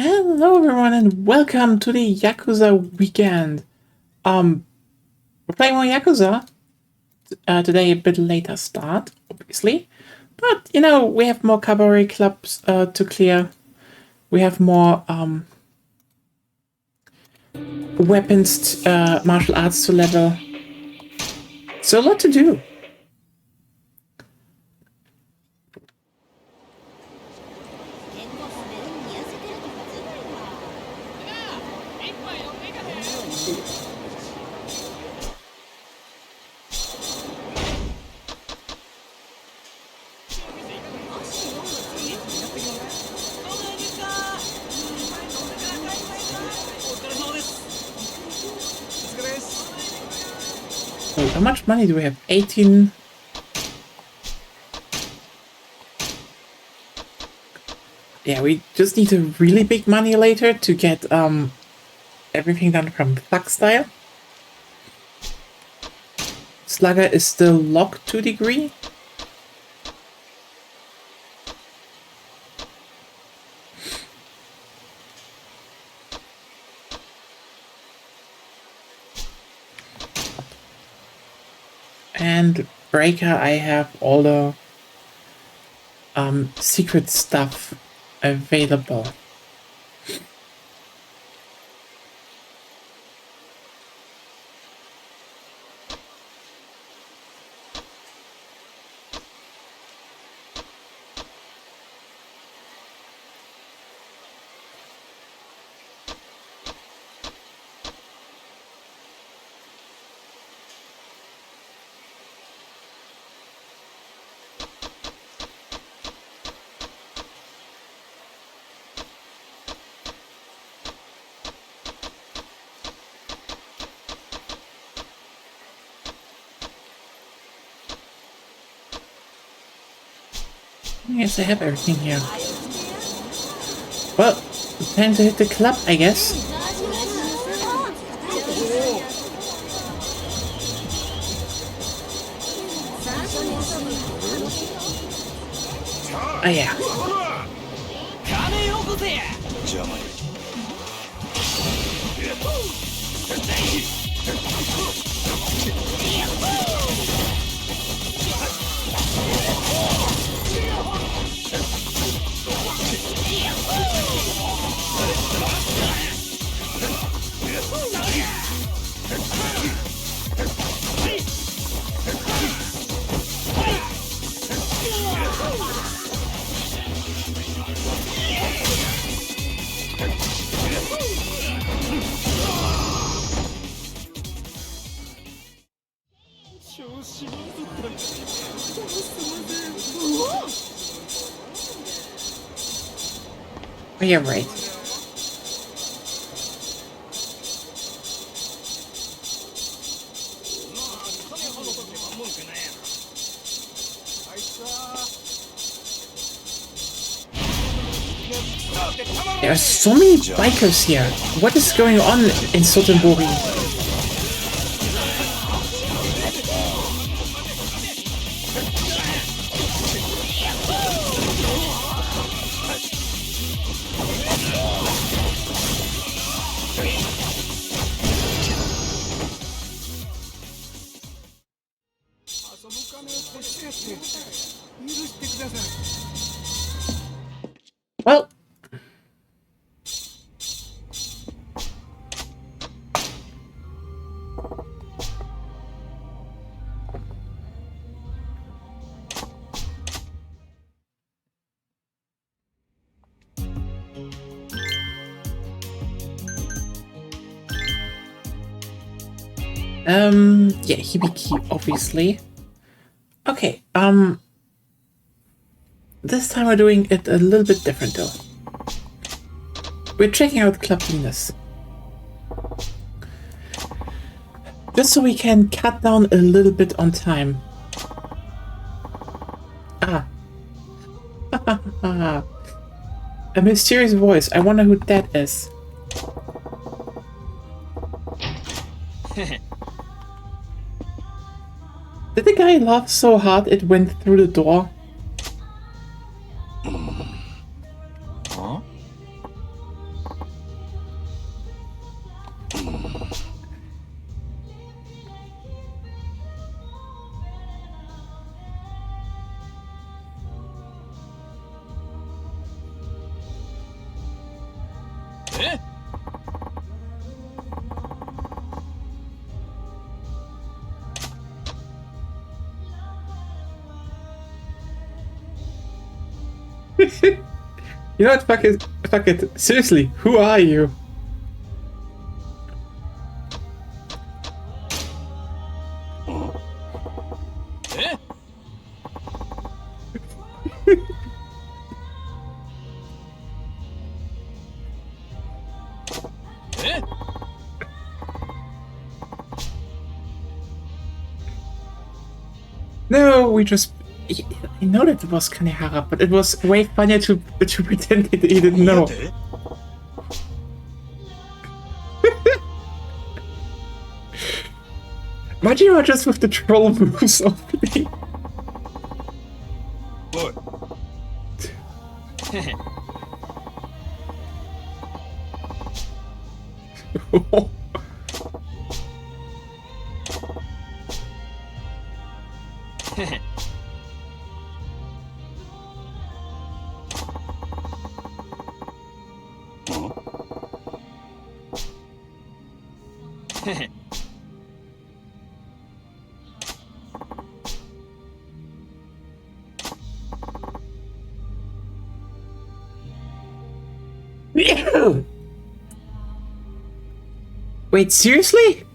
Hello everyone and welcome to the Yakuza weekend. We're playing more Yakuza. Today a bit later start, obviously. But, you know, we have more cabaret clubs to clear. We have more weapons, martial arts to level. So a lot to do. So how much money do we have? 18. Yeah, we just need a really big money later to get everything done from Thug style. Slugger is still locked to degree. And Breaker, I have all the secret stuff available. Yes, I have everything here. Well, time to hit the club, I guess. Oh yeah. Oh, you're right. There are so many bikers here. What is going on in Sotenbori? Well, yeah, Hibiki, obviously. Okay, this time we're doing it a little bit different though. We're checking out Club Venus. Just so we can cut down a little bit on time. Ah. A mysterious voice. I wonder who that is. Did the guy laugh so hard it went through the door? Huh? You know what? Fuck it. Fuck it. Seriously, who are you? No, we just. I know that it was Kanehara, but it was way funnier to pretend he didn't know. Majima just with the troll moves of me. Wait, seriously?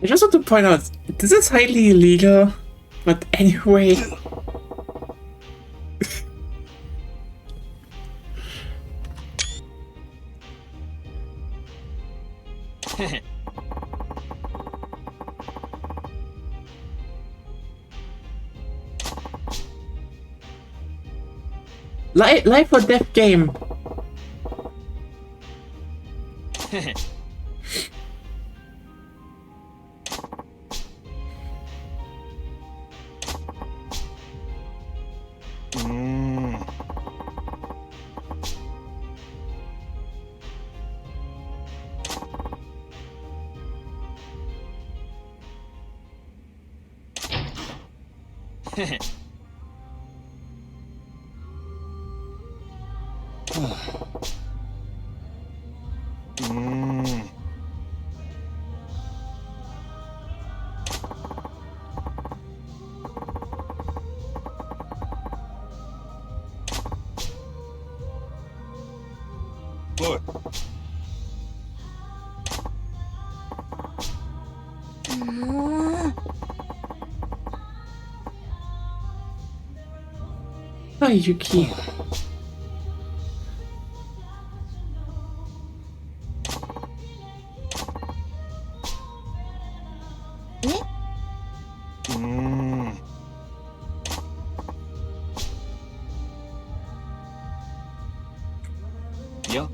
I just want to point out, this is highly illegal, but anyway. Life or death game. Hi, Yuki. Yeah.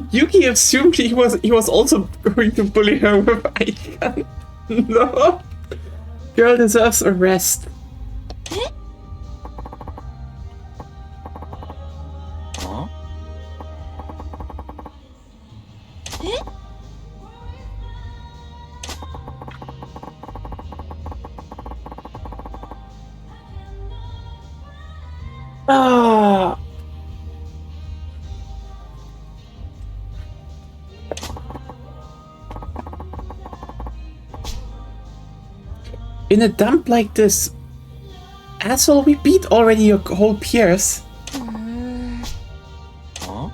Yuki assumed he was also going to bully her with Icon. No. Girl deserves a rest. Huh? Ah. In a dump like this, asshole, we beat already your whole peers. Huh?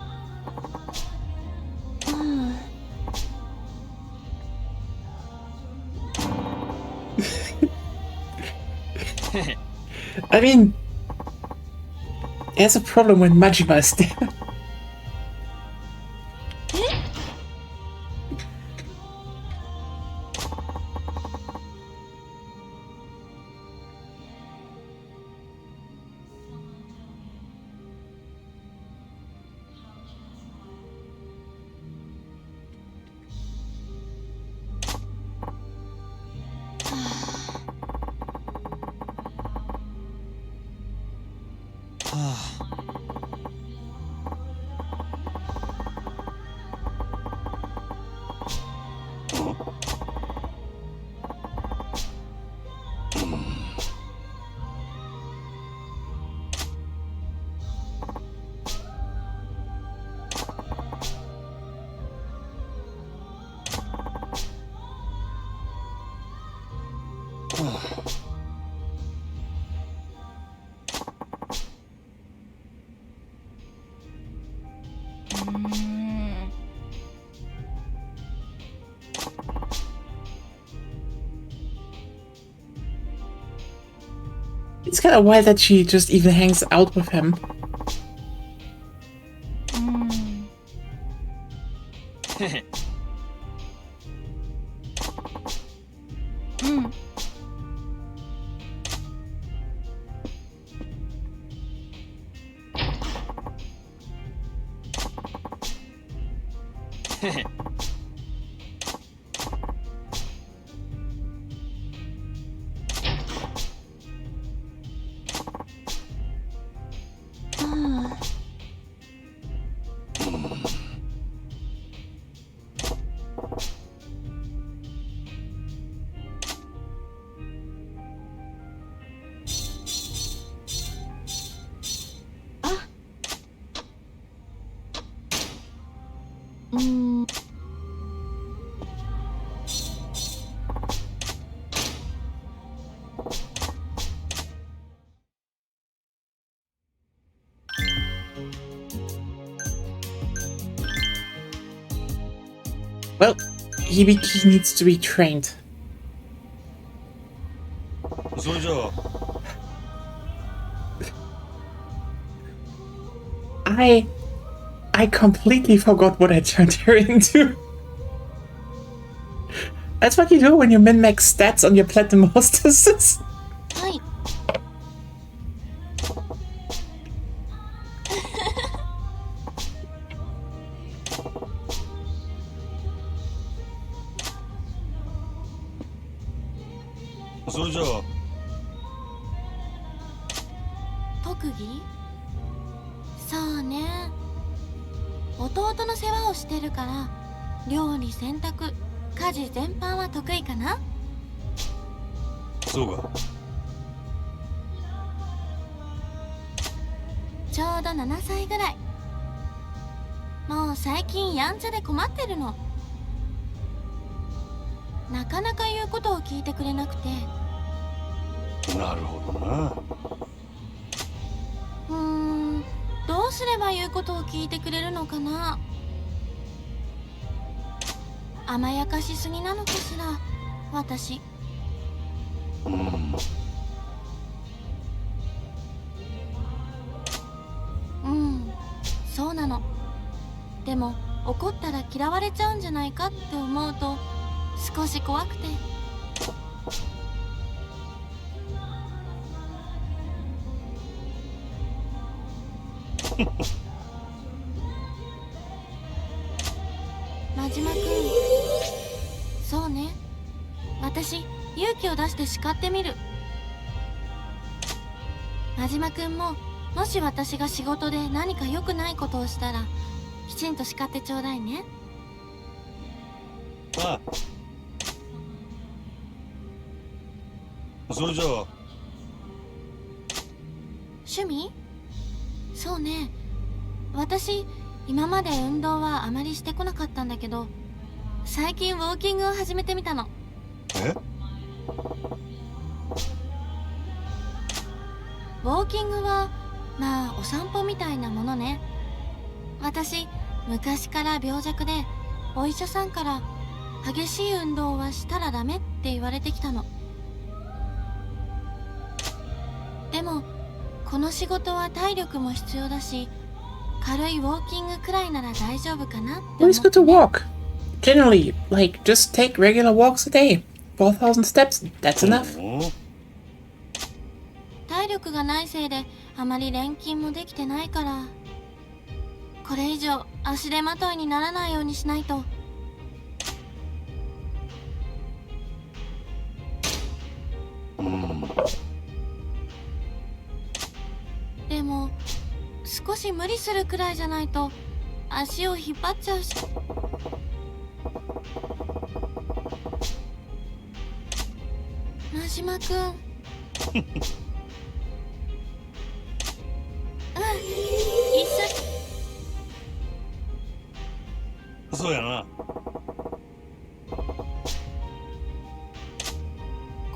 I mean, there's a problem when Majima is there. It's kind of wild that she just even hangs out with him. へへ。へへ。Well, he needs to be trained. それじゃあ I completely forgot what I turned her into. That's what you do when you min-max stats on your platinum hostesses. はい。それじゃあ特技？そうね。弟の世話をしてるから料理、洗濯、家事全般は得意かな。そうか。ちょうど7歳ぐらい。もう最近やんちゃで困ってるの。なかなか言うことを聞いてくれなくて。なるほどな。どうすれば言うことを聞いてくれるのかな。甘やかしすぎなのかしら、私。そうなの。でも怒ったら嫌われちゃうんじゃないかって思うと少し怖くて。真島くん、そうね。私、勇気を出して叱ってみる。真島くんも、もし私が仕事で何か良くないことをしたら、きちんと叱ってちょうだいね。ああ。それじゃあ趣味？そうね。私、今まで運動はあまりしてこなかったんだけど、最近ウォーキングを始めてみたの。え？ウォーキングは、まあお散歩みたいなものね。私、昔から病弱で、お医者さんから激しい運動はしたらダメって言われてきたの。でも、この仕事は体力も必要だし、軽いウォーキングくらいなら大丈夫かなって思って、ね。Always good to walk. Generally, like, just take regular walks a day. 4,000 steps, that's enough. 体力がないせいであまり連勤もできてないから、これ以上足手まといにならないようにしないと。でも少し無理するくらいじゃないと足を引っ張っちゃうし。真島くん一緒。そうやな。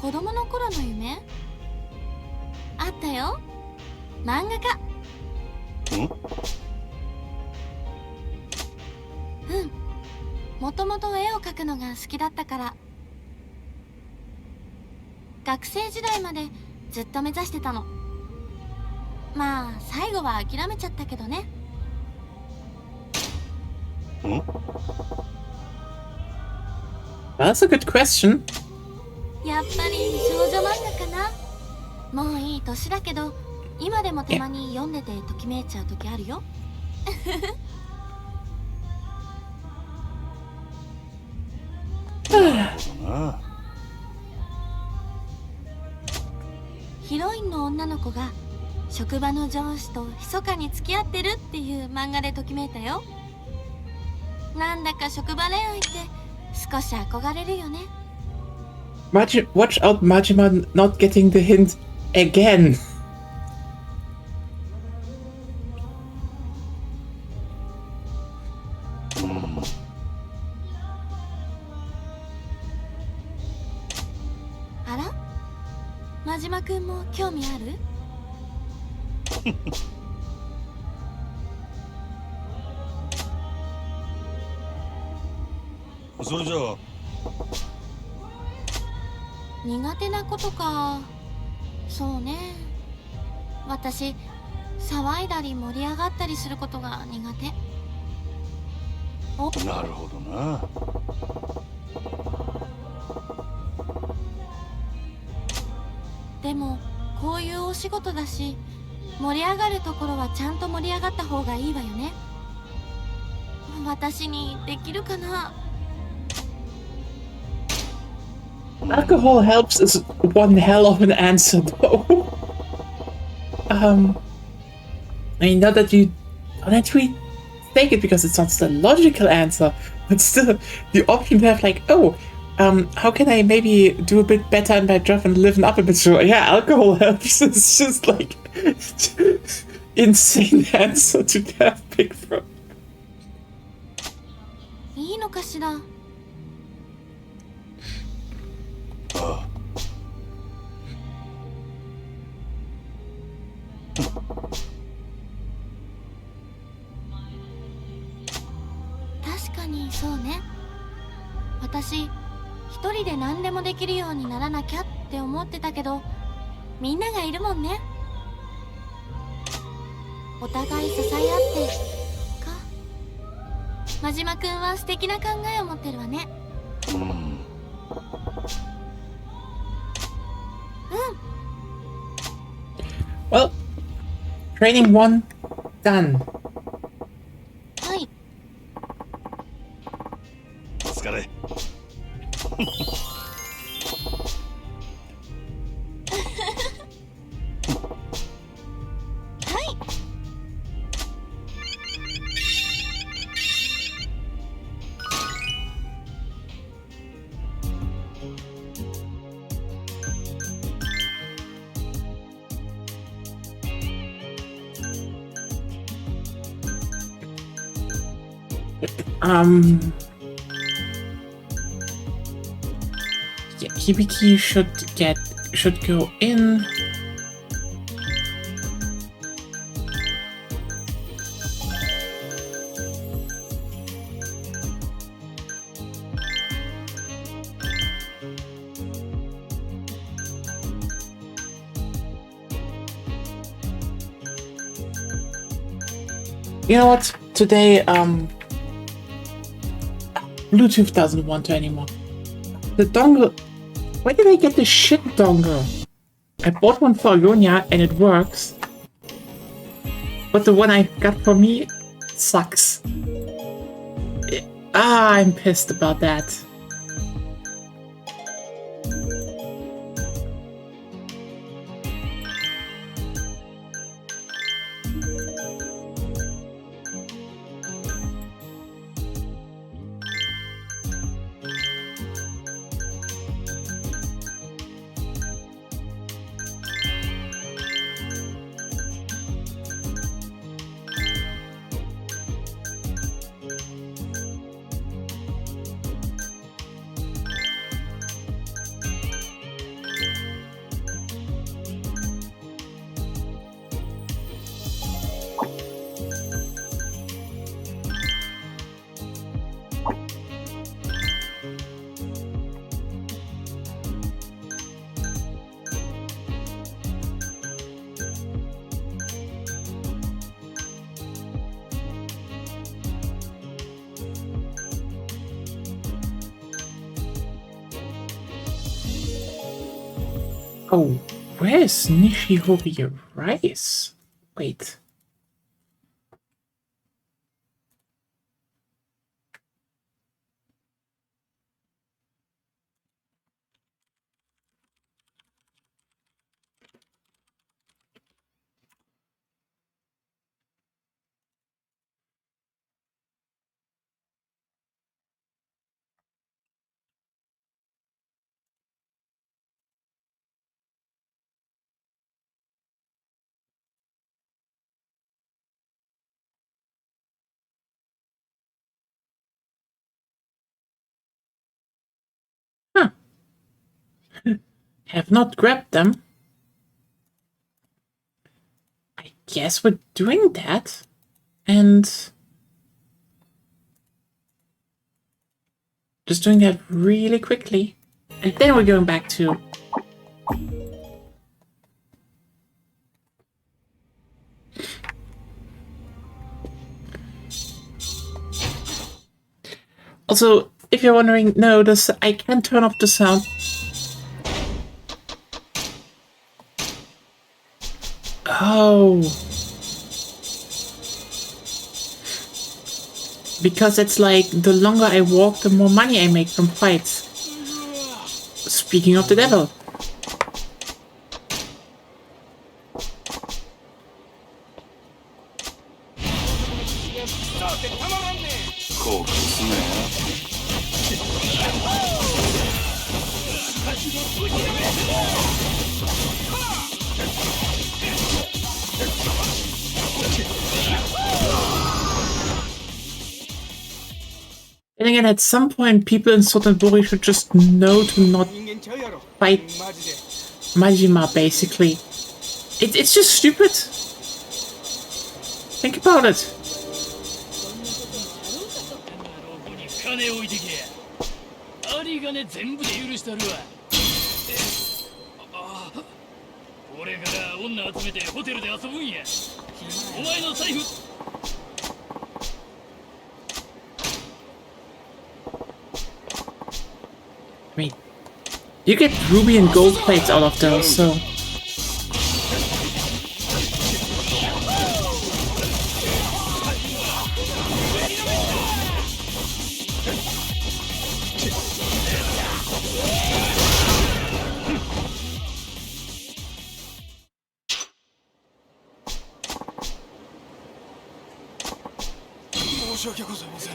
子供の頃の夢あったよ。漫画家。もともと絵を描くのが好きだったから。学生時代までずっと目指してたの。まあ最後は諦めちゃったけどね。That's a good question. やっぱり少女漫画かな。もういい年だけど今でもたまに読んでてときめいちゃう時あるよ。ヒロインの女の子が職場の上司と密かに付き合ってるっていう漫画でときめいたよ。なんだか職場恋愛って少し憧れるよね。Watch out, Majima not getting the hint again. あら、真島くんも興味ある？それじゃあ苦手なことか。そうね、私騒いだり盛り上がったりすることが苦手。なるほどな。でもこういうお仕事だし、盛り上がるところはちゃんと盛り上がった方がいいわよね。私にできるかな。Alcohol helps is one hell of an answer, though. I mean, not that we take it because it's not the logical answer, but still, the option to have like, oh, how can I maybe do a bit better in my job and liven up a bit? So yeah, alcohol helps. It's just like insane answer to have picked from. いいのかしら。あ確かにそうね。私一人で何でもできるようにならなきゃって思ってたけど、みんながいるもんね。お互い支え合ってか。真島くんは素敵な考えを持ってるわね。Well, training 1 done. はい。お疲れ。Yeah, Hibiki should go in. You know what? Today, Bluetooth doesn't want to anymore. The dongle. Where did I get the shit dongle? I bought one for Agonia and it works. But the one I got for me sucks. I'm pissed about that. Oh, where's Nishihori Rice? Wait. Huh. Have not grabbed them. I guess we're doing that. And just doing that really quickly. And then we're going back to... Also, if you're wondering, no, I can turn off the sound. Oh. Because it's like, the longer I walk, the more money I make from fights. Speaking of the devil. And again, at some point, people in Sotenbori should just know to not fight Majima, basically. It's just stupid. Think about it. 金置いてけ。有り金全部で許したるわ。これから女集めてホテルで遊ぶんや。お前の財布。I mean, you get ruby and gold plates out of those, so...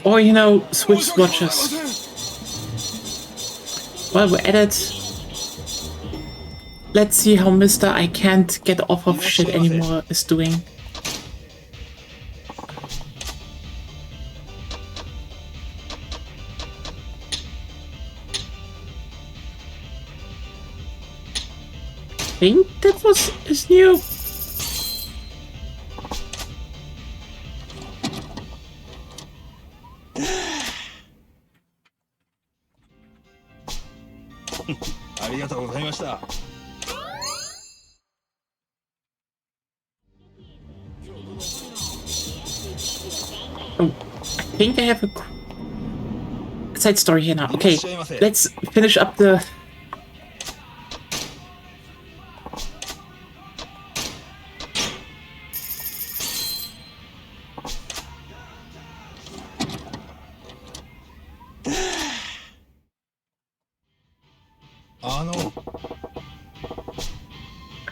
Or, you know, switch swatches. Well, we're at it. Let's see how Mr. I can't get off of shit anymore is doing. I think that was his new. Oh, I think I have a side story here now. Okay, let's finish up the...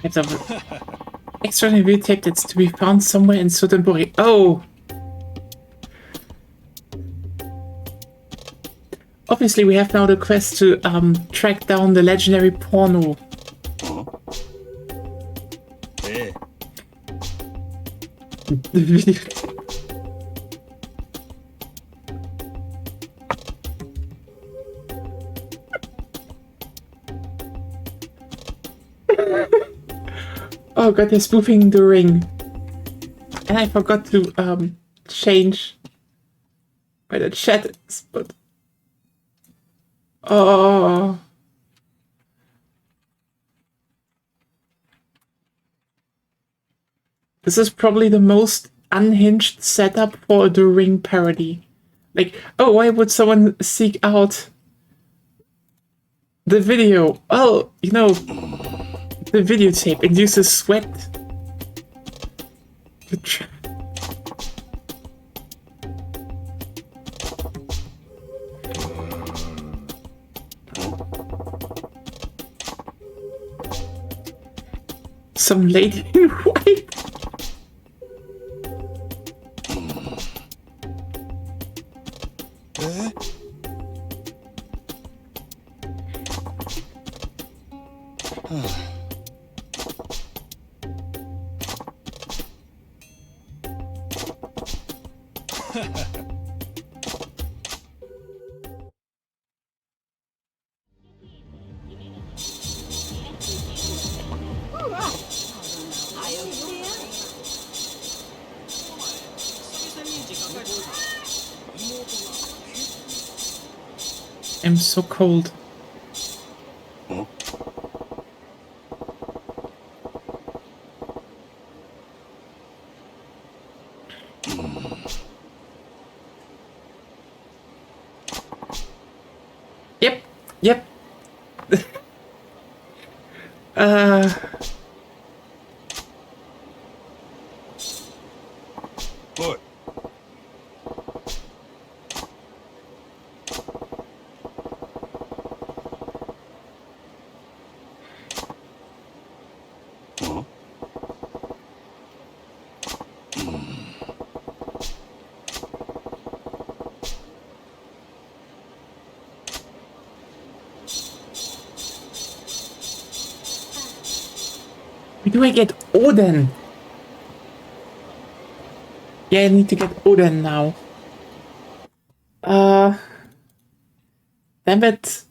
It's an extraordinary tape that's to be found somewhere in Sotenbori. Oh! Obviously, we have now the quest to track down the legendary porno. Hey. The video. Oh god, they're spoofing the ring. And I forgot to change where the chat is, but... Oh... This is probably the most unhinged setup for the Ring parody. Like, oh, why would someone seek out the video? Well, you know, The videotape induces sweat. Some lady in white. I'm so cold. Yep, yep. Boy. Where do I get Odin? Yeah, I need to get Odin now. Damn it.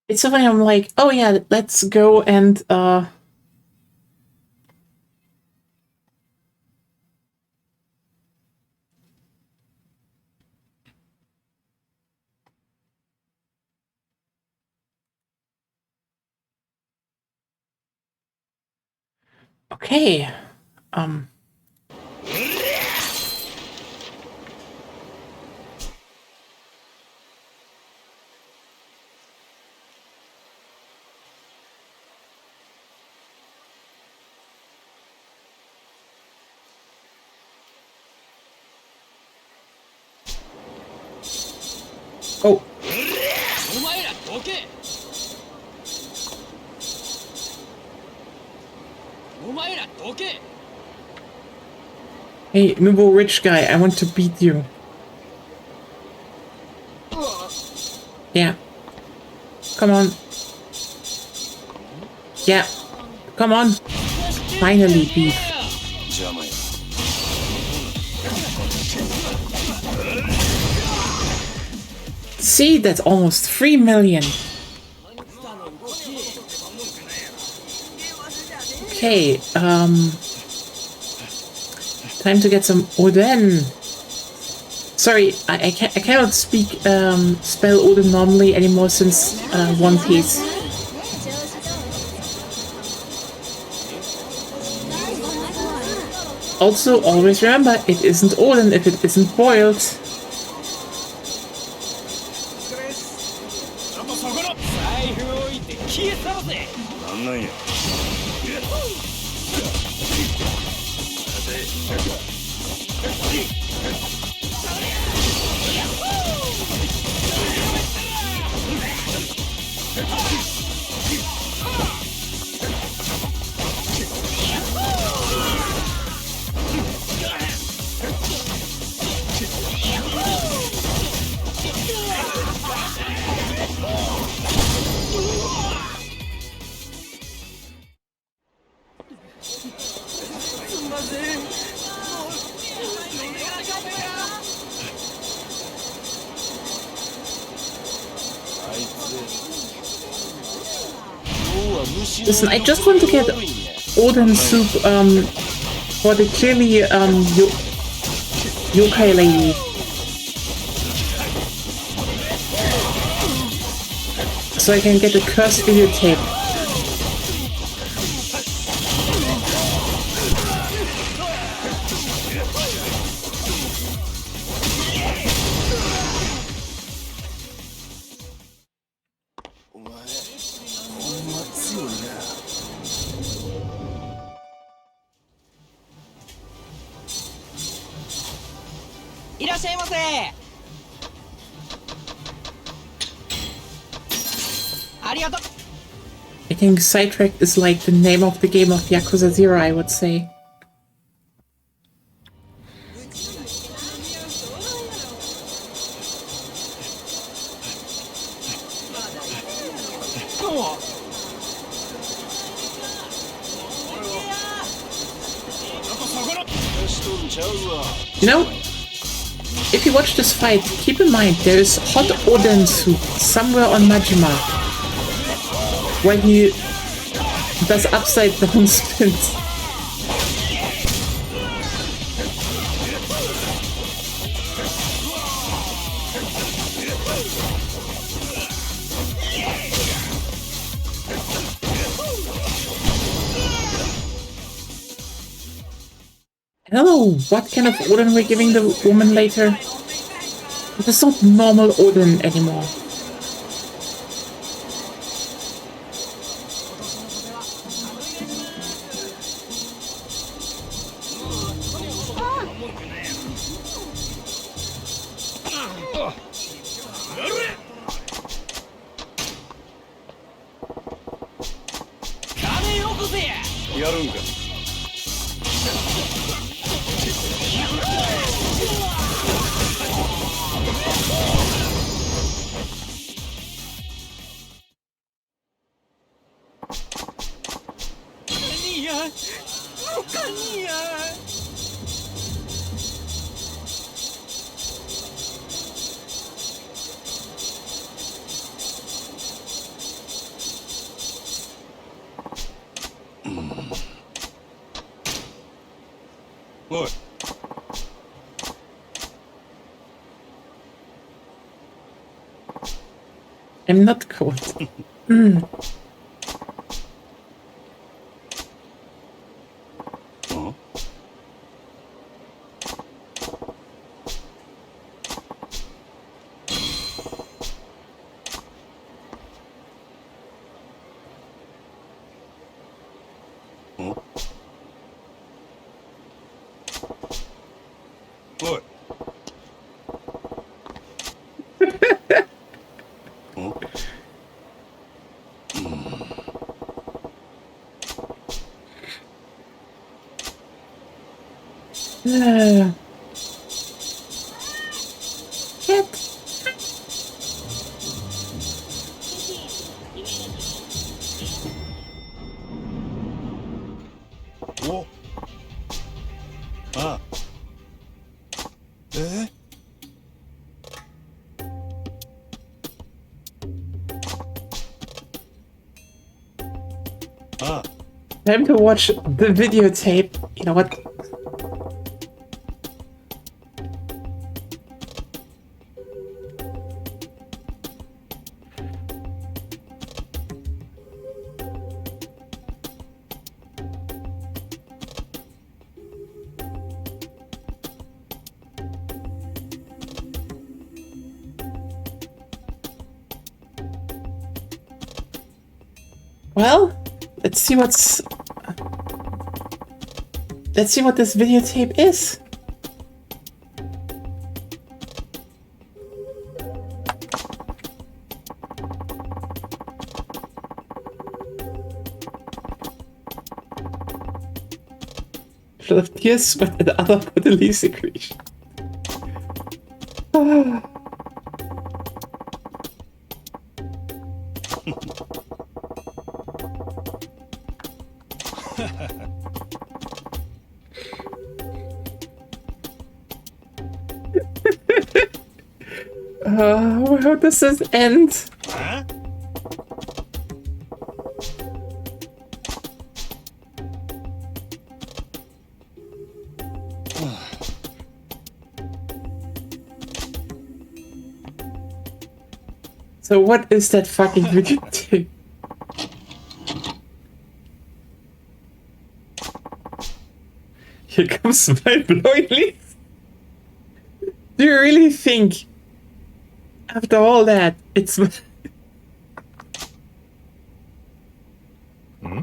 It's so funny, I'm like, oh yeah, let's go and, okay, oh, お前らどけお前らどけ hey, nouveau rich guy, I want to beat you. Yeah. Come on. Yeah. Come on. Finally, beef. 邪魔や。See, that's almost 3 million. Okay, time to get some Odin. Sorry, I cannot speak, spell Odin normally anymore since, One Piece. Also, always remember, it isn't Odin if it isn't boiled. そこの財布を置いて消え去ろうぜなんなんや。Listen, I just want to get Odin soup, for the clearly, yokai lady. so I can get a cursed videotape. I think Sidetrack is like the name of the game of Yakuza 0, I would say. You know, if you watch this fight, keep in mind there is hot Oden soup somewhere on Majima, where he does upside down spins. I don't know what kind of Oden we're giving the woman later. It is not normal Oden anymore. What? I'm not cold. Huh? Huh? What? Huh? Cat. Oh? Ah. Eh? Ah. Time to watch the videotape. You know what? Well, let's see what this videotape is. Flood of tears, sweat, and other bodily secretion. Where does this end? Huh? So what is that fucking videotape? Here comes my blowing leaf. Do you really think, after all that, it's... Hmm?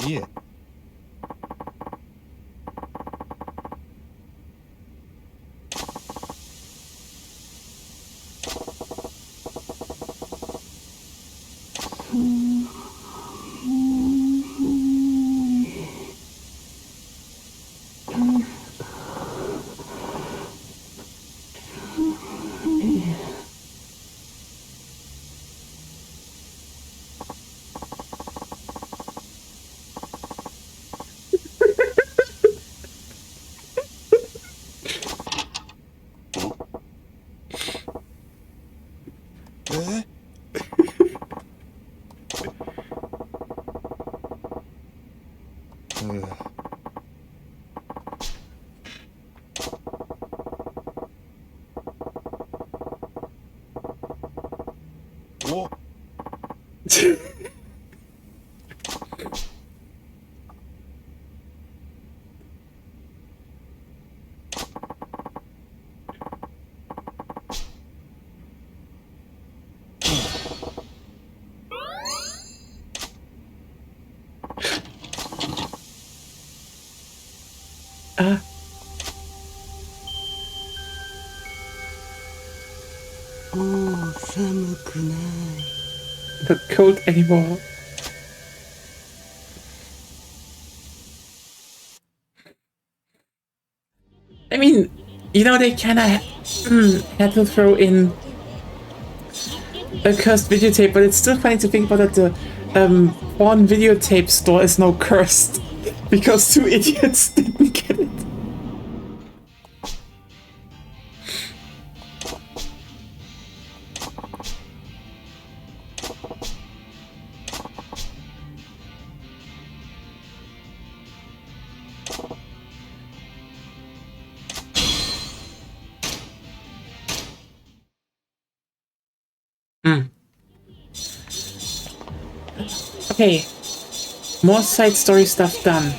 Yeah. Eh? Oh. Ah, not cold anymore. I mean, you know, they kinda had to throw in a cursed videotape, but it's still funny to think about that the porn videotape store is now cursed because two idiots didn't get it. Okay, more side story stuff done.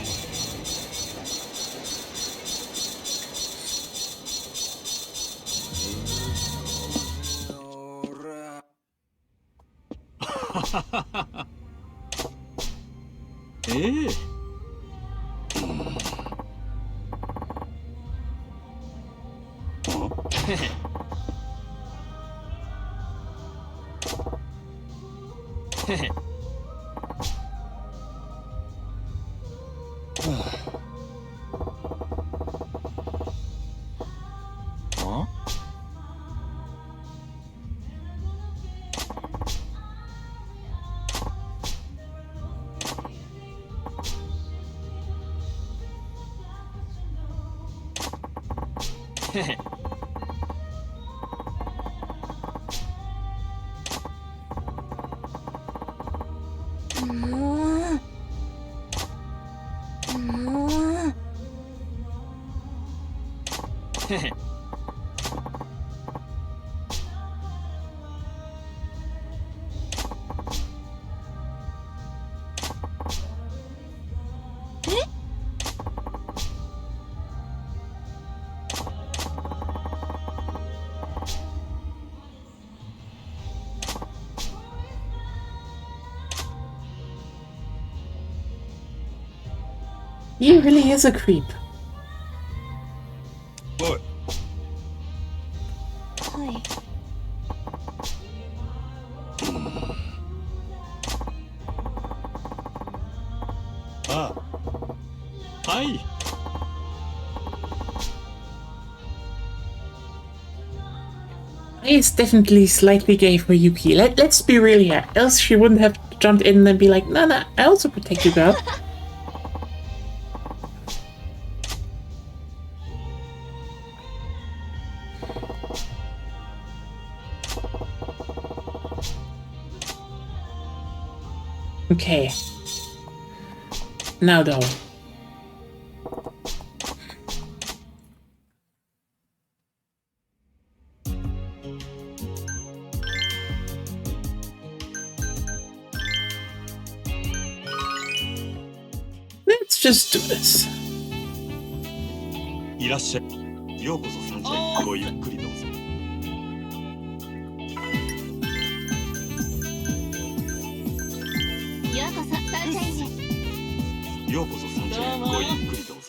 Eh? え He really is a creep. What? はい Ah. はい He's definitely slightly gay for Yuki. Let's be real here. Else she wouldn't have jumped in and be like, no, no, I also protect you, girl. Okay. Now though. just do this. いらっしゃい。ようこそ三茶へ。ごゆっくりどうぞ。ようこそサンシャインへ。ようこそ三茶へ。ごゆっくりどうぞ。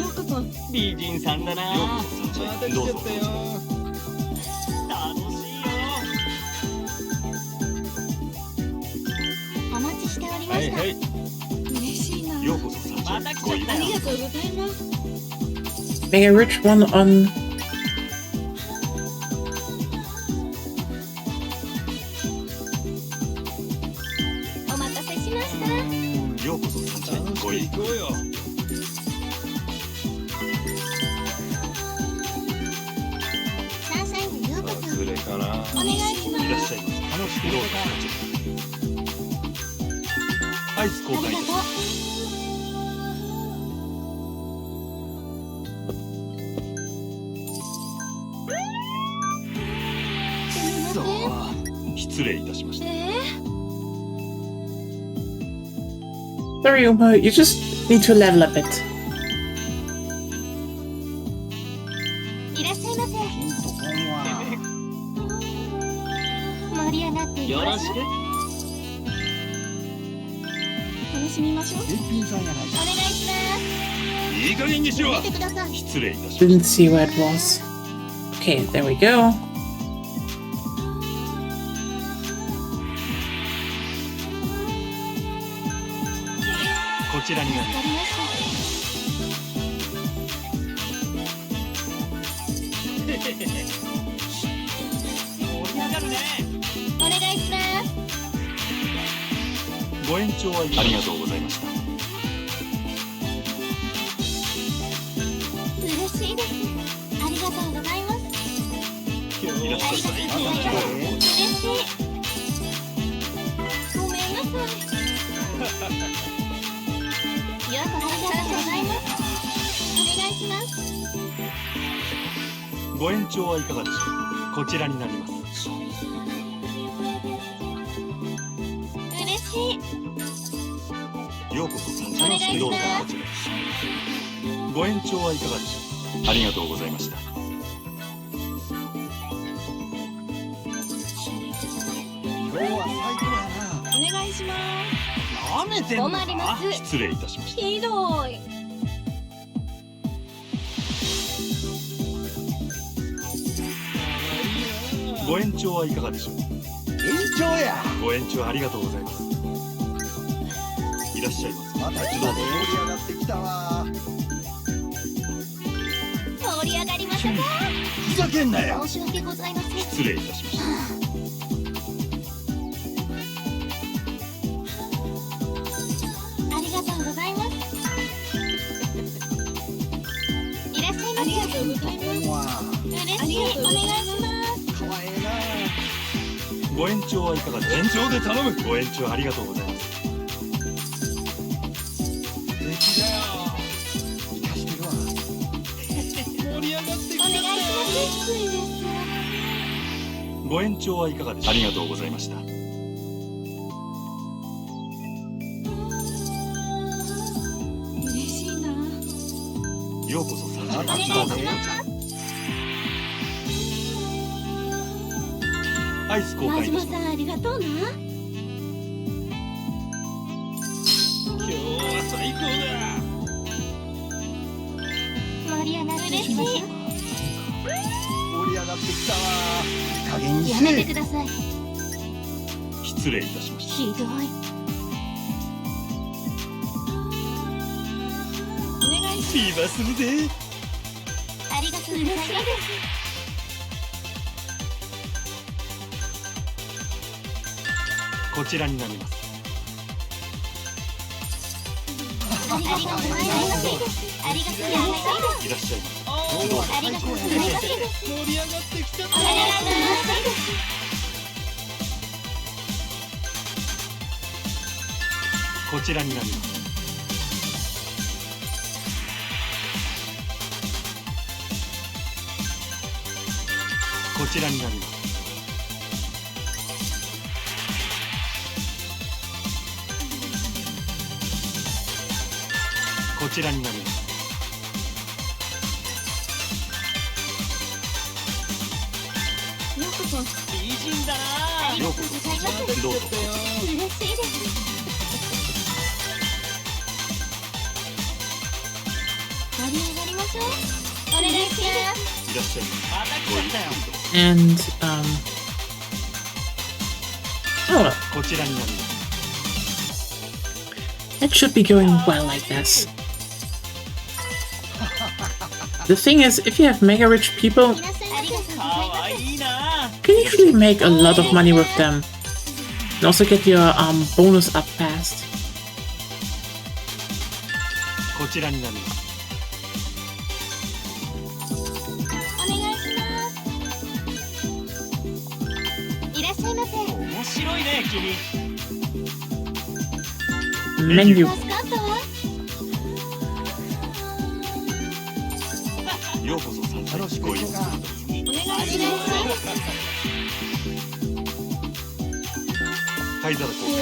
ようこそ美人さんだな。ようこそ三茶へ。どうぞ。楽しいよ。お待ちしておりました。はいはい。嬉しいな。ようこそ三茶へ。また来ちごゆっくり。ゃったよ。とうございます。 Make a rich one on. お待たせしました。ようこそ三茶へ。楽しくごゆっくり。行こうよ。サンシャインへようこそ。忘れかな。お願いします。いらっしゃいませ。楽しくどうぞ行こうか。アイス交ありがとう換です。。すみません。失礼いたしました。 Sorry, Uma, you just need to level a bit. いらっしゃいませ。ピンとこんわ。盛り上がっていきよましょう。ろしく。楽しみましょう。べっぴんさんやないお願いします。いい加減にしろ。見てください。失礼いたしま Didn't see where it was. Okay, there we go. こちらになりわかりました。盛り上がるね。お願いします。ご延長ありがとうございました。嬉しいです。ありがとうございます。今日いらっしゃいませ。嬉しい。ごめんなさい。ようこそありがとうございます。お願いします。ご延長はいかがでしょう。こちらになります。嬉しい。ようこそ三茶お願いしますへ。どうぞこちらへ。ご延長はいかがでしょう。ありがとうございました。今日は最高やな。お願いします。なめてんのか。困ります。失礼いたしました。ひどい。ご延長はいかがでしょう。延長や。ご延長ありがとうございます。いらっしゃいませ。また一度盛り上がってきたわ。盛り上がりましたか。ふざけんなよ。申し訳ございません。失礼いたしました。ありがとうございます。いらっしゃいませ。ありがとうございます。わ。嬉しい。お願いします。かわええな。ご延長はいかがでしょう。延長で頼む。ご延長ありがとうございます。素敵だよ。生かしてるわ。盛り上がってきお願いします。ついです。ご延長はいかがでしょう。ありがとうございました。嬉しいな。ようこそ三茶へ。お願いしどうぞ。ます。アイス交換いたします。真島さんありがとうな。今日は最高だ。盛り上がる。嬉しい。盛り上がってきたわ。加減にやめてせください。失礼いたしました。ひどい。お願いしビーバーするぜ。ます。ありがとうございます。こちらになります。ありがとうございます。ありがとうございます。いらっしゃいませ。どうぞ。ありがとうございます。盛り上がってきた。お願いしこちらになります。こちらになります。こちらになります。ようこそ。美人だな。ありがとうございます。どうぞ。嬉しいです。盛り上がりましょう。お願いします。いらっしゃいままた来ちゃったよ。す。 And oh, こちらになります。 it should be going well like this. The thing is, if you have mega rich people, いらっしゃいませ。ありがとうございかます。わいいな。 you can usually make a lot of money with them. And also get your bonus up fast. こちらになります。お願いします。いらっしゃいませ。面白いね君。 Menu. 助かったわ。ようこそ参加しご一緒。お願いします。灰皿交換。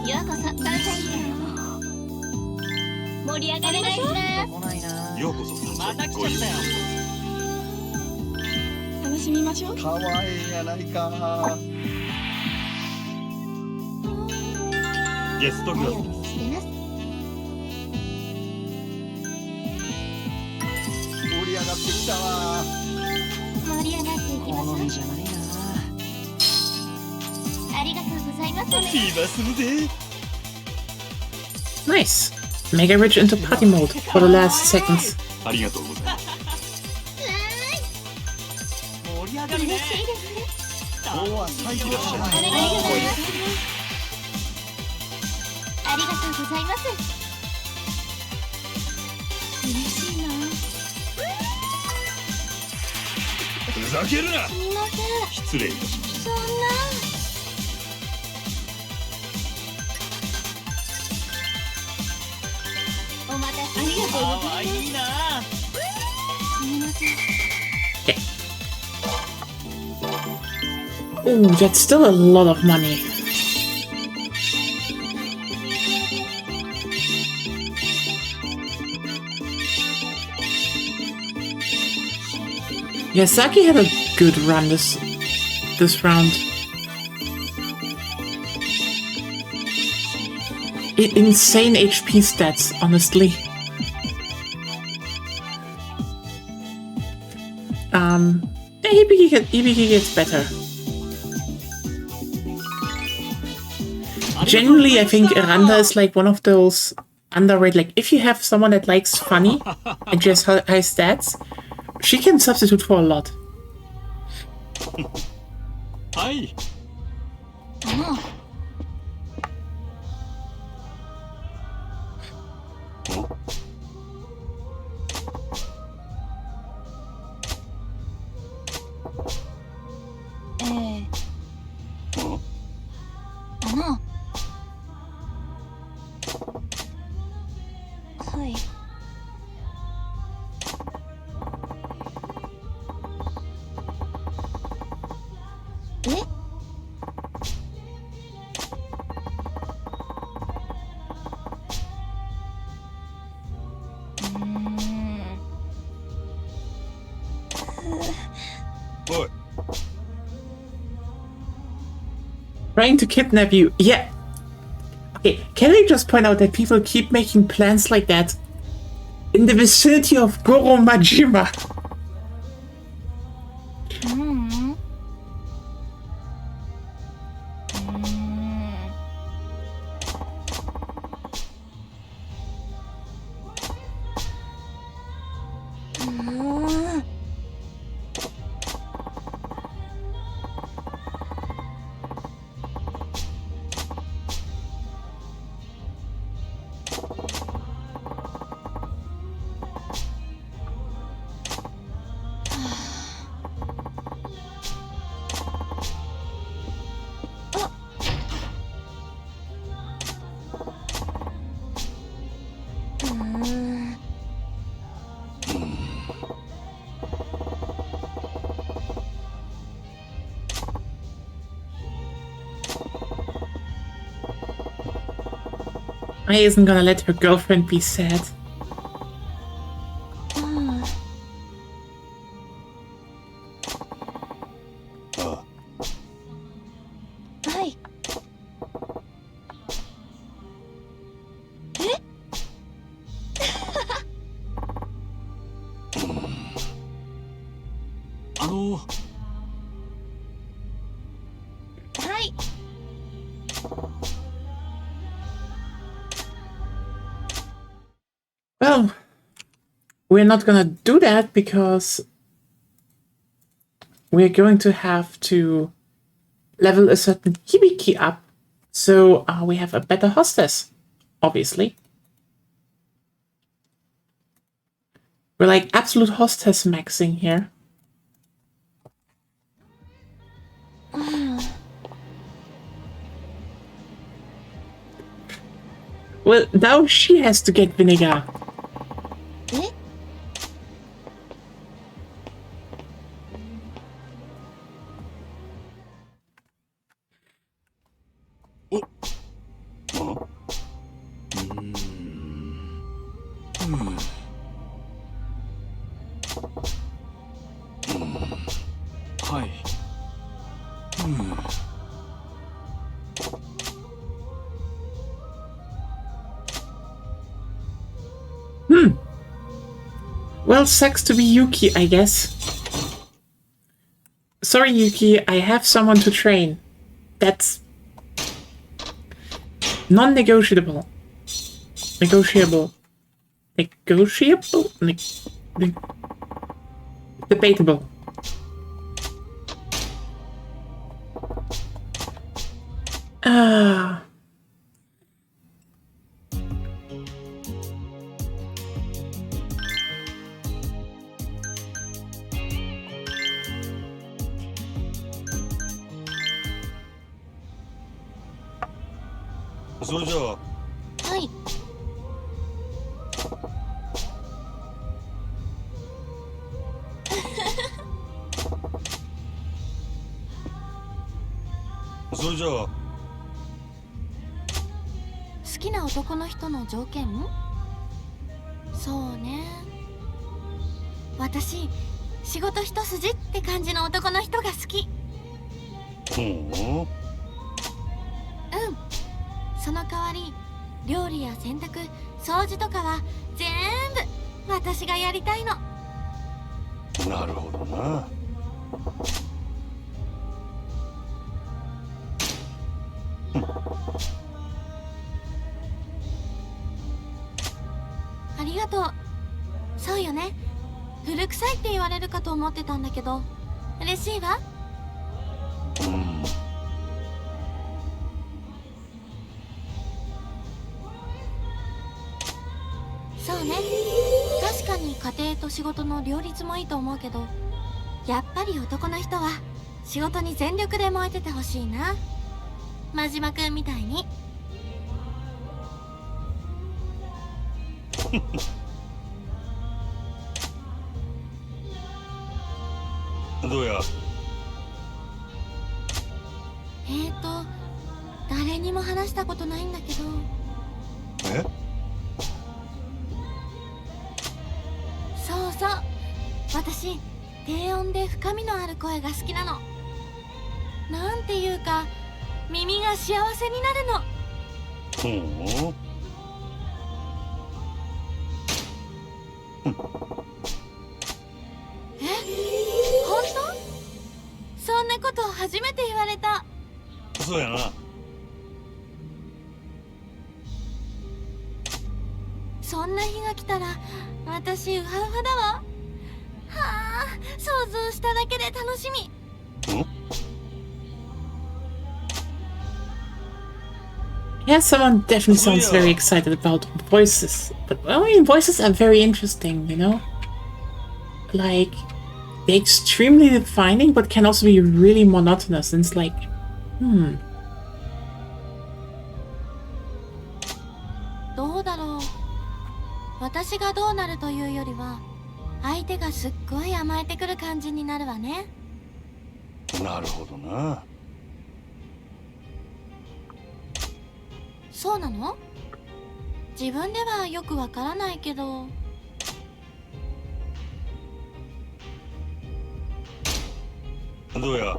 ようこそ。盛り上がりましょう。来ないな。ようこそ参また加ご一緒。来ちゃったよ。楽しみましょう。かわいいやないか。ゲストグラス。してます。盛り上がってきたわ。盛り上がっていきま好みしょう。じゃないな。ありがとうございます。今すぐで。 Nice. Mega rich into party mode for the last seconds. ありがとうございます。盛り上がるね。嬉しいですね。今日は最高いらっしゃいまお願いします。ありがとうございます。嬉しいな。ふざけるな。すみません。失礼いたしましそんな。お待たせ。ありがとうかございます。わいいな。すみません。 Oh, that's still a lot of money. Yasaki had a good run this round. Insane HP stats, honestly. Yeah, Hibiki gets better. Generally, I think Aranda is like one of those underrated. Like, if you have someone that likes funny and just high stats, she can substitute for a lot. た。はい。はい。え？おい。 Trying to kidnap you. Yeah. Okay, can I just point out that people keep making plans like that in the vicinity of Goro Majima? あ I isn't gonna let her girlfriend be sad. あはい。あのはい。Well, we're not gonna do that because we're going to have to level a certain hibiki up, so we have a better hostess, obviously. We're like absolute hostess maxing here. Well, now she has to get vinegar. え？はい。Well, sucks to be Yuki, I guess. Sorry, Yuki, I have someone to train. That's non-negotiable. Negotiable. Negotiable? Debatable. Ah. Ah. それじゃあはい。それじゃあ好きな男の人の条件？そうね。私、仕事一筋って感じの男の人が好き。ほう。その代わり、料理や洗濯、掃除とかは全部私がやりたいの。なるほどな。ありがとう。そうよね。古臭いって言われるかと思ってたんだけど、嬉しいわ。そうね。確かに家庭と仕事の両立もいいと思うけど、やっぱり男の人は仕事に全力で燃えててほしいな。真島くんみたいに。どうや。誰にも話したことないんだけど。え？そうそう。私、低音で深みのある声が好きなの。なんていうか、耳が幸せになるの。ほう。え？本当？そんなこと初めて言われた。そうやな。そんな日が来たら私ウハウハだわ。はあ、想像しただけで楽しみ。Yeah, someone definitely sounds very excited about voices. But, well, I mean, voices are very interesting, you know? Like, they're extremely defining, but can also be really monotonous. And it's like,どうだろう。私がどうなるというよりは、相手がすっごい甘えてくる感じになるわね。なるほどな。そうなの？自分ではよくわからないけど。どうや。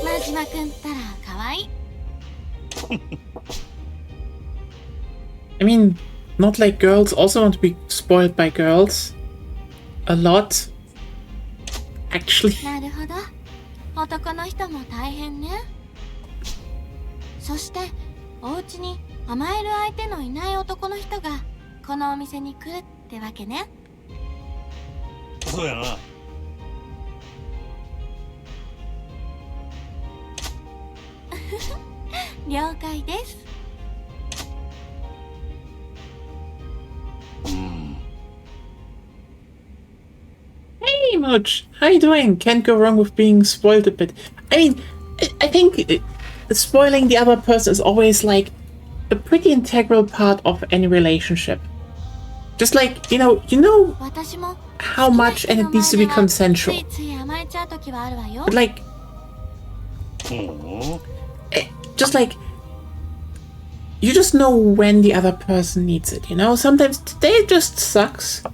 真島くんったら可愛い。I mean, not like girls also want to be spoiled by girls. A lot. Actually. なるほど。男の人も大変ね。そしてお家に甘える相手のいない男の人がこのお店に来るってわけね。そうやな。了解です。Hey, Moch. How you doing? Can't go wrong with being spoiled a bit. I mean, I think spoiling the other person is always like a pretty integral part of any relationship. Just like, you know 私も how much and it needs to be つ consensual. いつい甘えちゃう時はあるわよ。 But like, うん。 just like, you just know when the other person needs it, you know? Sometimes today just sucks.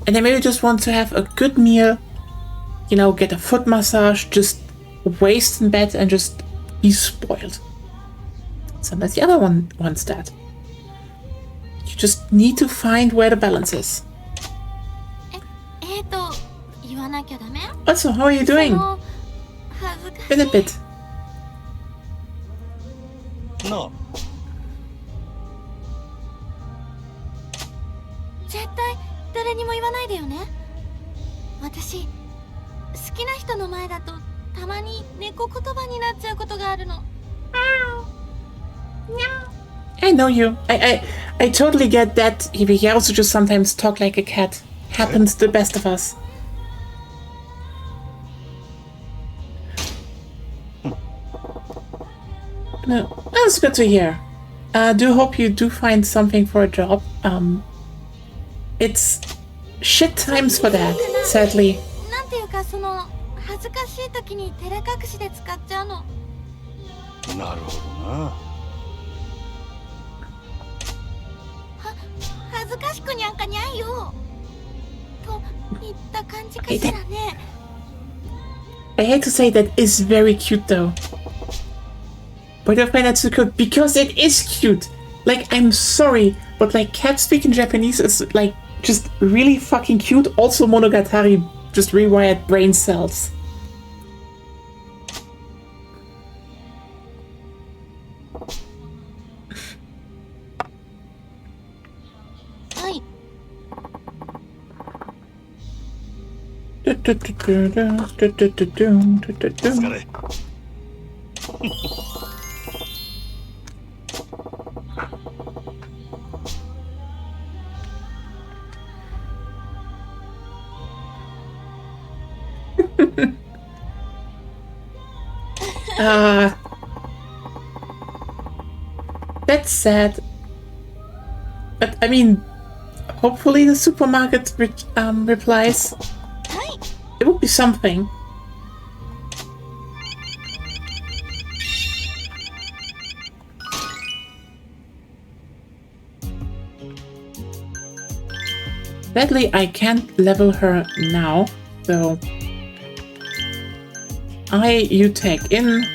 And they maybe just want to have a good meal, you know, get a foot massage, just waste in bed and just be spoiled. Sometimes the other one wants that. You just need to find where the balance is. 言わなきゃダメ？ Also, how are you doing? 恥ずかし Been a い。 bit. なあ。絶対誰にも言わないでよね。私好きな人の前だとたまに猫言葉になっちゃうことがあるの。I know you. I totally get that. He also just sometimes talk like a cat. Happens to the best of us. No, that's good to hear. Do hope you do find something for a job. It's shit times for that, sadly. なんていうかその恥ずかしい時に照れ隠しで使っちゃうの。なるほどな。恥ずかしくにゃんかにゃんよ。といった感じかしらね。I hate to say that is very cute though. But I find that so cute because it is cute. Like, I'm sorry, but like cat speak in Japanese is like just really fucking cute. Also Monogatari just rewired brain cells. Hi. 疲れ。That's sad. But I mean, hopefully the supermarket replies. Hi. It would be something. Sadly, I can't level her now, so you tag in.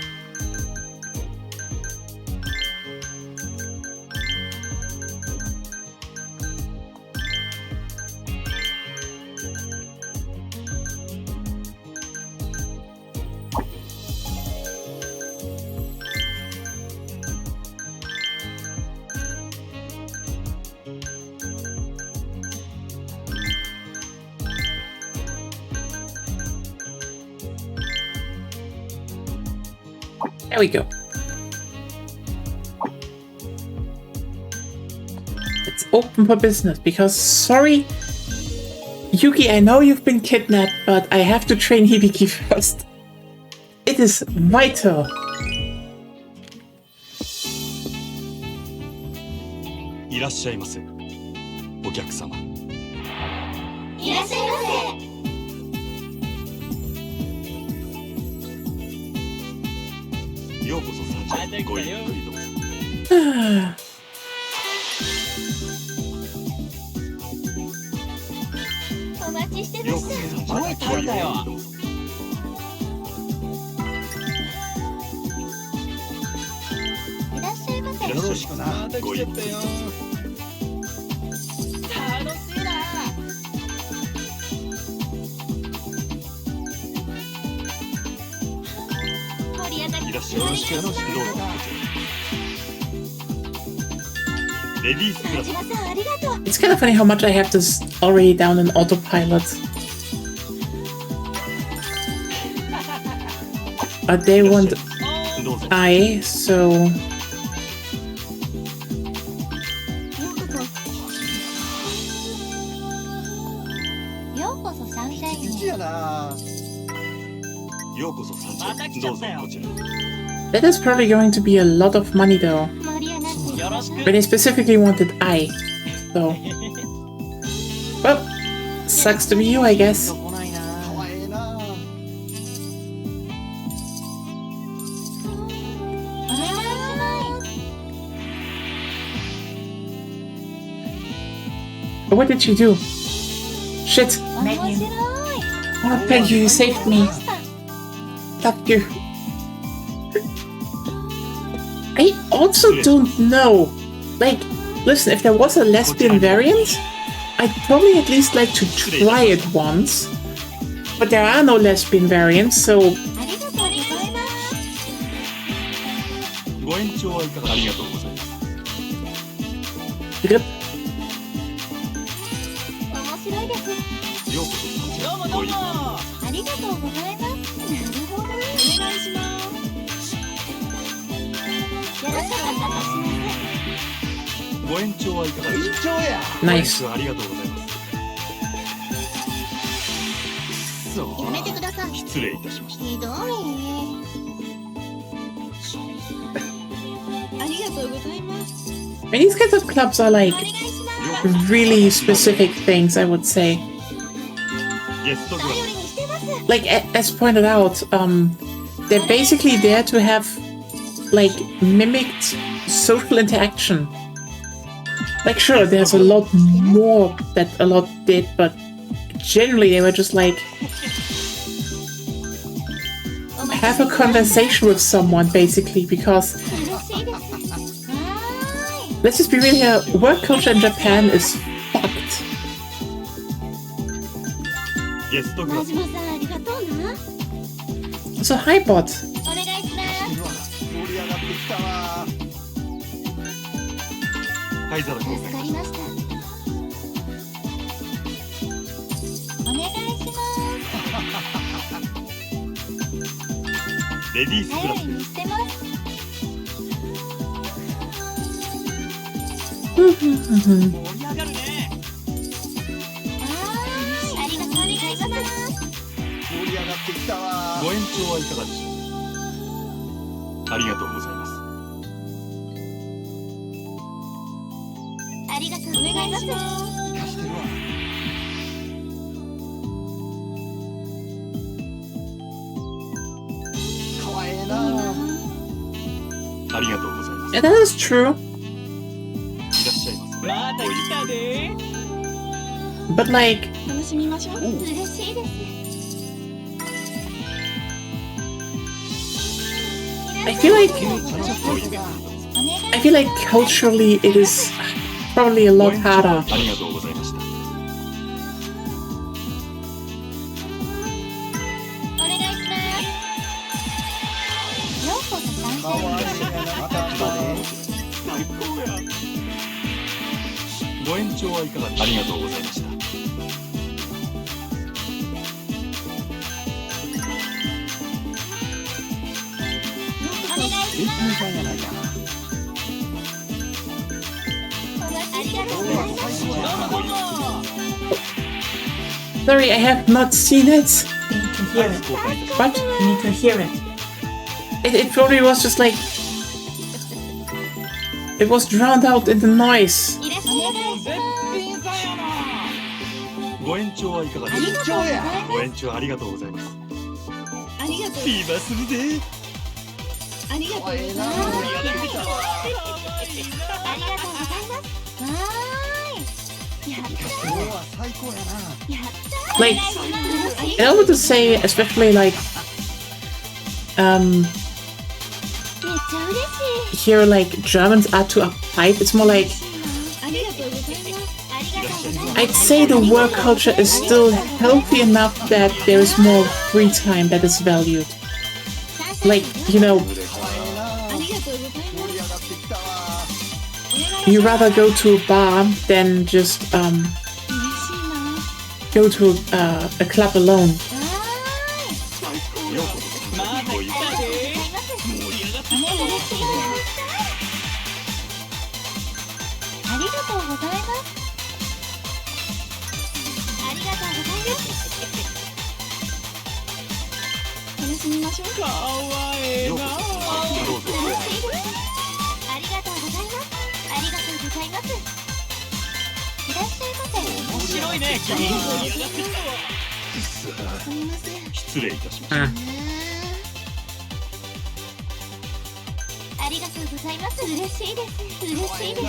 There we go. It's open for business because, sorry, Yuki, I know you've been kidnapped, but I have to train Hibiki first. It is vital. いらっしゃいませ。お客様。いらっしゃいませ。ようこそ参上。ごゆっくりどうぞ。お待ちしてよくました。まだ来いよ。いらっしゃいませ。いらっしゃいよろしくな。また来ちゃったよ。楽しいな。盛り上がりいらっしゃいませ。どうぞこちら。レディースクラス。田島さんありがとう。 It's kind of funny how much I have this already down in autopilot. But they want どうぞ。 I, so ようこそサンシャインへ。一やな。ようこそサンチまたャイン。どうぞ来ちゃったよこちら。 that is probably going to be a lot of money though. 盛り上がってよろしく。 But they specifically wanted I. So, well, sucks to be you, I guess. 来ないな。かわいいな。お願いします。 What did you do? Shit. 面白い。 Oh, thank you, you saved me. Thank you. I also don't know. Like, listen, if there was a lesbian variant, I'd probably at least like to try it once. But there are no lesbian variants, so ありがとうございます。ご延長はいかがありがとうございます。 good. 面白いです。ようこそサンチャイン。どうもどうも。ありがとうございます。なるほど。お願いします。よろしくお願いします。ご延長はいかがでしょうか。一丁や。ご延 Nice. 長ありがとうございます。そう。やめてください。失礼いたしました。ひどい。ありがとうございます。 I mean, these kinds of clubs are like お願いします。 really specific things, I would say. ゲストグラ頼りにしてます。 Like as pointed out, they're basically there to have like mimicked social interaction. Like sure, there's a lot more that a lot did, but generally they were just like お待ち have a conversation with someone basically because 嬉しいです。は let's just be real here, work culture in Japan is fucked. ゲストグーい。ラス。真島さんありがとうな。 So hi bot. お願いします。盛り上がってきたわ。灰皿交助換。かりました。お願いします。レディースクラス。頼りにしてます。盛り上がるね。ありがとうございます。盛り上がってきたわ。ご延長はいかがでしょうか。ありがとうございます。ありがとうございます。生かしてるわ。かわいいな。ありがとうございます。 Yeah, that is true. いらっしゃいませ。また来たで。 But like 楽しみましょう。嬉しいです。 I feel like お願い I feel like culturally it is probably a ご lot 延長 harder. ありがとうございました。お願いします。ようこそサンシかわいいャインへ。な。また来たで。最高や。ご延長はいかがでしょうか。ありがとうございました。お願いし一ます。品さんやないか。お待ちしてます。うわ最高や。どうも。 Sorry, I have not seen it. はい、交換いたし What? Need to hear it. It probably was just like it was drowned out in the noise. いらっしゃいませ。絶品さやな。ます。ご延長はいかがであしょうか。りがとうございます。ご延長ありがとうございます。ありがとう。今するで。ありがとうございます。かわいいな。盛り上がってきたわ。Like, I want to say, especially like, めっちゃ嬉しい。 here like Germans are too uptight. It's more like ありがとうございます。ありがとうございます。 I'd say the work culture is still healthy enough that there is more free time that is valued. Like, you know, ありがとうございます。盛り上がってきたわ。 you rather go to a bar than just 嬉しいな。 go to a club alone. わーい。また来たで。盛り上がってきた。嬉しいな。ありがとうございます。ありがとうございます。楽しみましょう。かわええな。嬉しいです。ありがとうございます。ありがとうございます。いらっしゃいませ。面白いね君。盛り上がってきたわ。すみません。失礼いたしました。 Ah. ありがとうございます。嬉しいです。嬉しいです。あり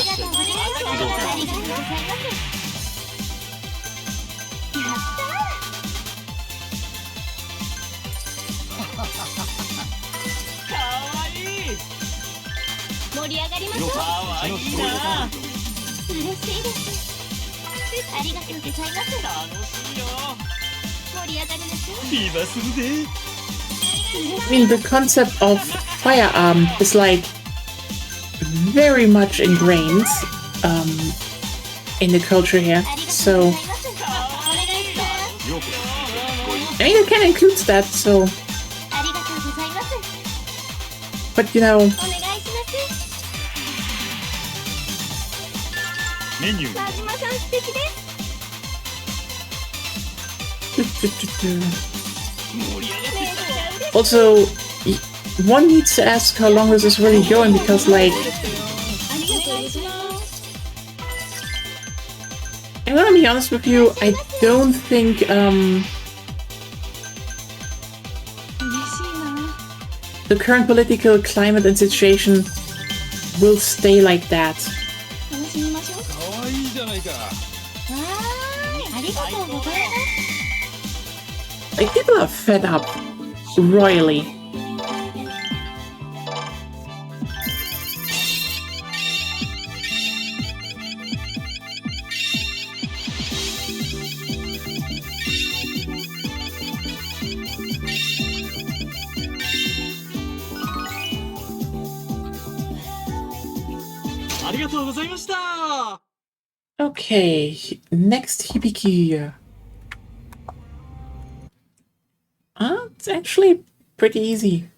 がとうございます。ありがとうございます。やったかわいい。ー。盛り上がりましょう。かわいいな。嬉しいです。ありがとうございます。楽しいよ。盛り上がりましょう。今するで。 I mean, the concept of firearm is like very much ingrained in the culture here. ありがとう So ございます。お願いします。ようこそ。 I mean, it kind of includes that. So, ありがとうございます。 but you know, お願いします。メニュー。真島さん素敵です。 also one needs to ask how long this is really going because, like, ありがとうございます。 I'm gonna be honest with you. I don't think 嬉しいな。 the current political climate and situation will stay like that. 楽しみましょう。かわいいじゃないか。わーい。ありがとうございます。 Like, people are fed up royally. Okay, next Hibiki. It's actually pretty easy.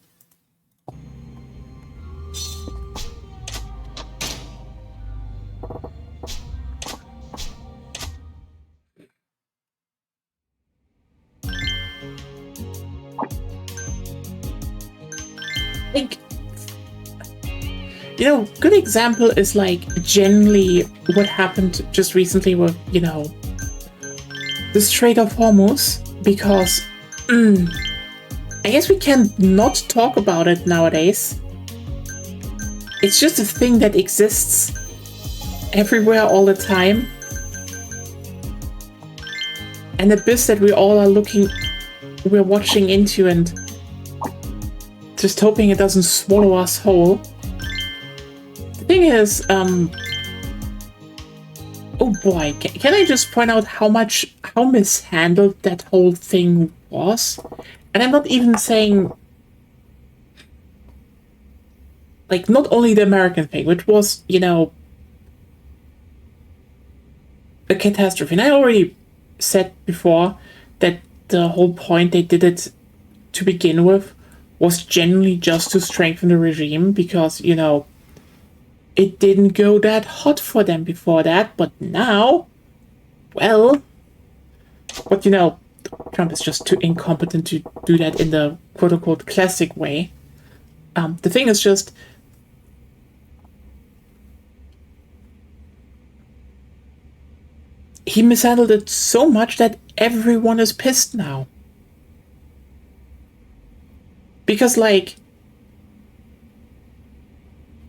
Like, you know, good example is like generally what happened just recently with, you know, the Strait of Hormuz, because I guess we can not talk about it nowadays. It's just a thing that exists everywhere all the time. An abyss that we all are we're watching into and just hoping it doesn't swallow us whole. The thing is, oh boy, can I just point out how mishandled that whole thing was? And I'm not even saying, like, not only the American thing, which was, you know, a catastrophe. And I already said before that the whole point they did it to begin with was genuinely just to strengthen the regime, because, you know, it didn't go that hot for them before that, but now, well, but you know, Trump is just too incompetent to do that in the quote-unquote classic way. The thing is just, he mishandled it so much that everyone is pissed now. Because, like,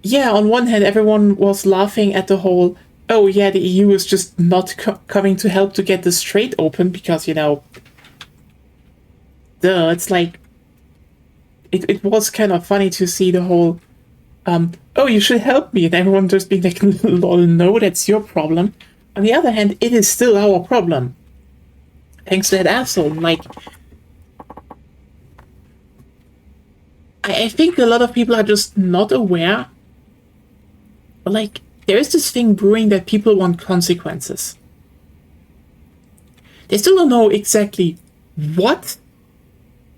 yeah, on one hand, everyone was laughing at the whole oh yeah, the EU is just not coming to help to get the strait open because, you know, duh, it's like, it was kind of funny to see the whole, oh, you should help me, and everyone just being like, lol, no, that's your problem. On the other hand, it is still our problem. Thanks to that asshole, like, I think a lot of people are just not aware, but like, there is this thing brewing that people want consequences. They still don't know exactly what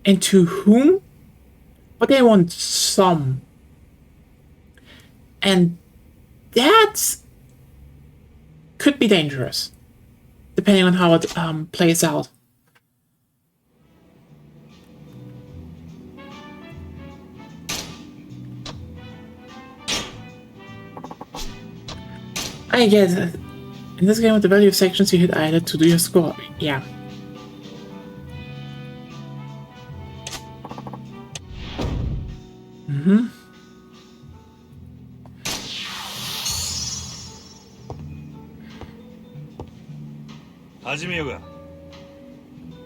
and to whom, but they want some. And that could be dangerous, depending on how it plays out. I guess in this game with the value of sections you hit either to do your score. Yeah. Mm-hmm.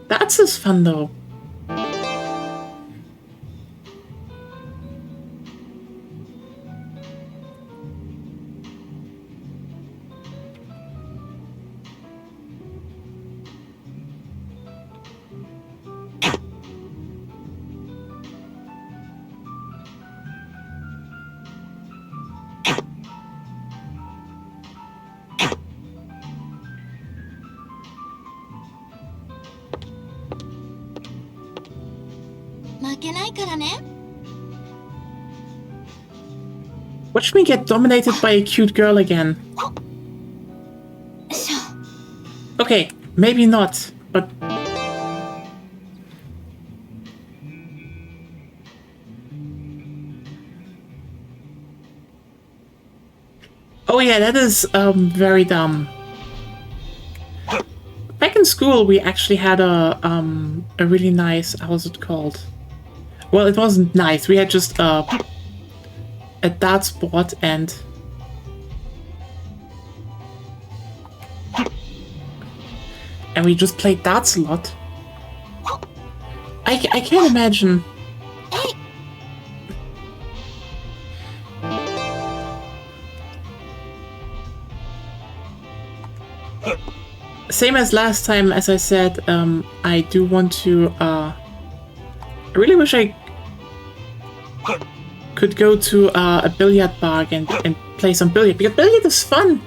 That's just fun though. Watch me get dominated by a cute girl again. Okay, maybe not, but... Oh yeah, that is very dumb. Back in school, we actually had a really nice... How was it called? Well, it wasn't nice. We had just a darts board and... And we just played darts a lot. I can't imagine... Same as last time, as I said, I do want to... I really wish I could go to a billiard bar and play some billiard, because billiard is fun!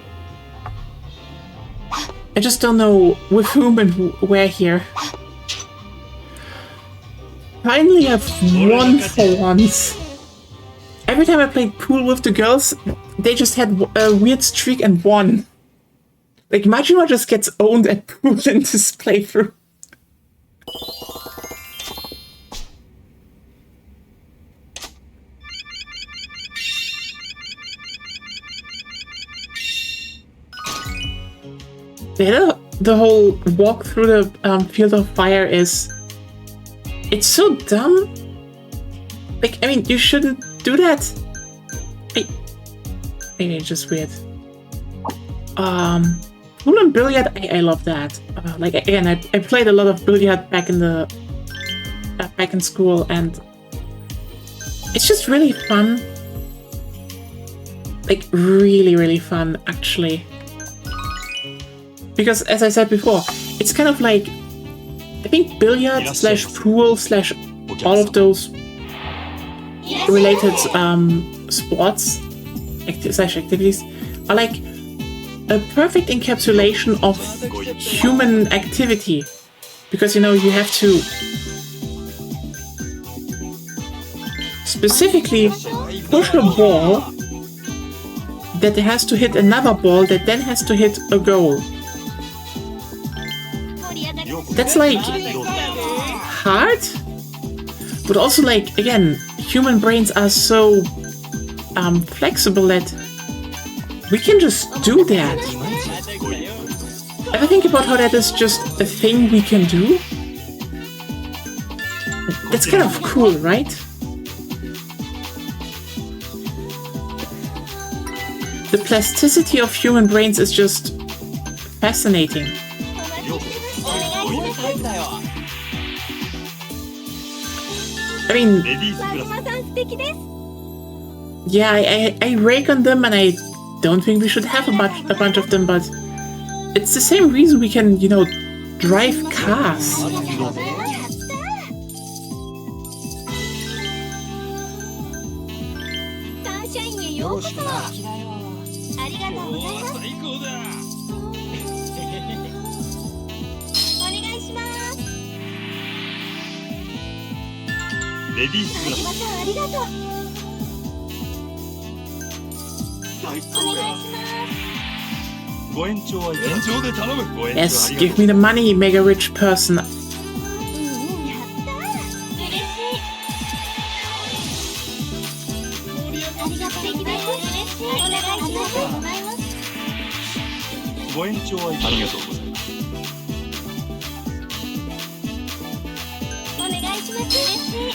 I just don't know with whom and where here. Finally I've won for once. Every time I played pool with the girls, they just had a weird streak and won. Like, Majima just gets owned at pool in this playthrough. The whole walk through the field of fire is... It's so dumb. Like, I mean, you shouldn't do that. Maybe it's just weird. Pool and billiard, I love that. Like, again, I played a lot of billiard back in the... back in school, and... It's just really fun. Like, really, really fun, actually. Because, as I said before, it's kind of like... I think billiard slash pool slash all of those related sports slash activities are like a perfect encapsulation of human activity. Because, you know, you have to specifically push a ball that has to hit another ball that then has to hit a goal. That's like hard, but also like, again, human brains are so flexible that we can just do that. Ever think about how that is just a thing we can do? That's kind of cool, right? the plasticity of human brains is just fascinating. タイプだよ。 I mean, レディースグラス さん素敵です。 yeah, I rake on them, and I don't think we should have a bunch of them, but it's the same reason we can, you know, drive cars. サンシャインへようこそ。ありがとうございます。最高だ。お願いします。レディースグラスまたありがとう。最お願いします。ご延長はいかが延長で頼む。ご延長 Yes, ありが give と me the money, mega rich person. やったー。嬉しい。ありがとうございます。嬉しい。お願いします。ありがとうございます。うご延長はいかがありがとうございます。お願いします。嬉しい。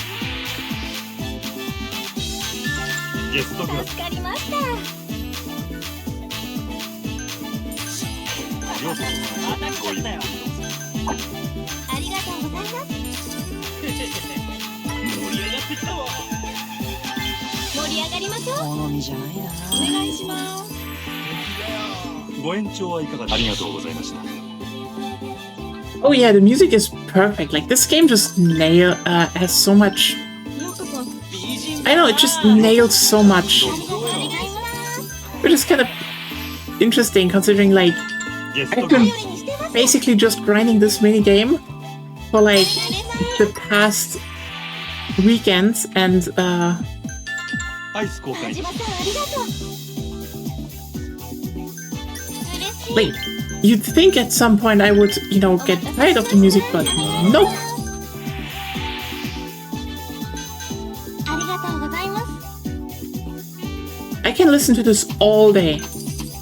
ゲストグラス助かりました。ようこまた来ちゃったよ。ありがとうございます。盛り上がってきたわ。盛り上がりましょう。好みじゃないな。お願いします。そご延長はいかがありがとうございました。 Oh yeah, the music is perfect. Like this game just has so much. ようこそ。 I know it just nails so much, お願いします。 which is kind of interesting considering like ゲス I've トグラ been ス basically just grinding this mini game for like the past weekends, and アイス交換はじまさんありがとう。嬉しい。 like you'd think at some point I would, you know, get tired of the music, but nope. ありがとうございます。 I can listen to this all day,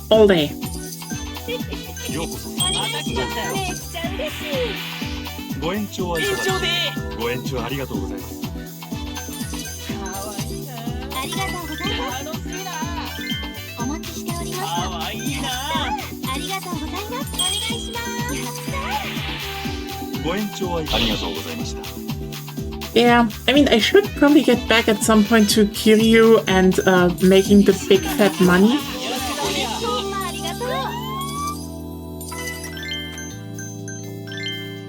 all day. ようこそお願いします。めっちゃ嬉しい。ご延長はいかが延長で。ご延長ありがとうございます。可愛いな。ありがとうございます。楽しいな。お待ちしておりました。可愛いな。ありがとうございます。お願いします。やったー。ご延長はいかがありがとうございました。 Yeah, I mean, I should probably get back at some point to Kiryu and making the big fat money. ほんまありがとう。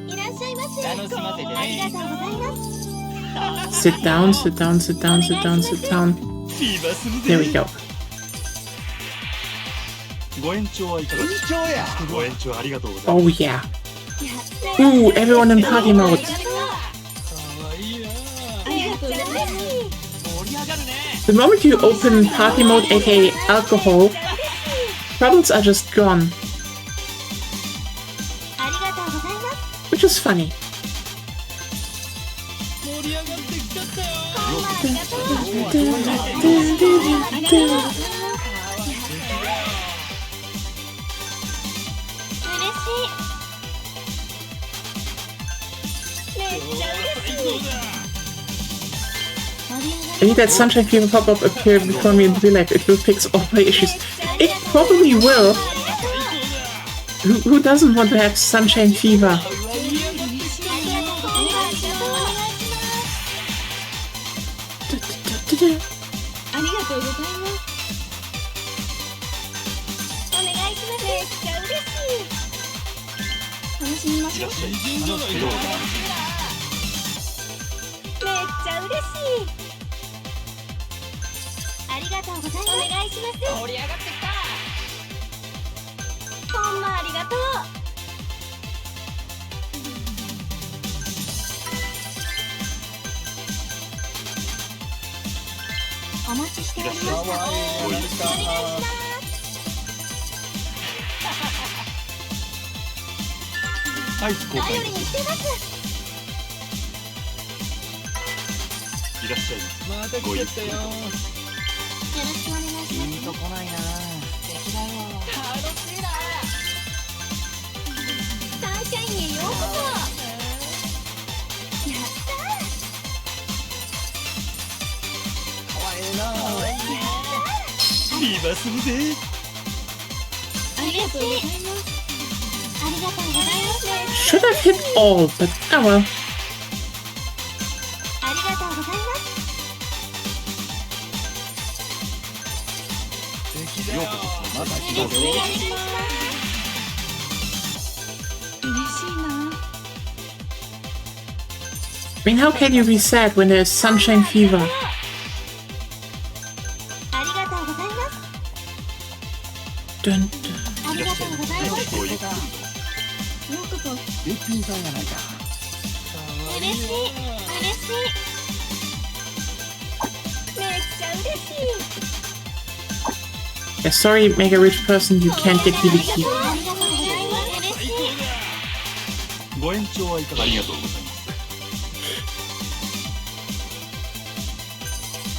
いらっしゃいませ。楽しませてねありがとうございます。 Sit down, sit down, sit down, sit down, sit down. フィーバーする There we go. ご延長はいかがですか。長や。ご延長ありがとうございます。 Oh yeah. Ooh, everyone in party mode. 可愛いな。ありがとうございます。盛り上がるね。 The moment you open party mode, aka alcohol, troubles are just gone, ありがとうございます。 which is funny. 盛り上がってきちゃったよ。ほんまありがとう。ありがとうございます。嬉しい。めっちゃ嬉しい。 I need that sunshine fever pop-up appear before me in real life. It will fix all my issues. It probably will. Who doesn't want to have sunshine fever? ありがとうございます。お願いします。めっちゃ嬉しい。楽しみましょう。めっちゃ嬉しい。ありがとうございます。お願いします。盛り上がってきた。ほんまありがとう。お待ちしておりました。ご延長アイス交換頼りにしてます。いらっしゃいままた来ちゃったよ。よろしくお願いします。ピンとこないな。楽しいな。サンシャインへようこそ。やった可愛いな。フィーバーするぜ。ー。Should have hit all, but oh well. ありがとうございます。敵だよ。また起動で。I mean, how can you be sad when there's sunshine fever? ありがとうございます。 Dun, dun. ありがとうございます。ご一ようこそ。べっぴんさんやないか。嬉しい。嬉しい。めっちゃ嬉しい。 Yeah, sorry, mega rich person, you can't get hibiki. ありがとうございます。嬉しい。ご延長はいかがありがとうございます。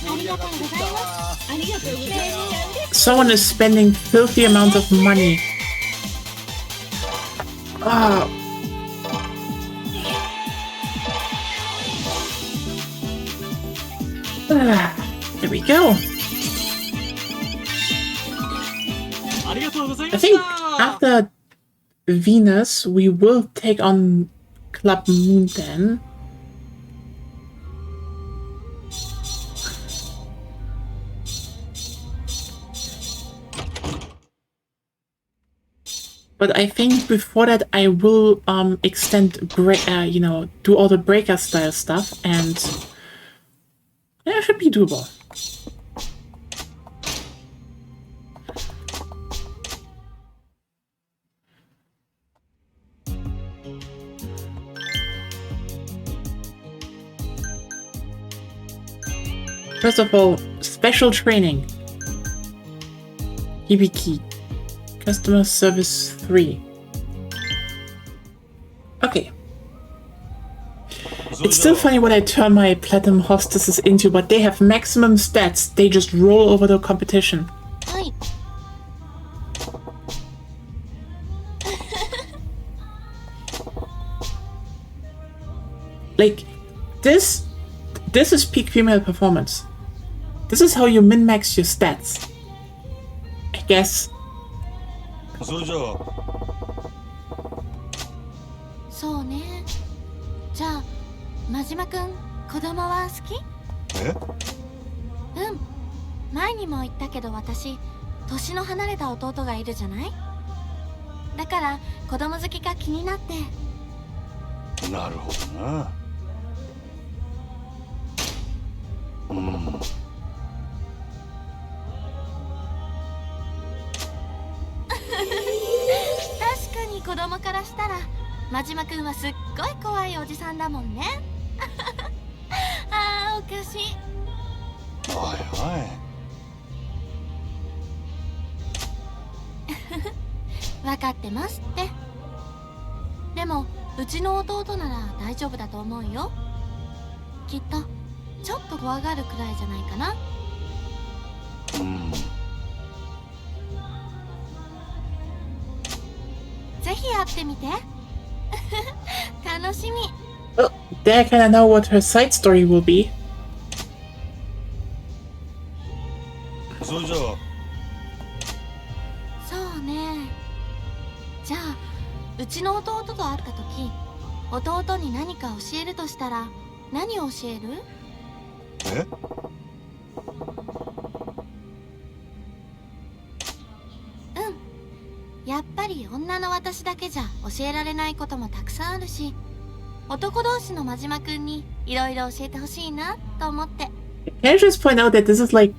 ありがとうございます。ありがとうございます。 Someone is spending filthy amounts of money. Ah. There we go. ありがとうござい I まし think た。 after Venus, we will take on Club Moon then. But I think before that, I will extend, you know, do all the breaker style stuff, and yeah, it should be doable. First of all, special training. Hibiki. Customer Service 3. Okay. It's still funny what I turn my Platinum Hostesses into, but they have maximum stats. They just roll over the competition. はい。 Like, this is peak female performance. This is how you min-max your stats. I guess. それじゃあそうね。じゃあ、真島くん、子供は好き？えうん。前にも言ったけど私、年の離れた弟がいるじゃない？だから子供好きか気になって。なるほどな。うん。確かに子供からしたら真島くんはすっごい怖いおじさんだもんね。あーおかしい。おい分かってますって。でもうちの弟なら大丈夫だと思うよ。きっとちょっと怖がるくらいじゃないかな。おい。うん。ぜひ会ってみて。楽しみ。 Well, there I kinda know what her side story will be. それじゃあそうね。じゃあうちの弟と会った時、弟に何か教えるとしたら何を教える？えうん。やっぱり女の私だけじゃ教えられないこともたくさんあるし、男同士の真島くんにいろいろ教えてほしいなと思って。 Can I just point out that this is like,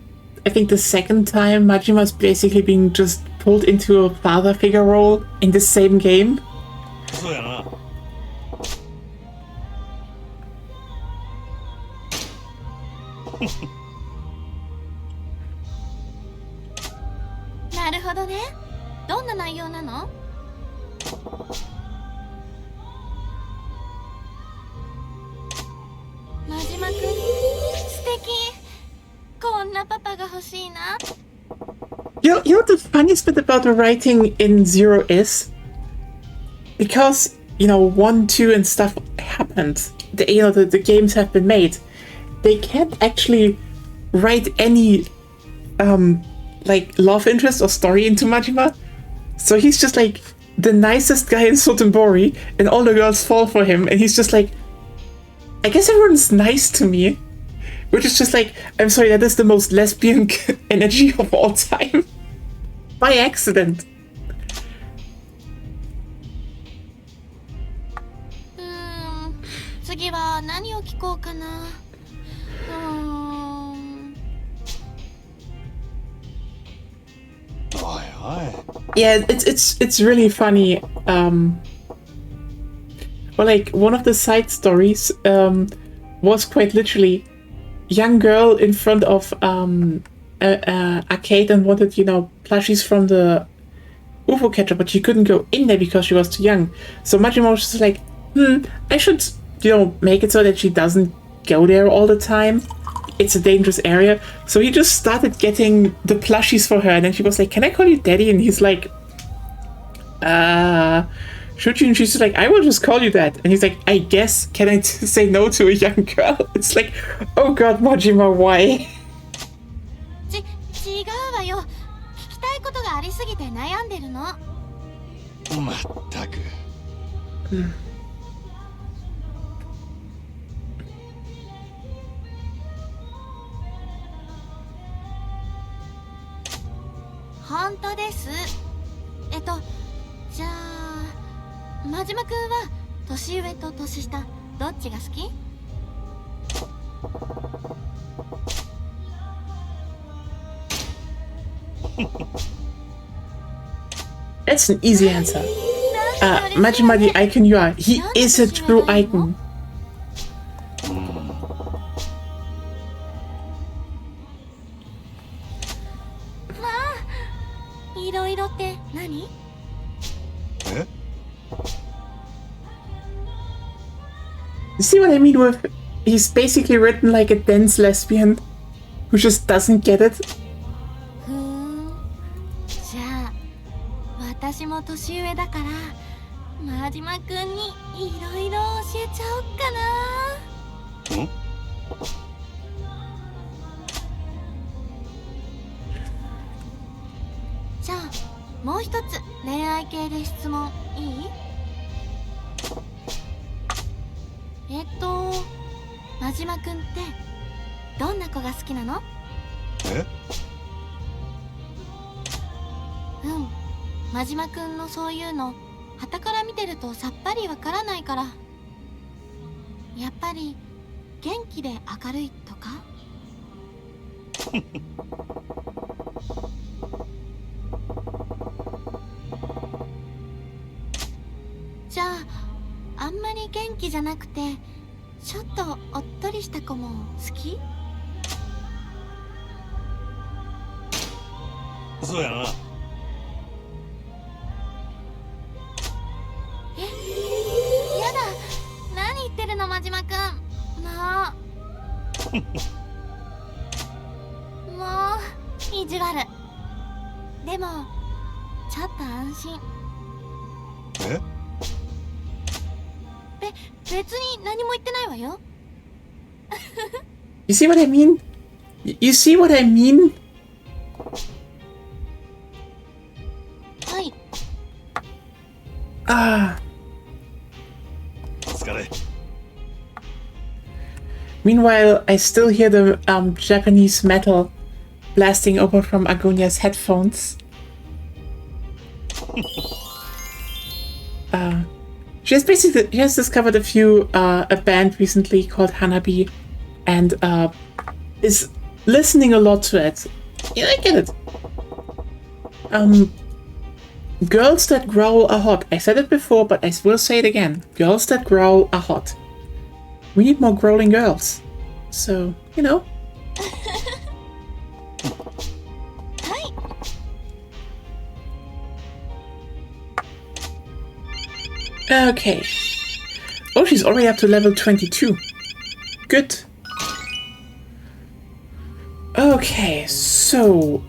I think the second time Majima's basically being just pulled into a father figure role in the same game? そうやな。なるほどね。どんな内容なの？真島くん、素敵。こんなパパが欲しいな。 You know what the funniest bit about the writing in Zero is? Because, you know, 1, 2 and stuff happened. The games have been made. They can't actually write any, like, love interest or story into Majima. So he's just like the nicest guy in Sotenbori, and all the girls fall for him, and he's just like, I guess everyone's nice to me. Which is just like, I'm sorry, that is the most lesbian energy of all time. By accident. 次は何を聞こうかな。おいおい。 Yeah, it's really funny. Well, like one of the side stories was quite literally young girl in front of arcade and wanted, you know, plushies from the UFO catcher, but she couldn't go in there because she was too young. So Majima was just like, I should, you know, make it so that she doesn't go there all the time. It's a dangerous area. So he just started getting the plushies for her, and then she was like, can I call you daddy? And he's like, should you? And she's like, I will just call you that. And he's like, I guess, can I say no to a young girl? It's like, oh god, Majima, why? 違うわよ。聞きたいことがありすぎて悩んでるの。まったく。本当です。じゃあ真島くんは年上と年下どっちが好き？ That's an easy answer. Majima the icon you are. He is a true icon. いろいろって何？ え？ You see what I mean with he's basically written like a dense lesbian who just doesn't get it? ふーん。じゃあ私も年上だから真島くんにいろいろ教えちゃおっかな。ん？ じゃあもう一つ恋愛系で質問いい？真島くんってどんな子が好きなの？え？真島くんのそういうの傍から見てるとさっぱりわからないから、やっぱり元気で明るいとか？じゃああんまり元気じゃなくてちょっとおっとりした子も好き？そうやな。やだ、何言ってるの真島くん。もう意地悪。でもちょっと安心。え？別に何も言ってないわよ。You see what I mean? You see what I mean? はい。Ah. お疲れ。 Meanwhile, I still hear the Japanese metal blasting over from Agonia's headphones. She has discovered a band recently called Hanabi, and is listening a lot to it. Yeah, I get it. Girls that growl are hot. I said it before, but I will say it again. Girls that growl are hot. We need more growling girls. So, you know. Okay. Oh, she's already up to level 22. Good. Okay, so,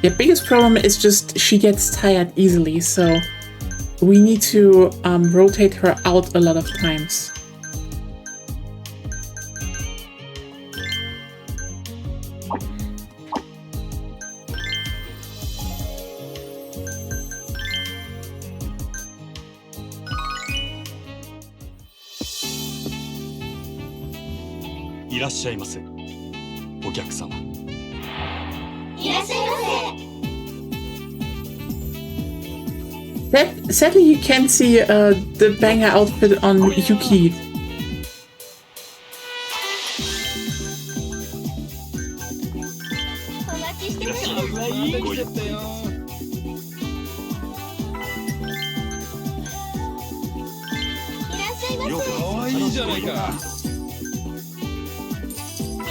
the biggest problem is just she gets tired easily, so we need to rotate her out a lot of times. いらっしゃいませ。お客様。いらっしゃいま Sadly, you can't see the banger outfit on Yuki. せ。お待ちしていらっしゃいます。ませ。ごゆっくり。いらっしゃいませ。ようこそ。かわいいじゃないか。お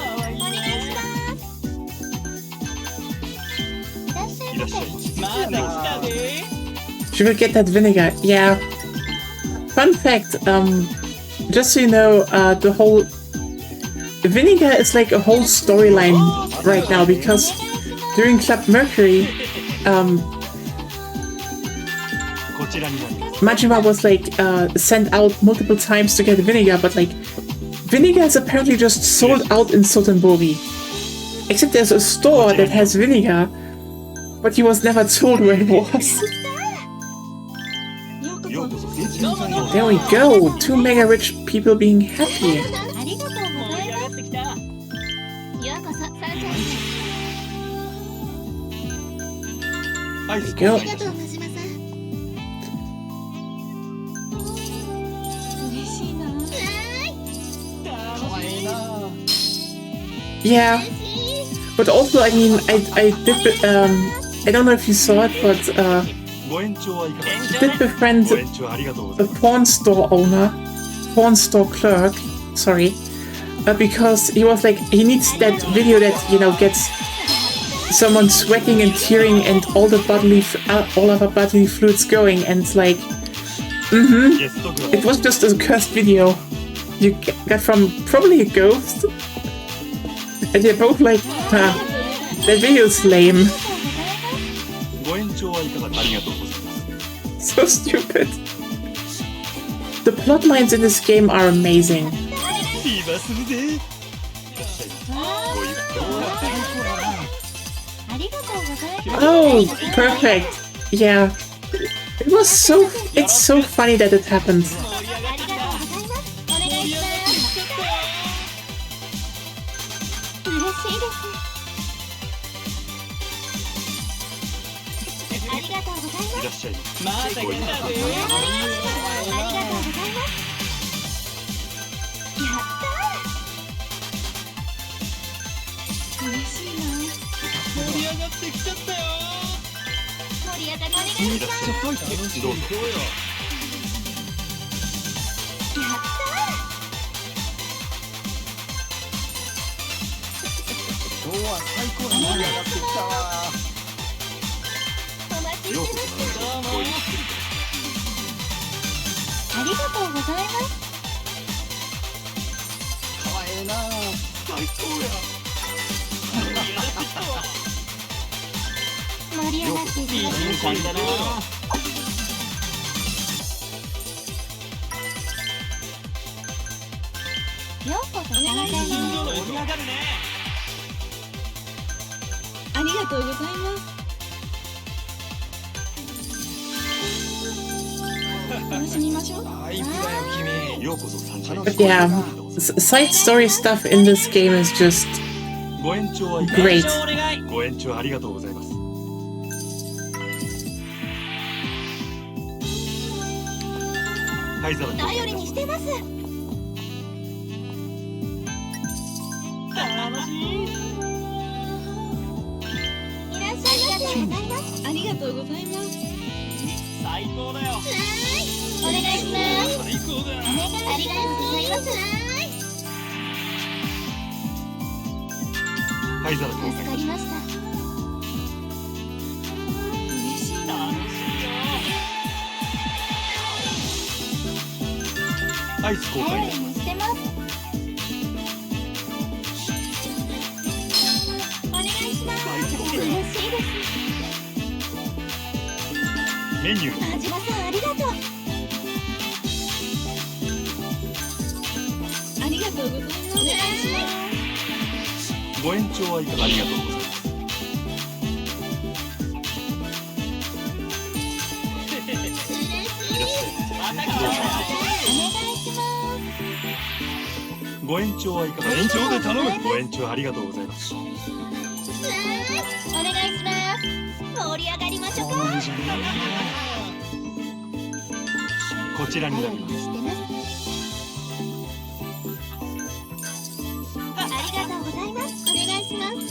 願いします。いらっしゃいませ。いらっしゃい。まだ来たね。 She will get that vinegar. Yeah. Fun fact, just so you know, the whole vinegar is like a whole storyline right now because during Club Mercury, こちらになります。 Majima was like sent out multiple times to get vinegar, but like vinegar is apparently just sold out in Sotenbori. Except there's a store that has vinegar, but he was never told where it was. ようこそ。 There we go, two mega rich people being happy. ありがとうございます。上がってきた。ようこそ、サンちゃん。アイス Go. 交換いたします。真島さん。嬉しいな。はかわいいな。 Yeah, but also I mean I did I don't know if you saw it, but ご延長はいかがでしょ did befriend う。ご延長ありがとうござ a います。 pawn store owner, pawn store clerk, sorry, because he was like, he needs that video that, you know, gets someone sweating and tearing and all the all of our bodily fluids going, and it's like, ゲストグラ it was just a cursed video you got from probably a ghost, and they're both like, that video is lame, ご延長はいかがでしょう。ありがとうございます。 so stupid. The plot lines in this game are amazing. 今するぜ。いらっしゃいませ。ごゆっくり。ありがとうございます。 Oh, perfect. Yeah. It's so funny that it happened. ありがとうございます。お願いします。嬉しいです。ありがとうございます。いらっしゃいまませ。だ来たごゆっくり。ね。ありがとうございます。やったー。嬉しいな。盛り上がってきちゃったよ。盛り上がりお願いします。いらっしゃいませ。どうぞ。やった今日は最高に盛り上がってきたわ。ー。お待ちようこしてます。そ。ごゆっくり。ありがとうございます。かわええな。最高や。盛り上がっていきいいます。瞬間だな。ようこそ参加に。盛り上がるね。ありがとうございます。楽しみましょう。あ、行くだよ君。ようこそ三時。 But yeah, side story stuff in this game is just ご延長はいかが great. お願い。ご延長ありがとうございます。灰皿交換頼りにしてます。楽しい。いらっしゃいませ。ありがとうございます。最高だよ。お願いします。最高だよ。ありがとうございます。灰皿交換助かりました。嬉しいな。楽しいよ。アイス交換頼りいたしまにしてます。お願いします。嬉しいです。す。メニュー真島さん、ありがとう。ありがとうございます。お願いします。ご延長はいかがありがとうございます。いらっしゃいませ。お願いします。ごご延長はいかが延長で頼む。ご延長ありがとうございます。お願いします盛り上がりましょうかこちらになります。ありがとうございます。お願いします。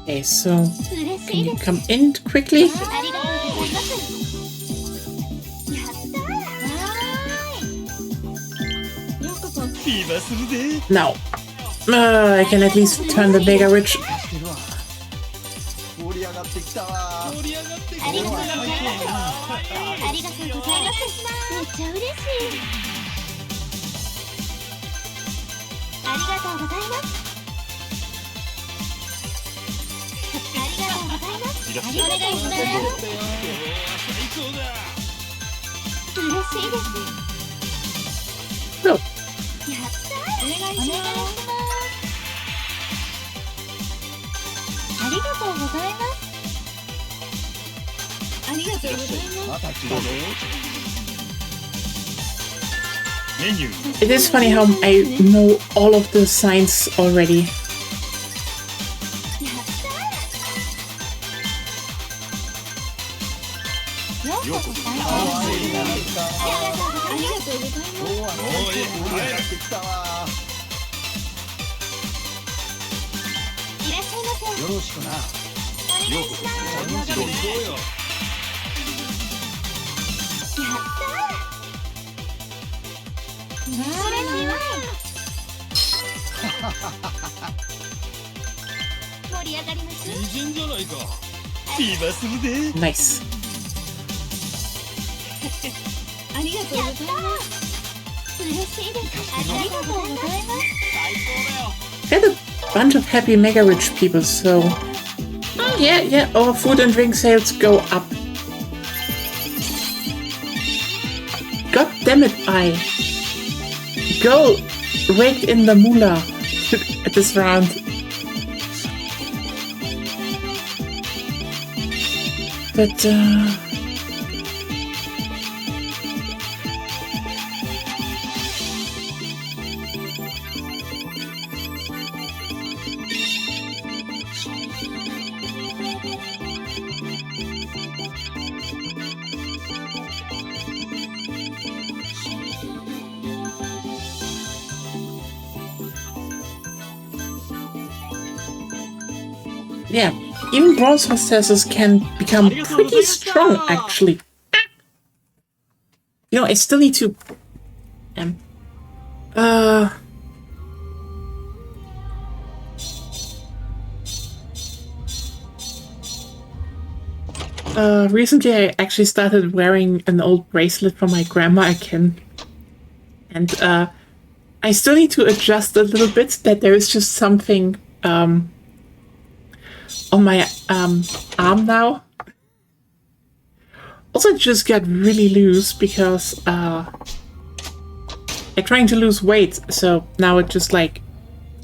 Okay, so 嬉し can い you です。 come in quickly? ありがとうございます。やったー。ようこそ。今するで。 Now, I can at least turn the Mega Rich. してるわ盛り上がってきたわ盛り上がってきた。ありがとうございます。ありがとうございます。めっちゃ嬉しい。ありがとうございます。ありがとうございます。いらっしゃい。お願いします。今日は最高だ。嬉しいです。 So, やったー。お願いします。ありがとうございます。ありがとうございます。また来たぞメニュー。 it is funny how I know all of the signs already. やったー。ようこそ。ありがとうございます。ありがとうございます。今日は最高盛り上がってきたわいらっしゃいませ。よろしくなお願いします。やったー。嬉しいわ。盛り上がります。美人じゃないか。今するで。 Nice. ありがとうございます。嬉しいです。ありがとうございます。Got a bunch of happy Mega Rich people, so yeah, our food and drink sales go up. God damn it, I go raked in the moolah at this round. But yeah, even bronze hostesses can become pretty strong, actually. You know, I still need to... recently I actually started wearing an old bracelet from my grandma again. And, I still need to adjust a little bit that there is just something, on my, arm now. Also, it just got really loose because, I'm trying to lose weight, so now it just, like,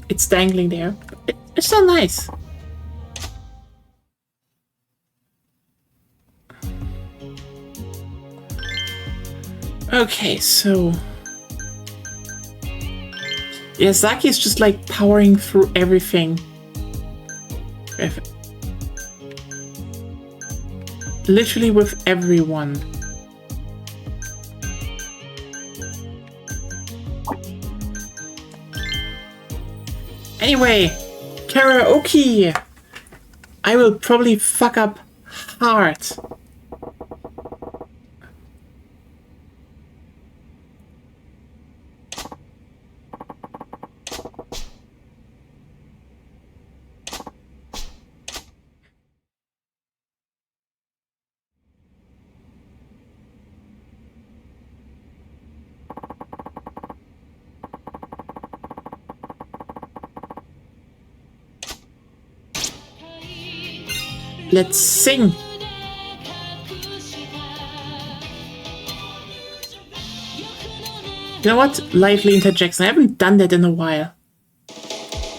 it's dangling there. It's so nice. Okay, so... yeah, Zaki is just, like, powering through everything. Literally with everyone. Anyway, karaoke! I will probably fuck up hard. Let's sing! You know what? Lively interjection. I haven't done that in a while.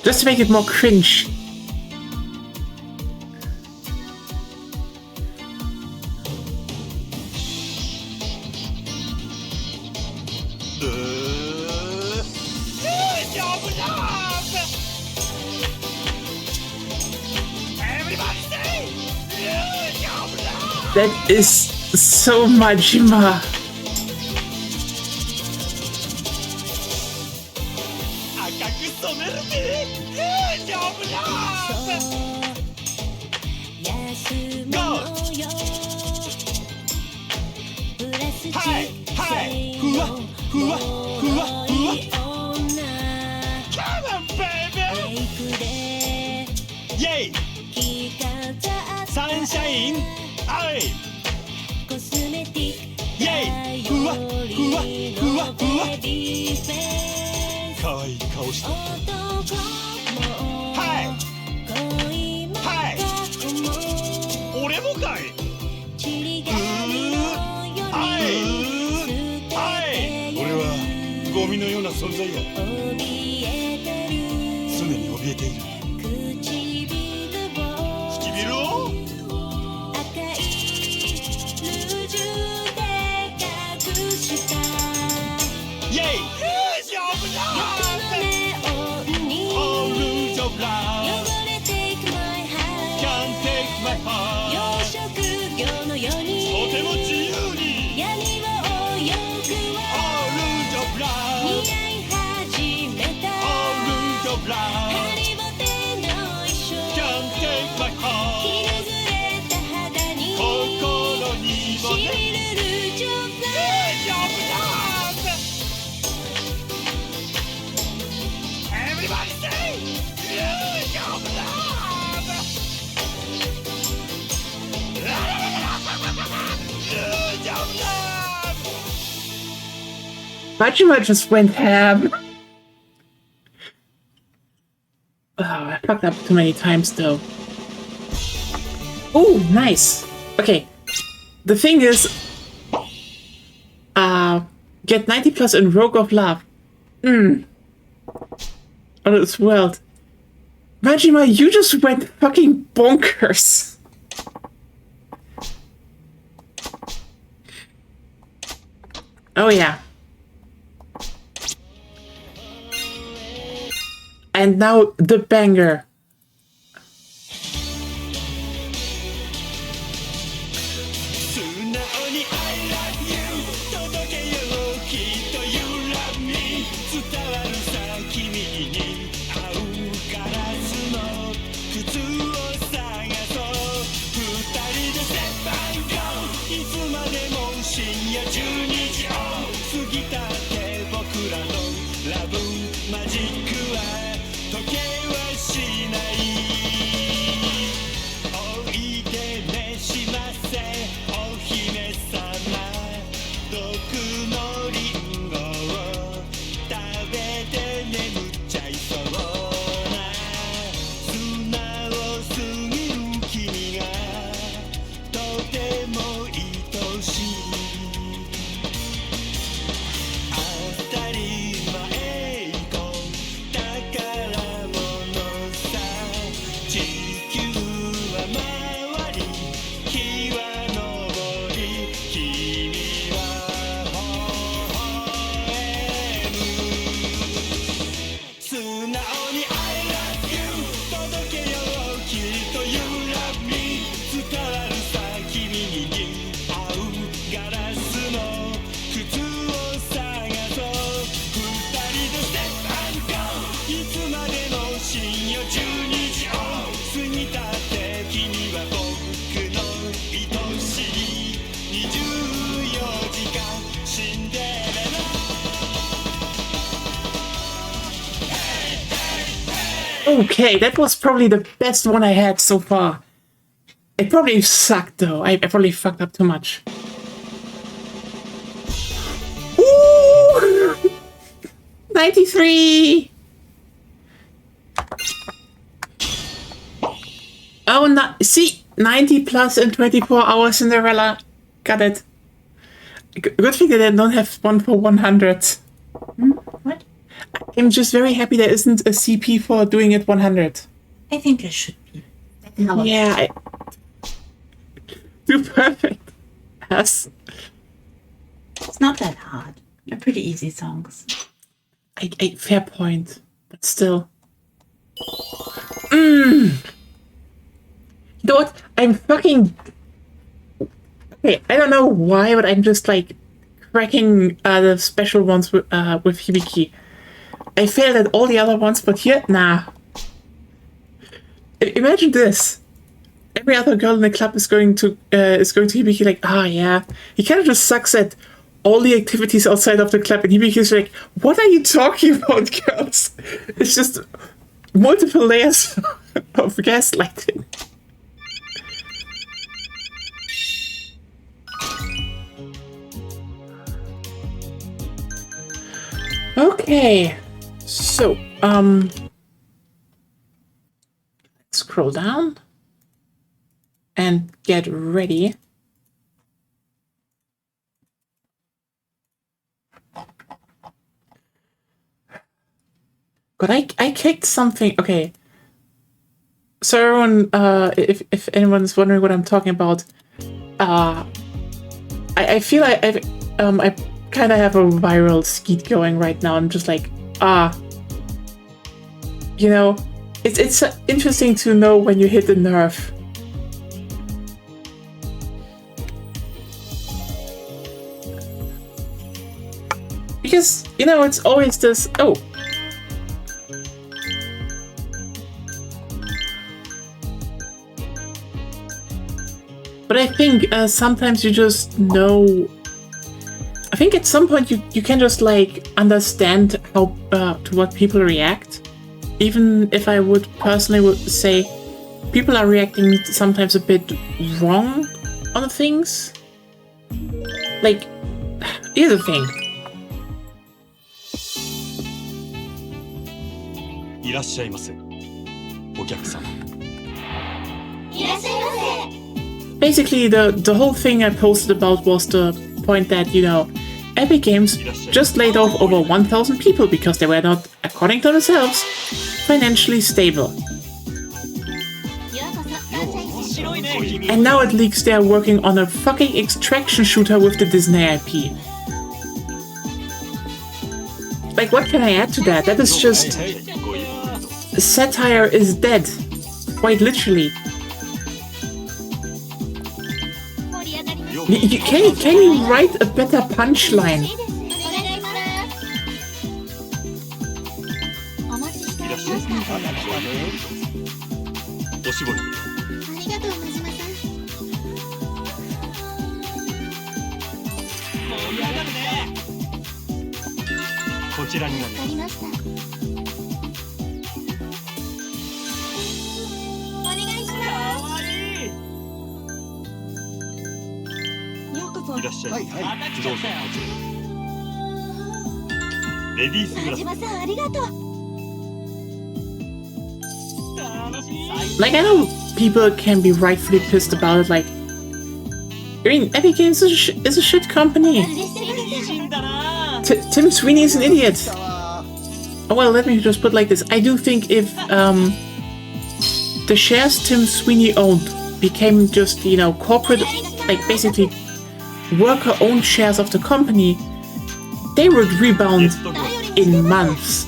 Just to make it more cringe. That is so Majima. 赤く染めるぜ丈夫だゴーはいはいふわふわふわふわ Come on baby イェイサンシャインアイイェイふわふわふわふわかわいい顔してはいはい俺もかい俺はゴミのような存在や常に怯えている唇をイェイ丈夫だオールージョブラー Can't take my heart とても自由にオールージョブラーオールージョブラー Can't take my heart 心にもね丈夫だ Everybody say 丈夫だ 丈夫だ Majima just went ham. Oh, I fucked up too many times though. Oh, nice. Okay. The thing is, get 90 plus in Rogue of Love. On this world. Majima, you just went fucking bonkers. Oh yeah. And now the banger. Okay, that was probably the best one I had so far. It probably sucked though. I probably fucked up too much. Ooh! 93! Oh, no, see? 90 plus in 24 hours, Cinderella. Got it. Good thing that I don't have one for 100. What? I'm just very happy there isn't a CP for doing it 100. I think there should be. Yeah. Too perfect. Yes. It's not that hard. They're pretty easy songs. Fair point. But still. You know what? I'm fucking... Hey, I don't know why, but I'm just like cracking the special ones with Hibiki. I failed at all the other ones, but here, nah. Imagine this. Every other girl in the club is going to Hibiki like, ah, yeah. He kind of just sucks at all the activities outside of the club, and Hibiki is like, what are you talking about, girls? It's just multiple layers of gaslighting. Okay, so, let's scroll down and get ready. But I kicked something. Okay. So everyone, if anyone's wondering what I'm talking about, I feel like I kind of have a viral skeet going right now. I'm just like, you know, it's interesting to know when you hit the nerve. Because, you know, it's always this, oh. But I think sometimes you just know. I think at some point you can just like understand how to what people react. Even if I would personally say people are reacting sometimes a bit wrong on things. Like, here's the thing. Basically, the whole thing I posted about was the point that, you know, Epic Games just laid off over 1,000 people because they were not, according to themselves, financially stable. And now it leaks they are working on a fucking extraction shooter with the Disney IP. Like, what can I add to that? That is just... satire is dead. Quite literally. Can you write a better punchline? Like, I know people can be rightfully pissed about it, like, I mean, Epic Games is a shit company. Tim Sweeney is an idiot. Oh, well, let me just put it like this. I do think if the shares Tim Sweeney owned became just, you know, corporate, like basically worker-owned shares of the company, they would rebound in months.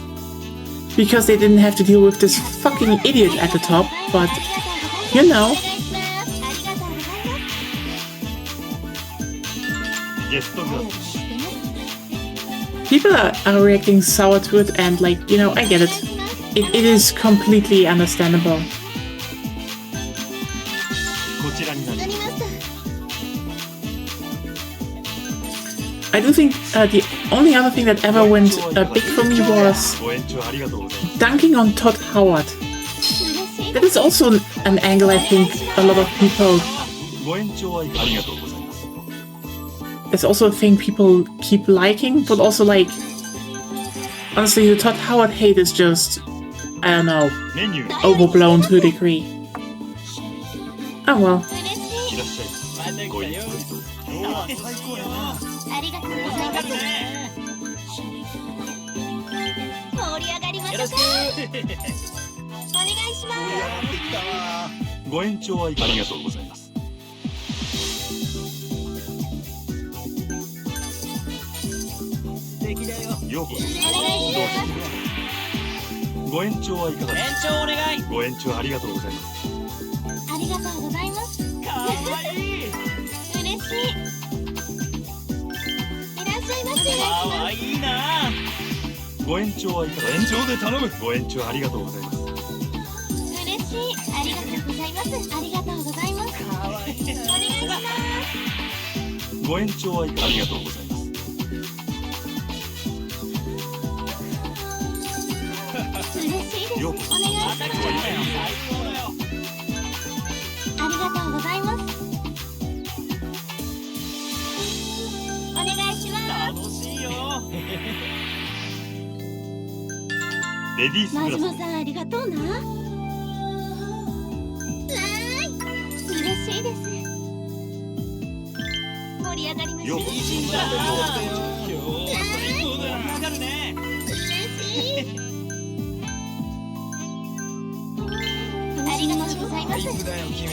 Because they didn't have to deal with this fucking idiot at the top, but, you know. People are reacting sour to it, and, like, you know, I get it. It is completely understandable. I do think the only other thing that ever went big for me was dunking on Todd Howard. That is also an angle I think a lot of people... It's also a thing people keep liking, but also, like, honestly, the Todd Howard hate is just, I don't know, overblown to a degree. Oh well. いらっしゃいませ。かわいいな。ご延長はいかが？延長で頼む。ご延長ありがとうございます。嬉しい。ありがとうございます。ありがとうございます。お願いします。ご延長はいかが？ありがとうございます。嬉しいです。おようこそ。願いします。ありがとうございます。お願いします。楽しいよ。レディースグラス。マジモさんありがとうな。はーい。嬉しいです。盛り上がりましょう。ようこそ。は今日は最高だ。盛り上がるね。嬉しい。ありがとうございます。フ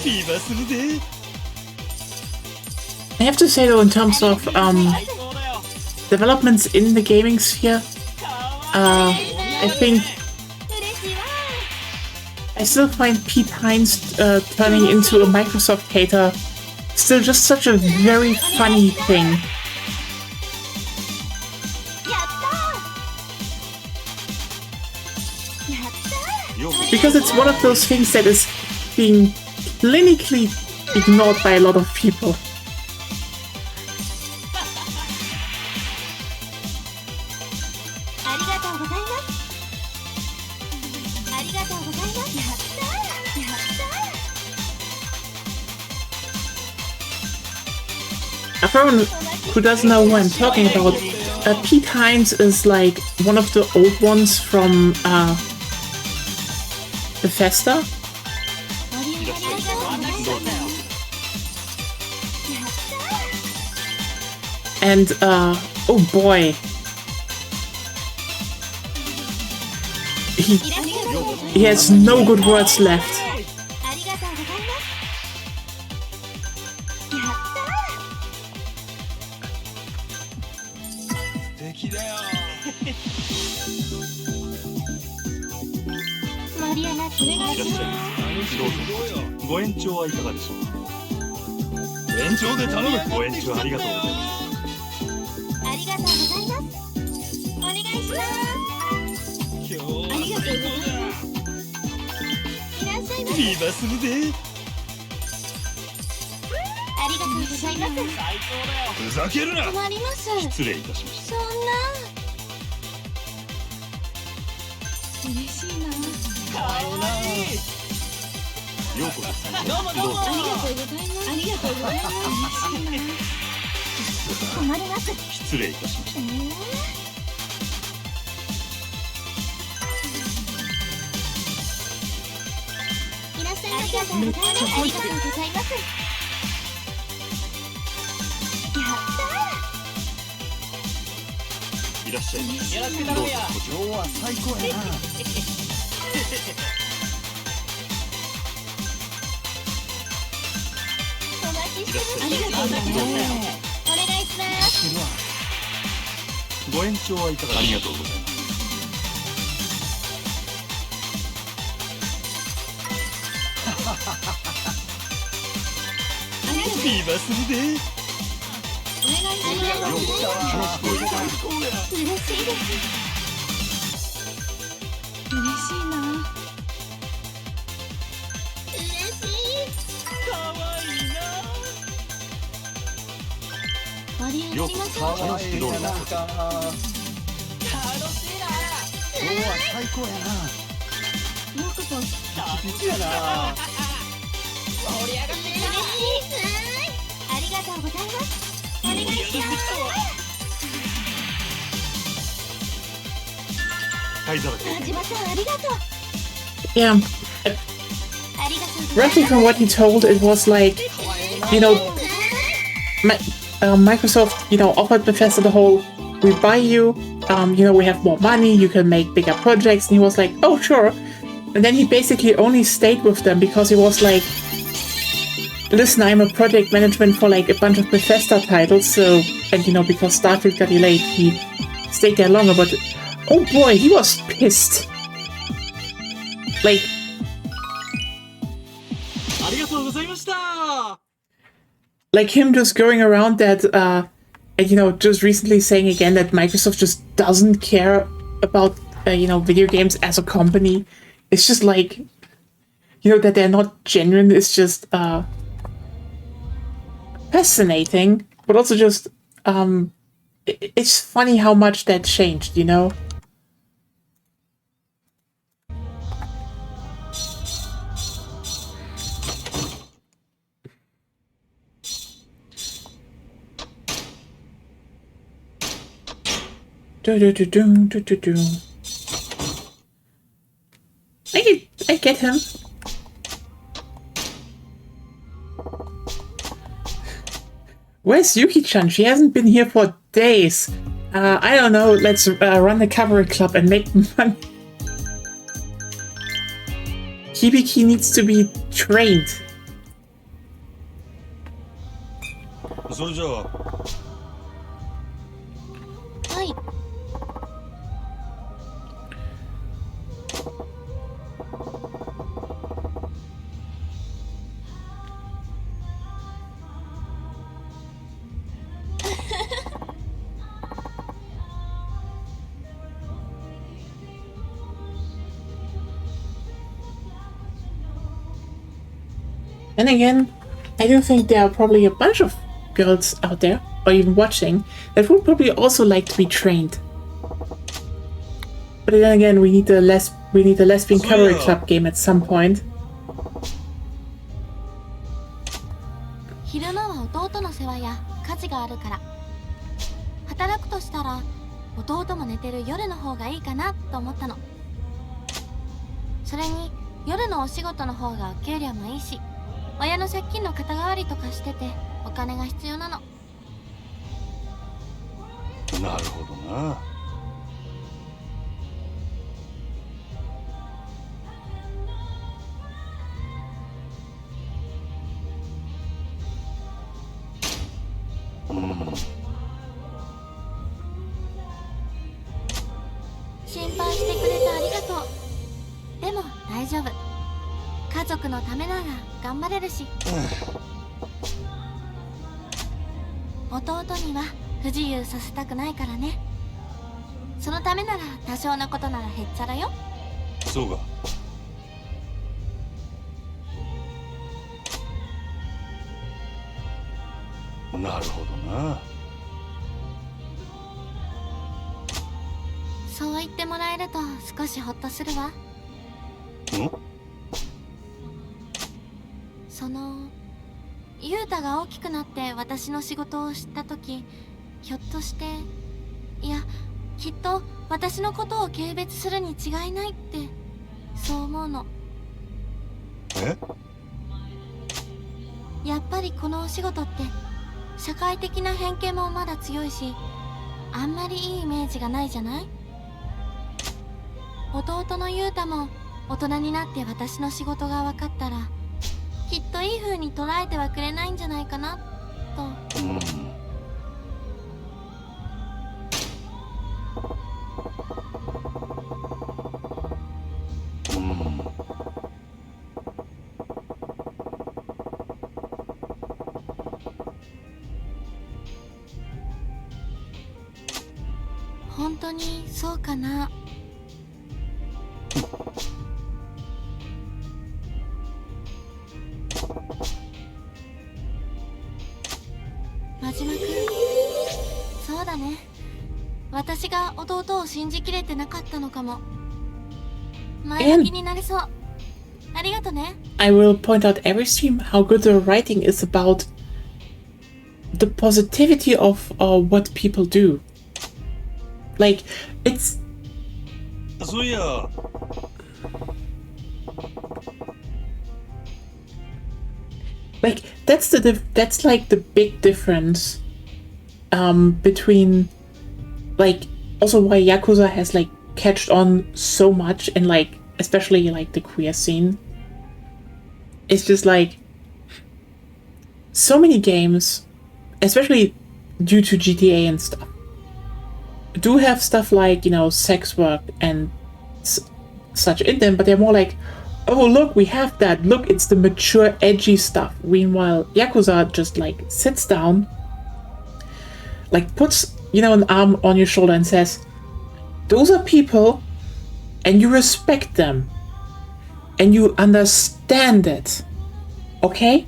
ィーバーするで。 I have to say though, in terms of developments in the gaming sphere, I think 嬉しいわ。 I still find Pete Hines turning into a Microsoft hater still just such a very funny thing. やったー。やったー。ようこそ。 Because it's one of those things that is being clinically ignored by a lot of people. ありがとうございます。ありがとうございます。やったー。やったー。 For everyone who doesn't know who I'm talking about, Pete Hines is like one of the old ones from Bethesda. 盛り上がりましょう。やったー。 And oh boy, いらっしゃいませ。 he has no good words left. ありがとうございます。やった素敵だよ。ー。盛り上がってお願いいらっしゃいしまませ。どうぞ。ご延長はいかがでしょう。延長で頼む。ご延長ありがとうございます。す。ありがとうございます。お願いします。今日はありがとうございます。いらっしゃいませ。フィーバーするで。ありがとうございます。ふざけるな。困ります。失礼いたしました。そんな。嬉しいな。ようこそ。どうも。ありがとうございます。ありがとうございます。嬉しいな。困ります。失礼いたしました。いらっしゃいませ。ありがとうございます。ありがとうございます。やったー。いらっしゃいませ。今日は最高やな。お待ちしてます。ありがとうございます。お願いします。ご延長はいかが？ありがとうございます。フィーバーするで。お願いします。嬉しいです。嬉しいな。嬉しい。かわいいな。盛り上がりましょう。かわいいじゃないか。今日は最高やな。ようこそ。ピチやな。嬉しい。ありがとうございます。お願いします。はい、ざらけ。田島さんありがとう。 Yeah, ありがとうござい roughly ます。 from what he told, it was like, you know, Microsoft, you know, offered Bethesda the whole, we buy you, you know, we have more money, you can make bigger projects, and he was like, oh, sure. And then he basically only stayed with them because he was like, listen, I'm a project management for like a bunch of Bethesda titles, so, and you know, because Starfield got delayed, he stayed there longer, but oh boy, he was pissed. Like, ありがとうございました。like him just going around that, and just recently saying again that Microsoft just doesn't care about video games as a company. It's just like, that they're not genuine. It's just fascinating, but also just it's funny how much that changed. I get him. Where's Yuki-chan? She hasn't been here for days. I don't know. Let's run the cabaret club and make money. Hibiki needs to be trained. それじゃあ はい。And again, I do think there are probably a bunch of girls out there, or even watching, that would probably also like to be trained. But then again, we need a lesbian cabaret club game at some point. 昼間は弟の世話や家事があるから。働くとしたら弟も寝てる夜の方がいいかなと思ったの。それに夜のお仕事の方がお給料もいいし、親の借金の肩代わりとかしててお金が必要なの。なるほどな。心配してくれてありがとう。でも大丈夫。家族のためなら頑張れるし。弟には不自由させたくないからね。そのためなら多少なことならへっちゃらよ。そうか。なるほどな。そう言ってもらえると少しほっとするわ。ユータが大きくなって私の仕事を知った時、ひょっとして、いや、きっと私のことを軽蔑するに違いないってそう思うの。やっぱりこのお仕事って社会的な偏見もまだ強いし、あんまりいいイメージがないじゃない？弟のユータも大人になって私の仕事が分かったらきっといい風に捉えてはくれないんじゃないかなと。本当にそうかな。真島くん、そうだね。私が弟を信じきれてなかったのかも。前向きになれそう。ありがとね。I will point out every stream how good the writing is about the positivity of what people do. Like, it's... そういや。Like, that's like the big difference between, like, also why Yakuza has like catched on so much and like especially like the queer scene. It's just like so many games, especially due to GTA and stuff, do have stuff like, you know, sex work and such in them, but they're more like oh look, we have that. Look, it's the mature, edgy stuff. Meanwhile, Yakuza just like sits down, like puts, you know, an arm on your shoulder and says, those are people and you respect them and you understand it, okay?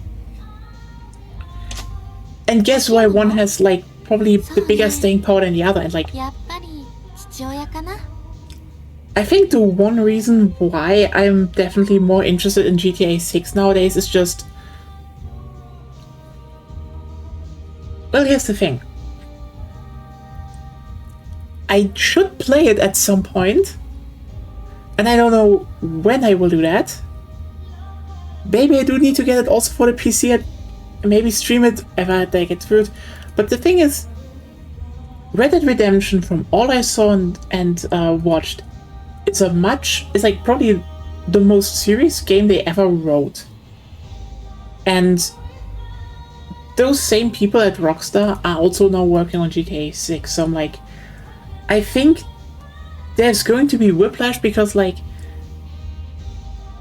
And guess why one has like probably the bigger staying power than the other, and like やっぱり父親かな。 I think the one reason why I'm definitely more interested in GTA 6 nowadays is just, well, here's the thing. I should play it at some point, and I don't know when I will do that. Maybe I do need to get it also for the PC and maybe stream it if I get through it. But the thing is, Red Dead Redemption, from all I saw and watched, it's like probably the most serious game they ever wrote. And those same people at Rockstar are also now working on GTA 6. So I'm like, I think there's going to be whiplash because, like,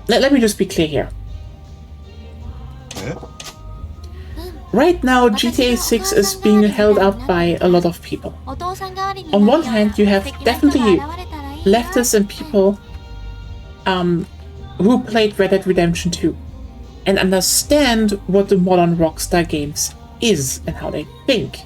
let me just be clear here. Right now, GTA 6 is being held up by a lot of people. On one hand, you have definitely leftists and people who played Red Dead Redemption 2 and understand what the modern Rockstar games is and how they think.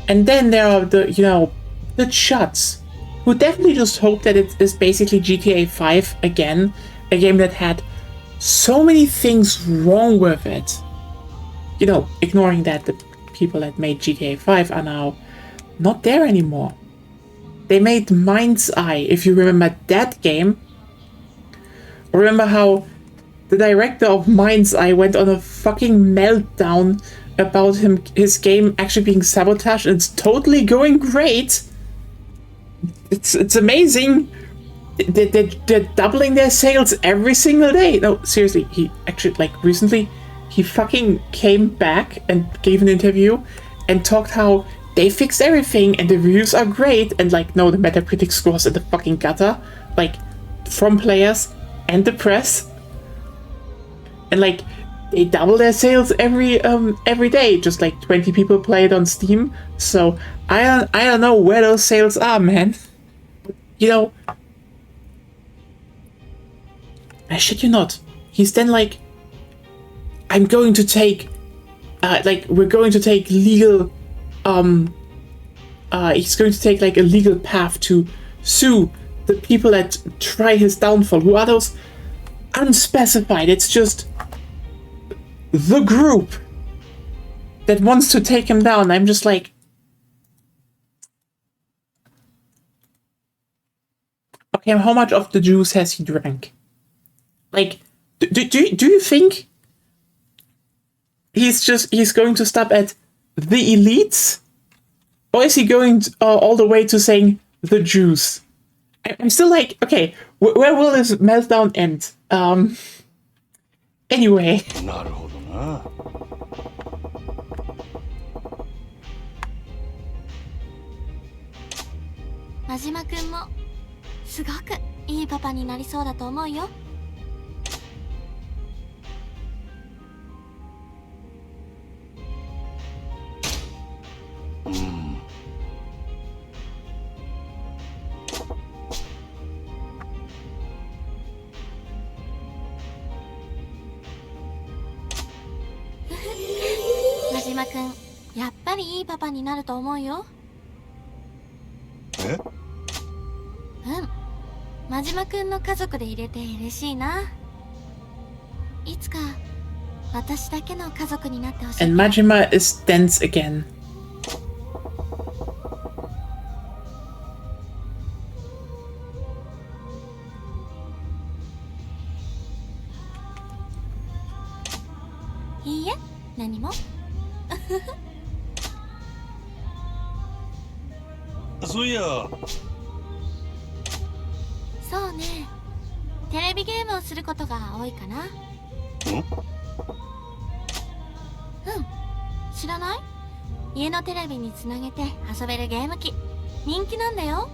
And then there are the, you know, the chuds who definitely just hope that it is basically GTA 5 again, a game that had so many things wrong with it. You know, ignoring that the people that made GTA 5 are now not there anymore. They made Mind's Eye, if you remember that game. Remember how the director of Mind's Eye went on a fucking meltdown about his game actually being sabotaged, and it's totally going great. It's amazing. They're doubling their sales every single day. No, seriously, he actually, like, recently, he fucking came back and gave an interview and talked how they fixed everything and the reviews are great, and like, no, the Metacritic scores in the fucking gutter, like, from players and the press. And like, they double their sales every day. Just like 20 people play it on Steam. So I don't know where those sales are, man. You know, I shit you not. He's then like, I'm going to take, we're going to take legal, he's going to take like a legal path to sue the people that try his downfall. Who are those? Unspecified. It's just the group that wants to take him down. I'm just like, okay, how much of the juice has he drank? Like, do you think he's going to stop at the elites, or is he going all the way to saying the Jews? I'm still like, okay, where will this meltdown end? Anyway. なるほどな。真島くんもすごくいいパパになりそうだと思うよ。真島くん、やっぱりいいパパになると思うよ。え？真島くんの家族で入れて嬉しいな。いつか私だけの家族になってほしい。And Majima is dense again.いいえ、何も。そういや。そうね。テレビゲームをすることが多いかな。知らない？家のテレビにつなげて遊べるゲーム機。人気なんだよ。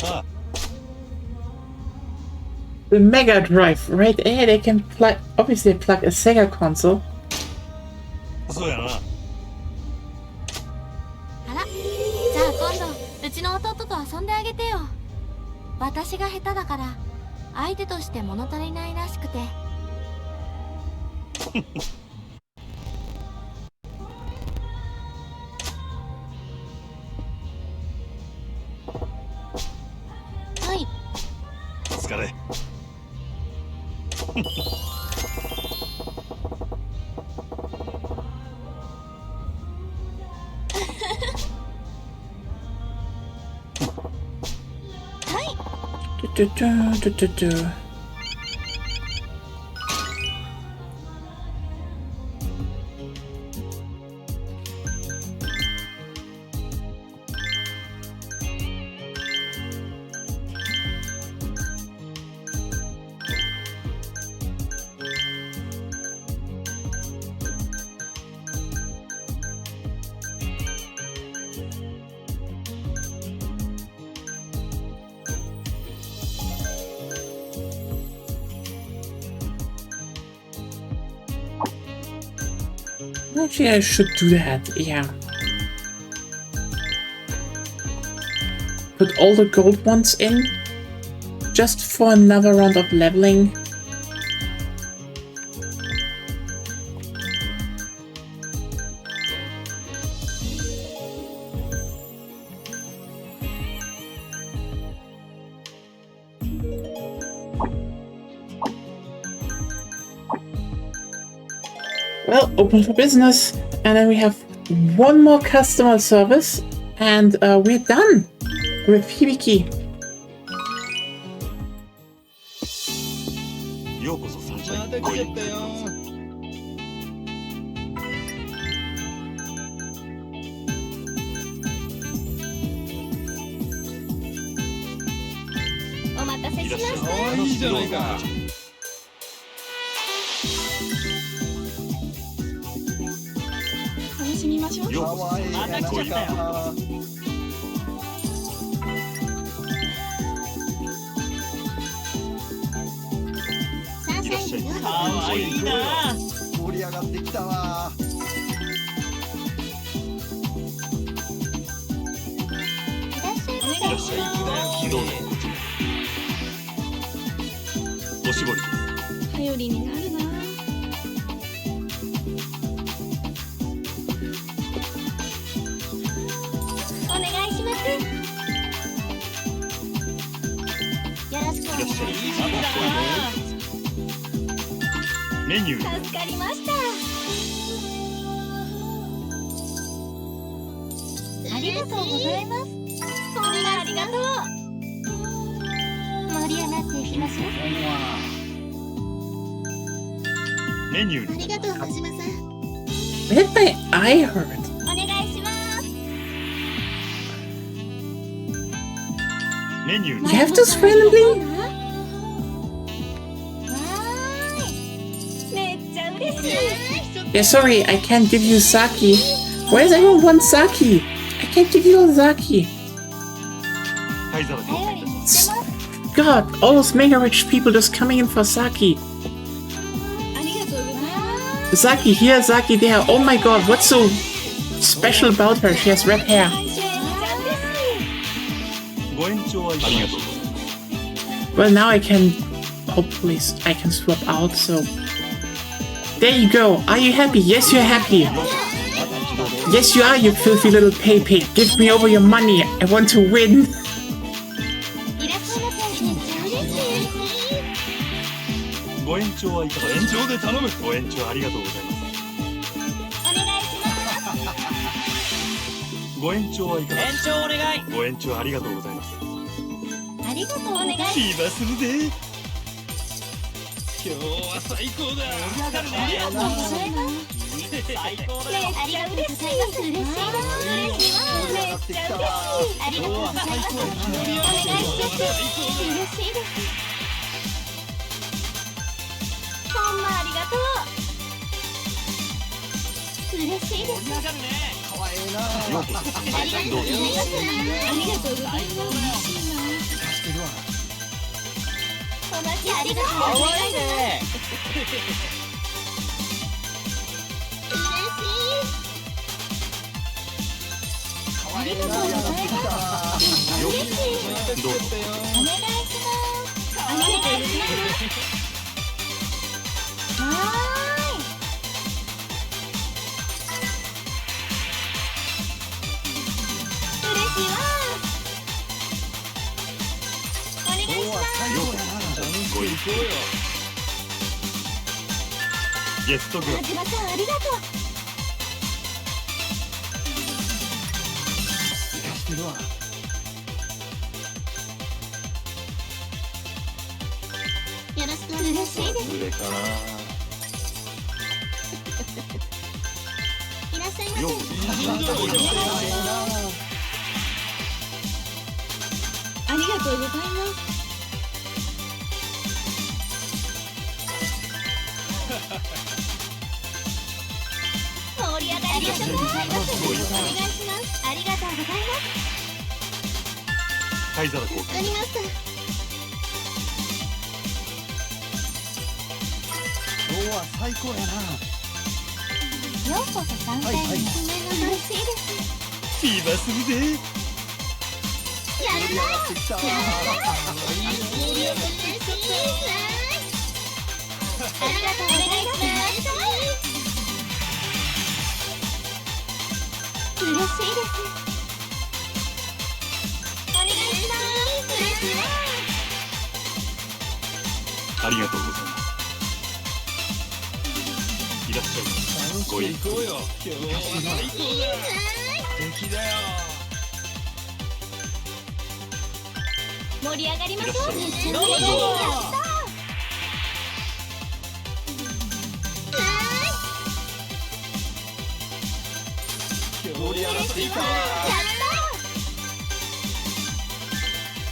ああ。The Mega Drive, right there. They can plug, obviously plug a Sega console. そうやな。あら、じゃあ今度うちの弟と遊んであげてよ。私が下手だから相手として物足りないらしくて。はい。お疲れ。Actually, I should do that, yeah. Put all the gold ones in, just for another round of leveling. Well, open for business, and then we have one more customer service, and we're done with Hibiki. ようこそサンシャイン。また来ちゃったよ。お待たせしましいらっしゃい。た。いいじゃないか。楽しみましょう。ようこそ可愛いまた来ちゃったよ。サンシャインいらっしゃい。かわいいな。盛り上がってきたわ。いらっしゃいませ。いらっしゃい。どうぞ。おしぼりです。頼りになるな。お願いします。よろしくお願いしメニューにます。助かりました。ありがとうございます。そんなありがとう。盛り上がっていきましょう。メニューにありがとう、はじめさん。 Where had my eye hurt? お願いします。メニュー You に have this randomly? わーい。めっちゃ嬉しい。 Yeah, sorry, I can't give you sake. Why does everyone want sake? I can't give you all sake. 灰皿でお願いいたします God, all those mega rich people just coming in for sake. ありがとうございます。 Sake here, sake there. Oh my god, what's so special about her? She has red hair. ご延長はありがとうございます Well, now I can, hopefully, I can swap out, so... There you go. Are you happy? Yes, you're happy. Yes, you are, you filthy little pay pig. Give me over your money. I want to win. いらっしゃいませ。めっちゃ嬉しい。ご延長はいかがですか。延長で頼む。ご延長ありがとうございます。お願いします。ご延長はいかがですか。延長お願い。ご延長ありがとうございます。ありがとう、お願いします。気がするぜ。今日は最高だ。ありがとうございます。最高だよ。ありがとうございます。嬉しい。嬉しい。めっちゃ嬉しい。ありがとうございます。お願いします。嬉しいです。ほんまありがとう。嬉しいです。盛り上がるね。可愛いな。ようこそサンシャインどうぞ。ありがとうございます。ありがとうございます。おお待ちありがとうございます嬉しいありがとうございます嬉しいどうぞ。お願いしますありがとうございますはーい嬉しいわお願いしますご一緒ゲストグラ田島さんありがとうしてるわよろしくお願いします上かいらっしゃいませようお願いしますありがとうございます盛り上がりましょうお願いしますありがとうございます灰皿交換助かります今日は最高やなようこそ参加にはいはい嬉しいですフィーバーするぜやるなやってきたわ嬉しいありがとうございます嬉しいですお願いします嬉しいわありがとうございますいらっしゃいませご一緒今日は最高だ敵だよ盛り上がりましょういらっしゃいませどうもどうも盛り上がっていいか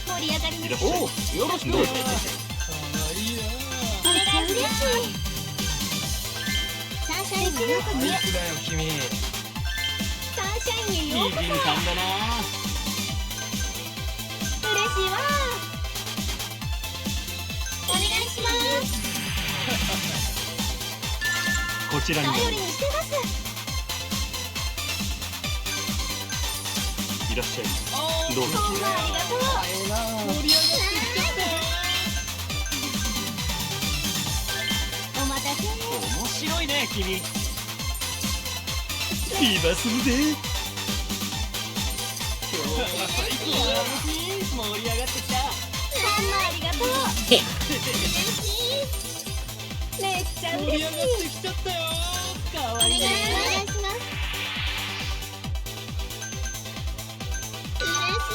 盛り上がりましょういらっしゃいませよろしくどうぞそれが嬉しいサンシャインにようこそだよ君いいサンシャインへようこそ銀さんだな嬉しいわお願いしますこちらに頼りにしてますいらっしゃいませどうぞどうもありがとうええな盛り上がってきちゃったお待たせ面白いね君フィーバーするぜ今日は最高だ盛り上がってきたどうもありがとうへ嬉しいめっちゃ盛り上がっ嬉しいてきちゃったよかお願いしわいいねます嬉し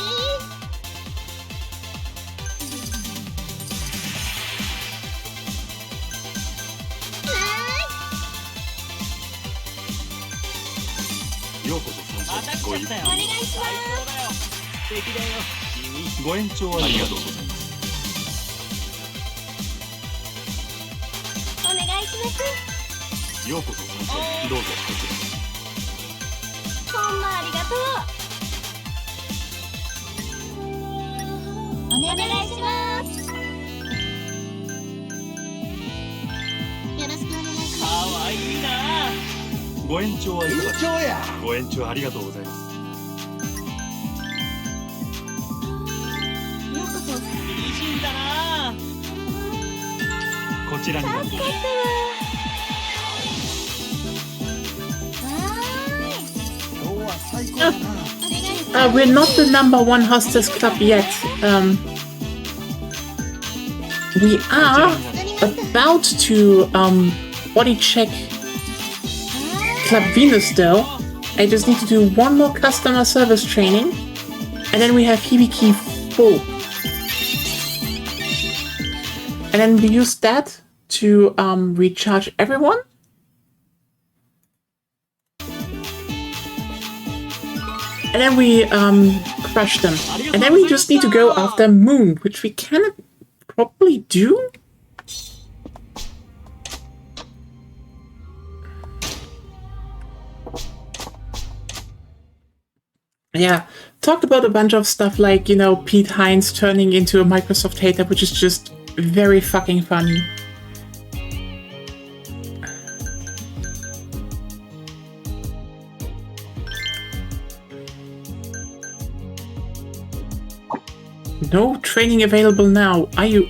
いようこそ参当たっ加ご一緒ちゃったよお願いします最高だよ素敵だよ君ご延長ありがとうございますお願いしますようこそ参加どうぞこちらほんまありがとうお願いしますよろしくお願いしかますわいいなご延長はいかがでしょう一丁やご延長ありがとうございますようこそ美人だなこちらになりますわーい今日は最高やなお願いします we're not the #1 hostess club yet. We are about to body check Club Venus though. I just need to do one more customer service training, and then we have Hibiki full. And then we use that to recharge everyone. And then we crush them. And then we just need to go after Moon, which we can probably do. Yeah, talked about a bunch of stuff like, you know, Pete Hines turning into a Microsoft hater, which is just very fucking funny. No training available now. Are you...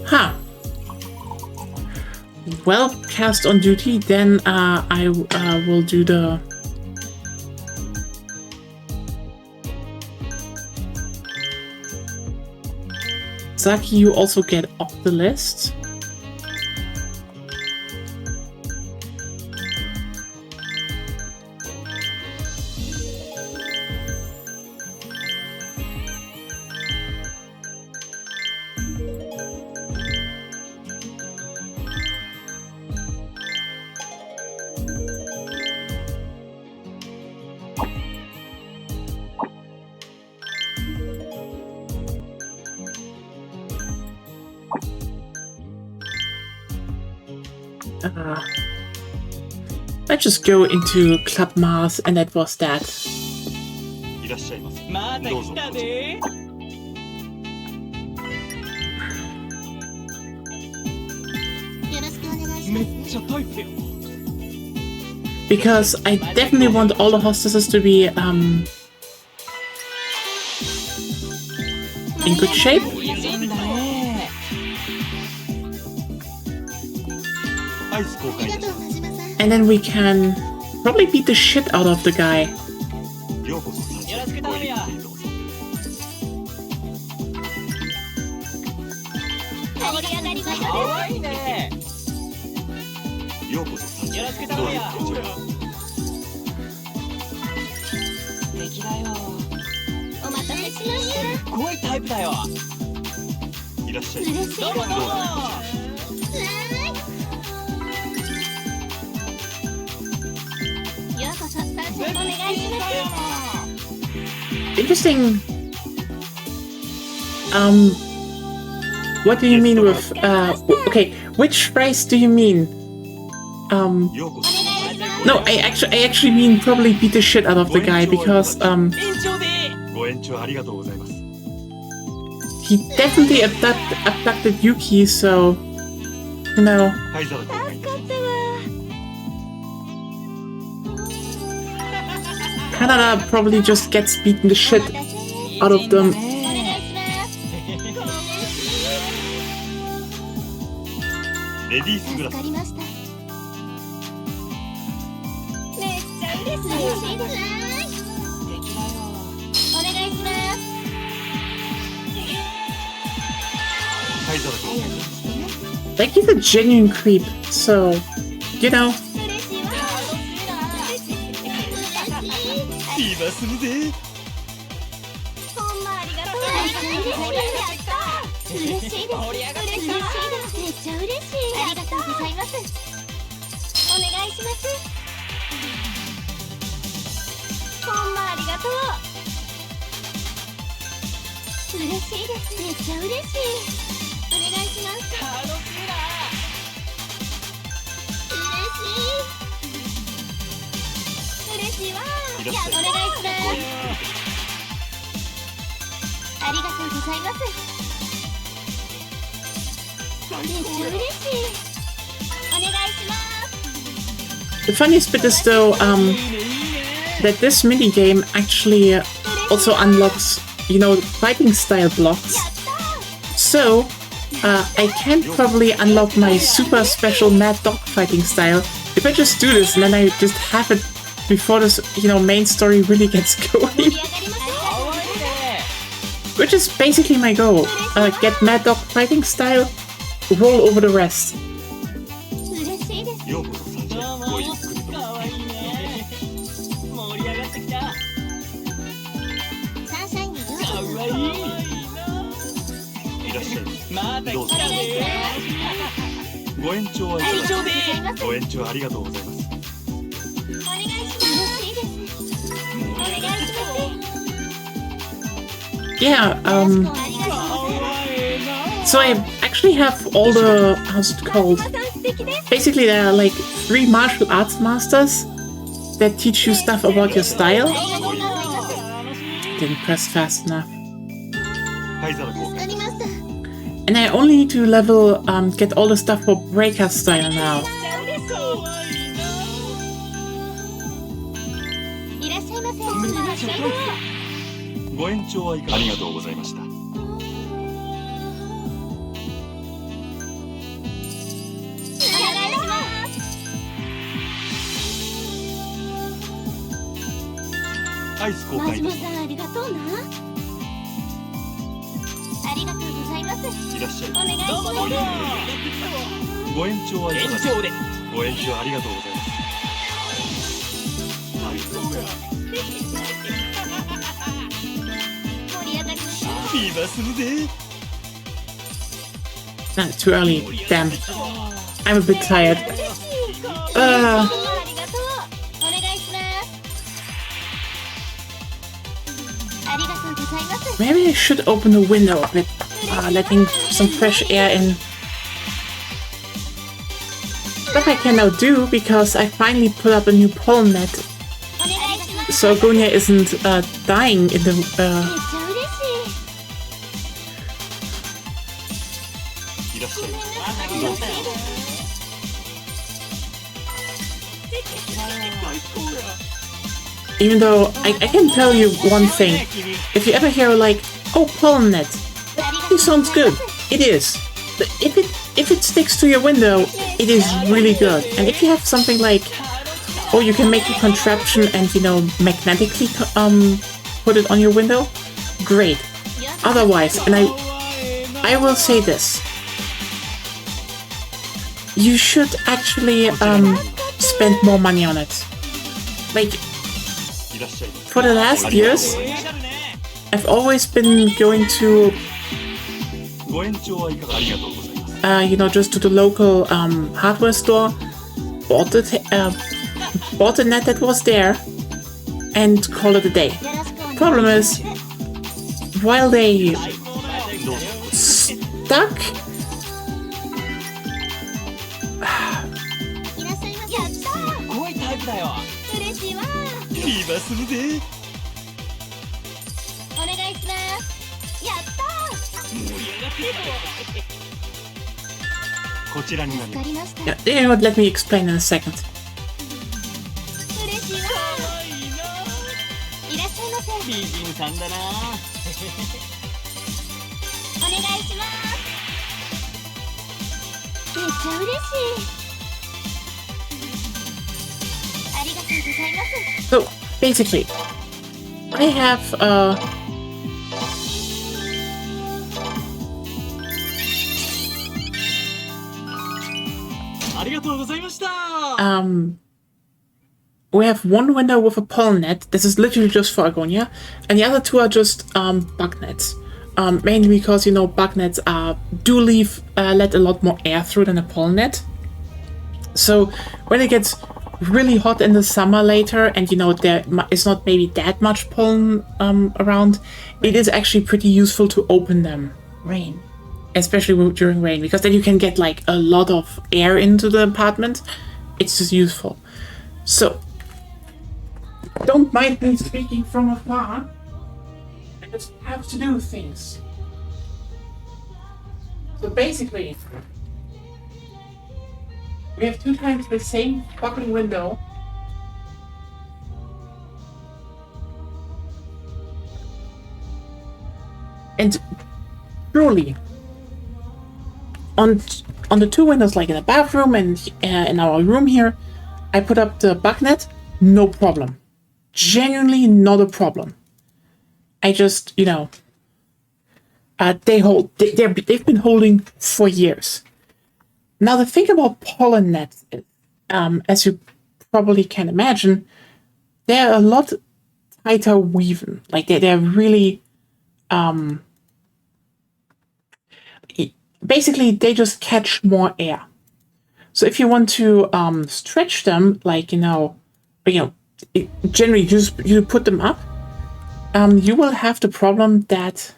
Huh. Well, cast on duty, then I will do the... Zaki, you also get off the list. Let's just go into Club Mars, and that was that. いらっしゃいませ。まだ来たで。よろしくお願いしめますっちゃタイプよ。 Because I definitely want all the hostesses to be in good shape. いいんだね。アイス公開です。 And then we can probably beat the shit out of the guy. ようこそサンシャインごゆっくりどうぞ。盛り上がりましかょう。わいいね。ようこそサンシよろャインしく頼むよ。どうぞ。素敵だよ。お待たせしました。すごいタイプだよ。いらっしゃいませ。嬉しいどうもどうも。ようこそサンシャインお願いします。 Interesting. What do you mean with okay, which phrase do you mean? ようこそ。 No, I actually mean probably beat the shit out of the guy because 延長で。ご延長ありがとうございます。 he definitely abducted Yuki, so you know. 灰皿公開。 Canada probably just gets beaten the shit out of them. お願いします。レディースグラスわか。りました。めっちゃ嬉しいです。素敵だよ。お願いします。灰皿公開。 Like he's a genuine creep, so you know. 嬉しいわ。今するぜ。ほんまありがとう。嬉しいです。嬉しいです。盛り上がってきた。めっちゃ嬉しい。ありがとうございます。お願いします。ほんまありがとう。嬉しいです。めっちゃ嬉しい。お願いします。楽しみだ。嬉しいわ。いらっしゃいお願いします。ごゆっくりどうぞ。ありがとうございます。めっちゃ嬉しい。お願いします。 The funniest bit is though that this mini game actually also unlocks, you know, fighting style blocks. So I can probably unlock my super special mad dog fighting style if I just do this and then I just have it before this, you know, main story really gets going. 盛り上がりましょかわいいね。 Which is basically my goal. Get mad dog fighting style, roll over the rest. う。嬉しいです。ようこそサンシャインごゆっくりどうぞ。かわいいね。盛り上がってきた。かサンシャインに上手。わいい。いらっしゃいませ。まだどうぞ来たね。ご延長はいかがですか。延長で。ご延長ありがとうございます。お願いします。嬉しいです。お願いします。 Yeah, ありがとうございます。 so I actually have all the, how's it called? さん素敵です。 Basically there are like 3 martial arts masters that teach you stuff about your style. ありがとうございます。didn't press fast enough. 灰皿交換 And I only need to level, get all the stuff for Breaker Style now. いらっしゃいませ。ご延長はいかがありがとうございました。アイス交換いたします。さんありがとうな。ありがとうございます。いらっしゃい。お願いします。ご延長はいかがですか。ご延長ありがとうございます。盛り上がりました。ビーバーするで。 Nah, too early. Damn. I'm a bit tired. ありがとう。お願いします。ありがとうございます。 Maybe I should open the window a bit, letting some fresh air in. Stuff I can now do because I finally put up a new pollen net, お願いします。 so Gonya isn't dying in the. めっちゃ嬉しい。いらっしゃい。 Even though I can tell you one thing, if you ever hear like, "Oh, pollen net," it sounds good. It is. But if it sticks to your window, it is really good. And if you have something like, oh, you can make a contraption and magnetically put it on your window, great. Otherwise, and I will say this, you should actually spend more money on it. Like, いらっしゃい。 for the last years, I've always been going to ご延長はいかがありがとうございます。 just to the local hardware store, bought the net that was there, and call it a day. Problem is, while they stuck, いらっしゃいませ。やったー。すごいタイプだよ。嬉しいわ。ビーバーするで。お願いします。やったこちらになりー。わかます。りました。 yeah, you know what, let me explain in a second. 嬉しいわ。いらっしゃいませ。美人さんだな。お願いします。めっちゃ嬉しい。ありがとうございます。 So basically, I have ありがとうございました。 we have one window with a pollen net. This is literally just for Agonia, and the other two are just bug nets. Mainly because bug nets do let a lot more air through than a pollen net. So when it gets really hot in the summer later, and there is not maybe that much pollen around, it is actually pretty useful to open them. Rain. Especially during rain, because then you can get like a lot of air into the apartment. It's just useful. So, don't mind me speaking from afar. I just have to do things. So basically, we have 2 times the same fucking window. And truly, on the 2 windows, like in the bathroom and in our room here, I put up the bug net, no problem. Genuinely not a problem. I just, they've been holding for years. Now the thing about pollen nets is, as you probably can imagine, they're a lot tighter weaving. Like they're really, basically, they just catch more air. So if you want to stretch them, like generally you put them up, you will have the problem that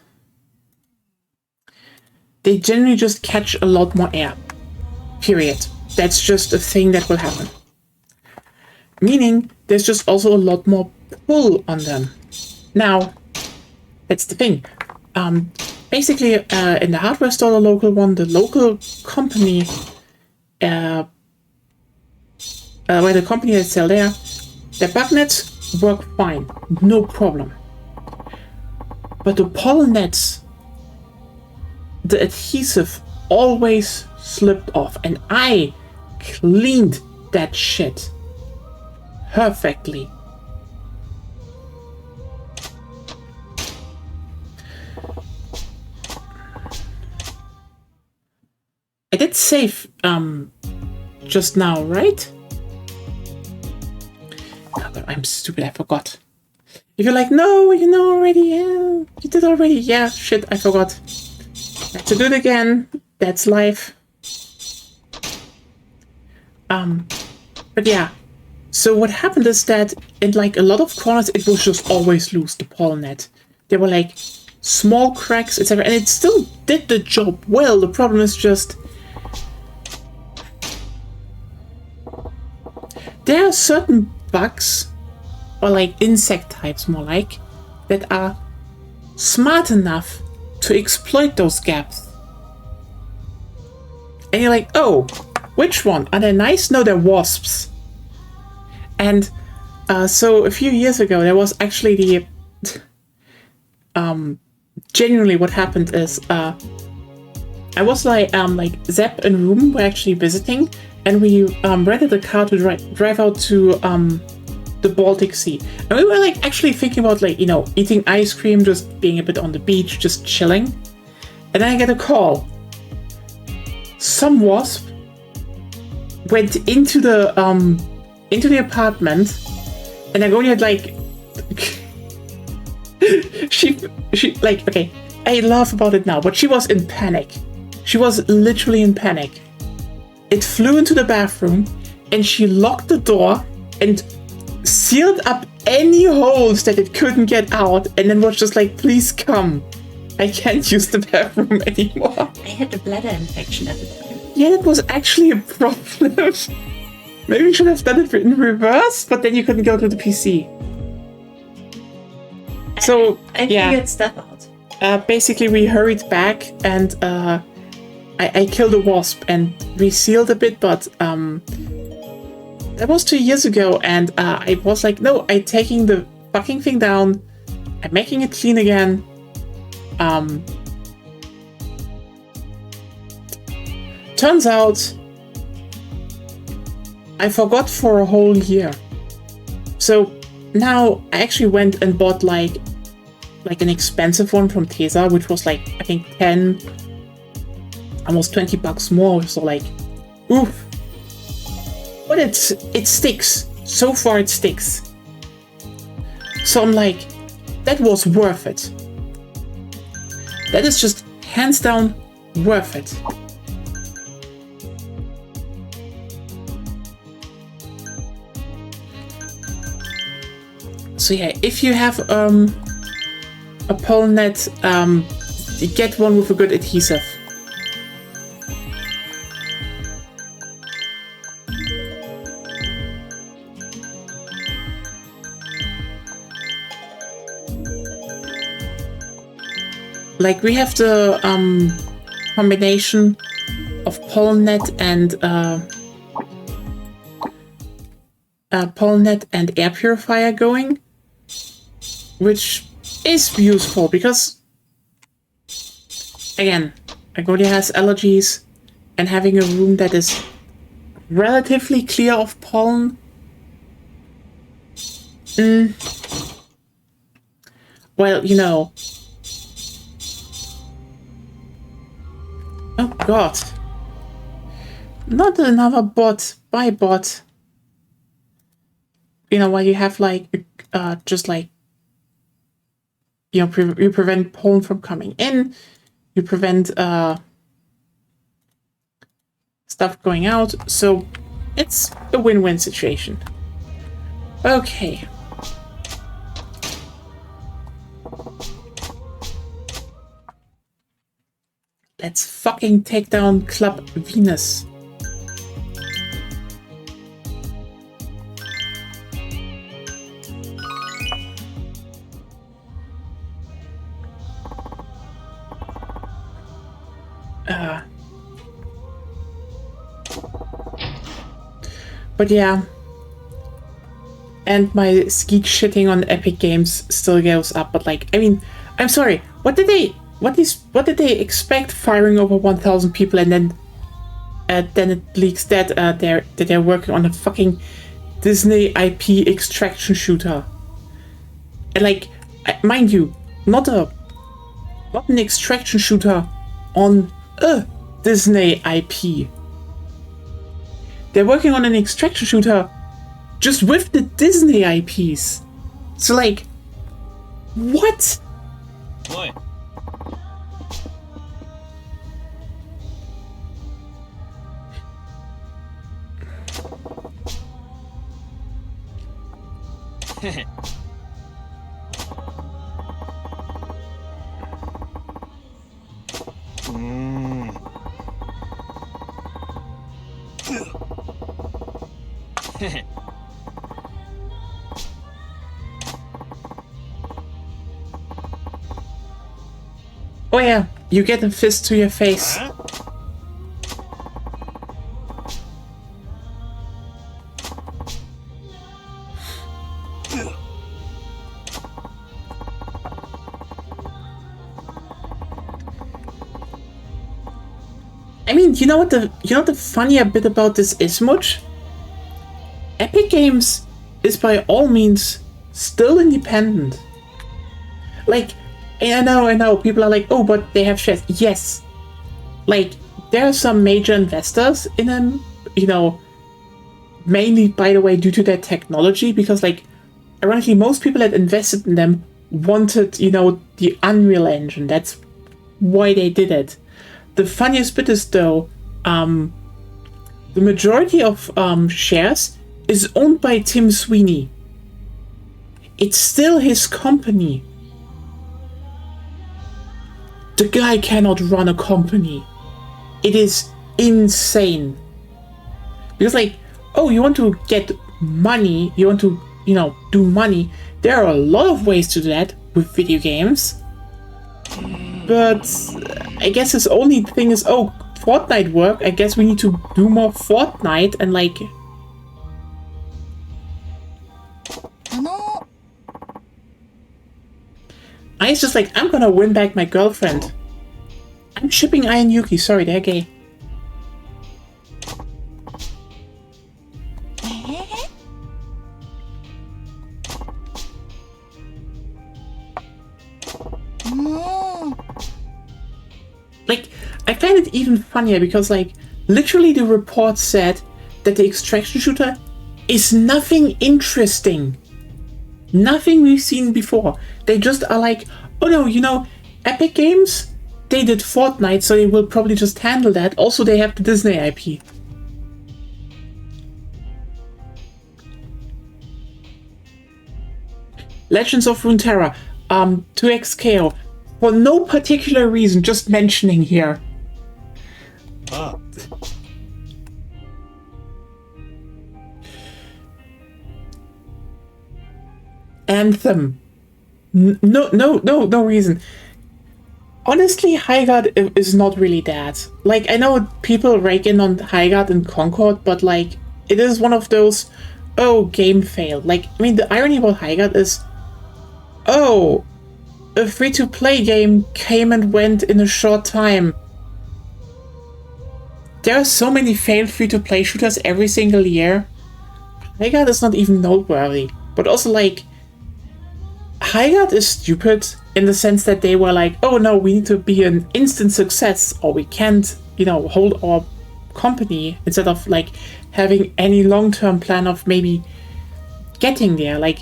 they generally just catch a lot more air. Period. That's just a thing that will happen. Meaning, there's just also a lot more pull on them. Now, That's the thing. Basically, in the hardware store, the local one, the local company, where the company that sell there, their bug nets work fine, no problem. But the pollen nets, the adhesive always slipped off, and I cleaned that shit perfectly. I did save just now, right? Oh God, I'm stupid, I forgot. If you're like, no, you know already, yeah, you did already, yeah, shit, I forgot. Have to do it again, that's life. But yeah, so what happened is that in like a lot of corners, it was just always loose, the pollen net. There were like small cracks, etc., and it still did the job well. The problem is just there are certain bugs, or like insect types more like, that are smart enough to exploit those gaps. And you're like, oh, which one? Are they nice? No, they're wasps. And so a few years ago, there was actually the... genuinely what happened is, I was like Zep and Ruben were actually visiting, and we rented a car to drive out to the Baltic Sea. And we were like actually thinking about like, you know, eating ice cream, just being a bit on the beach, just chilling. And then I get a call. Some wasp went into the apartment, and Agonia had like she like, okay, I laugh about it now, but she was in panic. She was literally in panic. It flew into the bathroom, and she locked the door and sealed up any holes that it couldn't get out, and then was just like, please come. I can't use the bathroom anymore. I had a bladder infection at the time. Yeah, that was actually a problem. Maybe we should have done it in reverse, but then you couldn't go to the PC. So, I figured stuff out. Basically, we hurried back, and I killed a wasp and resealed a bit, but that was 2 years ago, and I was like, no, I'm taking the fucking thing down, I'm making it clean again. Turns out, I forgot for a whole year. So now I actually went and bought like an expensive one from Tesa, which was like, I think 10, almost 20 bucks more. So like, oof. But it sticks. So far it sticks. So I'm like, that was worth it. That is just hands down worth it. So yeah, if you have a pollen net, get one with a good adhesive. Like we have the combination of pollen net and air purifier going, which is useful because, again, Agonia has allergies, and having a room that is relatively clear of pollen, well, you know. Oh god. Not another bot. Bye, bot. You know, while you have like, just like, you know, you prevent pollen from coming in, you prevent stuff going out, so it's a win-win situation. Okay. Let's fucking take down Club Venus. But yeah. And my skeet shitting on Epic Games still goes up, but like, I mean, I'm sorry, what did they expect firing over 1,000 people and then it leaks that they're working on a fucking Disney IP extraction shooter. And like, mind you, not an extraction shooter on a Disney IP. They're working on an extraction shooter just with the Disney IPs. So like, what? Boy. Oh yeah, you get a fist to your face. Huh? I mean, you know what the funnier bit about this is, Much? Epic Games is by all means still independent. Like, I know, people are like, oh, but they have shares. Yes. Like, there are some major investors in them, you know, mainly, by the way, due to their technology, because, like, ironically, most people that invested in them wanted, you know, the Unreal Engine. That's why they did it. The funniest bit is, though, the majority of shares is owned by Tim Sweeney. It's still his company. The guy cannot run a company. It is insane. Because, like, oh, you want to get money, you want to, you know, do money. There are a lot of ways to do that with video games. But I guess his only thing is, oh, Fortnite work. I guess we need to do more Fortnite and, like... I's just like, I'm gonna win back my girlfriend. I'm shipping Ai and Yuki. Sorry, they're gay. Like, I find it even funnier because, like, literally the report said that the extraction shooter is nothing interesting. Nothing we've seen before. They just are like, oh no, you know, Epic Games, they did Fortnite, so they will probably just handle that. Also, they have the Disney IP. Legends of Runeterra, 2XKO. For no particular reason, just mentioning here. Ah. Anthem. No reason. Honestly, Highguard is not really that. Like, I know people rake in on Highguard and Concord, but, like, it is one of those, oh, game fail. Like, I mean, the irony about Highguard is, oh, a free-to-play game came and went in a short time. There are so many failed free-to-play shooters every single year. Highguard is not even noteworthy. But also, like, Highguard is stupid in the sense that they were like, oh no, we need to be an instant success or we can't, you know, hold our company, instead of, like, having any long-term plan of maybe getting there. Like,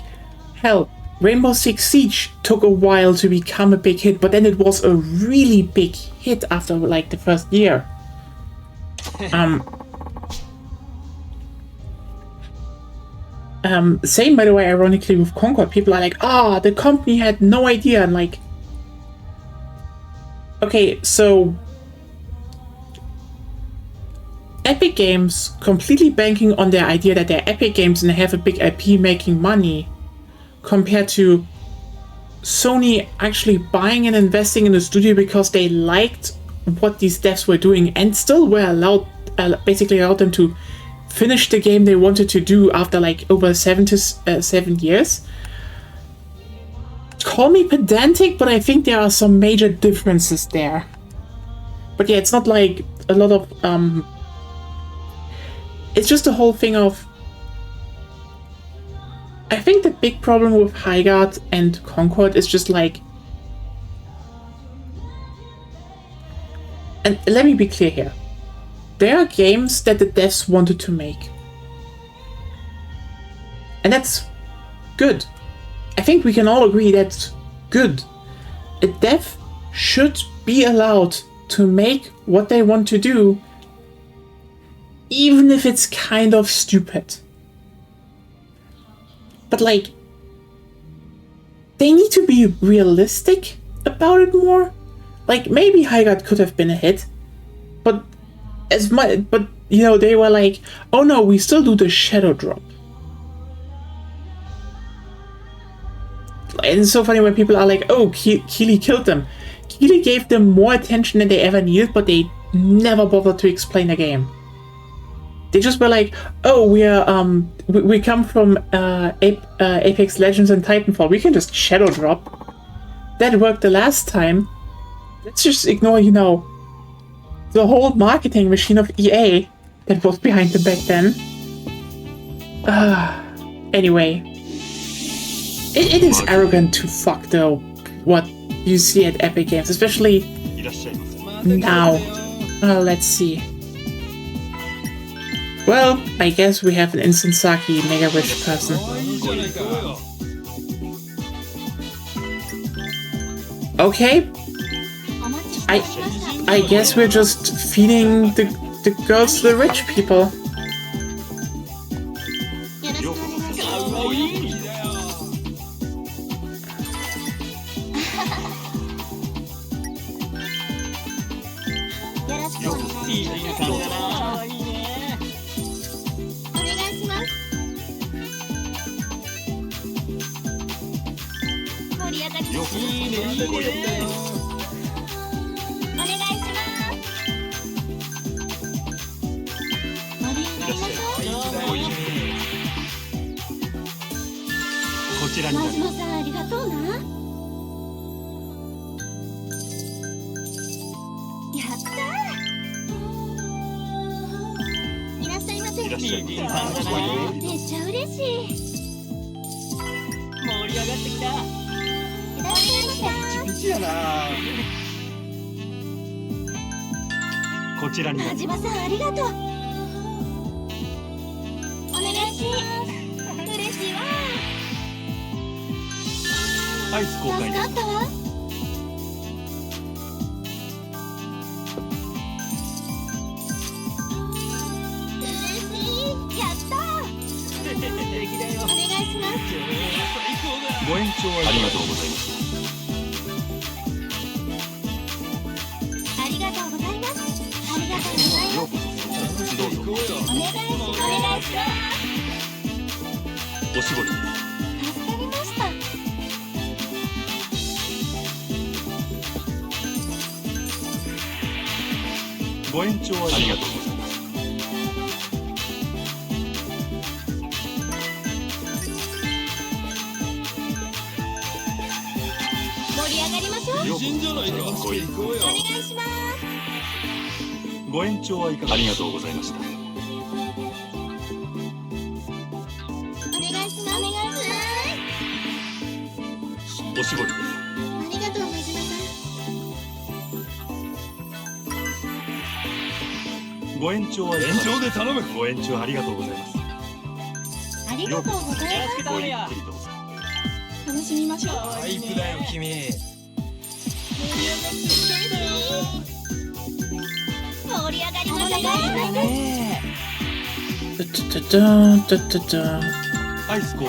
hell, Rainbow Six Siege took a while to become a big hit, but then it was a really big hit after, like, the first year. Same, by the way, ironically, with Concord. People are like, ah, the company had no idea. And, like, okay, so Epic Games completely banking on their idea that they're Epic Games and they have a big IP making money, compared to Sony actually buying and investing in the studio because they liked what these devs were doing, and still were allowed, basically allowed them to finish the game they wanted to do after like over 7 years. Call me pedantic, but I think there are some major differences there. But yeah, it's not like a lot of it's just the whole thing of, I think the big problem with Highguard and Concord is just like, and let me be clear here, there are games that the devs wanted to make, and that's good. I think we can all agree that's good. A dev should be allowed to make what they want to do, even if it's kind of stupid. But like, they need to be realistic about it more. Like, maybe Highguard could have been a hit, but you know, they were like, oh no, we still do the shadow drop. And it's so funny when people are like, oh, Keely killed them. Keely gave them more attention than they ever needed, but they never bothered to explain the game. They just were like, oh, we come from Apex Legends and Titanfall. We can just shadow drop. That worked the last time. Let's just ignore, you know, the whole marketing machine of EA that was behind them back then. Anyway. It is arrogant to fuck, though, what you see at Epic Games, especially now. Let's see. Well, I guess we have an instant Saki Mega Wish person. Okay. I guess we're just feeding the girls to the rich people.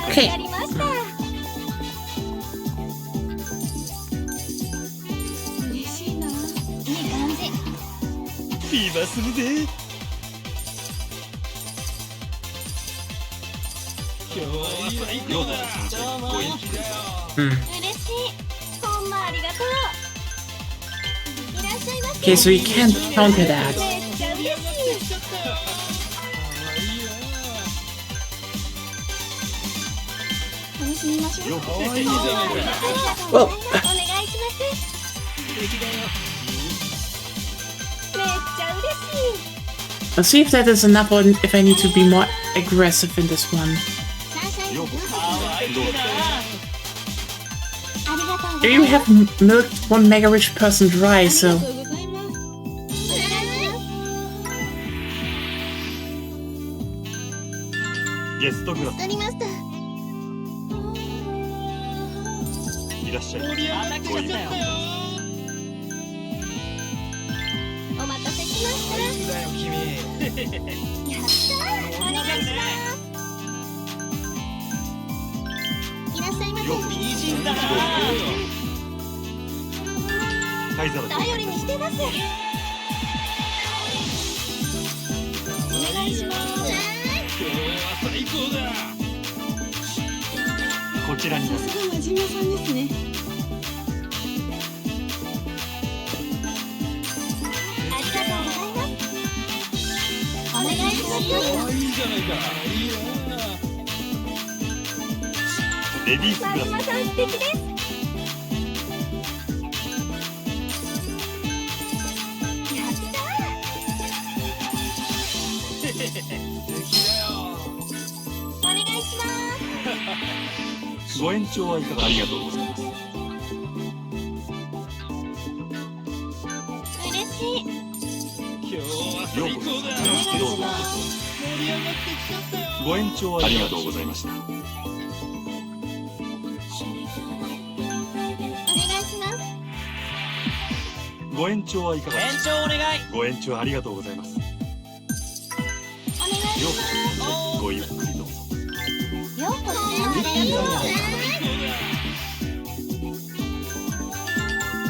Okay. Okay, so you can't counter that. めっちゃ嬉しい。楽しみましょう。Well, お願いします。めっちゃ嬉しい。 let's see if that is enough or if I need to be more aggressive in this one. ありがとうござ Here い you ます。 have milked one mega rich person dry, so お願いします。ゲストクラスありました。いらっしゃいますご一服お待たせしました。やったー。お願いします。いらっしゃいませ。灰皿頼りにしてます。お願いします。最高だ。こちらになるすごい真面目さんですね。ありがとうございます。お願いします。いいじゃないか。レディースクラス真島さん素敵です。やったー。お願いします。ご延長はいかがありがとうございます嬉しい。今日はようこ最高だ。そどうぞ盛り上がってきちゃったよ。ご延長ありがとうございましたお願いします。ご延長はいかがですか延長お願い。ご延長ありがとうございますお願いしようまこそごゆっくりどうぞす。ようこそ。ありがとう。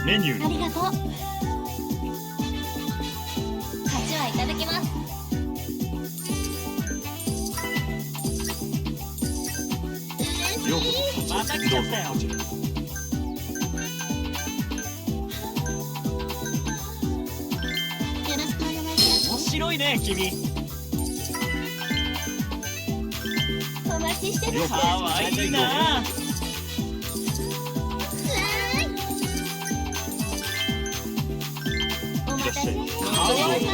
メニューにありがとう。勝ちはいただきます。ようこそまた来ちゃったよどうぞこちらによろしくお願いし面白いね君。ます。お待ちしてます。ようこかわいいな。お待たせ。いらっしゃいませかわいいね。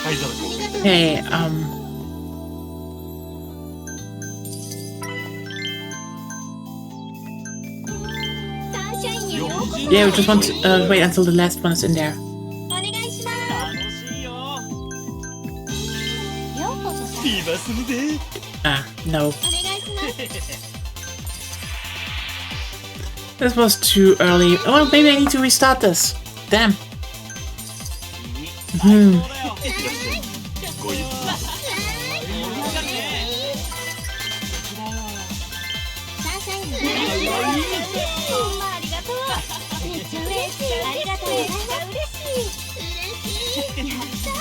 灰皿どうぞ hey, yeah, we just want to wait until the last one is in there. お願いします。楽しいよ。ようこそさん。今すぐで。Ah, no. お願いします。 This was too early. Oh, maybe I need to restart this. Damn. 最高だよ。いらっしゃいますごゆっくりサンシャイン。ほんまありがとう。めっちゃ嬉しい。ありがとうございます。嬉しい。やったー。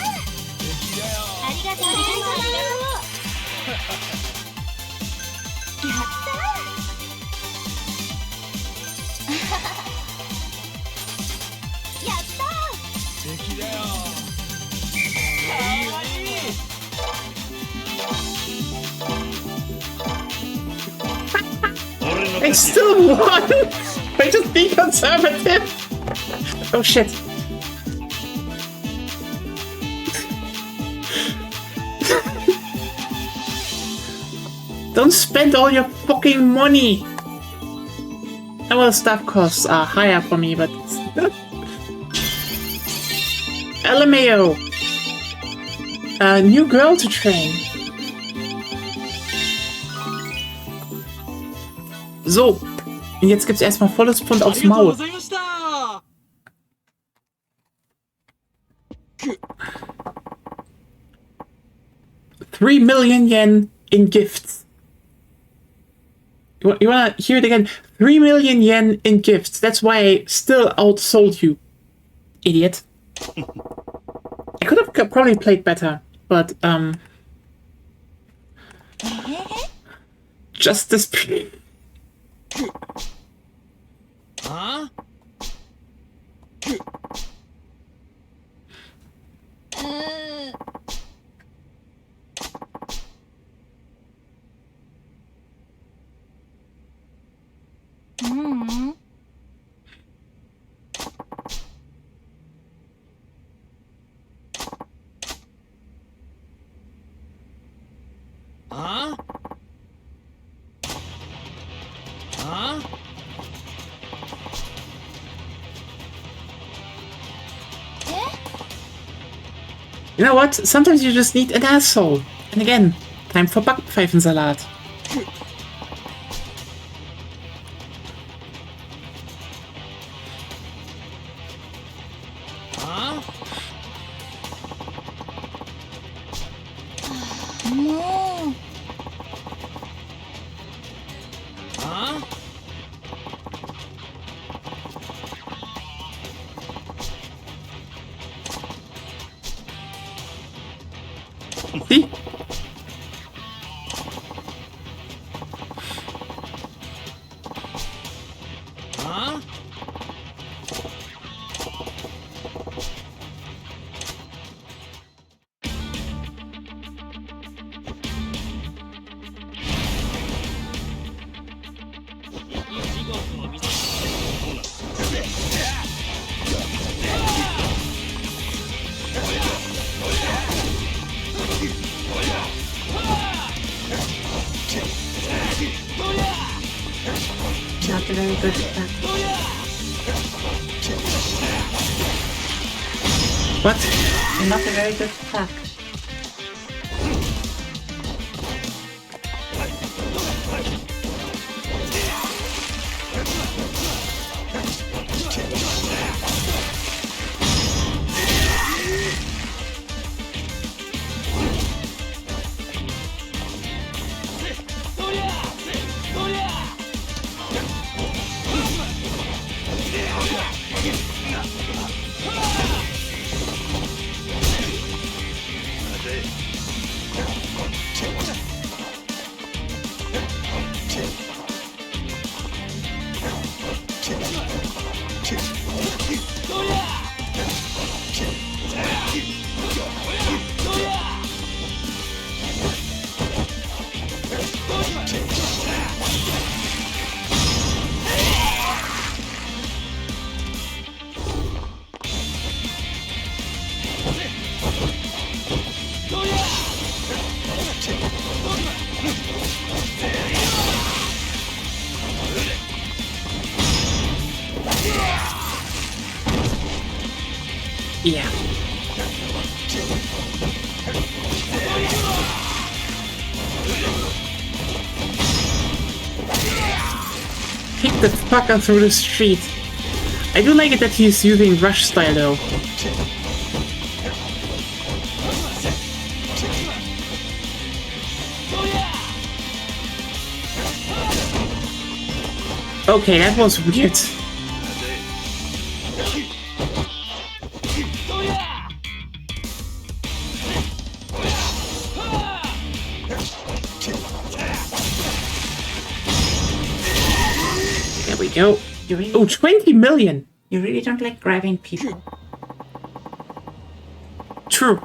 ありがとうございます。やったー。やったー。素敵だよ。かわいい。 俺の I 勝ち still won! I just be conservative! Oh shit. Don't spend all your fucking money! And well, staff costs are higher for me, but... LMAO! A new girl to train. So, und jetzt gibt's erstmal volles Pfund あ aufs りがとうご Maul. ざいました。 3 million yen in gifts. You wanna hear it again? 3 million yen in gifts. That's why I still outsold you. Idiot. I could have probably played better, but, just this... あああ You know what? Sometimes you just need an asshole. And again, time for Backpfeifensalat. See? Not a very good attack. What? Not a very good attack. Yeah. Kick the fucker through the street. I do like it that he's using rush style though. Okay, that was weird. There we go. You really, Oh, 20 million! you really don't like grabbing people. True.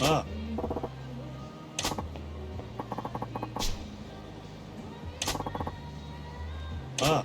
あああ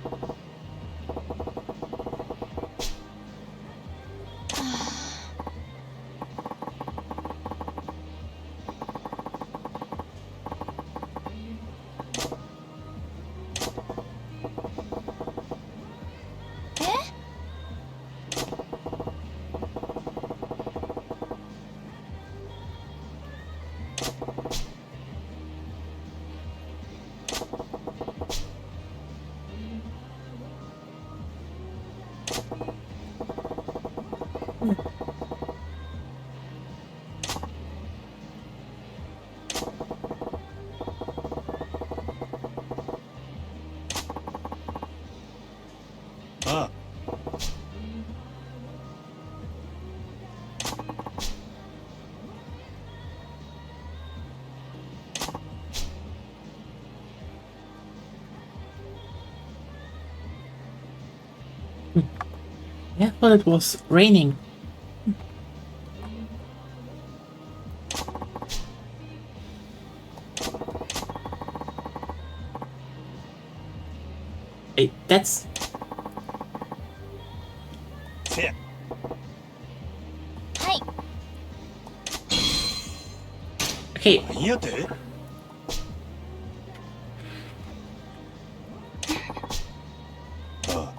ああ Yeah, I thought it was raining. Hey, that's... せやはい Okay, 何やて あ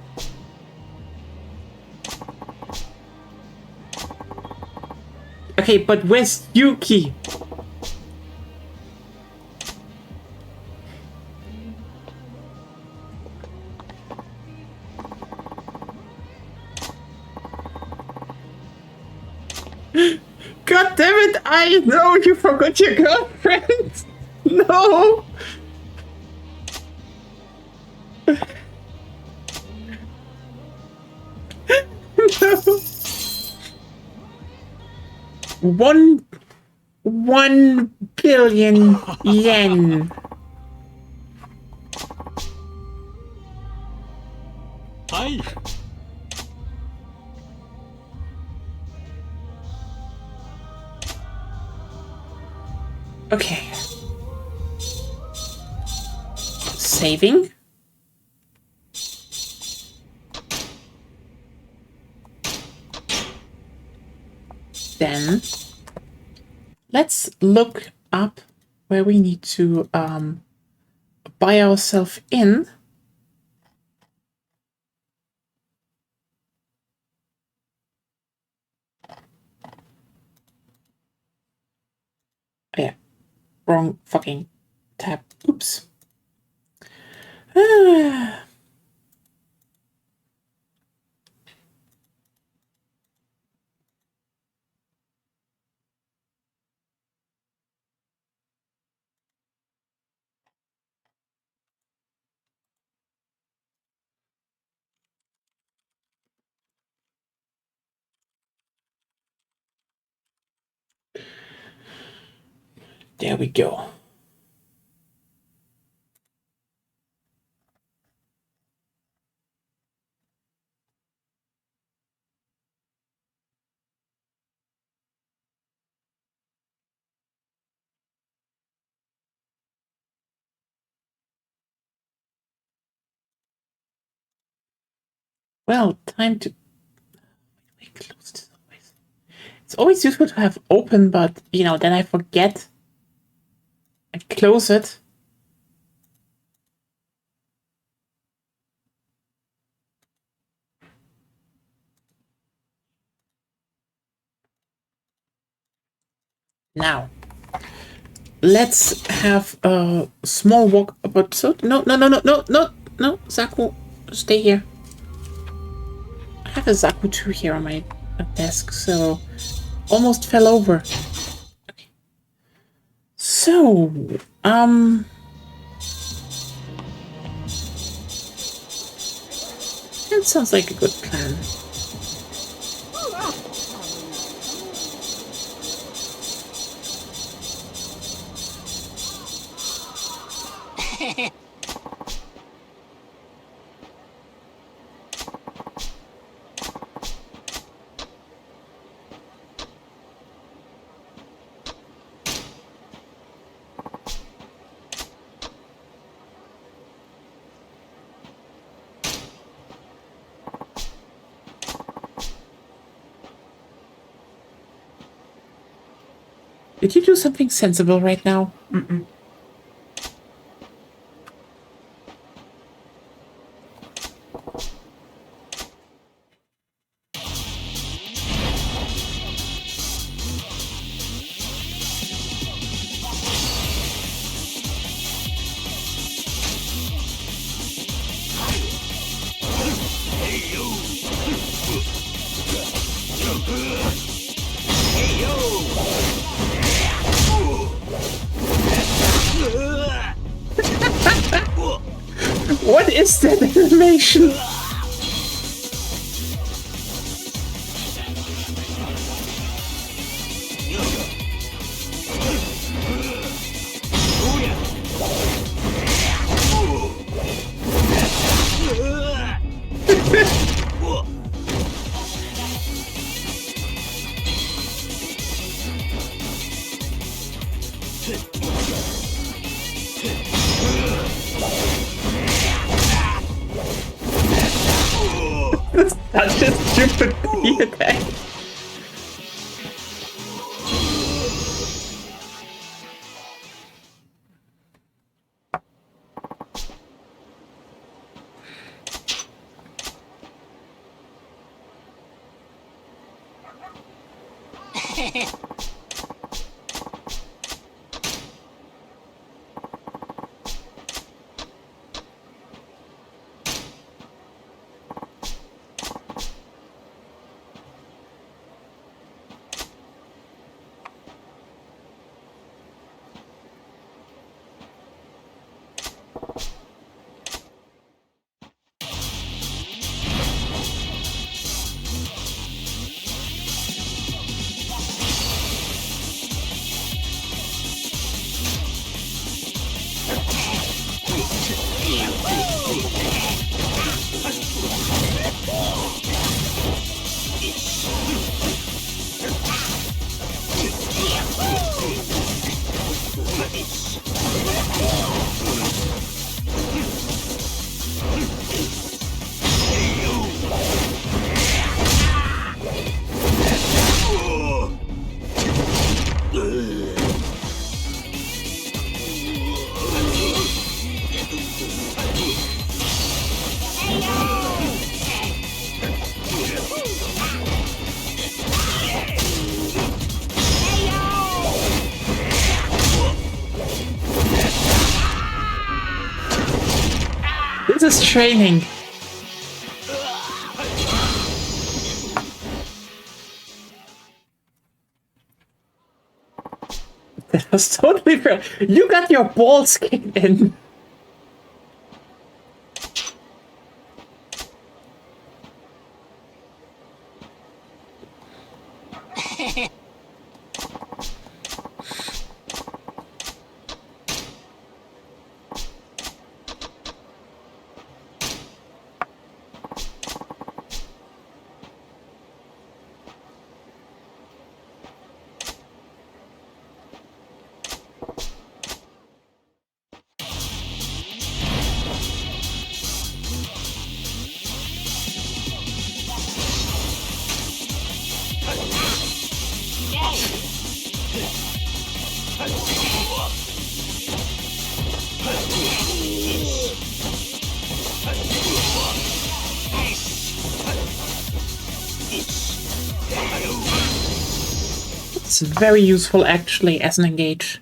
okay, but where's Yuki? God damn it! I know you forgot your girlfriend! No! No! 1 billion yen. はい Okay. Saving. Then let's look up where we need to buy ourselves in. Oh, yeah, wrong fucking tab. Oops. There we go. Well, time to... We close this always. It's always useful to have open, but, you know, then I forget and close it. Now, let's have a small walk. But so no, Zaku, stay here. I have a Zaku 2 here on my desk, so almost fell over. Okay. So, that sounds like a good plan. Did you do something sensible right now? Mm-mm. What is that animation? Such a stupid P attack. This is training. That was totally fair. You got your balls kicked in. It's very useful actually as an engage.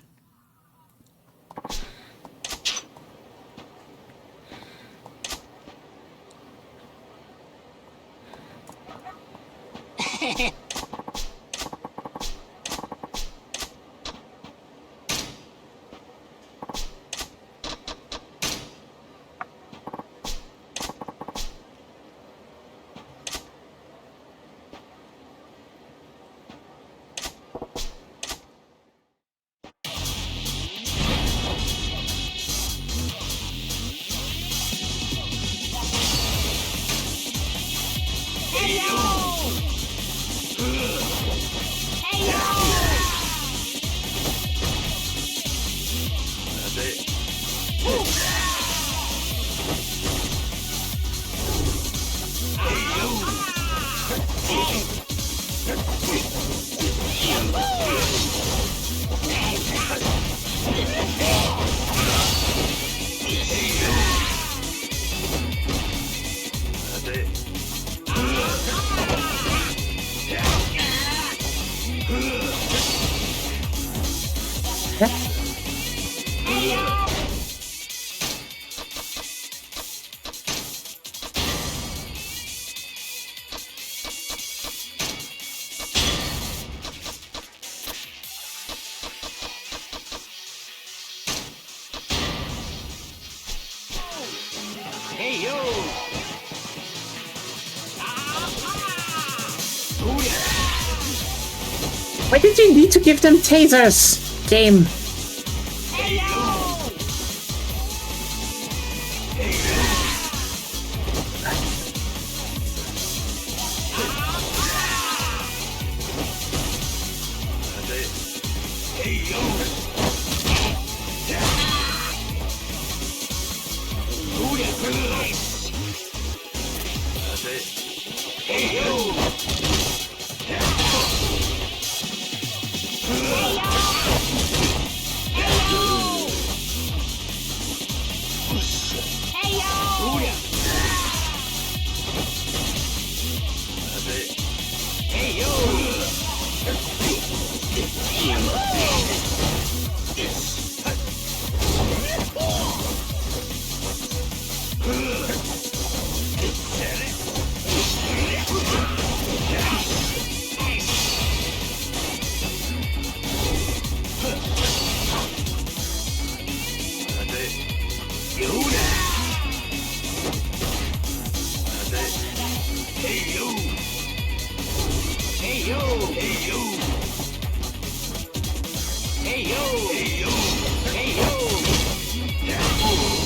Why did you need to give them tasers? Game.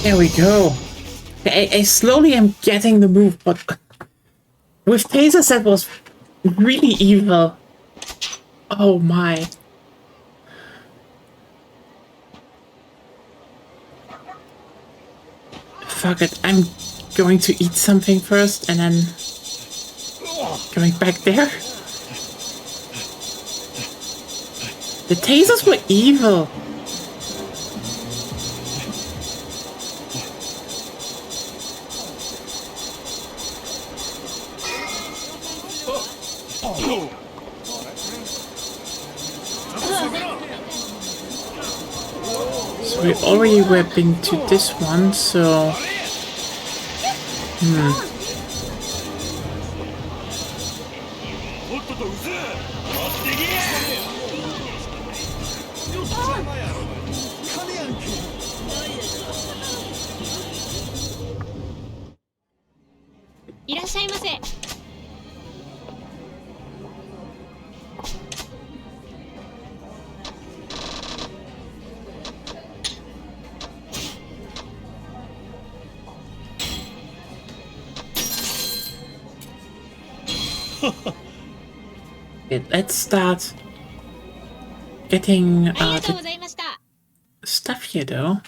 There we go. I slowly am getting the move, but with tasers that was really evil. Oh my. Fuck it, I'm going to eat something first and then going back there. The tasers were evil. So we already went into this one, so... Okay, let's start getting the stuff here though.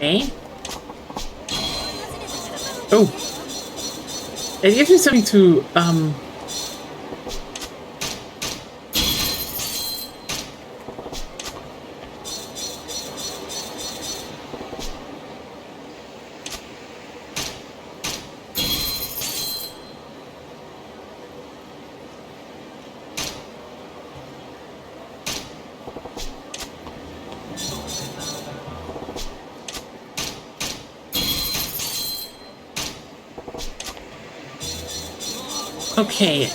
Okay. Oh. It gives me something to, okay,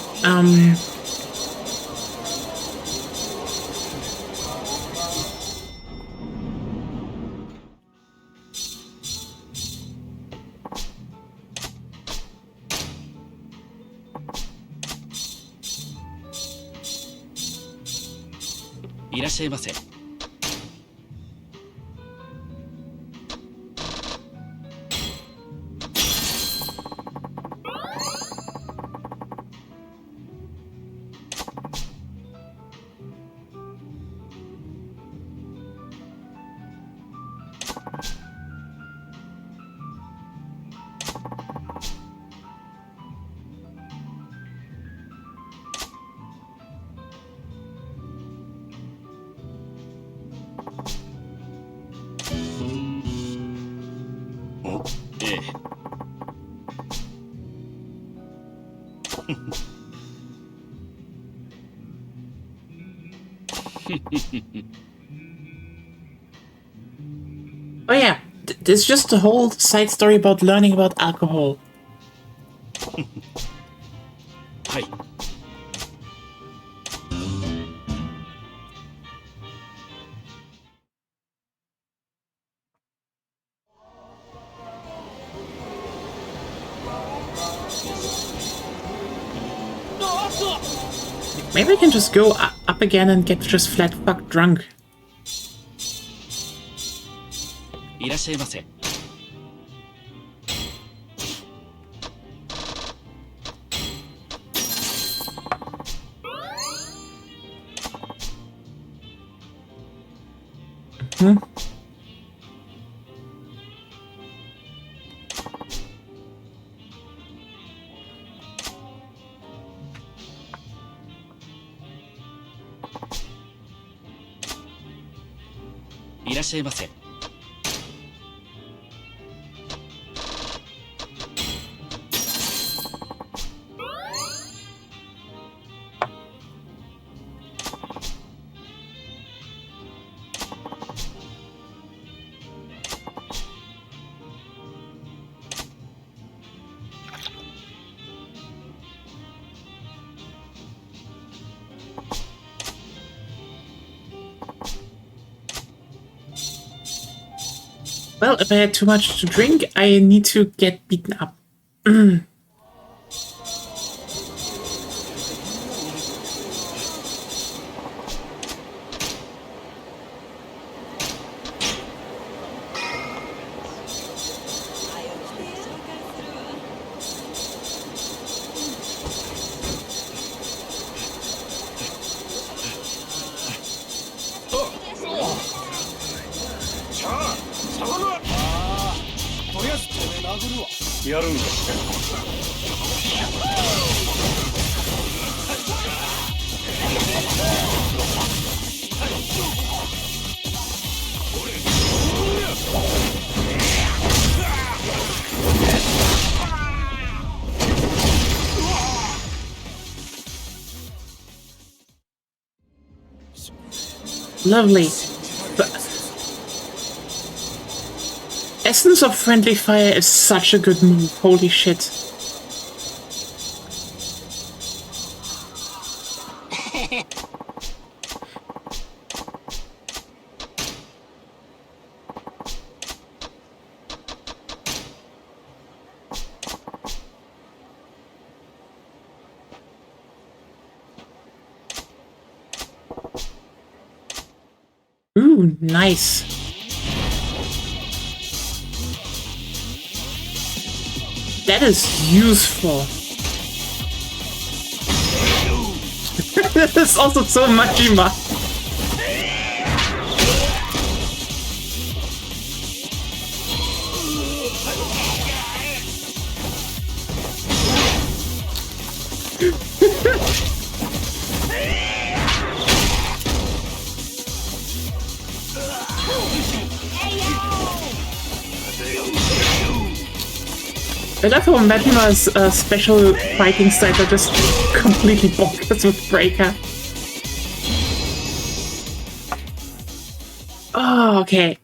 いらっしゃいませ。ええ。oh yeah, there's just a whole side story about learning about alcohol. はい。Maybe I can just go up again and get just flat fuck drunk. いらっしゃいませ。Hmm? いらっしゃいませ。Well, if I had too much to drink, I need to get beaten up. やるんか。Lovely. The essence of friendly fire is such a good move. Holy shit. Ooh, nice. That is useful. That is also so Majima. I love how Majima's special fighting styles are just completely bonkers with Breaker. Oh, okay.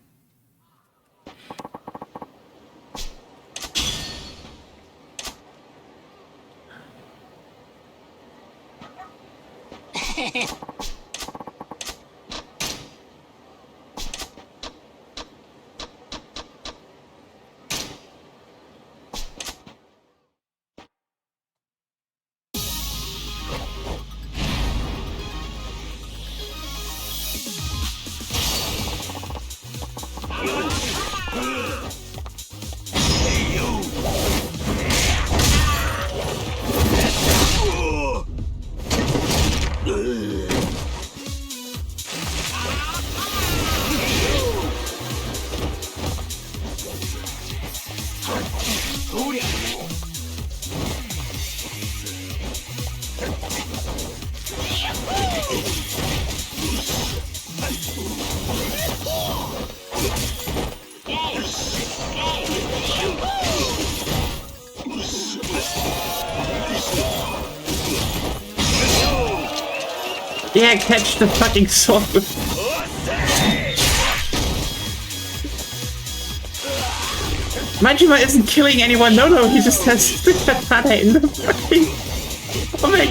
Yeah, catch the fucking sword. Majima isn't killing anyone. No, he just has the katana in the fucking stomach.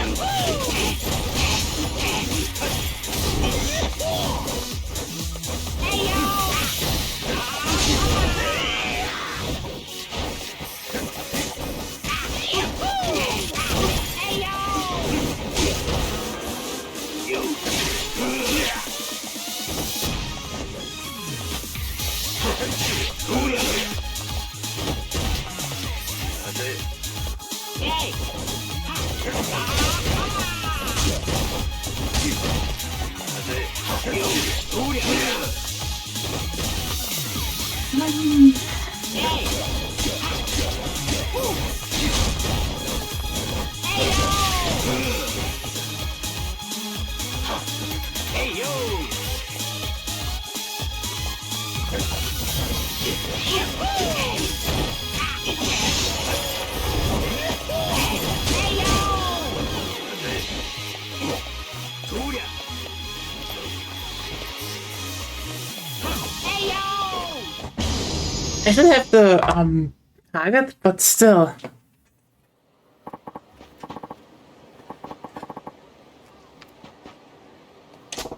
I should have the target, but still.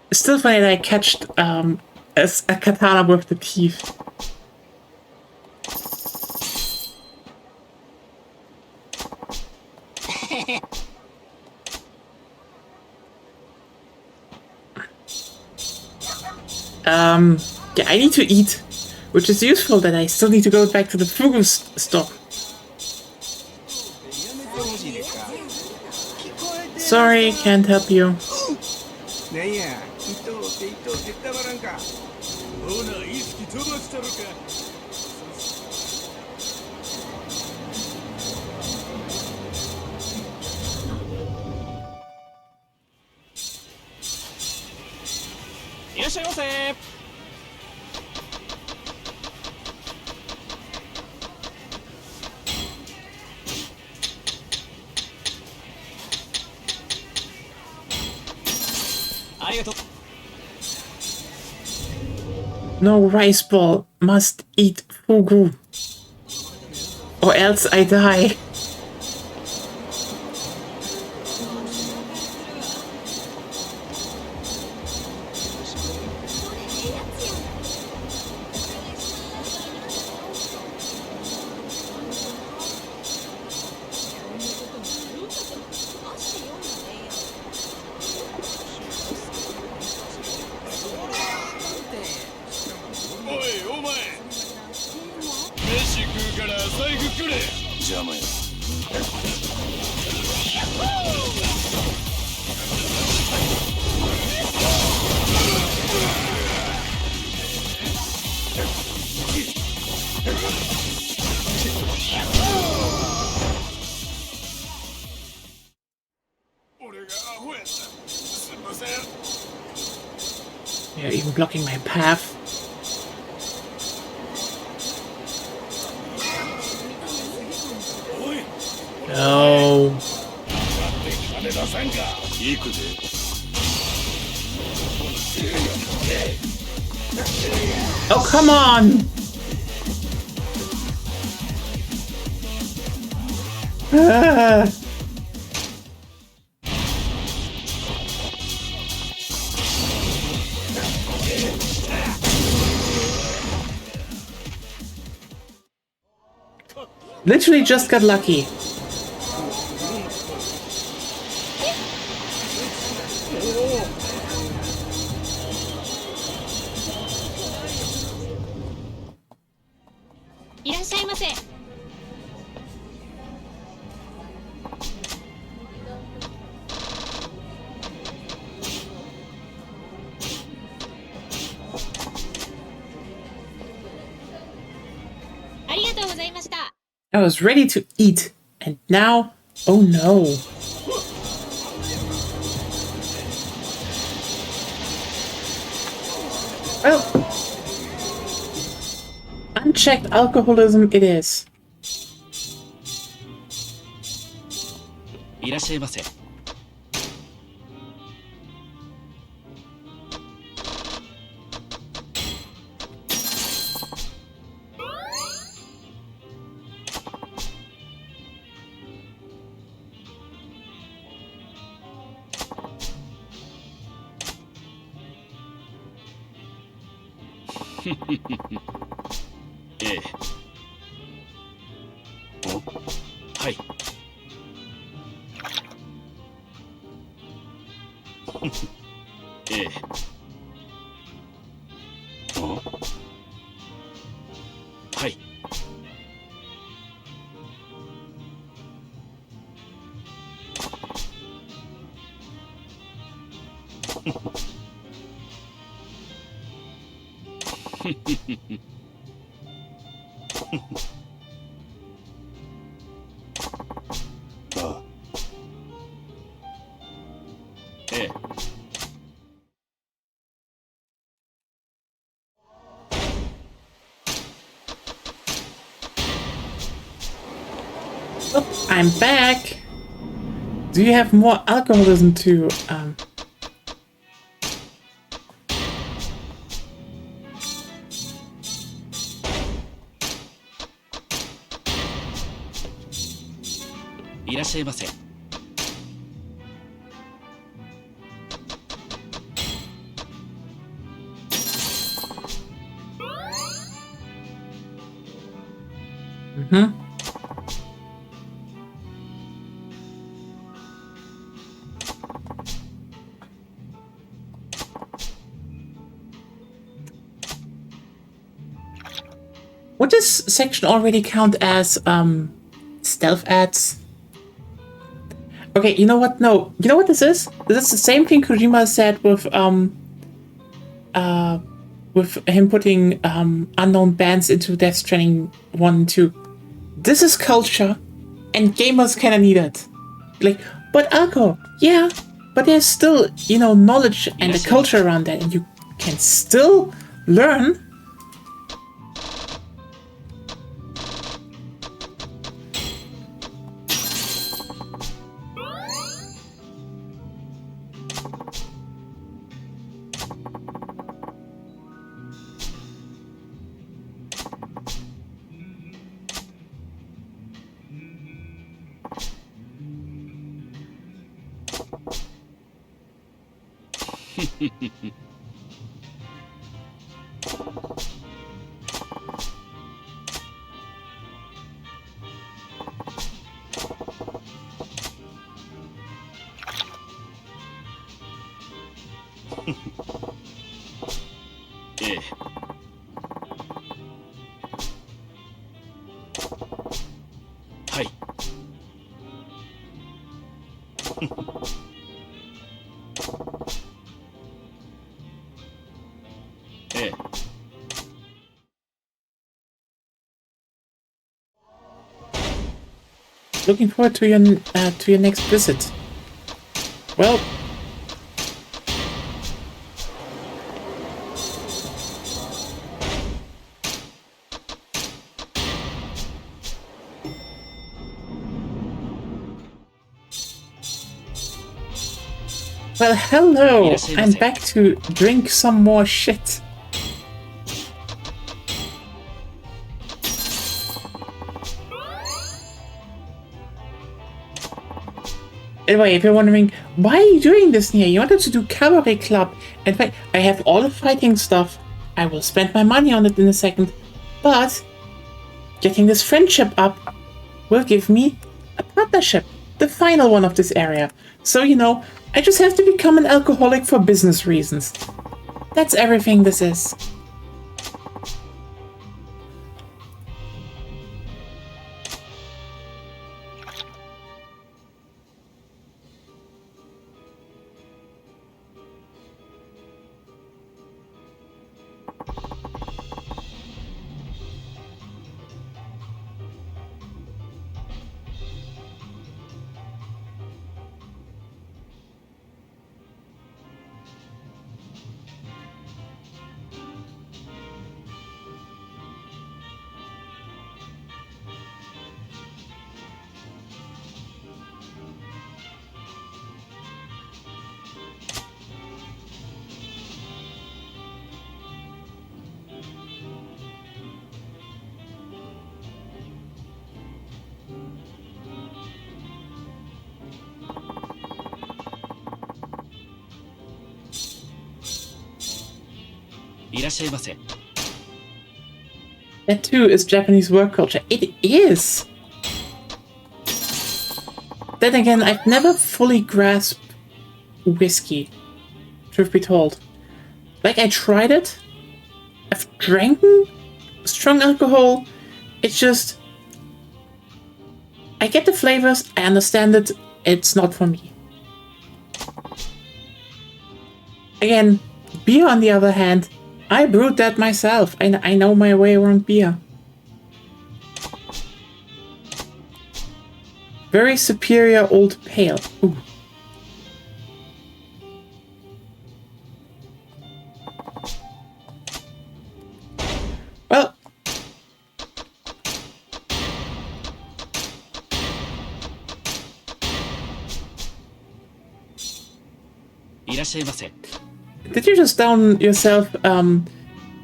It's still funny that I catched as a katana with the teeth. Yeah, I need to eat, which is useful that I still need to go back to the Fugu store. Sorry, can't help you. らっしゃいませ。ありがとう。 No rice ball. Must eat fugu. Or else I die. You're even blocking my path. No. Oh, come on! Ah. Literally just got lucky. I was ready to eat, and now, oh no. Well, unchecked alcoholism it is. いらっしゃいませ。ええ。お、はい。ええ。お、はい。ああ。ええ。Oh, I'm back. Do you have more alcoholism toいらっしゃいませ。Mm-hmm. Would this section already count as stealth ads? Okay, you know what? No, you know what this is? This is the same thing Kojima said with him putting unknown bands into Death Stranding 1 and 2. This is culture, and gamers kinda need it. Like, but alcohol, yeah, but there's still, you know, knowledge and the culture around that, and you can still learn. Looking forward to your next visit. Well, hello! I'm back to drink some more shit. Anyway, if you're wondering, why are you doing this, Nia? You wanted to do Cabaret Club. In fact, I have all the fighting stuff. I will spend my money on it in a second. But getting this friendship up will give me a partnership. The final one of this area. So, you know, I just have to become an alcoholic for business reasons. That's everything this is. That too is Japanese work culture. It is! Then again, I've never fully grasped whiskey, truth be told. Like, I tried it. I've drank strong alcohol. It's just... I get the flavors, I understand it, it's not for me. Again, beer on the other hand, I brewed that myself. I know my way around beer. Very superior old pale. Ooh. Well. Did you just down yourself a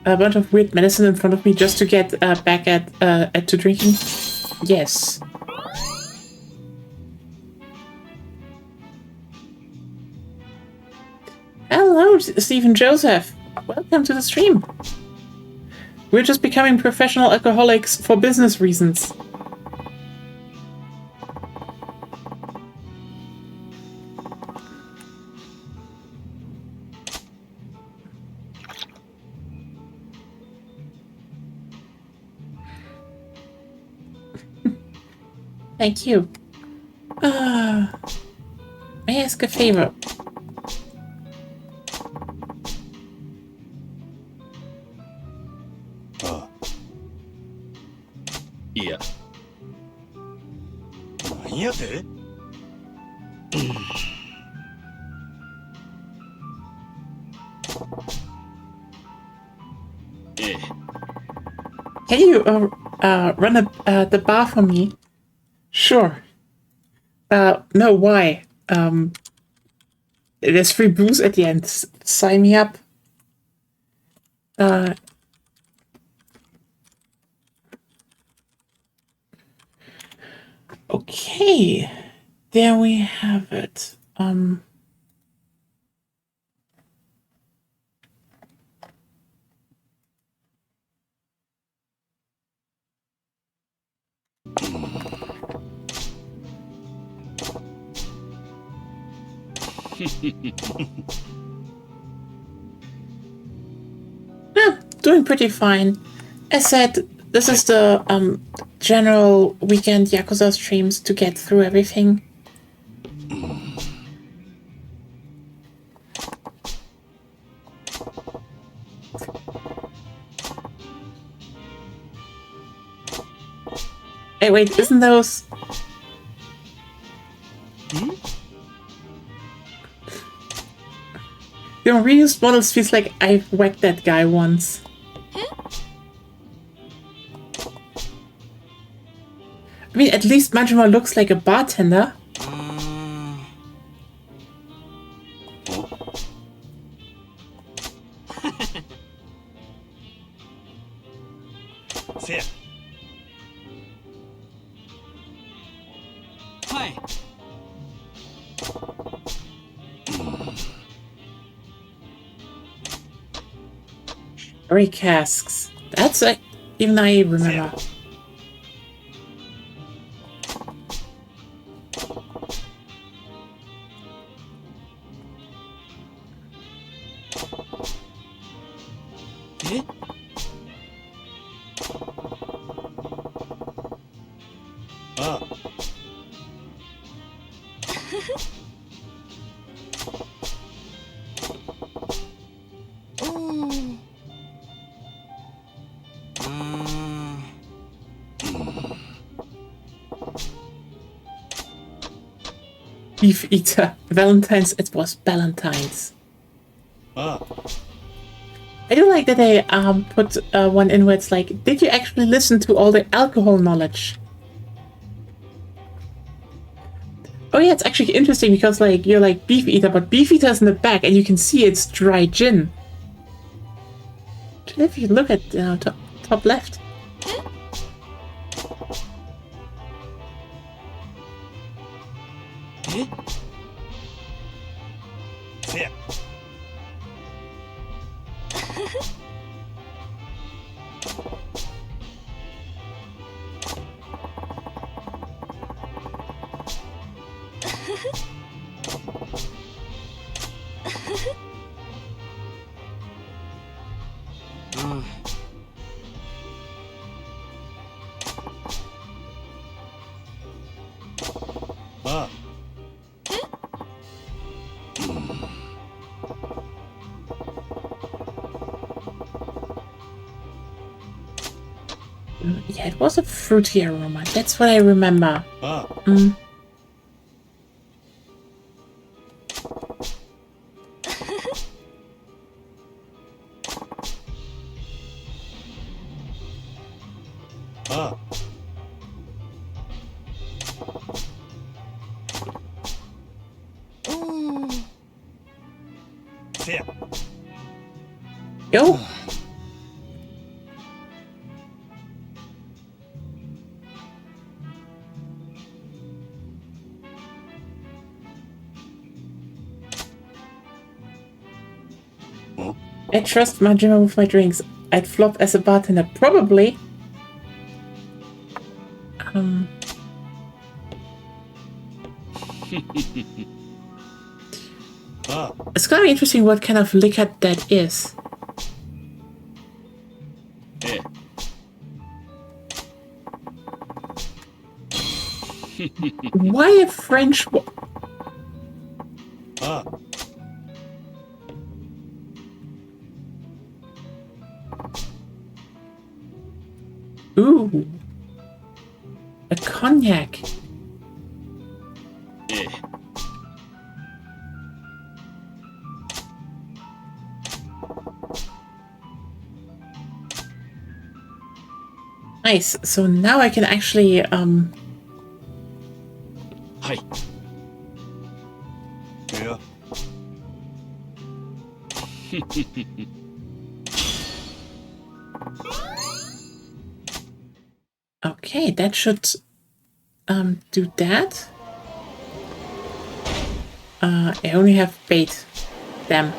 bunch of weird medicine in front of me just to get back at to drinking? Yes. Hello, Stephen Joseph. Welcome to the stream. We're just becoming professional alcoholics for business reasons. Thank you. May I ask a favor? Yeah. 何やて? Can you run the bar for me? Sure. No, why? There's free booze at the end. Sign me up. Okay. There we have it. Doing pretty fine. As said, this is the general weekend Yakuza streams to get through everything. Hey, wait, isn't those... You know, reused models feels like I whacked that guy once. I mean, at least Majima looks like a bartender. Sherry casks. That's even I remember. Beef eater. Valentine's, it was Valentine's. I do like that they put one in where it's like, did you actually listen to all the alcohol knowledge? Oh yeah, it's actually interesting because like you're like beef eater, but beef eater's in the back and you can see it's dry gin. If you look at top left. Yeah, it was a fruity aroma. That's what I remember. Yo. I trust Majima with my drinks. I'd flop as a bartender, probably. It's gonna be interesting what kind of liquor that is. Why a French? Ooh, a cognac. Nice. So now I can actually はい。いや okay, that should do that. I only have bait. Damn.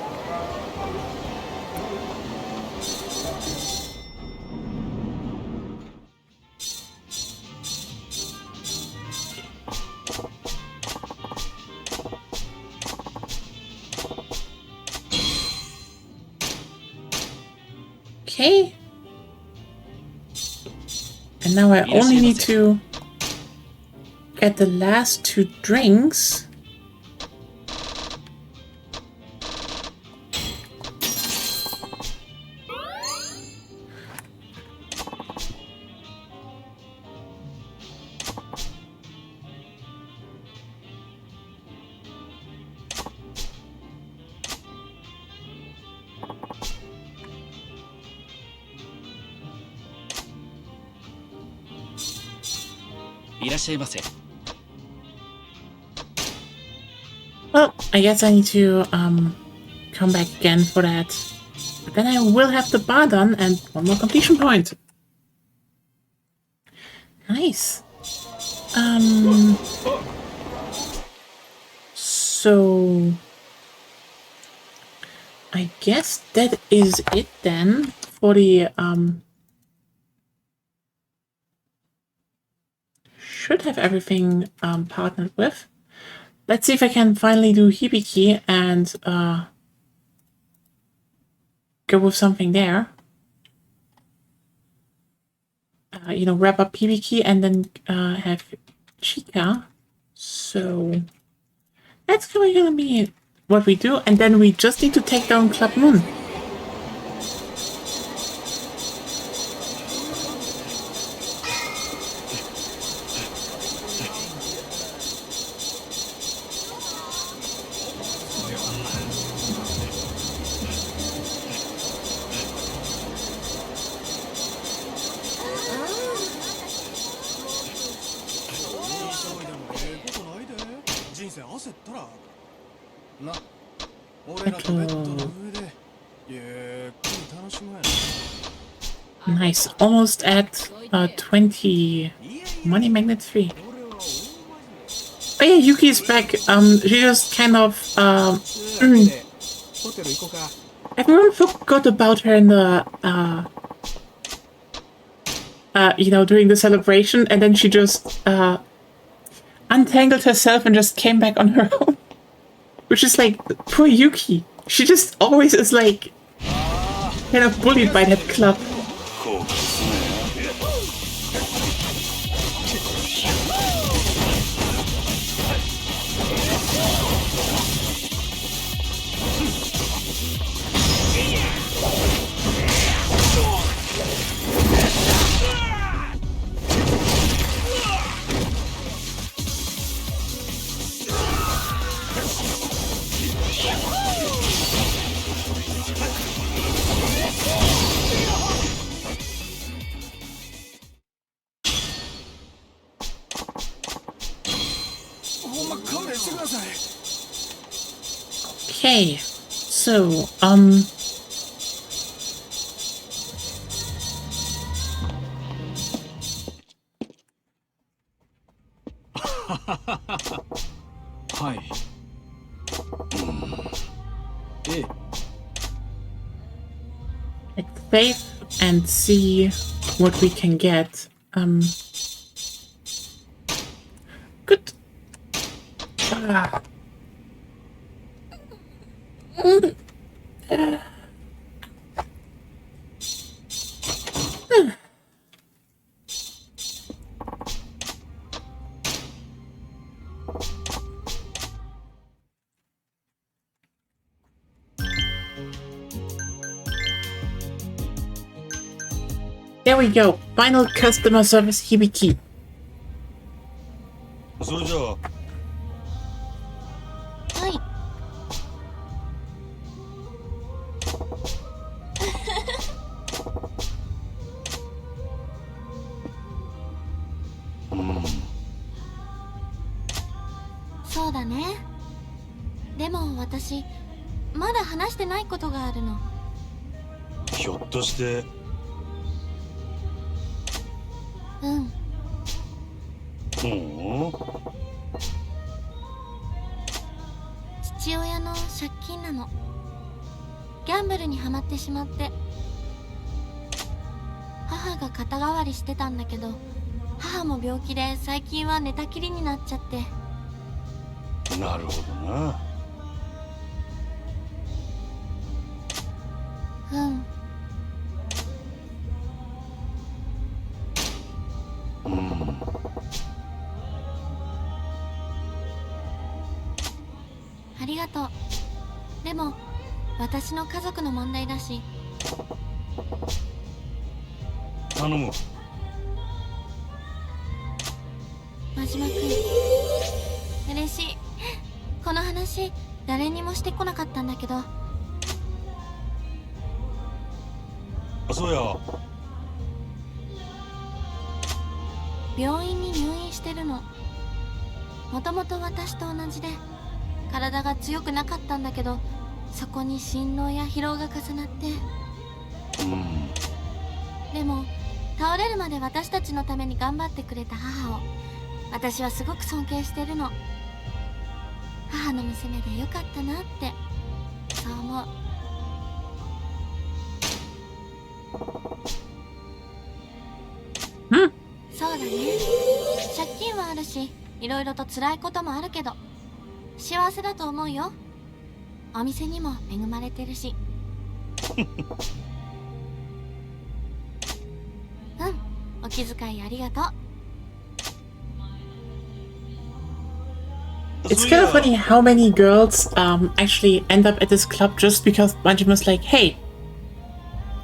Okay. And now I only need to get the last 2 drinks. Well, I guess I need to come back again for that. But then I will have the bar done and 1 more completion point. Nice. So I guess that is it then for the should have everything partnered with. Let's see if I can finally do Hibiki and go with something there. You know, wrap up Hibiki and then have Chica. So that's gonna be what we do, and then we just need to take down Club Moon. Nice, almost at 20 money magnet 3. Oh yeah, Yuki is back. She just kind of everyone forgot about her in the you know, during the celebration, and then she just untangled herself and just came back on her own. Which is like, poor Yuki. She just always is like kind of bullied by that club. Okay, so, let's save and see what we can get. Good. There we go. Final customer service Hibiki. それじゃあはい。私まだ話してないことがあるの。ひょっとして。うん。父親の借金なの。ギャンブルにはまってしまって、母が肩代わりしてたんだけど、母も病気で最近は寝たきりになっちゃって。なるほどな。うん。ありがとう。でも私の家族の問題だし。頼む。真島君、嬉しい。この話誰にもしてこなかったんだけど。そうや。病院に入院してるの。もともと私と同じで体が強くなかったんだけど、そこに心労や疲労が重なって。でも倒れるまで私たちのために頑張ってくれた母を私はすごく尊敬してるの。母の娘でよかったなってそう思う。そうだね。借金はあるし、いろいろと辛いこともあるけど幸せだと思うよ。お店にも恵まれてるし。お気遣いありがとう。It's kind of funny how many girls actually end up at this club just because Manjima's like, hey,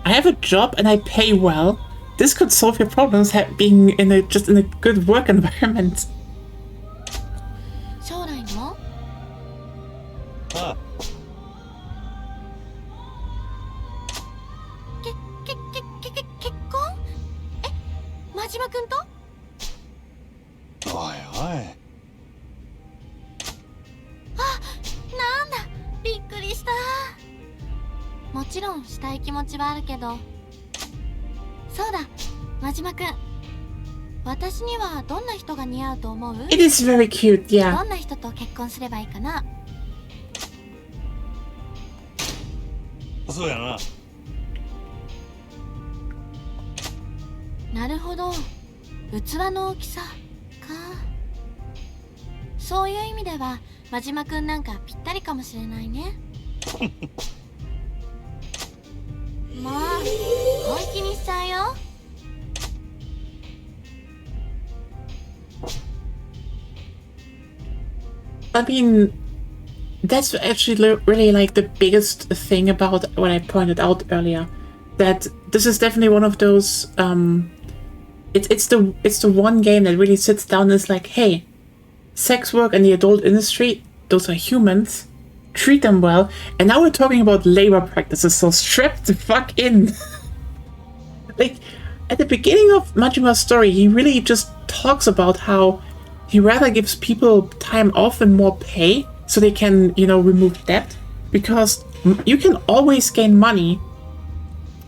I have a job and I pay well. This could solve your problems being in a good work environment. 将来の？ああ。結婚？真島君と？おいおい。なんだ、びっくりした。もちろんしたい気持ちはあるけど。そうだ、真島君、私にはどんな人が似合うと思う？ It is very cute, yeah. どんな人と結婚すればいいかな？そうやな。なるほど、器の大きさか。そういう意味では真島くんなんかぴったりかもしれないね。まあ本気にしちゃうよ。I mean, that's actually really like the biggest thing about what I pointed out earlier. That this is definitely one of those. It's the one game that really sits down and is like, hey, sex work and the adult industry, those are humans. Treat them well. And now we're talking about labor practices, so strap the fuck in. Like, at the beginning of Majima's story, he really just talks about how he rather gives people time off and more pay so they can, remove debt. Because you can always gain money,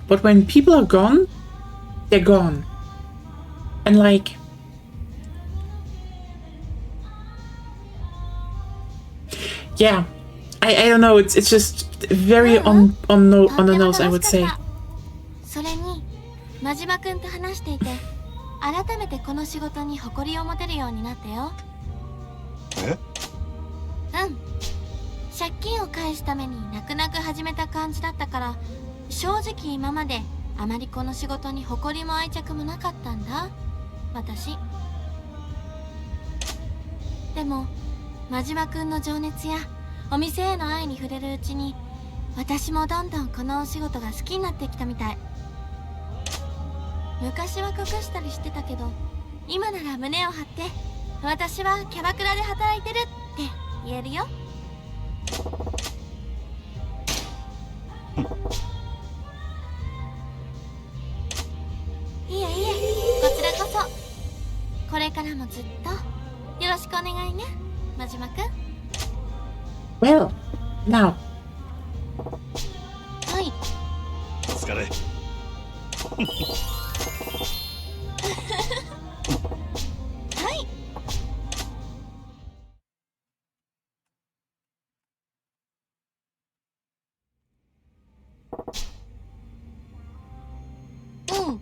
but when people are gone, they're gone. And like, yeah, I don't know. It's just very on the nose, I would say. それに真島くんと話していて、改めてこの仕事に誇りを持てるようになったよ。え？借金を返すために泣く泣く始めた感じだったから、正直今まであまりこの仕事に誇りも愛着もなかったんだ、私。でも真島くんの情熱やお店への愛に触れるうちに、私もどんどんこのお仕事が好きになってきたみたい。昔は隠したりしてたけど、今なら胸を張って私はキャバクラで働いてるって言えるよ。いえいえ、こちらこそ。これからもずっとよろしくお願いね、真島くん。Well, Now. はい。お疲れ。はい。うん。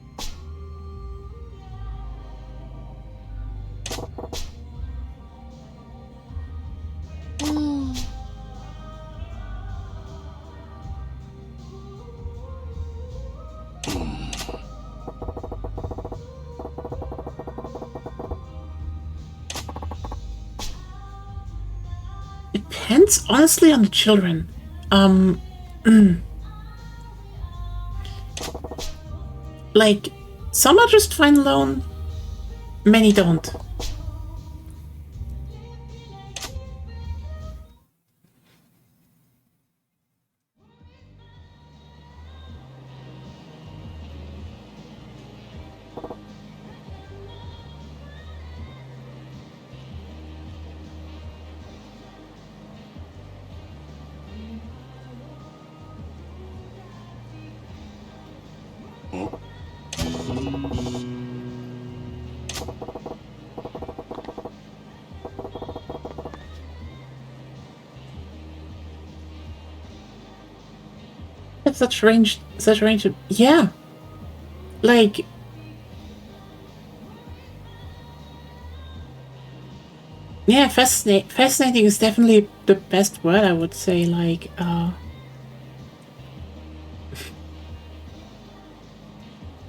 Depends honestly on the children. Like, some are just fine alone, many don't. That's such range of, yeah. Like, yeah, fascinating is definitely the best word, I would say. Like, I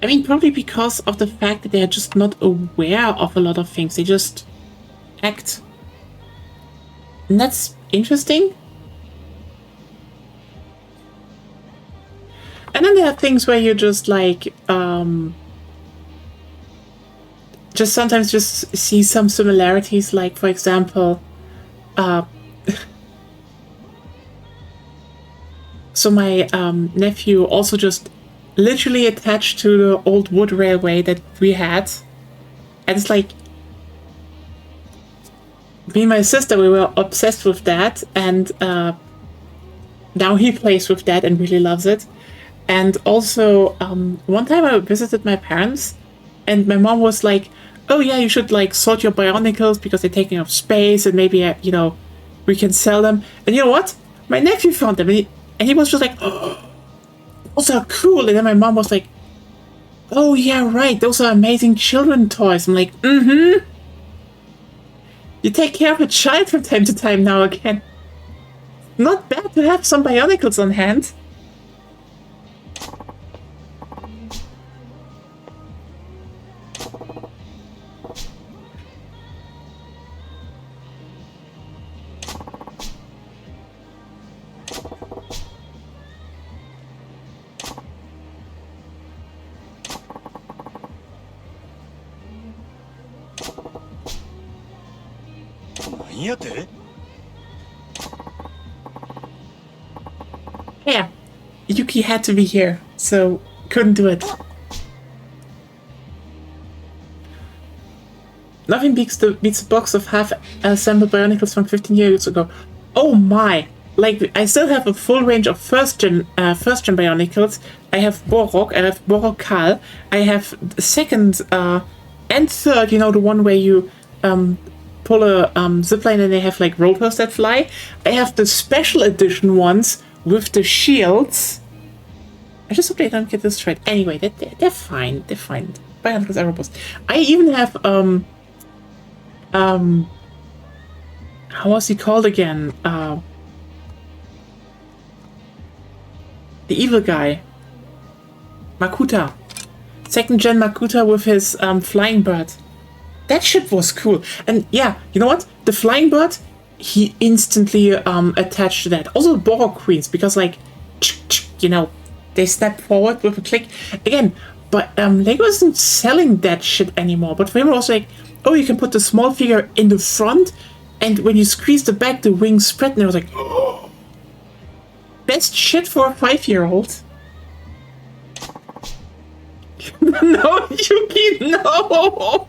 mean, probably because of the fact that they're just not aware of a lot of things. They just act. And that's interesting. And then there are things where you just like, just sometimes just see some similarities. Like, for example, so my nephew also just literally attached to the old wood railway that we had. And it's like, me and my sister, we were obsessed with that. And now he plays with that and really loves it. And also, one time I visited my parents, and my mom was like, "Oh yeah, you should like sort your Bionicles because they're taking up space, and maybe you know, we can sell them." And you know what? My nephew found them, and he was just like, "Oh, those are cool." And then my mom was like, "Oh yeah, right, those are amazing children toys." I'm like, "Mm-hmm." You take care of a child from time to time now again. Not bad to have some Bionicles on hand. Yeah, Yuki had to be here, so couldn't do it. Nothing beats a box of half-assembled Bionicles from 15 years ago. Oh my! Like, I still have a full range of first-gen Bionicles. I have Borok, I have Borok Kal, I have second and third, you know, the one where you pull a zipline and they have like rotors that fly. I have the special edition ones with the shields. I just hope they don't get this straight. Anyway, they're fine. They're fine. Bionicles are robust. I even have how was he called again? The evil guy. Makuta. Second gen Makuta with his flying bird. That shit was cool. And yeah, you know what? The flying bird, he instantly attached to that. Also Borok Queens, because like, you know, they step forward with a click. Again, but Lego isn't selling that shit anymore. But for him it was like, oh, you can put the small figure in the front, and when you squeeze the back, the wings spread, and I was like, oh, best shit for a 5-year-old. No, Yuki, no!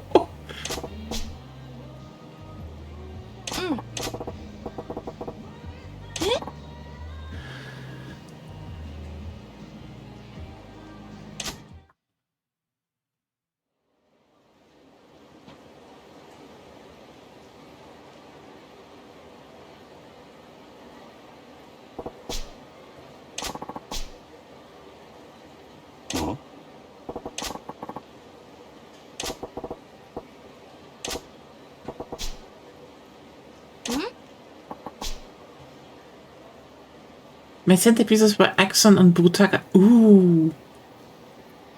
My centerpieces were Axon and Brutaka. Ooh.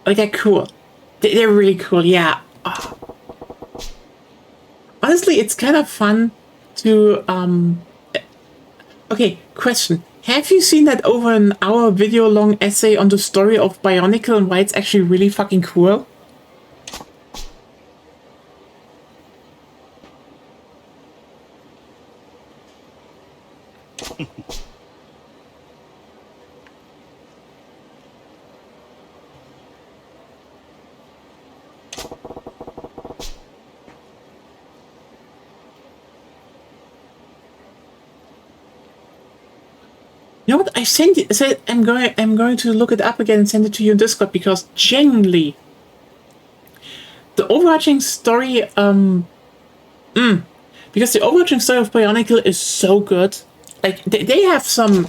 Oh, they're cool. They're really cool, yeah. Oh. Honestly, it's kind of fun to, Okay, question. Have you seen that over an hour video long essay on the story of Bionicle and why it's actually really fucking cool? You know what? I sent it. Said I'm going to look it up again and send it to you in Discord because genuinely, the overarching story, because the overarching story of Bionicle is so good. Like they have some,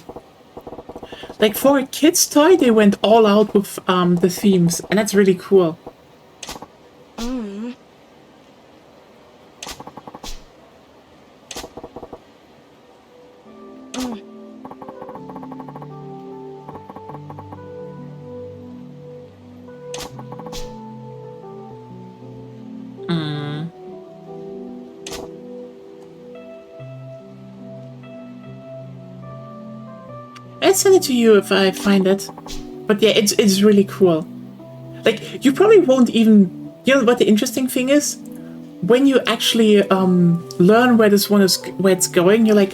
like for a kids toy, they went all out with the themes, and that's really cool. I'll send it to you if I find it. But yeah, it's really cool. Like, you probably won't even... You know what the interesting thing is? When you actually learn where this one is, where it's going, you're like,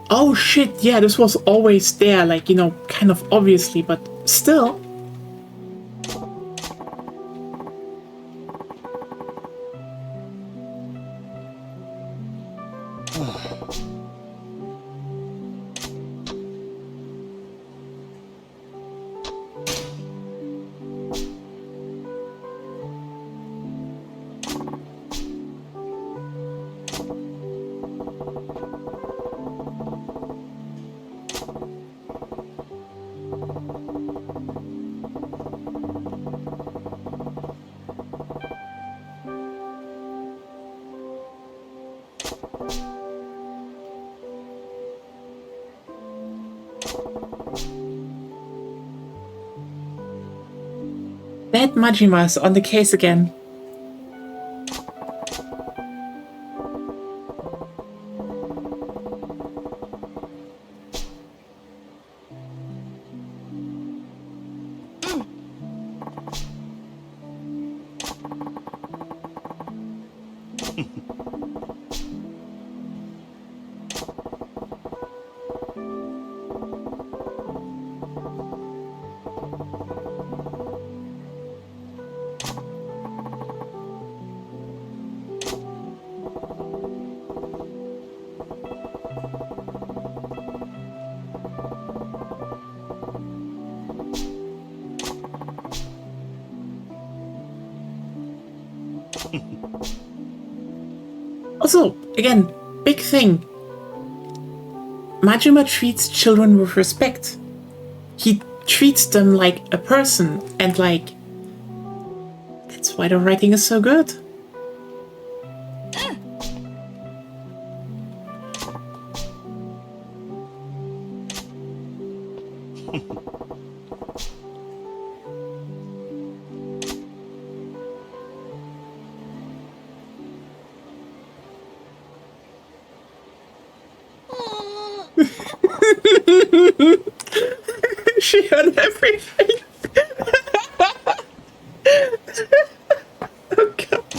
oh shit, yeah, this was always there. Like, you know, kind of obviously, but still. That Majima's on the case again. Also, again, big thing. Majima treats children with respect. He treats them like a person, and like, that's why the writing is so good. She heard everything. Oh god.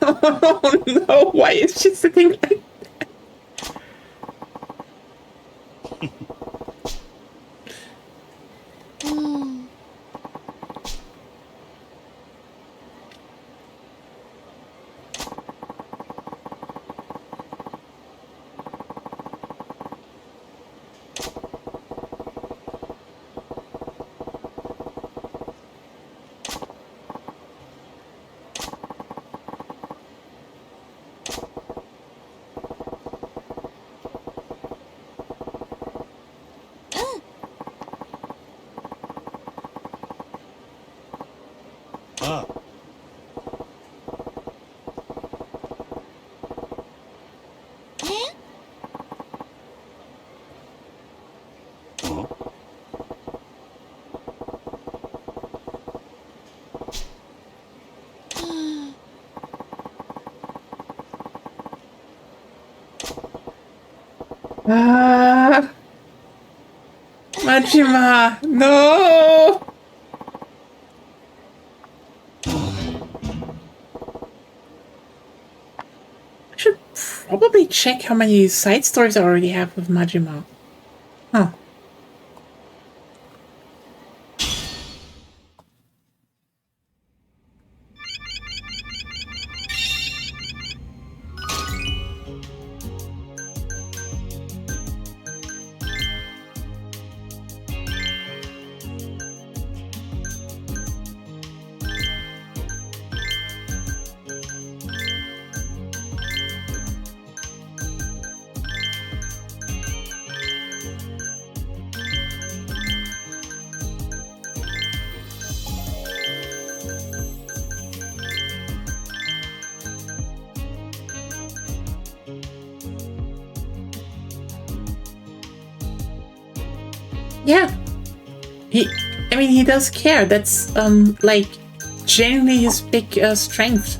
Oh no, why is she sitting like that? Ah, Majima, no! I should probably check how many side stories I already have with Majima. Huh. Yeah. I mean, he does care. That's, like, genuinely his big strength.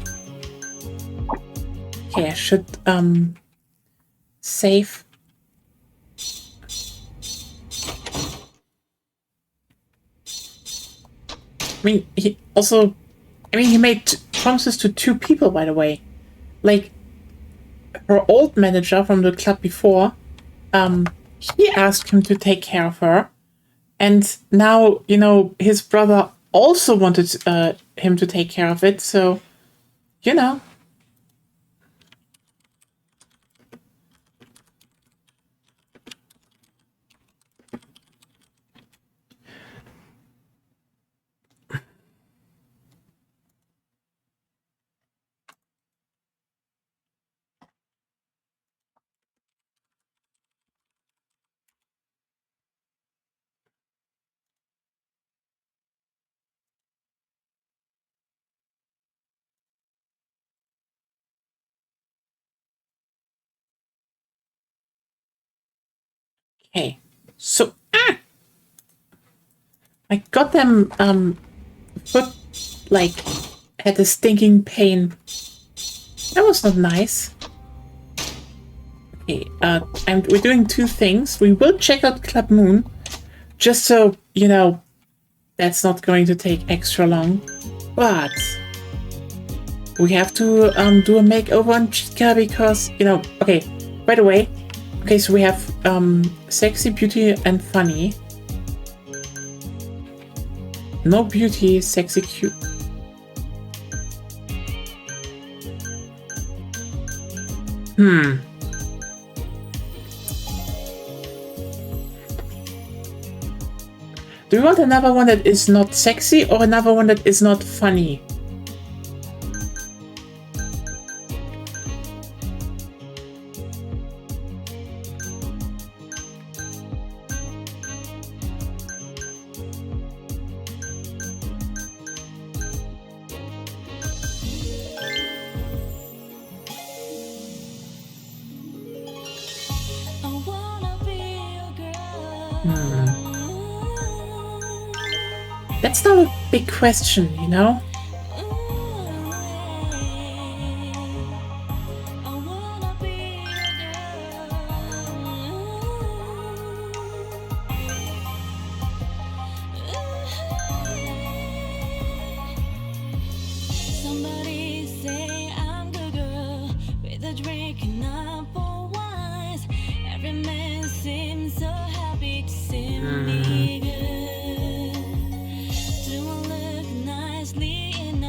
Okay, I should, save. I mean, he made promises to 2 people, by the way. Like, her old manager from the club before, he asked him to take care of her. And now, you know, his brother also wanted him to take care of it. So, you know. Okay. So, I got them, foot, like, had a stinking pain. That was not nice. Okay, we're doing 2 things. We will check out Club Moon, just so, you know, that's not going to take extra long. But we have to do a makeover on Chica because, you know, okay, by the way, okay, so we have sexy, beauty, and funny. No beauty, sexy, cute. Do you want another one that is not sexy or another one that is not funny? That's not a big question, you know?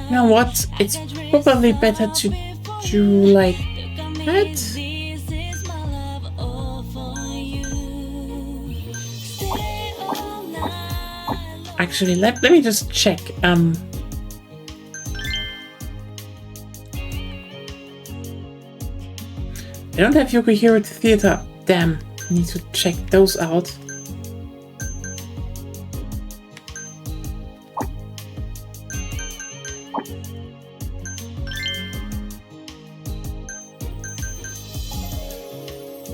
You know what? It's probably better to do like that. Actually, let me just check. I don't have Yukihiro Theater. Damn, I need to check those out.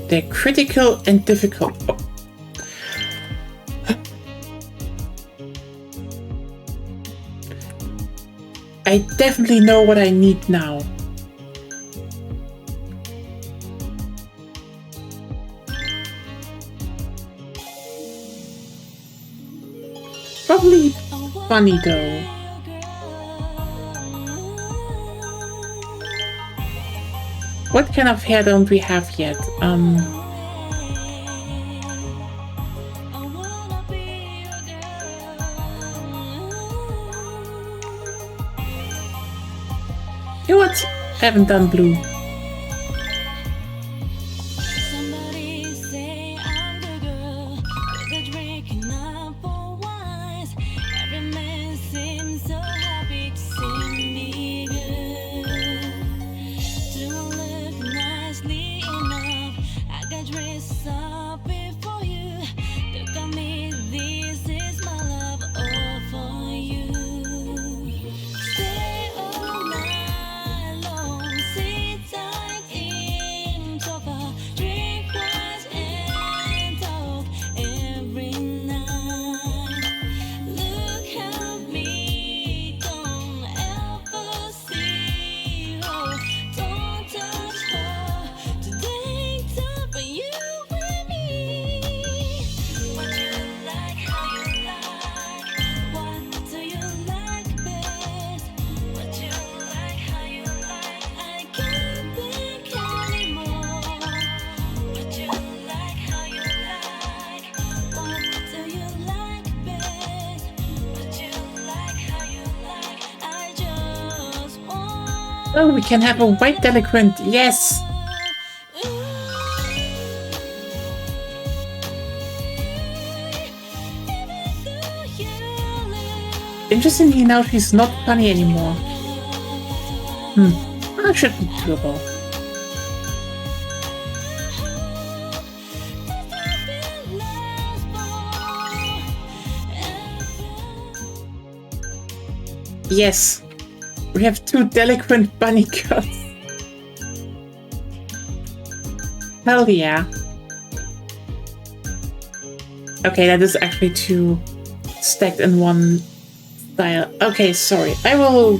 They're critical and difficult. Oh. I definitely know what I need now. probably funny though. What kind of hair don't we have yet? You know what? I haven't done blue. Oh, we can have a white delinquent. Yes. Interestingly now, she's not funny anymore. That should be doable. Yes. We have 2 delinquent bunny girls. Hell yeah. Okay, that is actually 2 stacked in one style. Okay, sorry. I will...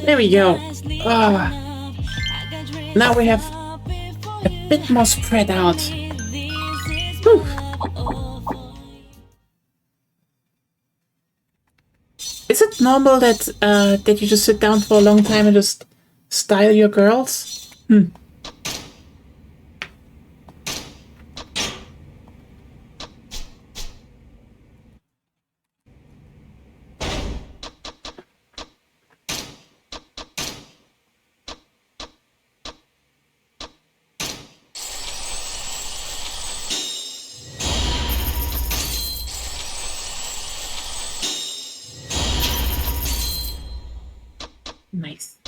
There we go. Now we have a bit more spread out. Whew. Is it normal that that you just sit down for a long time and just style your girls? Nice.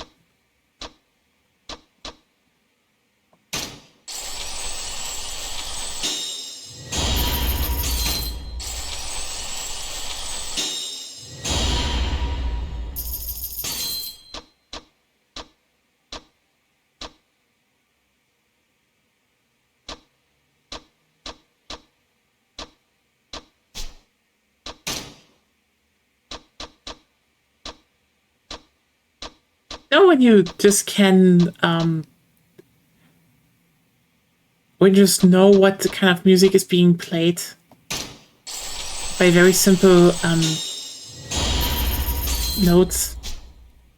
You know when you just can when you just know what the kind of music is being played by very simple notes?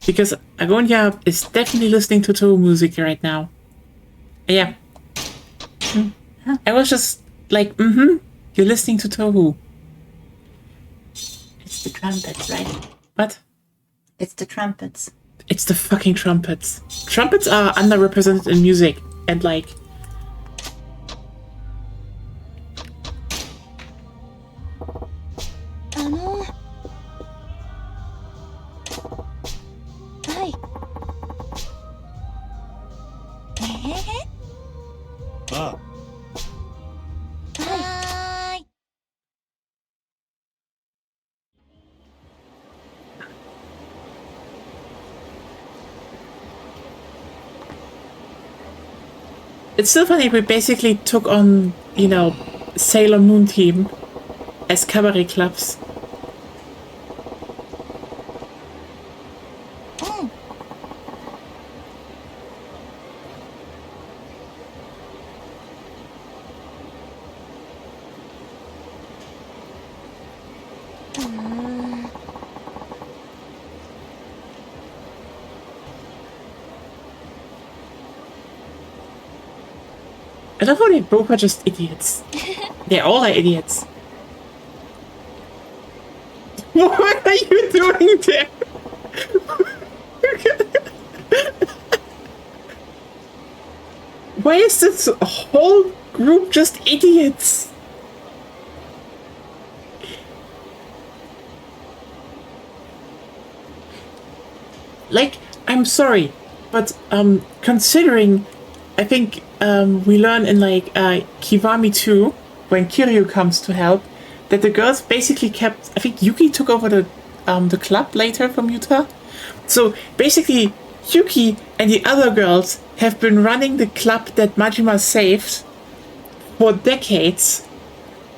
Because Agonia is definitely listening to Toru music right now. Yeah. I was just like, you're listening to Toru. It's the trumpets, right? What? It's the trumpets. It's the fucking trumpets. Trumpets are underrepresented in music, and like... Ah, It's still funny, we basically took on, you know, Sailor Moon team as cabaret clubs. I love how they both are just idiots. They all are idiots. What are you doing there? Why is this whole group just idiots? Like, I'm sorry, but considering, I think we learn in like Kiwami 2, when Kiryu comes to help, that the girls basically kept, I think Yuki took over the club later from Yuta. So basically Yuki and the other girls have been running the club that Majima saved for decades.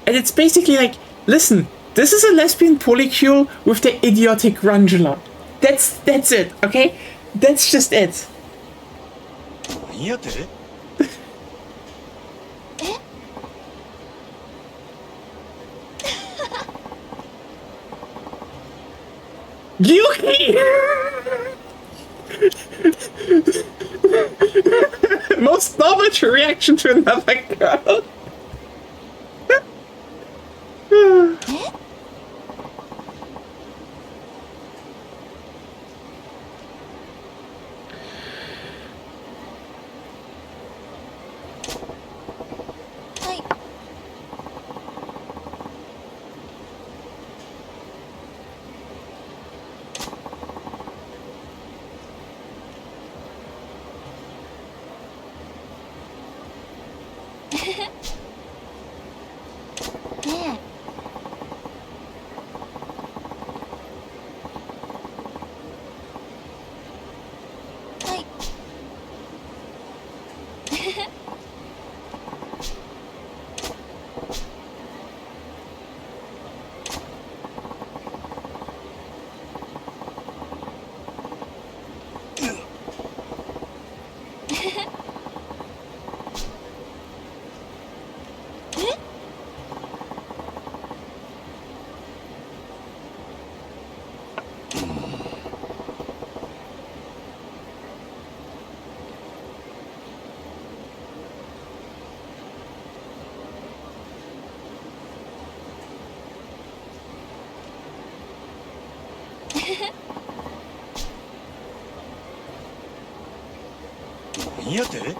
And it's basically like, listen, this is a lesbian polycule with the idiotic Rangela. That's it, okay? That's just it. 何やて? Yuki! Most normal reaction to another girl. ねえ。はい。何やて？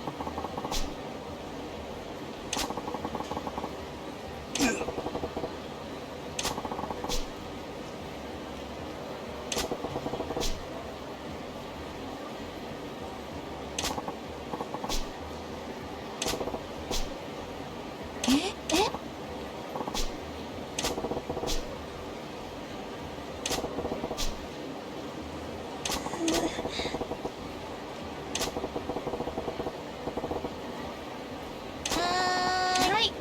はい。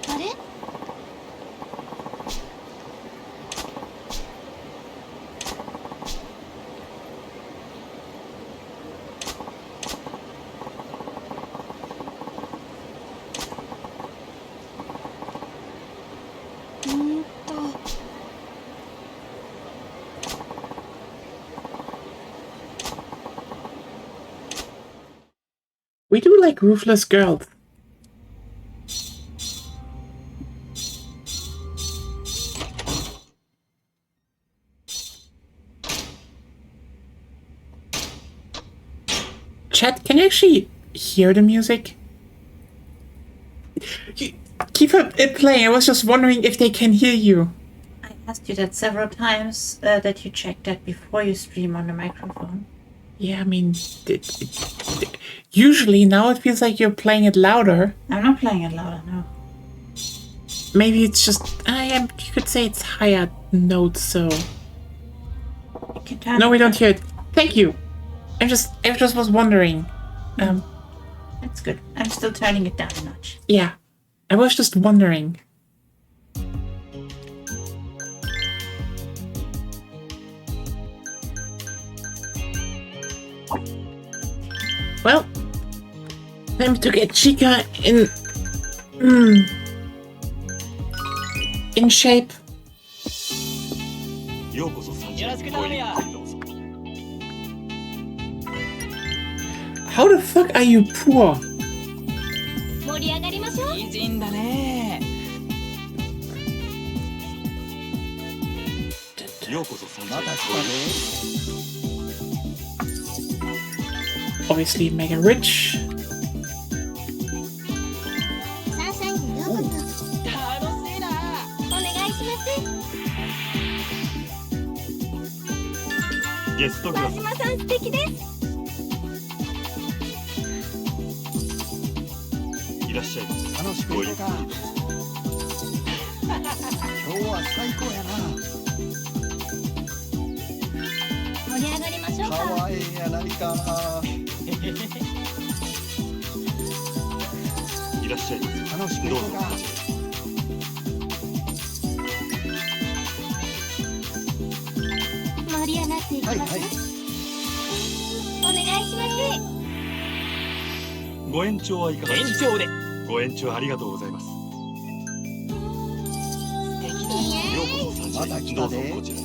あれ？We do like ruthless girls. Chat, can you actually hear the music? Keep it playing. I was just wondering if they can hear you. I asked you that several times, that you check that before you stream on the microphone. Yeah, I mean, usually now it feels like you're playing it louder. I'm not playing it louder, no. Maybe it's just, you could say it's higher notes, so. You can turn No, it we don't up. hear it. Thank you. I just was wondering. That's good. I'm still turning it down a notch. Yeah, I was just wondering. Well, time to get Chica in shape. ようこそ参よろしく頼むよ。どうぞ。 How the fuck are you poor? 盛り上がりましょう。美人だね。ようこそ参また来たね。 Obviously mega rich. サンシャインにようこそ。楽しいな。お願いしゲストクます。ラス真島さん素敵です。いらっしゃいませ。楽しく行こうか。今日は最高やな。盛り上がりましょうかか。わいいやないか。いらっしゃいませ。楽しく行こうか。盛り上がっていきましょう。はいはい。お願いします。ご延長はいかがで延しょうか。長で。ご延長ありがとうございます。ようこそ参加どうぞこちらへ。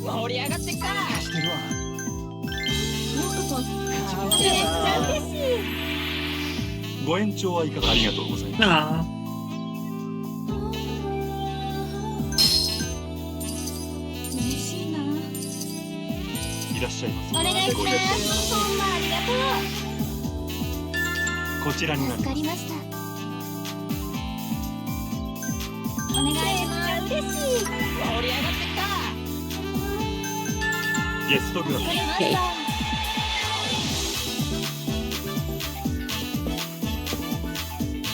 盛り上がってきた。してるわ。ようこそ。かわめっちゃ嬉しい。ご延長はいかがありがとうございます。 Aww. 嬉しいな。いらっしゃいませ。お願いしごま延長す。ほんまありがとこちらになう。助かります。りました。お願いします嬉しい盛り上がってきたゲストグラス Okay.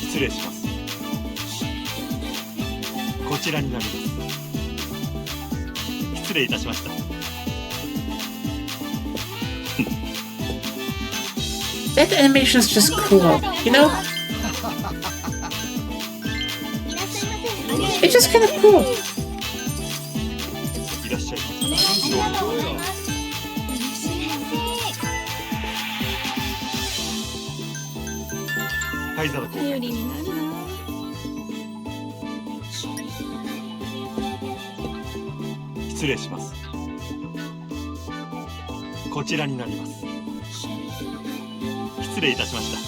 失礼します。こちらになります。失礼いたしました。 That animation is just cool, you know? いらっしゃいませ It's just kind of cool. いらっしゃいまありがとうございます嬉しいす。灰皿と頼りになるな失礼します。こちらになります。失礼いたしました。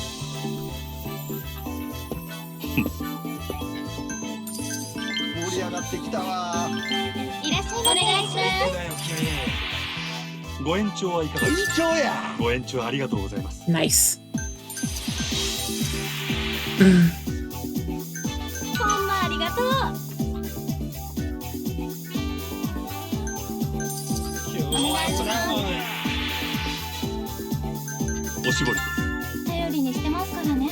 盛り上がってきたわ。いらっしゃいませお願いしますご延長はいかがでしょうか。一丁や。ご延長ありがとうございます。 Nice. ほんまありがとうお願いしますおしぼり。頼りにしてますからね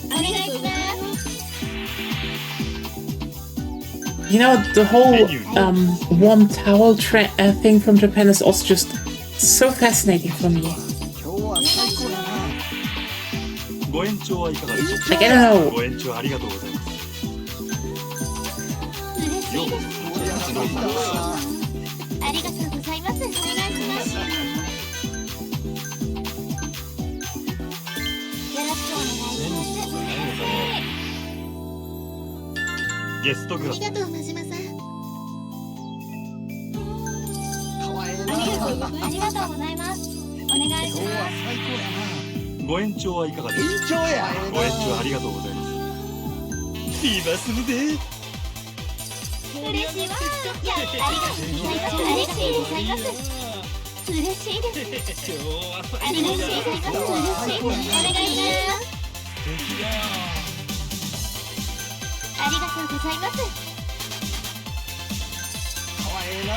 お願いします You know, the whole warm towel thing from Japan is also just so fascinating for me. 今日は最高やな。ご延長はいかがでしょうか。 Like, I don't ご know. 延長ありがとうございます。嬉しいです盛り上がってきたわ。ありがとうございますお願いしますよろしくお願いしますゲストグラス。ありがとう真島さんかわいいな。ありがとうございますお願いし今日はま最高やご延長はいかがでしょうか。な。一丁や。ご延長ありがとうございます。ビバスルで。す嬉しいわいやありがとうございます嬉しいです嬉しいですありがとうございます嬉しいですお願いしますありがとうございますかわいいな。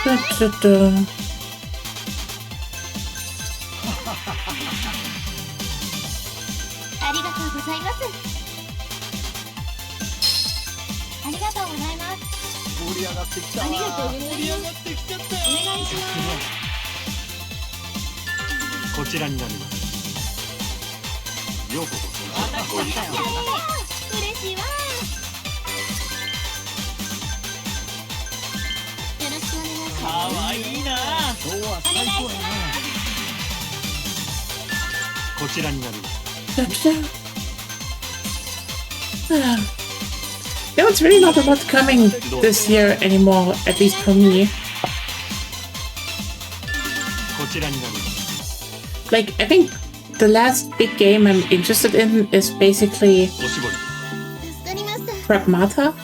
Da-da-da. ありがとうございますありがとうございます盛り上がってきたわ。盛り上がってきちゃったお願いしますこちらになります。ようこそご一緒に。嬉しいわよろしくお願いします今日は最高やな。こちらになります。 No, it's really not a lot coming this year anymore, at least for me. こちらになります。 Like, I think the last big game I'm interested in is basically おしぼり。助かりました Pragmata.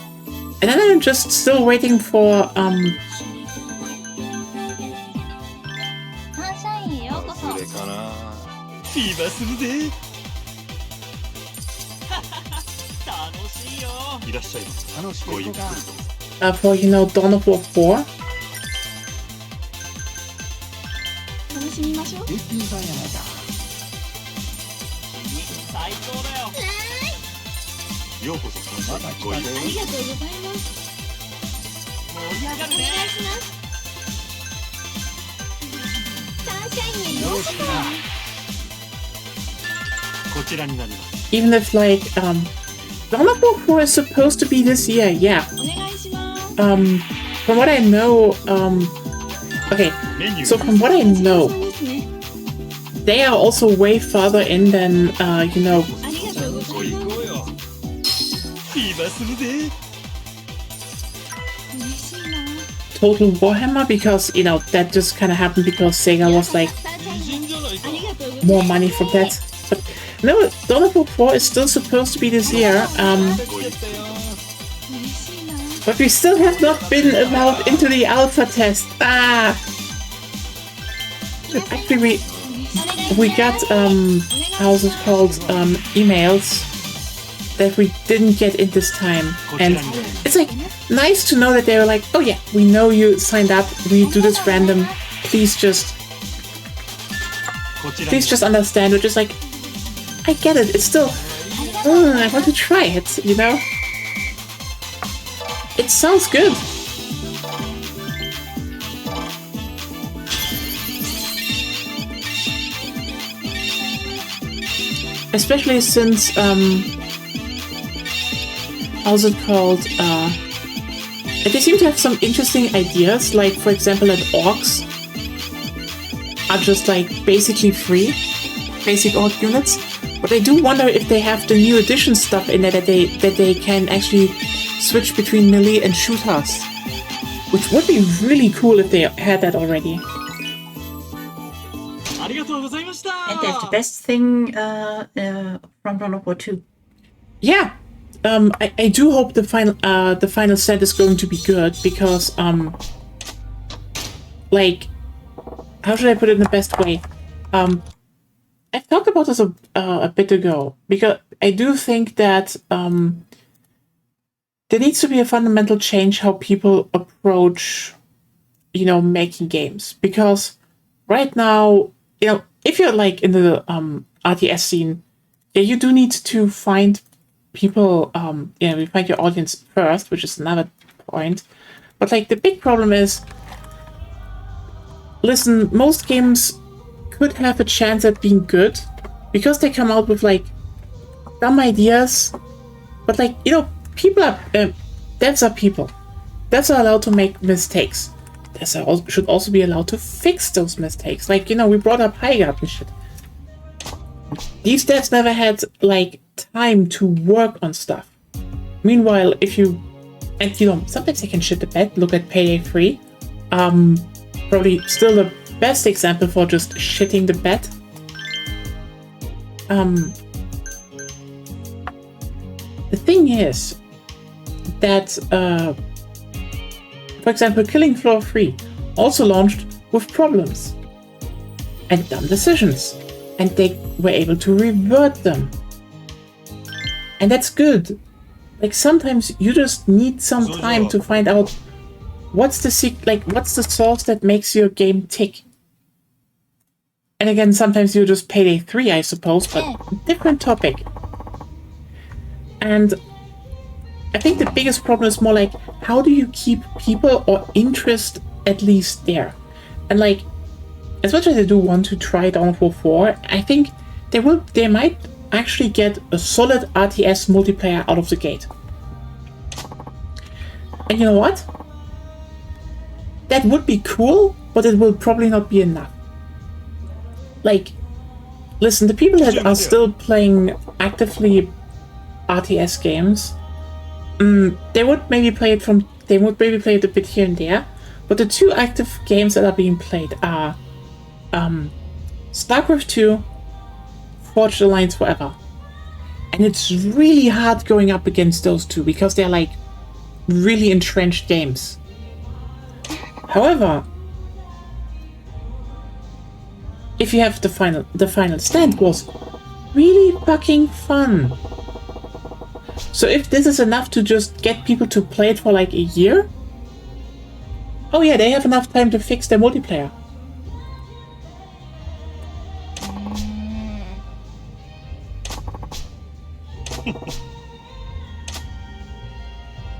And then I'm just still waiting for, サンシャインへようこそそれかな。ビバスルで。いらっしゃいませ。楽しくごゆっくり行こうか。と。 for, you know, Dawn of War 4. 楽しみましょうべっぴんさんやないか。ようこそサンシャインへごゆっくり。ありがとうございますお願いしますサンシャインへようこそこちらになります。 Even if, like, Dawn of War 4 is supposed to be this year, yeah. お願いします From what I know, okay, メニュー。 so from what I know, そうですね they are also way further in than, you know, ありがとうございますビバスルで。嬉しいな Total Warhammer, because, you know, that just kind of happened because Sega was like サンシャインへありがとうございます more money for that. But no, Dawn of War 4 is still supposed to be this year, ごゆっくりと。嬉しいな but we still have not been allowed into the alpha test. Ah! Actually, we we got how's it called, emails that we didn't get in this time, and it's like nice to know that they were like, oh yeah, we know you signed up, we do this random, please just understand. We're just like, I get it, it's still I want to try it, you know? It sounds good. Especially since, how's it called? They seem to have some interesting ideas, like, for example, that orcs are just, like, basically free, basic orc units. But I do wonder if they have the new edition stuff in there that they can actually switch between melee and shooters. Which would be really cool if they had that already. And they have the best thing from Dawn of War 2. Yeah. I do hope the final set is going to be good, because like, how should I put it in the best way? I've talked about this a bit ago, because I do think that there needs to be a fundamental change how people approach, you know, making games. Because right now, you know, if you're like in the RTS scene, yeah, you do need to find people, you know, you find your audience first, which is another point. But like the big problem is, listen, most games could have a chance at being good because they come out with like dumb ideas, but like, you know, people are devs are people. Devs are allowed to make mistakes. Devs should also be allowed to fix those mistakes. Like, you know, we brought up Highguard and shit. These devs never had like time to work on stuff. Meanwhile, if you, and you know, sometimes they can shit the bed. Look at Payday 3. Probably still the best example for just shitting the bed. The thing is that, for example, Killing Floor 3 also launched with problems and dumb decisions, and they were able to revert them. And that's good. Like, sometimes you just need some time to find out what's the source that makes your game tick. And again, sometimes you just Payday 3, I suppose, but different topic. And I think the biggest problem is more like, how do you keep people or interest at least there? And like, as much as I do want to try Dawn of War 4, I think they might actually get a solid RTS multiplayer out of the gate. And you know what? That would be cool, but it will probably not be enough. Like, listen, the people that are still playing actively RTS games, they would maybe play it a bit here and there, but the two active games that are being played are StarCraft 2, Forged Alliance Forever. And it's really hard going up against those two because they're like really entrenched games. However, if you have the final stand was really fucking fun. So if this is enough to just get people to play it for like a year, oh yeah, they have enough time to fix their multiplayer.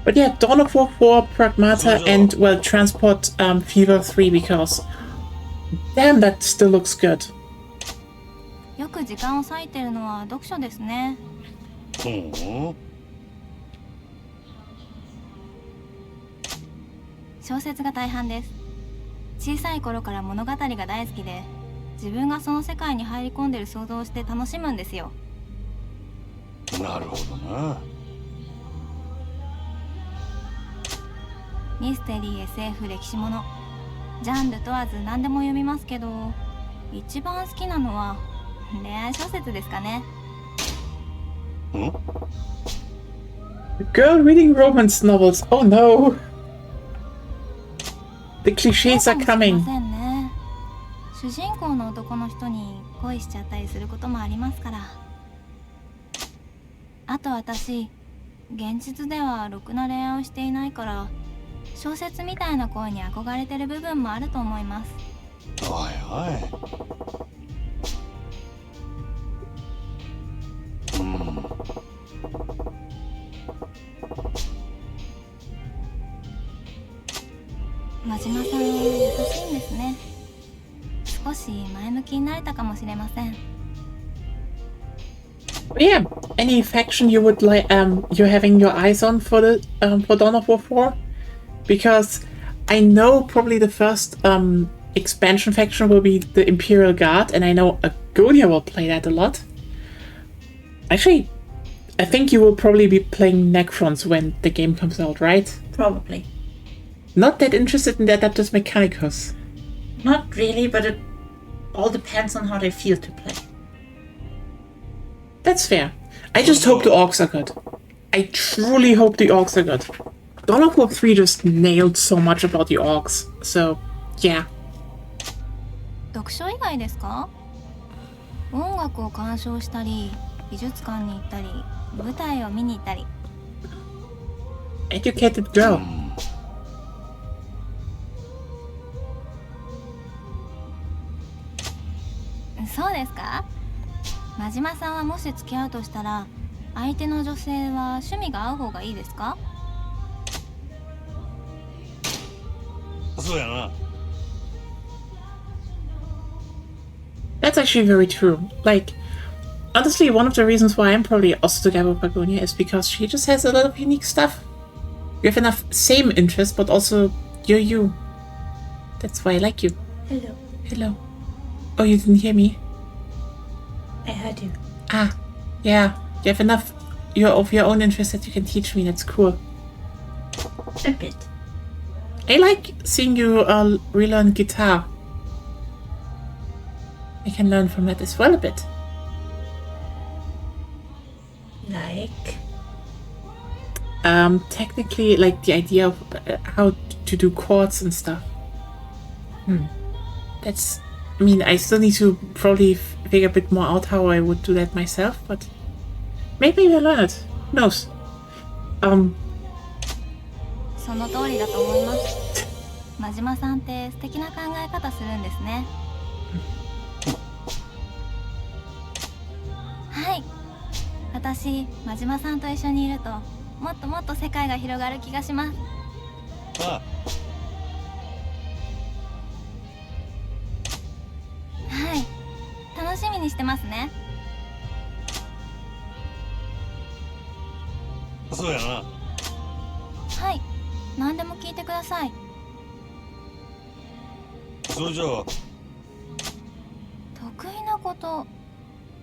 But yeah, Dawn of War 4, Pragmata, and, well, Transport Fever 3, because damn, that still looks good. よく時間を割いてるのは読書ですね。小説が大半です。小さい頃から物語が大好きで、自分がその世界に入り込んでる想像をして楽しむんですよ。なるほどな。ミステリー、SF、歴史もの、ジャンル問わず何でも読みますけど、一番好きなのは恋愛小説ですかね。Girl reading romance novels. Oh no. The clichés are coming. 主人公の男の人に恋しちゃったりすることもありますから。あと私、現実ではろくな恋愛をしていないから、小説みたいな恋に憧れてる部分もあると思います。おいおい。真島さん優しいんですね。少し前向きになれたかもしれません。Yeah, any faction you would like you're having your eyes on for the for Dawn of War 4? Because I know probably the first expansion faction will be the Imperial Guard, and I know Agonia will play that a lot. Actually, I think you will probably be playing Necrons when the game comes out, right? Probably. Not that interested in the Adeptus Mechanicus. Not really, but it all depends on how they feel to play. That's fair. I just hope the orcs are good. I truly hope the orcs are good. Dawn of War 3 just nailed so much about the orcs, so yeah. 読書以外ですか？音楽を鑑賞したり、美術館に行ったり、舞台を見に行ったり。Educated girl. そうですか？真島さんはもし付き合うとしたら、相手の女性は趣味が合う方がいいですか？そうやな。That's actually very true. Like, honestly, one of the reasons why I'm probably also together with Pagonia is because she just has a lot of unique stuff. You have enough same interests, but also you're you. That's why I like you. Hello. Hello. Oh, you didn't hear me? I heard you. Ah, yeah. You have enough of your own interests that you can teach me. That's cool. A bit. I like seeing you relearn guitar. I can learn from that as well a bit. Like? Technically, like the idea of how to do chords and stuff. That's... I mean, I still need to probably figure a bit more out how I would do that myself, but maybe I'll learn it. Who knows? その通りだと思います。真島さんって素敵な考え方するんですね。はい。私、真島さんと一緒にいると、もっともっと世界が広がる気がします。あはい。楽しみにしてますね。あ、そうやな。はい。何でも聞いてください。それじゃあ、得意なこと、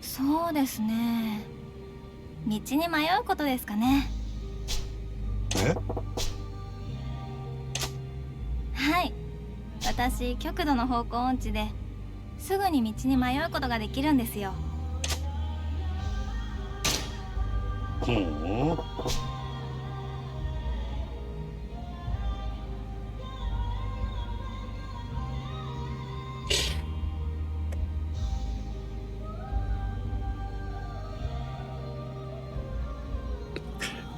そうですね。道に迷うことですかね。え？はい。私、極度の方向音痴ですぐに道に迷うことができるんですよ。ほう。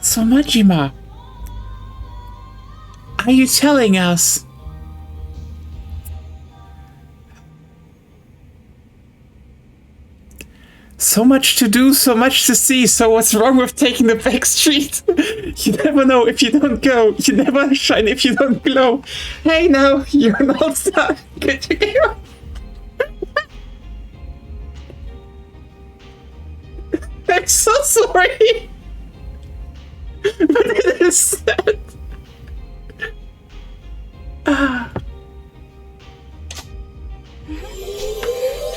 So Majima, are you telling us so much to do, so much to see, so what's wrong with taking the back street? You never know if you don't go, you never shine if you don't glow. Hey now, you're an all-star. Good to go. I'm so sorry. But it is sad. Ah.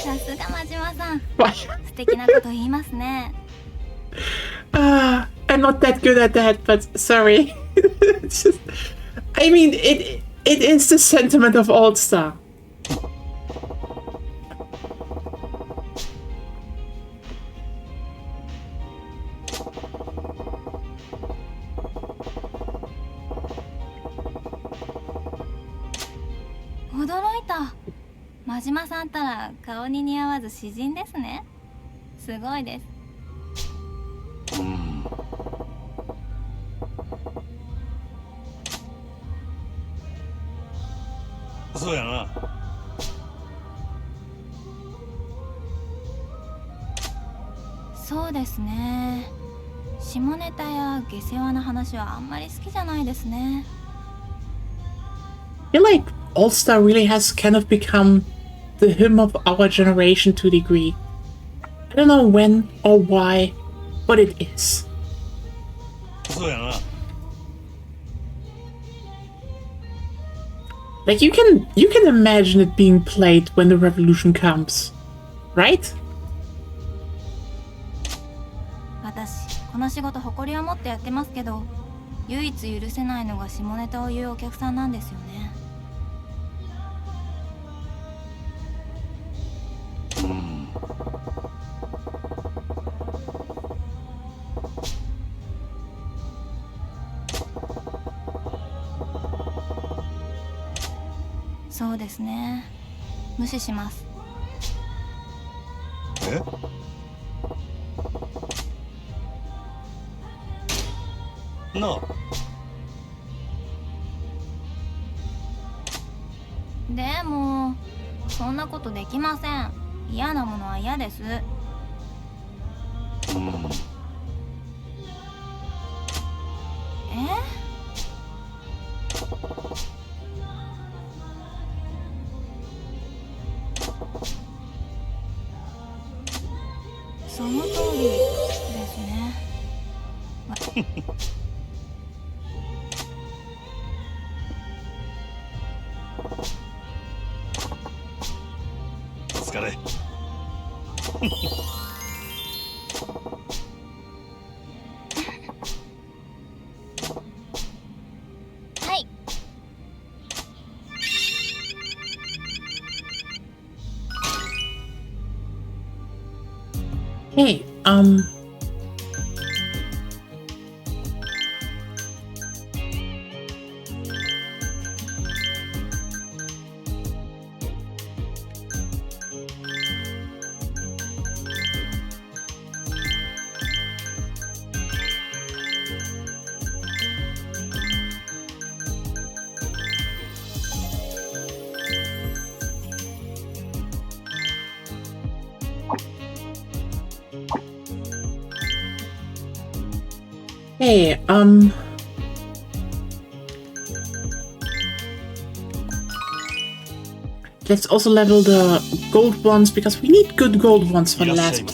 さすが真島さん。 Why? 素敵なこと言いますね。Ah, I'm not that good at that, but sorry. It's just, I mean, it is the sentiment of All Star. 真島さんったら顔に似合わず詩人ですね。すごいです。そうやな。そうですね。下ネタや下世話な話はあんまり好きじゃないですね。I feel like All Star really has kind of become the hymn of our generation to a degree. I don't know when or why, but it is. そうやな。Like you can imagine it being played when the revolution comes, right? 私この仕事誇りを持ってやってますけど、唯一許せないのが下ネタを言うお客さんなんですよね。そうですね。無視します。え？なあ。でもそんなことできません。嫌なものは嫌です。その通りですね。お疲れ。はい。Hey, hey, let's also level the gold ones because we need good gold ones for the last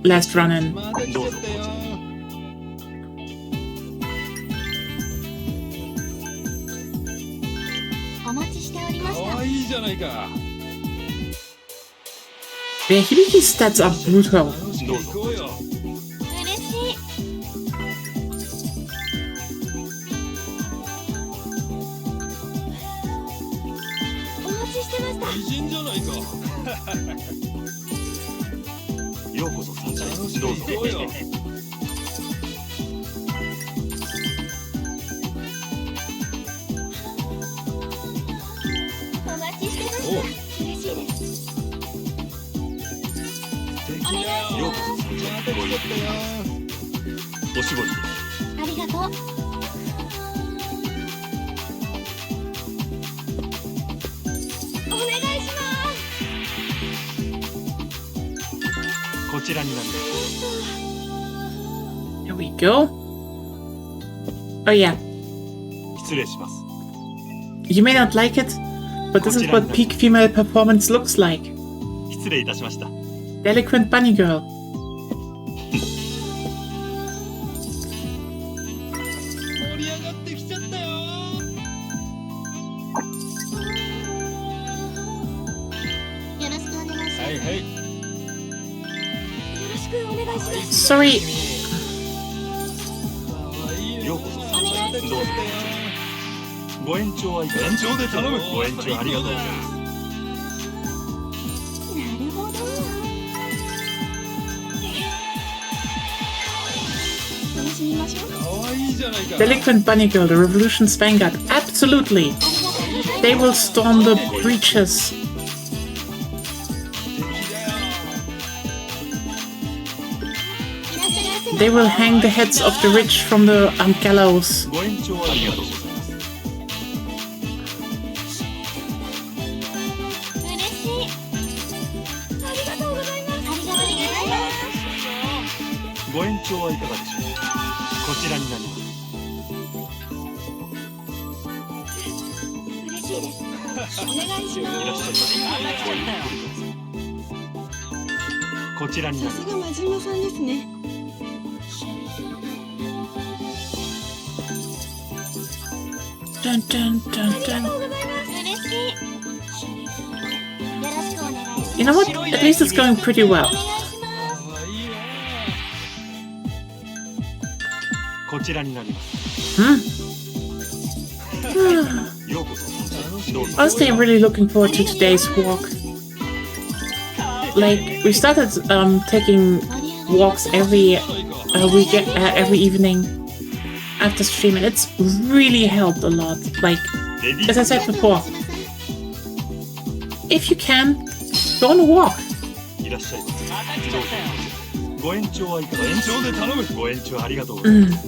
last run-in. どうぞ。お待ちしておりました。いいじゃないか。 The Hibiki stats are brutal. どうぞ。行こうよ。嬉しい。お待ちしてました。美人じゃないか。ようこそ参加楽しくどうぞ。行こうよ。お待ちしてました。嬉しいです。素敵だよ。ようこそ参加ごちょっとよ。おしぼりで。ありがとう。お願いします。こちらになります。 Here we go. Oh yeah, 失礼します。 you may not like it, but this is what peak female performance looks like. 失礼いたしました。 The eloquent bunny girl. 盛り上がってきちゃったよ。よろしくお願いします。はいはい。よろしくお願いします。 Sorry, 可愛いね。ようこそ参お願いします。どうぞ。ご延長はいかが延長で頼む。ご延長ありがとうございます。なるほど。楽しみましょう。可愛いじゃないか。 the eloquent bunny girl, the revolution's vanguard. Absolutely, they will storm the breaches they will hang the heads of the rich from the gallows. ご延長ありがとうございます。嬉しい。ありがとうございます。ありがとうございます。ご延長はいかがでしょう。こちらになります。嬉しいです。お願いしまいらっしゃいませ。こちらになります。す。さすが真島さんですね。Dun, dun, dun, dun. 嬉しい。よろしくお願いします。 You know what? At least it's going pretty well. お願いします。こちらになります。Hmm. ようこそ。どうぞ。 Honestly, I'm really looking forward to today's walk. Like, we started taking walks every weekend, every evening after stream, and it's really helped a lot. Like, レディ as I said before, if you can, go on a walk. いらっしゃいませ。どうぞ。ご延長はいかがでしょう。延長で頼む。ご延長ありがとうございます。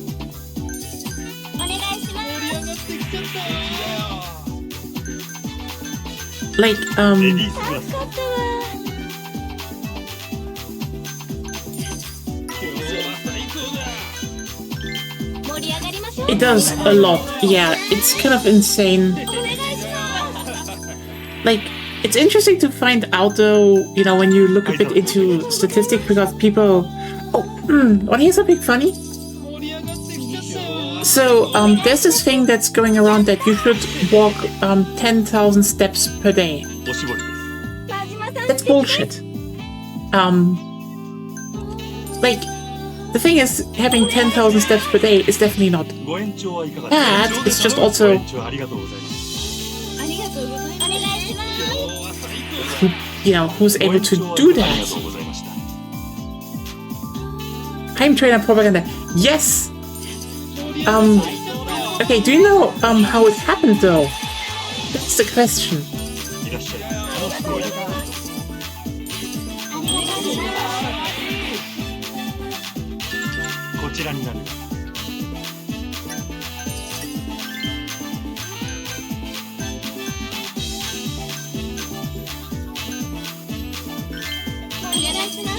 お願いします。 Like, レディースクラス。よかったわ。 盛り上がりましょう。 it does a lot. Yeah, it's kind of insane. お願いします。 Like, it's interesting to find out though, you know, when you look a bit into statistics, because people... Oh, want to hear something funny? So, there's this thing that's going around that you should walk 10,000 steps per day. おしぼりです。真島さん。 That's bullshit. Like, the thing is, having 10,000 steps per day is definitely not ご延長はいかがでしょう。 bad. It's just ご also, 延長ありがとうございます。ありがとうございます。お願いします。 you know, who's ご able 延 to 長 do ありが that? とうございました。 Time trainer propaganda. Yes! Okay, do you know how it happened though? That's the question. いらっしゃいませ。ご延長こちらになります。 お願いします。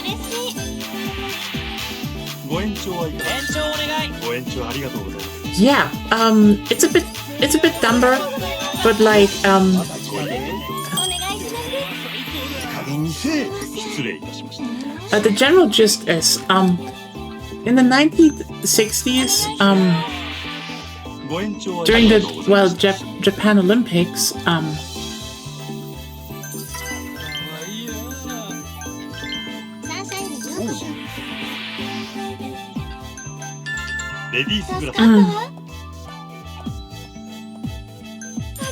嬉しい。ご延長はいかがでしょう。ご延長ありがとうございます。 Yeah, it's a bit dumber, but like, お願いします。加減にせえ。失礼いたしました。 the general gist is, in the 1960s, ご延長あ during りが the, とうございま well, す。 Japan Olympics, サンシャインにようこそ。レディースグラス。あ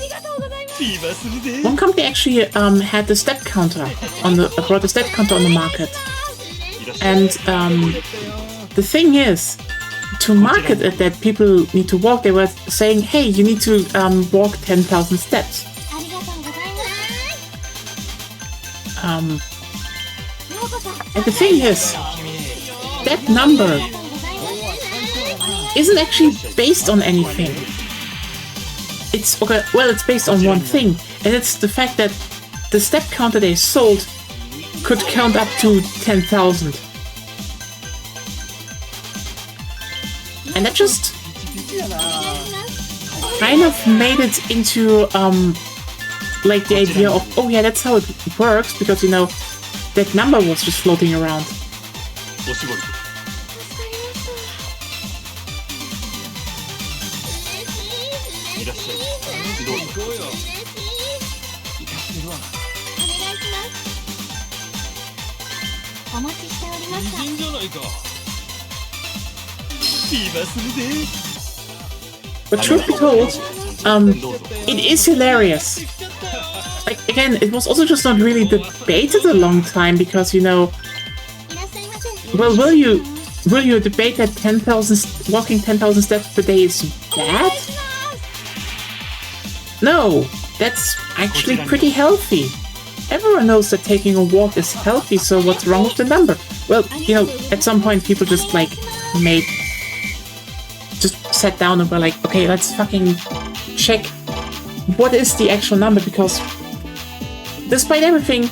りがとうございます。ビーバーするで。 one company actually had the step counter brought the step counter on the market. いらっしゃい And the thing is, to market it that people need to walk, they were saying, hey, you need to walk 10,000 steps. ありがとうございます。 Um, ようこそ。 and the thing is, that number ありがとうございます。 isn't actually based on anything. It's okay, well, it's based on one thing, and it's the fact that the step counter they sold could count up to 10,000. And that just kind of made it into like the idea of, oh yeah, that's how it works, because you know that number was just floating around. おしぼりです。いらっしゃいませ。どうぞ。お願いします。お待ちしておりました。じゃないか。ビーバーするで。 But truth be told, どうぞ。 it is hilarious. Like again, it was also just not really debated a long time, because you know, いらっしゃいませ。 well, will you debate that 10,000 walking 10,000 steps per day is bad? No, that's actually pretty healthy. Everyone knows that taking a walk is healthy, so what's wrong with the number? well, at some point people just like just sat down and were like, okay, let's fucking check what is the actual number, because despite everything,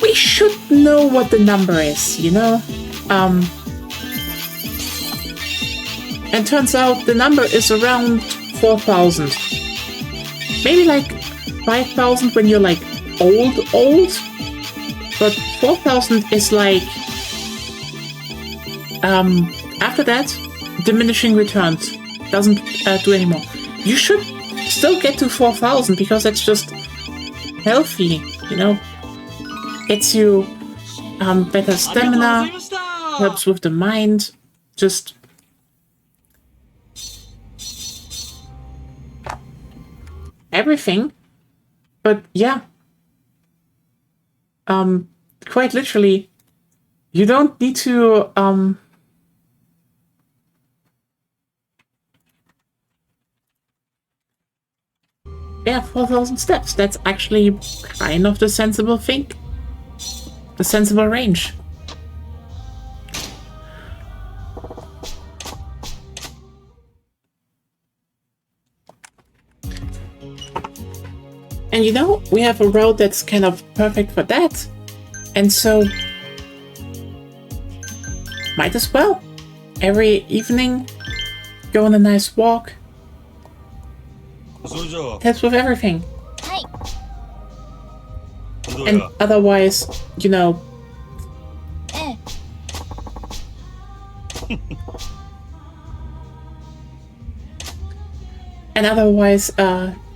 we should know what the number is, and turns out the number is around 4,000. Maybe like 5,000 when you're like old, but 4,000 is like, after that, diminishing returns. Doesn't do anymore. You should still get to 4,000 because that's just healthy, Gets you better stamina, helps with the mind, just everything. But yeah, quite literally, you don't need to yeah, 4,000 steps. That's actually kind of the sensible thing. The sensible range. And we have a road that's kind of perfect for that. And so, might as well. Every evening, go on a nice walk. Helps with everything. And otherwise, and otherwise,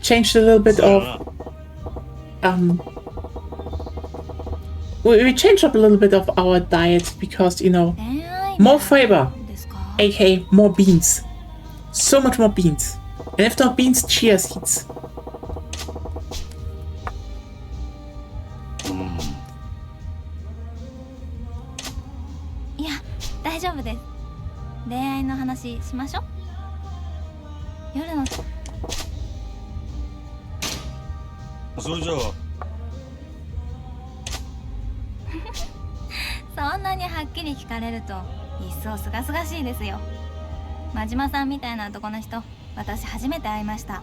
changed a little bit of we changed up a little bit of our diet because more fiber, aka more beans, so much more beans, and if not beans, chia seeds. いや、大丈夫です。恋愛の話しましょう。夜のそれじゃあそんなにはっきり聞かれると一層すがすがしいですよ。真島さんみたいな男の人、私初めて会いました。は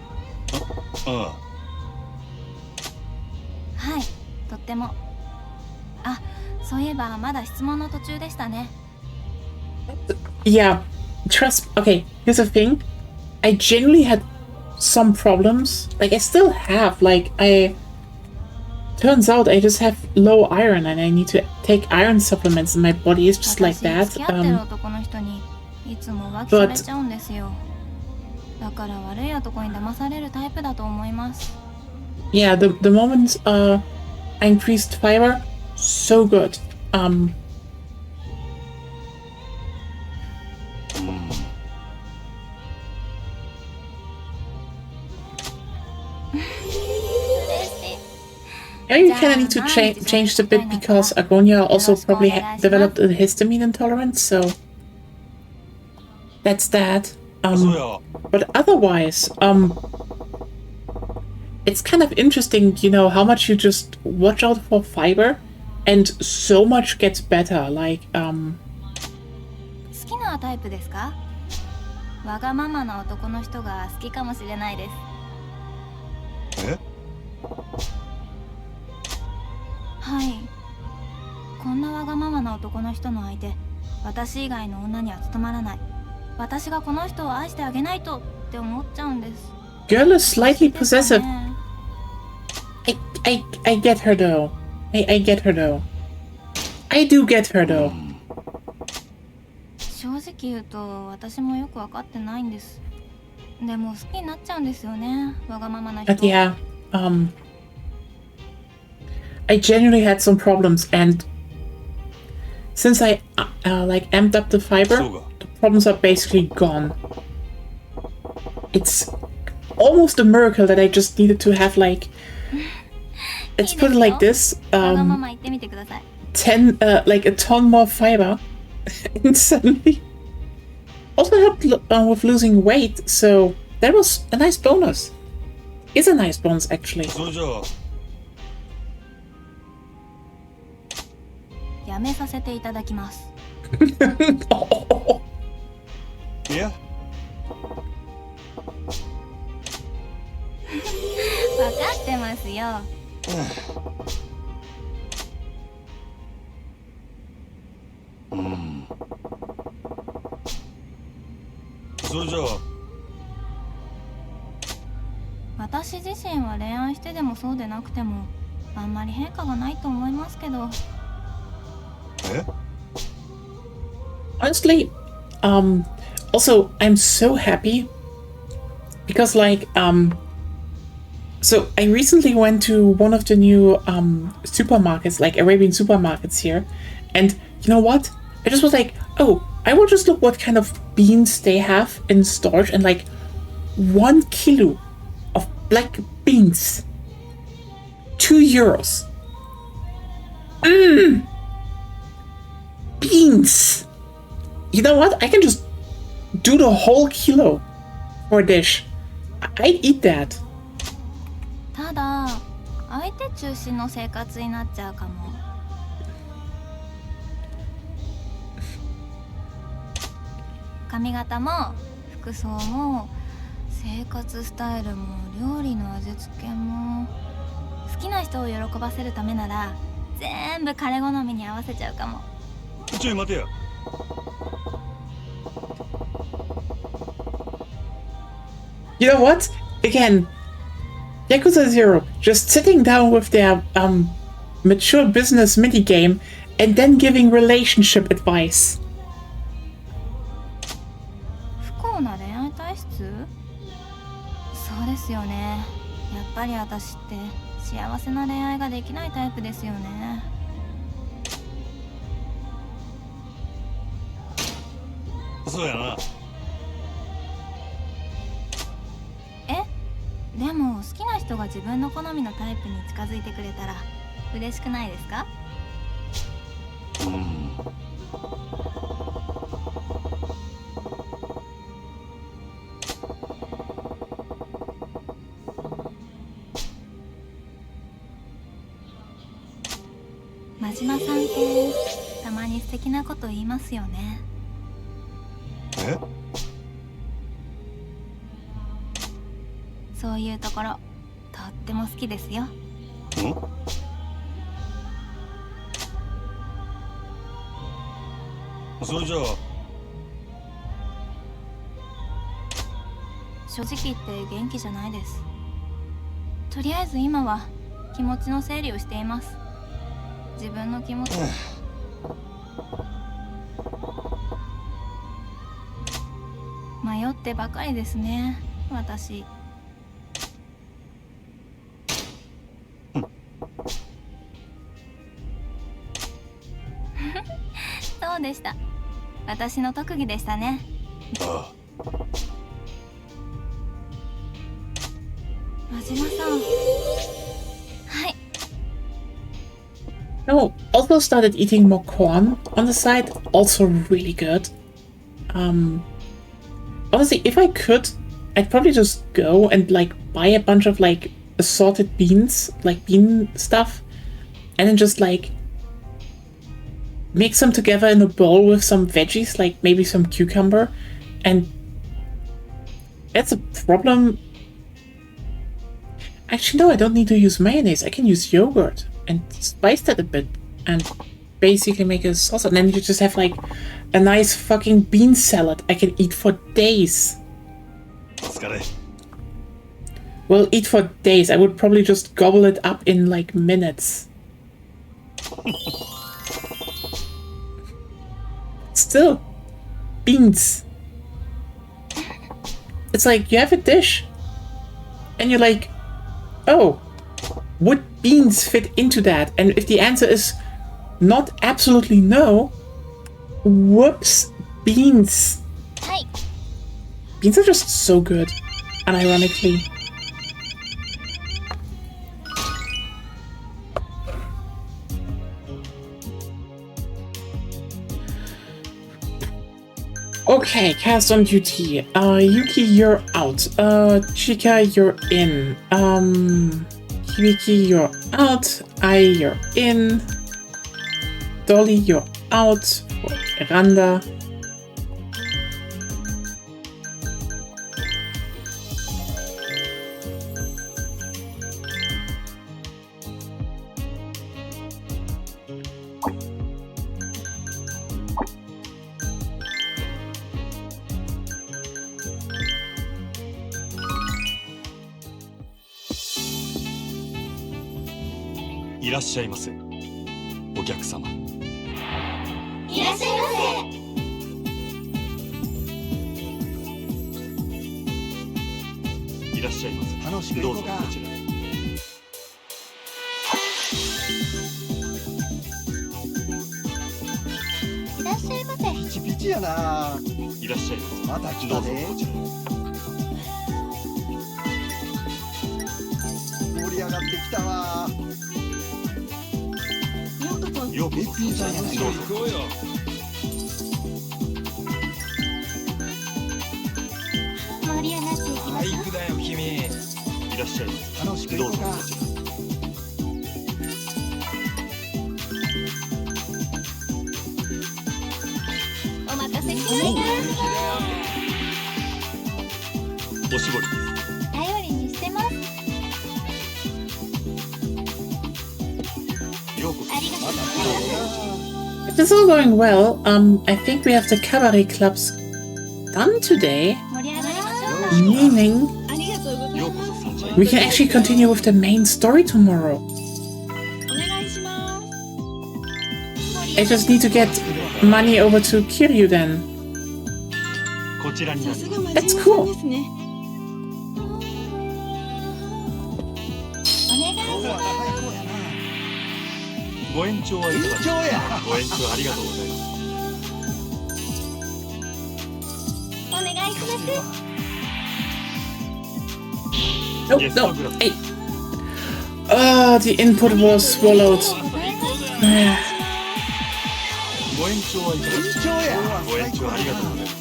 い、とっても。あ、そういえばまだ質問の途中でしたね。Yeah, okay, here's the thing. I genuinely had some problems. Like, I still have. Turns out I just have low iron and I need to take iron supplements and my body is just like that. But yeah, the moment I increased fiber, so good. Yeah, you kind of need to change a bit because Agonia also probably developed a histamine intolerance, so that's that. But otherwise, it's kind of interesting, how much you just watch out for fiber, and so much gets better. Like, 好きなタイプですか？わがままな男の人が好きかもしれないです。え？はい。こんなわがままな男の人の相手、私以外の女には務まらない。私がこの人を愛してあげないとって思っちゃうんです。Girl is slightly possessive. I get her though. I get her though. I do get her though. 正直言うと私もよく分かってないんです。でも好きになっちゃうんですよね、わがままな人。But yeah, I genuinely had some problems, and since I amped up the fiber, the problems are basically gone. It's almost a miracle that I just needed to have let's put it like this, 10 like a ton more fiber, and suddenly also helped with losing weight, so that was a nice bonus. It's a nice bonus actually. やめさせていただきます。いや、分かってますよ。それじゃあ私自身は恋愛してでもそうでなくてもあんまり変化がないと思いますけど。え Honestly, also I'm so happy because so I recently went to one of the new supermarkets, like Arabian supermarkets here, and you know what? I just was like, oh, I will just look what kind of beans they have in storage, and like 1 kilo of black beans, €2. Beans. You know what? I can just do the whole kilo for a dish. I'd eat that. ただ相手中心の生活になっちゃうかも。髪型も服装も生活スタイルも料理の味付けも好きな人を喜ばせるためなら全部彼好みに合わせちゃうかも。ちょい待てや。You know what? Again, Yakuza 0, just sitting down with their mature business minigame and then giving relationship advice. 不幸な恋愛体質？そうですよね。やっぱり私って幸せな恋愛ができないタイプですよね。そうやな。でも好きな人が自分の好みのタイプに近づいてくれたら嬉しくないですか？真島さんってたまに素敵なこと言いますよね。え？そういうところとっても好きですよ。それじゃあ正直言って元気じゃないです。とりあえず今は気持ちの整理をしています。自分の気持ち迷ってばかりですね、私。そうでした。私の特技でしたね。ああ。真島さん。はい。No, also started eating more corn on the side. Also really good. Honestly, if I could, I'd probably just go and like buy a bunch of like assorted beans, like bean stuff, and then just like mix them together in a bowl with some veggies, like maybe some cucumber, and that's a problem. Actually, no, I don't need to use mayonnaise. I can use yogurt and spice that a bit and basically make a sauce. And then you just have like a nice fucking bean salad I can eat for days. Well, eat for days. I would probably just gobble it up in like minutes. Still, beans. It's like you have a dish and you're like, oh, would beans fit into that? And if the answer is not absolutely no, whoops, beans. Hi. Beans are just so good, unironically. Okay, cast on duty. Yuki, you're out. Chika, you're in. Hibiki, you're out. Ai, you're in. Dolly, you're out for Miranda.いらっしゃいませ、お客様。いらっしゃいまいらっしゃいませ。楽しくどうぞ行こうかこちらへ。せ。いらっしゃいませ。ピチピチやな。いらっしゃいませ。また来どうぞたでこちらへ。盛り上がってきたわ。ようこそ。ピーさんやないかどうぞ。盛り上がっていきましょう。だよ君。いらっしゃいませ。楽しくどう行こうか。ぞこちらへ。お待たせしました。おしぼりです。頼りにしてます。ようこそ。ありがとうございます。It is all going well. I think we have the cabaret clubs done today, 盛り上がりましょうか。 meaning ありがとうございようこそ三茶へ。 we can actually continue with the main story tomorrow. お願いします。 I just need to get money over to Kiryu then. こちらになります。 That's cool. お願いし今日はます。最高やな。ご延長はいかがでしょうか。延長や。ご延長ありがとうございます。お願いします。 No, Yes, no. no, Hey. Ah, the input was swallowed. ご延長はいかがでしょうか。延長や。ご延長ありがとうございます。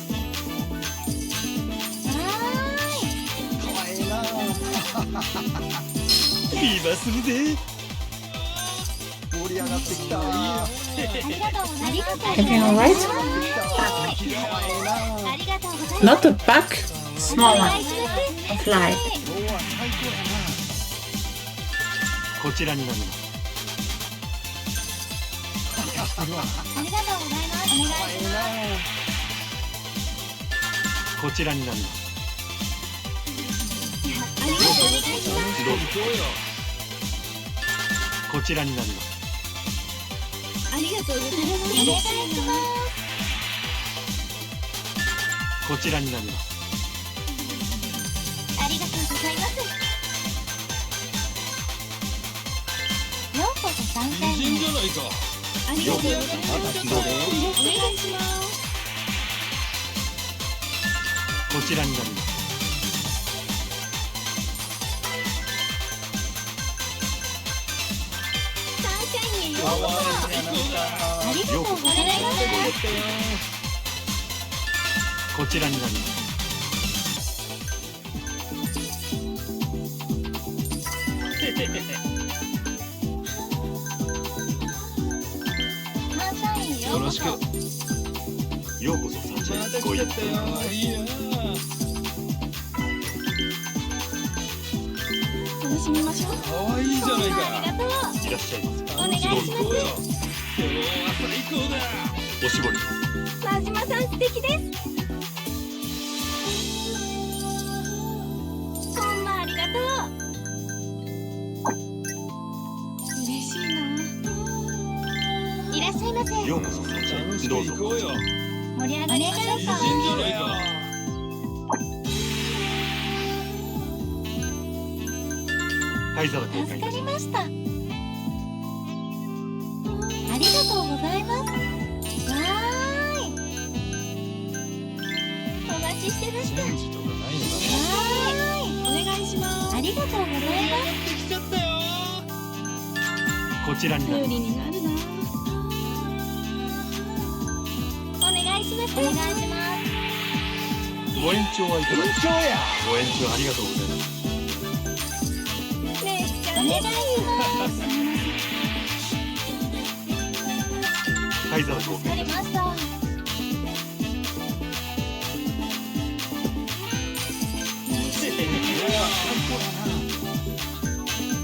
かわいいな。今するぜ。盛り上がってきたわ。ありがとうございます。 Everything alright? かわいいな。ありがとうございます。 Not the bug. Small お願 one. いします。 Fly. 今日は最高やこちらになります。ありがとうございます。お願いします。こちらになります。ありがとうございます。どうぞ。こちらになります。ありがとうございます。お願いします。こちらになります。ありがとうございます。ようこそ参加に。じゃないか。ありがとうございます。また来たで。お願いします。こちらになります。サンシャインへようこそ。ありがとうございます。こちらになります。サンシャインへようこそ。ようこそ三茶へ。ご一報。楽しみましょう。かわいいじゃないか。ありがとう。いらっしゃいませ。お願いしどうぞ。ます。今日は最高だ。おしぼりです。真島さん素敵です。こんばんありがとう。嬉しいな。いらっしゃいませ。ようこそ三茶へ。どうぞ。行こうよ。盛り上がりましょうか。じゃないか。灰皿交換い助かたします。りました。ありがとうございます。わーい。お待ちしてました。わチェンジとかないのかーい。お願いします。ありがとうございます。な。できちゃったよ。こちらになります。になるな。お願いします。お願いします。ご延長はいかがでしょうか。延長や。ご延長ありがとうございます。めっちゃお願いします。灰皿交換。わかりました。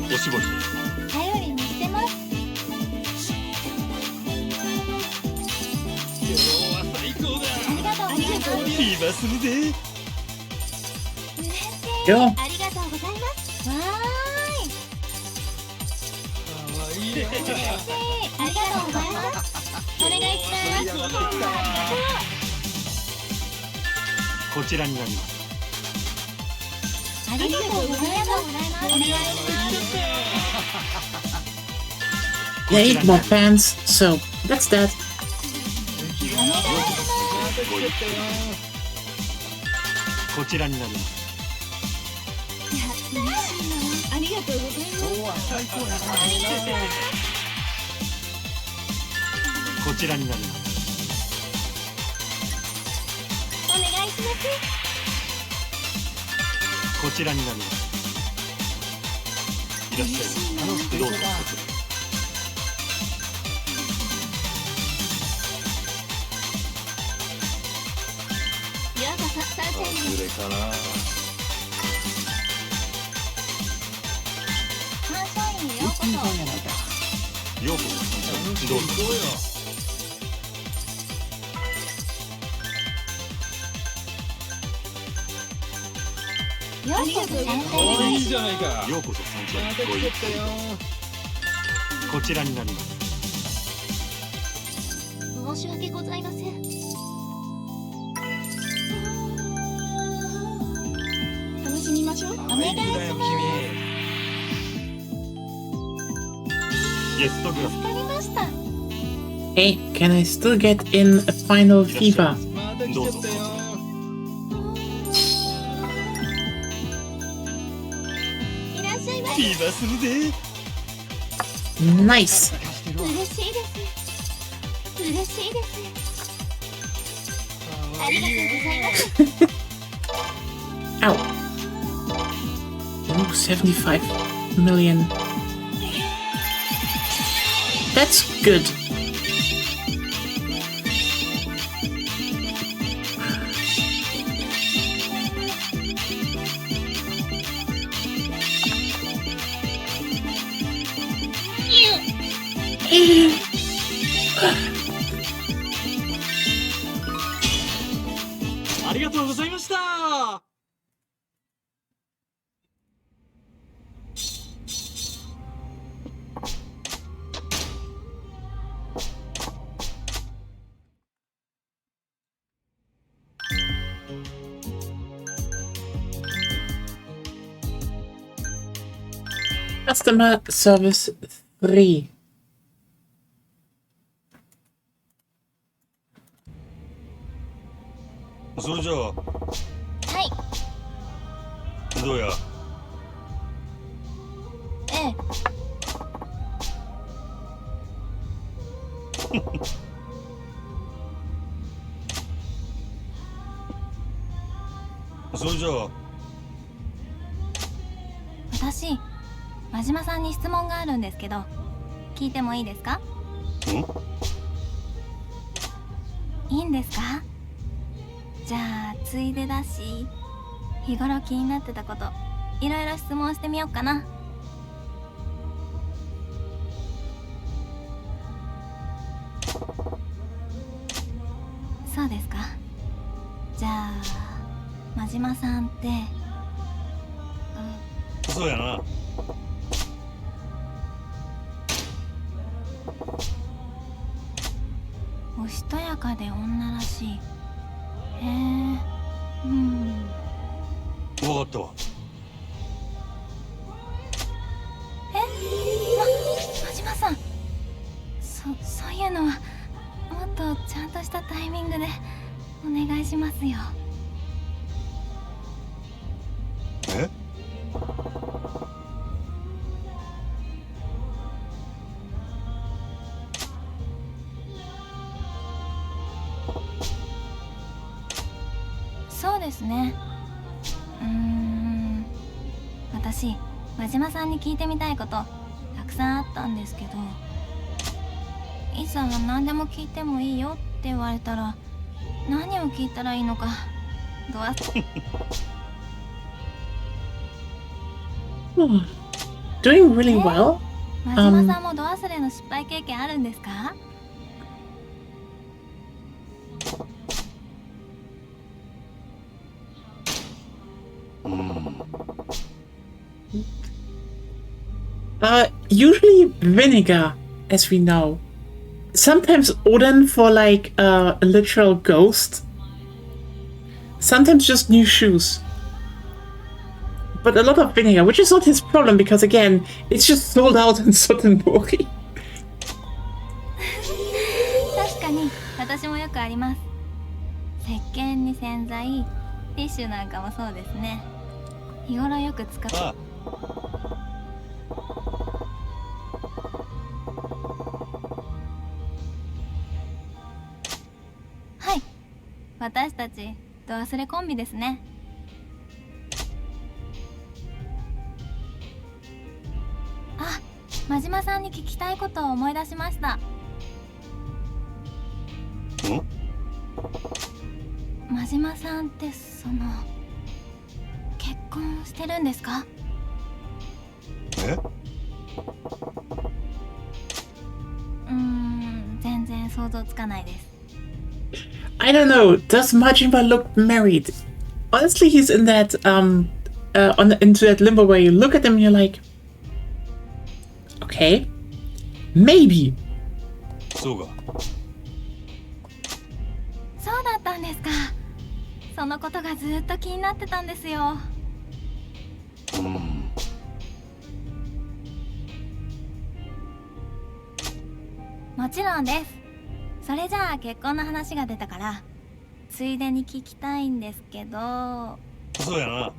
おしぼり。頼りにしてます。今日は最高だ。ありがとうございます。今するぜ。嬉しい。よありがとうございます。わーい。いい嬉しい。ありがとうございます。お願いします。こちらになります。ありがとうございます。お願いします。 Yeah, eat more pants. So that's that. こちらになります。ありがとうございます。今日は最高やな。こちらになります。お願いします。こちらになります。いらっしゃい。どうぞ。ようこそサンシャインに。れかな。サンシャインにようこそ。ようこそ。どうぞ。ようこそサンシャインいいじゃないか。ようこそサンシャインご一緒。こちらになります。申し訳ございません。楽しみましょう。お願いします。ゲストグラス。わかりました。 Hey, can I still get in a final FIFA? また来ちゃったよ。いらっしゃいませ。今するぜ。 Nice. 嬉しいです。嬉しいです。ありがとうございます。 Ow. Oh, 75 million. That's good. Eh. ありがとうございました。Customer service 3. それじゃあ、はい。どうや。ええ。それじゃあ、私真島さんに質問があるんですけど聞いてもいいですか？いいんですか？じゃあついでだし日頃気になってたこといろいろ質問してみようかな。そうですか。じゃあ真島さんってそうやな。おしとやかで女らしい。へえ、うん。わかったわ。真島さん、そういうのはもっとちゃんとしたタイミングでお願いしますよ。え？そうですね。私真島さんに聞いてみたいことたくさんあったんですけど、イさんは何でも聞いてもいいよって言われたら何を聞いたらいいのかドア Doing really well. 真島さんもド忘れの失敗経験あるんですか？ Usually vinegar, as we know. Sometimes Odin for like a literal ghost. Sometimes just new shoes. But a lot of vinegar, which is not his problem because again, it's just sold out in Sotenbori. 確かに私もよくあります。石鹸に洗剤、ティッシュなんかもそうですね。日頃よく使う。あはい、私たちド忘れコンビですね。あ、真島さんに聞きたいことを思い出しました。真島さんって結婚してるんですか？え全然想像つかないです。I don't know. Does Majima look married? Honestly, he's in that into that limbo where you look at him and you're like, okay, maybe. そうか。そうだったんですか。そのことがずっと気になってたんですよ。もちろんです。それじゃあ結婚の話が出たからついでに聞きたいんですけど。そうやな。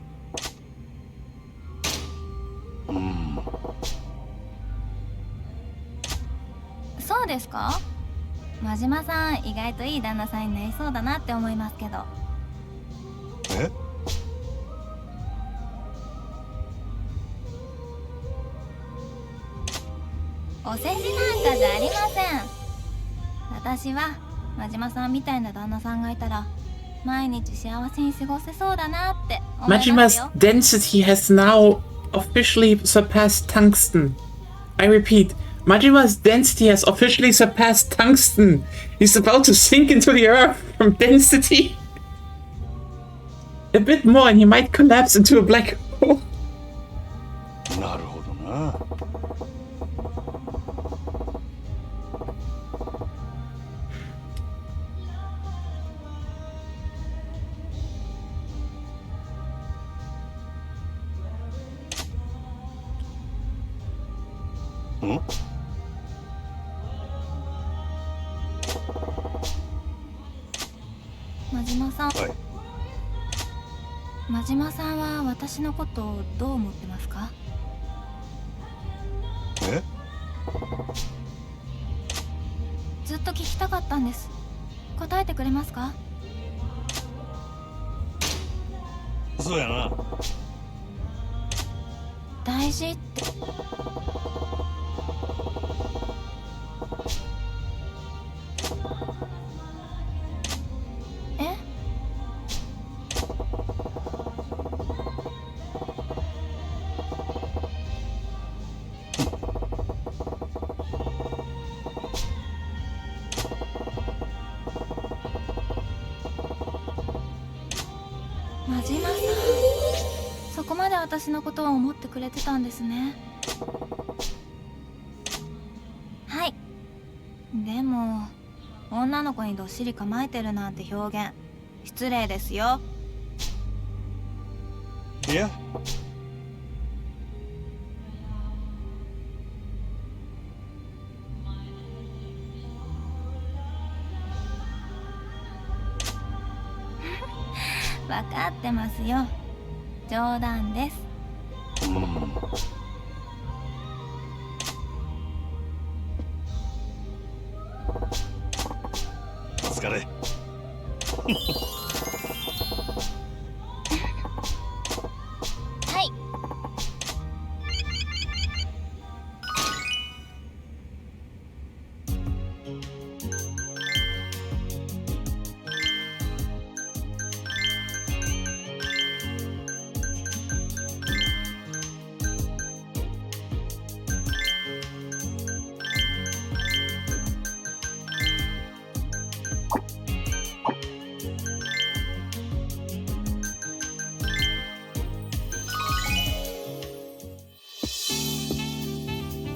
そうですか？真島さん意外といい旦那さんになりそうだなって思いますけど。えお世辞なんかじゃありません。私は真島さんみたいな旦那さんがいたら毎日幸せに過ごせそうだなって思います Majima's よ。 density has now officially surpassed tungsten. I repeat, Majima's density has officially surpassed tungsten. He's about to sink into the earth from density. A bit more and he might collapse into a black hole. なるほどな。真島さん、はい。真島さんは私のことをどう思ってますか？えずっと聞きたかったんです。答えてくれますか？そうやな。大事って。え？真島さん、そこまで私のことを思ってくれてたんですね。はい。でも女の子にどっしり構えてるなんて表現失礼ですよ。いや、分かってますよ。冗談です。お疲れ。はい。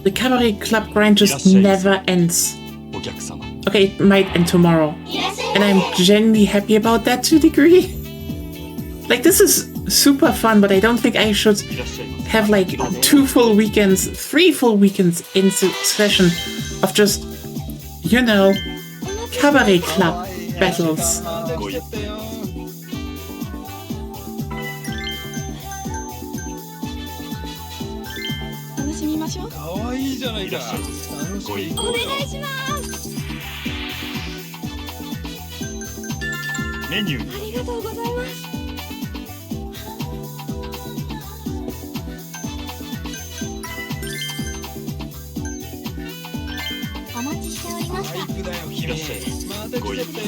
The cabaret club grind just never ends. お客様 Okay, it might end tomorrow. And I'm genuinely happy about that to a degree. Like, this is super fun, but I don't think I should いらっしゃいませ have like 2 full weekends, 3 full weekends in succession of just, you know, cabaret club battles. ご一杯 楽しみましょう。かわいいじゃないかご一杯お願いします。メニューありがとうございます。お待ちしておりました。いらっしゃいませご一杯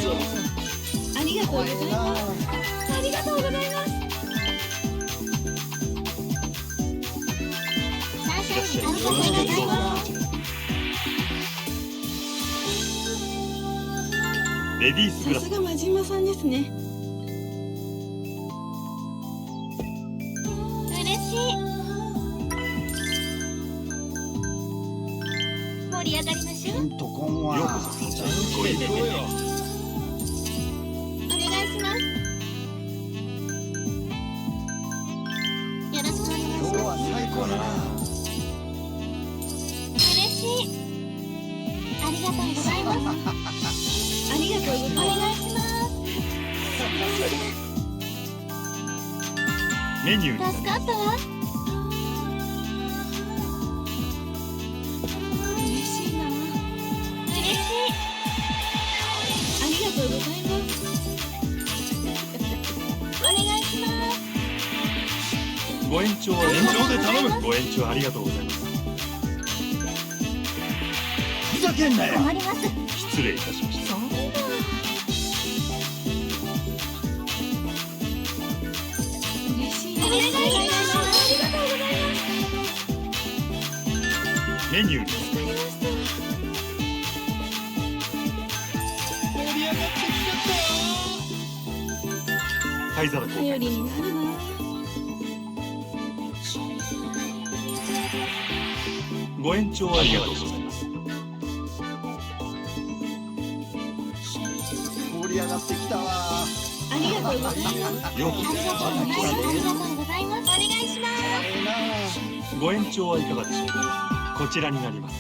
ありがとうございます。ありがとうございます。サンシャインありがとうございます。レディースグラスさすが真島さんですね。嬉しい。盛り上がりましょう。とこんはようこそご一杯お願いします。よろしくお願いし今日はます。最高だな嬉しい。ありがとうございます。ありがとうございおます。願いします。メニューに助かったわ。嬉しいな。嬉しい。ありがとうございます。お願いします。ご延長は延長で頼むご延長ありがとうございますふざけんなよ困ります。失礼いたしましたそんな。嬉しいな。お願いします。ありがとうございます。メニューに助かりました。灰皿交頼りになるな。ご延長ありがとうございます盛り上がってきたわありがとうございます。ようこありがとうございます。ありがとうございます。お願いします。そご延長はいかがでしょうかこちらになります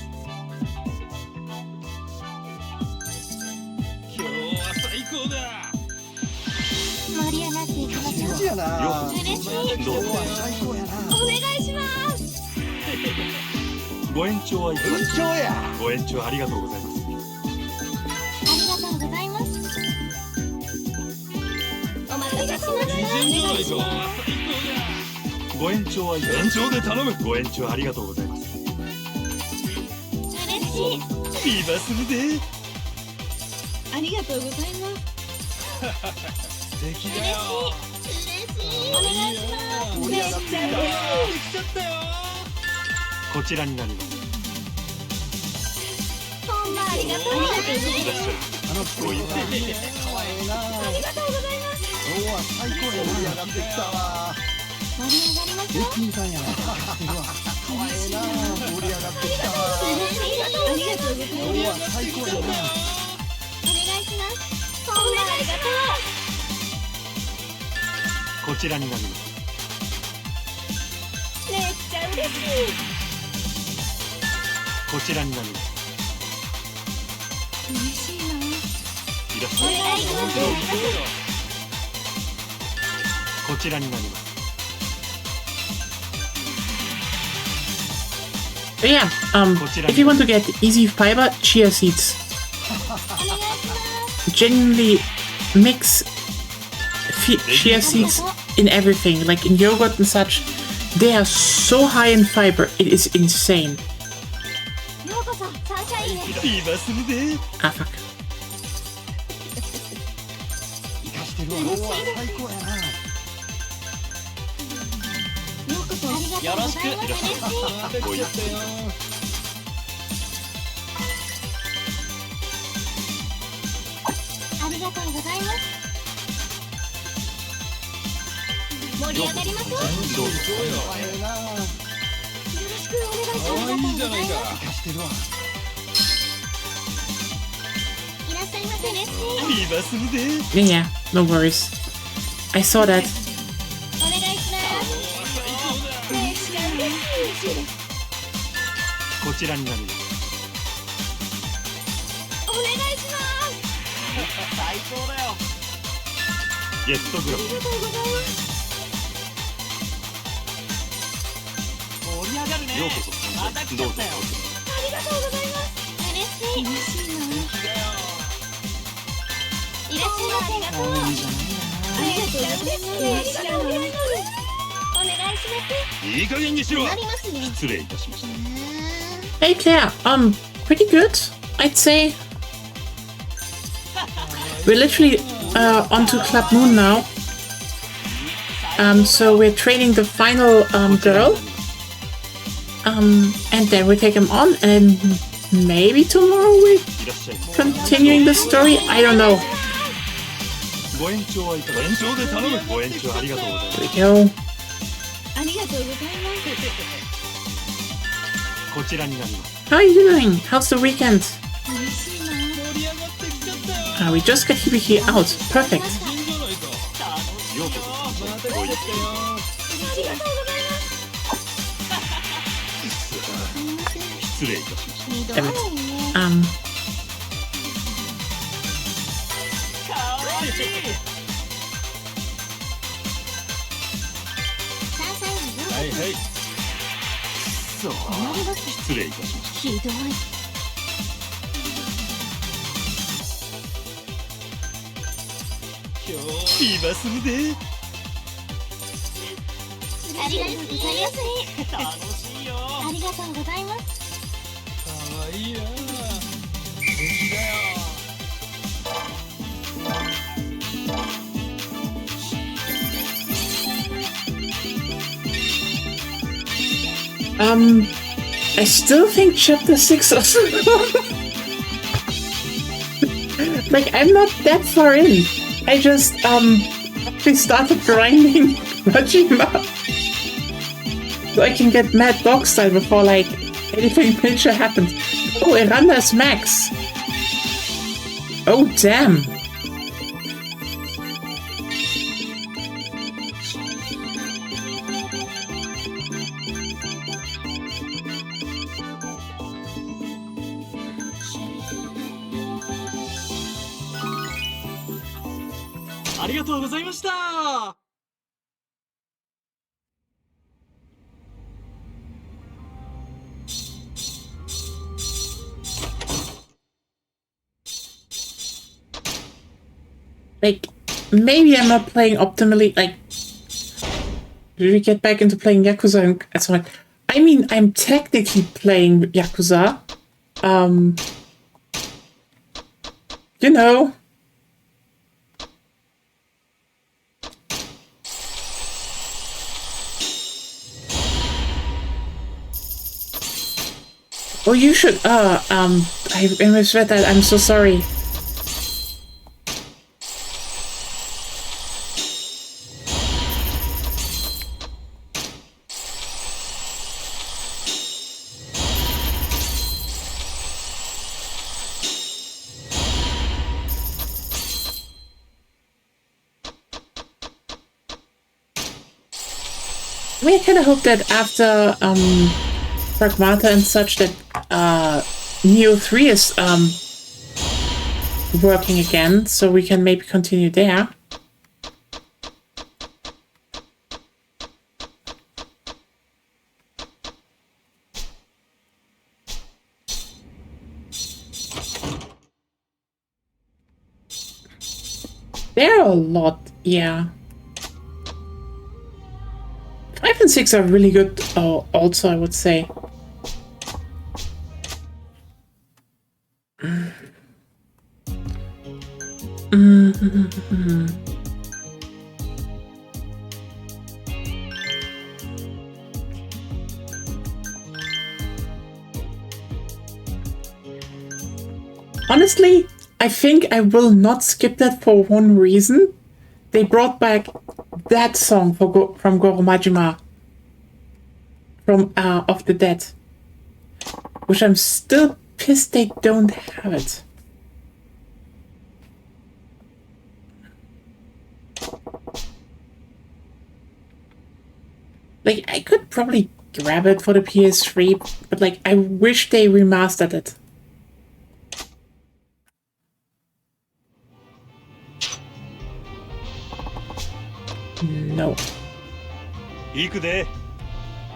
今日は最高だ盛り上がっていきましょう。マジやな嬉しい。どうぞ今日は最高やなお願いします。ご延長はいかがでしょう延長やご延長ありがとうございますありがとうございます。お待たせしました。ご延長はいかが延長で頼むご延長ありがとうございます嬉しい。ビバすぎでありがとうございます。素敵嬉しい。お願いします。盛り上がってきたわこちらになりますほんまありがとう。いらっしゃいあの子いいなかわいいなありがとうございます。今日は最高や盛り上がってきたわ盛り上がりましょう。ピンさんやなかわいいな盛り上がってきたわありがとうござい今日は最高やなお願いします。ほんまありがとう。こちらになりますめっちゃ嬉しい。こちらになります嬉しいな。いらっしゃいお願いします。こちらになります But yeah, if you want to get easy fiber, chia seeds. Genuinely mix chia seeds in everything, like in yogurt and such. They are so high in fiber, it is insane. ようこそサンシャインへ。ビバすぎで Ah, fuck. 生かしてるわ今日は最高やなようこそ。ありがとうございます。嬉しい。ご一杯ありがとうございます。盛り上がりましょう。どうぞ可愛いなよろしくいいじゃないか。貸してるわ。いらっしゃいませ。リバするで。 Yeah, no worries. I saw that. お願いします。こちらになります。お願いします。最高だよ。ゲストグラム。ありがとうございます。盛り上がるね。ようこそ。また来ちゃったよ。ありがとうございます。嬉しい。嬉しいな。いらっしゃいませ。ありがとう。ありがとうございます。お願いします。いい加減にしろ。なりますよ。失礼いたしました。 Hey Claire, pretty good, I'd say. We're literally onto Club Moon now. So we're training the final girl. And then we take him on, and maybe tomorrow we're いらっしゃい。 continuing the story. I don't know. ご延長はいかが。延長で頼む。ご延長ありがとうございます。 Here we go. ありがとうございます。こちらになります。 How are you doing? How's the weekend? 嬉しいな。盛り上がってきちゃったよ。 We just got Hibiki out. Perfect. いいじゃないか。ようこそ。また来ちゃったよ。ありがとうございます。すみません。失礼いたしました。二度 Damn 目 it. ね。かわいい。さあ最後はいはい。そう。困ります。失礼いたしましひどい。た。リバするで。ありがとうございます。楽しいよ。ありがとうございます。かわいいな。素敵だよ。I still think chapter 6 was like, I'm not that far in. I just we started grinding Majima so I can get Mad Dog style before like anything major happens. Oh, Iranda's max. Oh damn. Like, maybe I'm not playing optimally. Like, did we get back into playing Yakuza and so on? I mean, I'm technically playing Yakuza. You know. Oh, you should, I misread that. I'm so sorry. I mean, I kind of hope that after Pragmata and such that Neo 3 is working again, so we can maybe continue there. There are a lot, yeah. 5 and 6 are really good also, I would say. Honestly, I think I will not skip that for one reason. They brought back that song from Goro Majima from Of the Dead, which I'm still pissed they don't have it. Like, I could probably grab it for the PS3, but like, I wish they remastered it. No.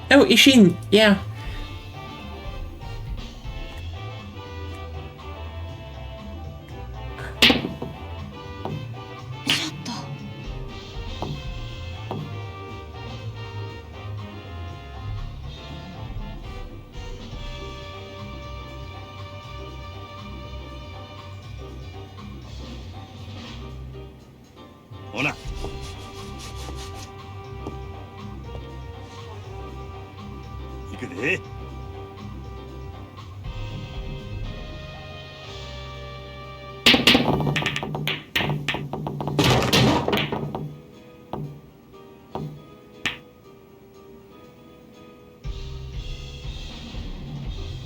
Oh, Ishin, yeah. Ona. 行くで。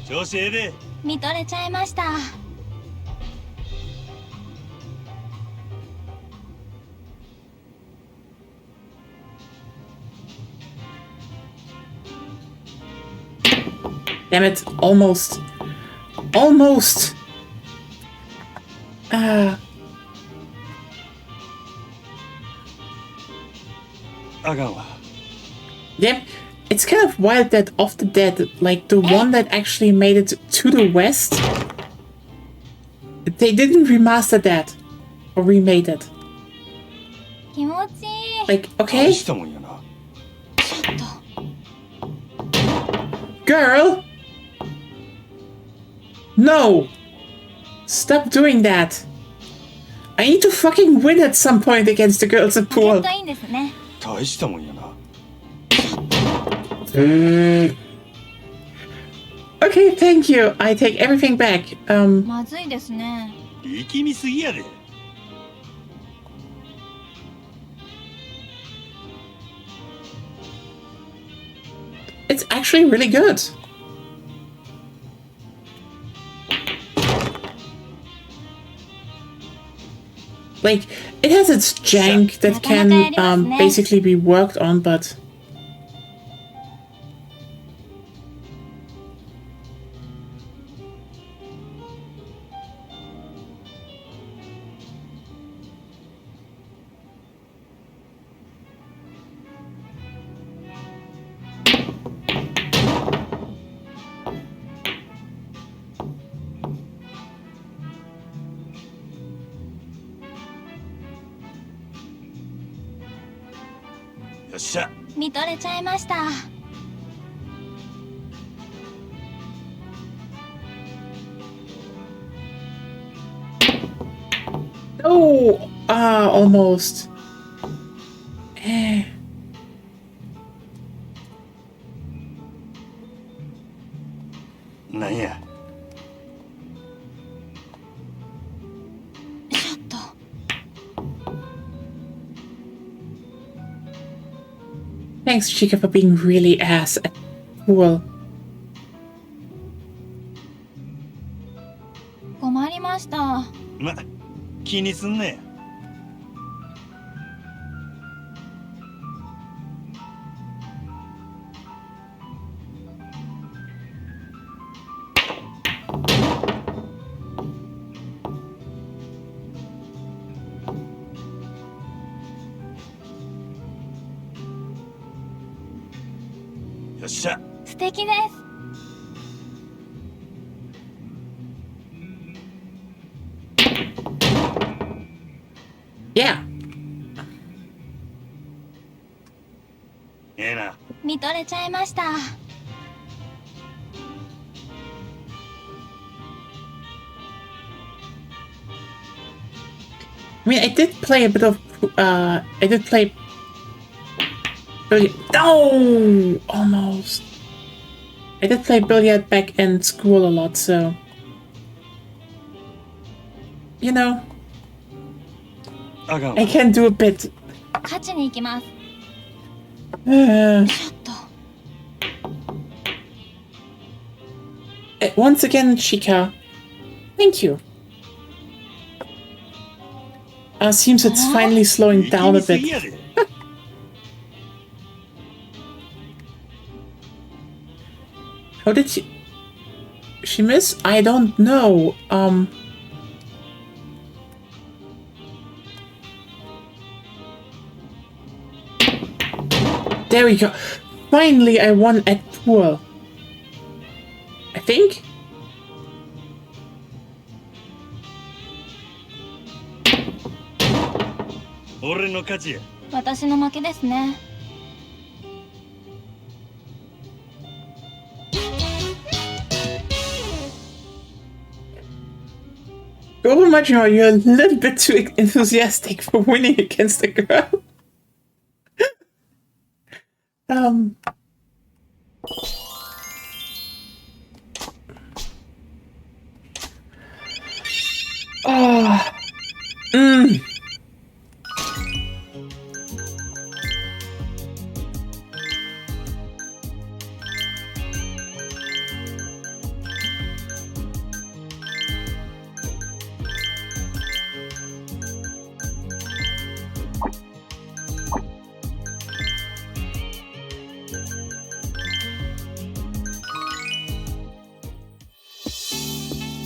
調子ええで。見とれちゃいました。Damn it, almost. Almost! Ah. あかんわ。 Yep, it's kind of wild that Of the Dead, like the one that actually made it to the West, they didn't remaster that or remade it. 気持ちいい。 Like, 大 okay, したもんやな。 girl! No! Stop doing that! I need to fucking win at some point against the girls at ポケッ pool. トいいんですね。大したもんやな。 Okay, thank you. I take everything back. まずいですね。力みすぎやで。 It's actually really good. Like, it has its jank that can basically be worked on, but...よっしゃ。見とれちゃいました。 Oh! Ah, almost. Eh. なんや。 ちょっと。 Thanks, Chica, for being really ass at pool. 困りました。ま、気にすんなや。 よっしゃ。 素敵です。 Yeah. ええな。 見とれちゃいました。 I mean, I did play a bit of, I did play... Billiard. No! Almost. I did play billiard back in school a lot, so... You know, あかんわ I。can do a bit. 勝ちに行きます。 Uh, ちょっと。once again, Chica. Thank you. Seems it's finally slowing down a 力みすぎ bit. やで How did she miss? I don't know. There we go. Finally, I won at pool. I think. 俺の勝ちや。私の負けですね。Go Majima, you're a little bit too enthusiastic for winning against a girl. Oh.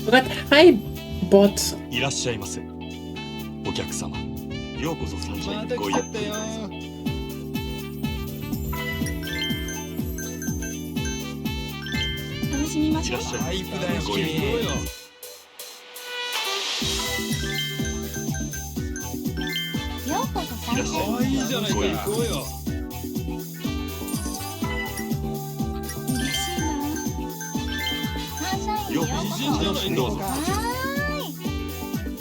But hi, bot. いらっしゃいませ。お客様。ようこそサンシャインにごゆっくりどうぞ。楽しみましょう。いらっしゃいませ。ごゆっくりどうぞ。ようこそいらっしゃいませ。ごゆっくりどうぞ。嬉しいな。サンシャインにようようここそサンシャインにどうぞ。そ。は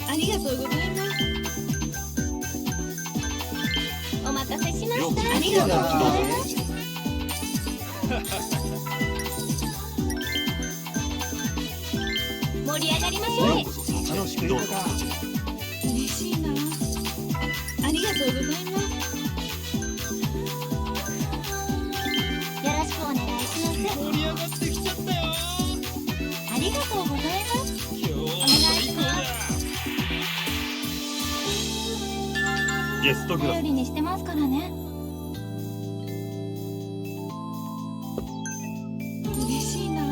ありがとうございます。お待たせしまようこそした。ありがとうございます。盛り上がりましょう。ようこそサンシャインにどうぞ。嬉しいな。ありがとうございます。よろしくお願いします。盛り上がってきちゃったよ。ありがとうございます。今日はお願いします。ゲストクラス頼りにしてますからね。嬉しいな。か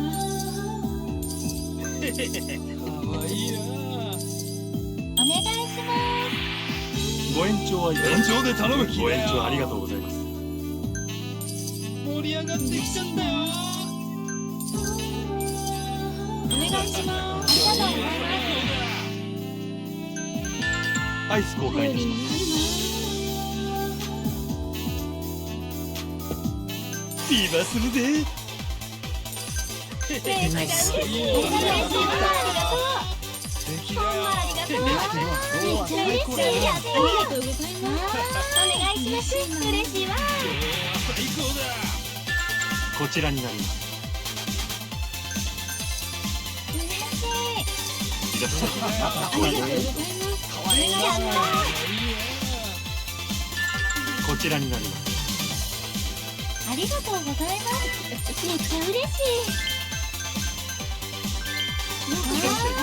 わいいな。お願いします。ご延長はいかが延長で頼む。ご延長ありがとうございます。盛り上がってきちゃったよ。お願いします。ありがとうございます。アイス交換いたします。ビバするで。ナイス。ありがとう。ほんまありがとう。めっちゃ嬉しい。ありがとうございます。お願いします。嬉しいわ。最高だ。こちらになります。嬉しい。いらっしゃいませ。ありがとうございます。お願いします。こちらになります。ありがとうございます。めっちゃ嬉しい。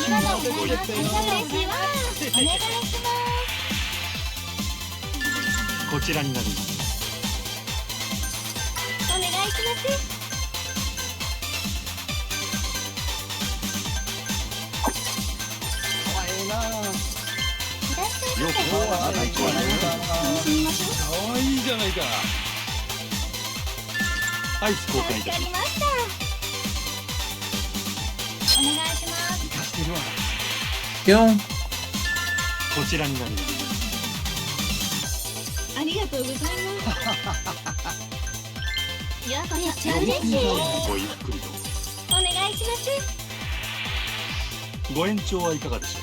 ありがとうございます。嬉しいわ。お願いします。こちらになります。お願いします。ようこそサンシャインにごゆっくりどうぞ。楽しみましょう。かわいいじゃないか。アイス交換いたします。助かりました。お願いします。4. こちらになります。ありがとうございます。ようこめっちゃようこそ嬉しい。ごゆっくりどうぞ。お願いします。ご延長はいかがでしょう。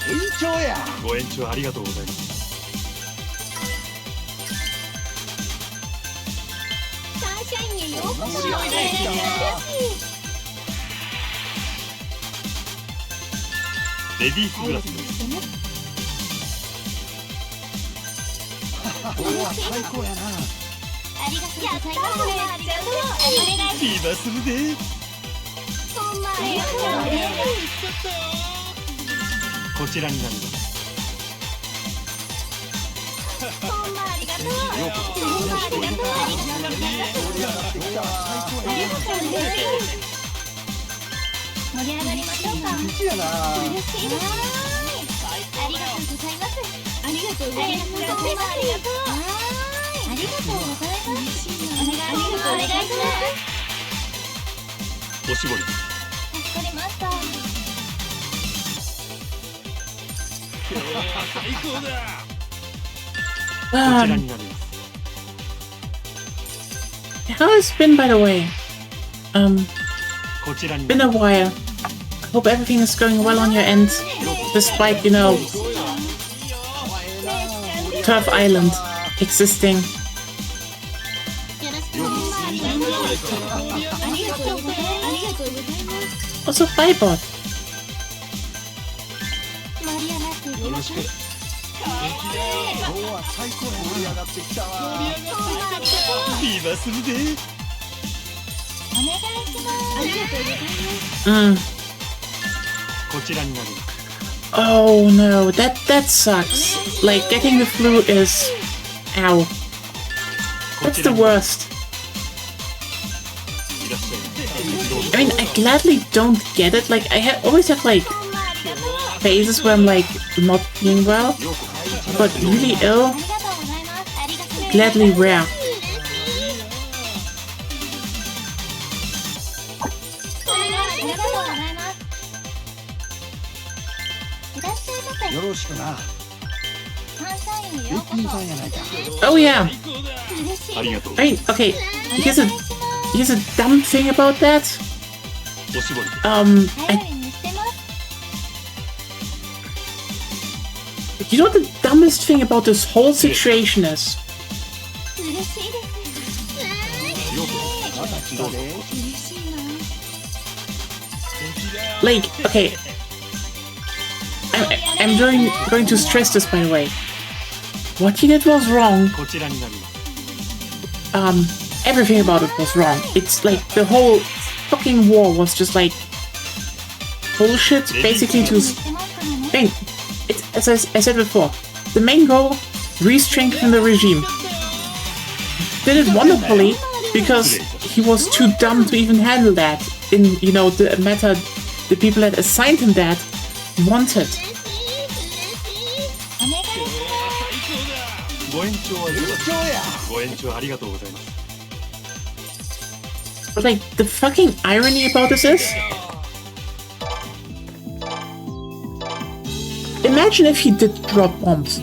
延長や。ご延長ありがとうございます。サンシャインへようこそ。お願いしますレディースグラスです。今日は最高やな。ありがとうございます。やったー。めっちゃ嬉しい。お願いしビバするで。ます。ほんまあこちらになります。盛り上がりましょうか。嬉しいです。ありがとうございます。ありがとうございます。ありがとうございます。お願いします。おしぼり。助かりました。最高だ。こちらになります。 How has it been, by the way? こちらに Been a while. I hope everything is going well on your end, despite, you know, Turf Island existing. よろしくお願いします。ありがとうございます。 Also, Bybot. 盛り上がっていきましょう。今日は最高に盛り上がってきたわ。今するで。お願いします。ありがとうございます。Mm. こちらになります。 Oh no, that sucks. Like, getting the flu is... Ow. こ That's ち the らに worst. いらっしゃい。どうぞ。 I mean, I gladly don't get it. Like, always have, like, phases where I'm, like, not feeling well. ようこ But really ill, ありがとうございます。ありがとうございます。 gladly rare. ありがとうございます。いらっしゃいませ。よろしくな。サンシャインにようこ駅員さんやないか。 Oh yeah. そ。嬉しい。ありがとう。 I mean, okay. お Here's 願 a いします。 here's a dumb thing about that. おしぼり。 I, 頼りにしてます。 you know what the dumbest thing about this whole situation is? 嬉しいです。ようこまた来たで。嬉しいな。 Like, okay. I'm going to stress this, by the way. What he did was wrong. こちらになります。 Everything about it was wrong. It's like the whole fucking war was just like bullshit, basically to... してますからね。 I mean, it's, as I said before, the main goal, re-strengthen the regime. Did it wonderfully, because he was too dumb to even handle that in, you know, the matter the people that assigned him that wanted. お願いします。ご延長はいかがですか。今日や。ご延長ありがとうございます。 But like, the fucking irony about this is... Imagine if he did drop bombs.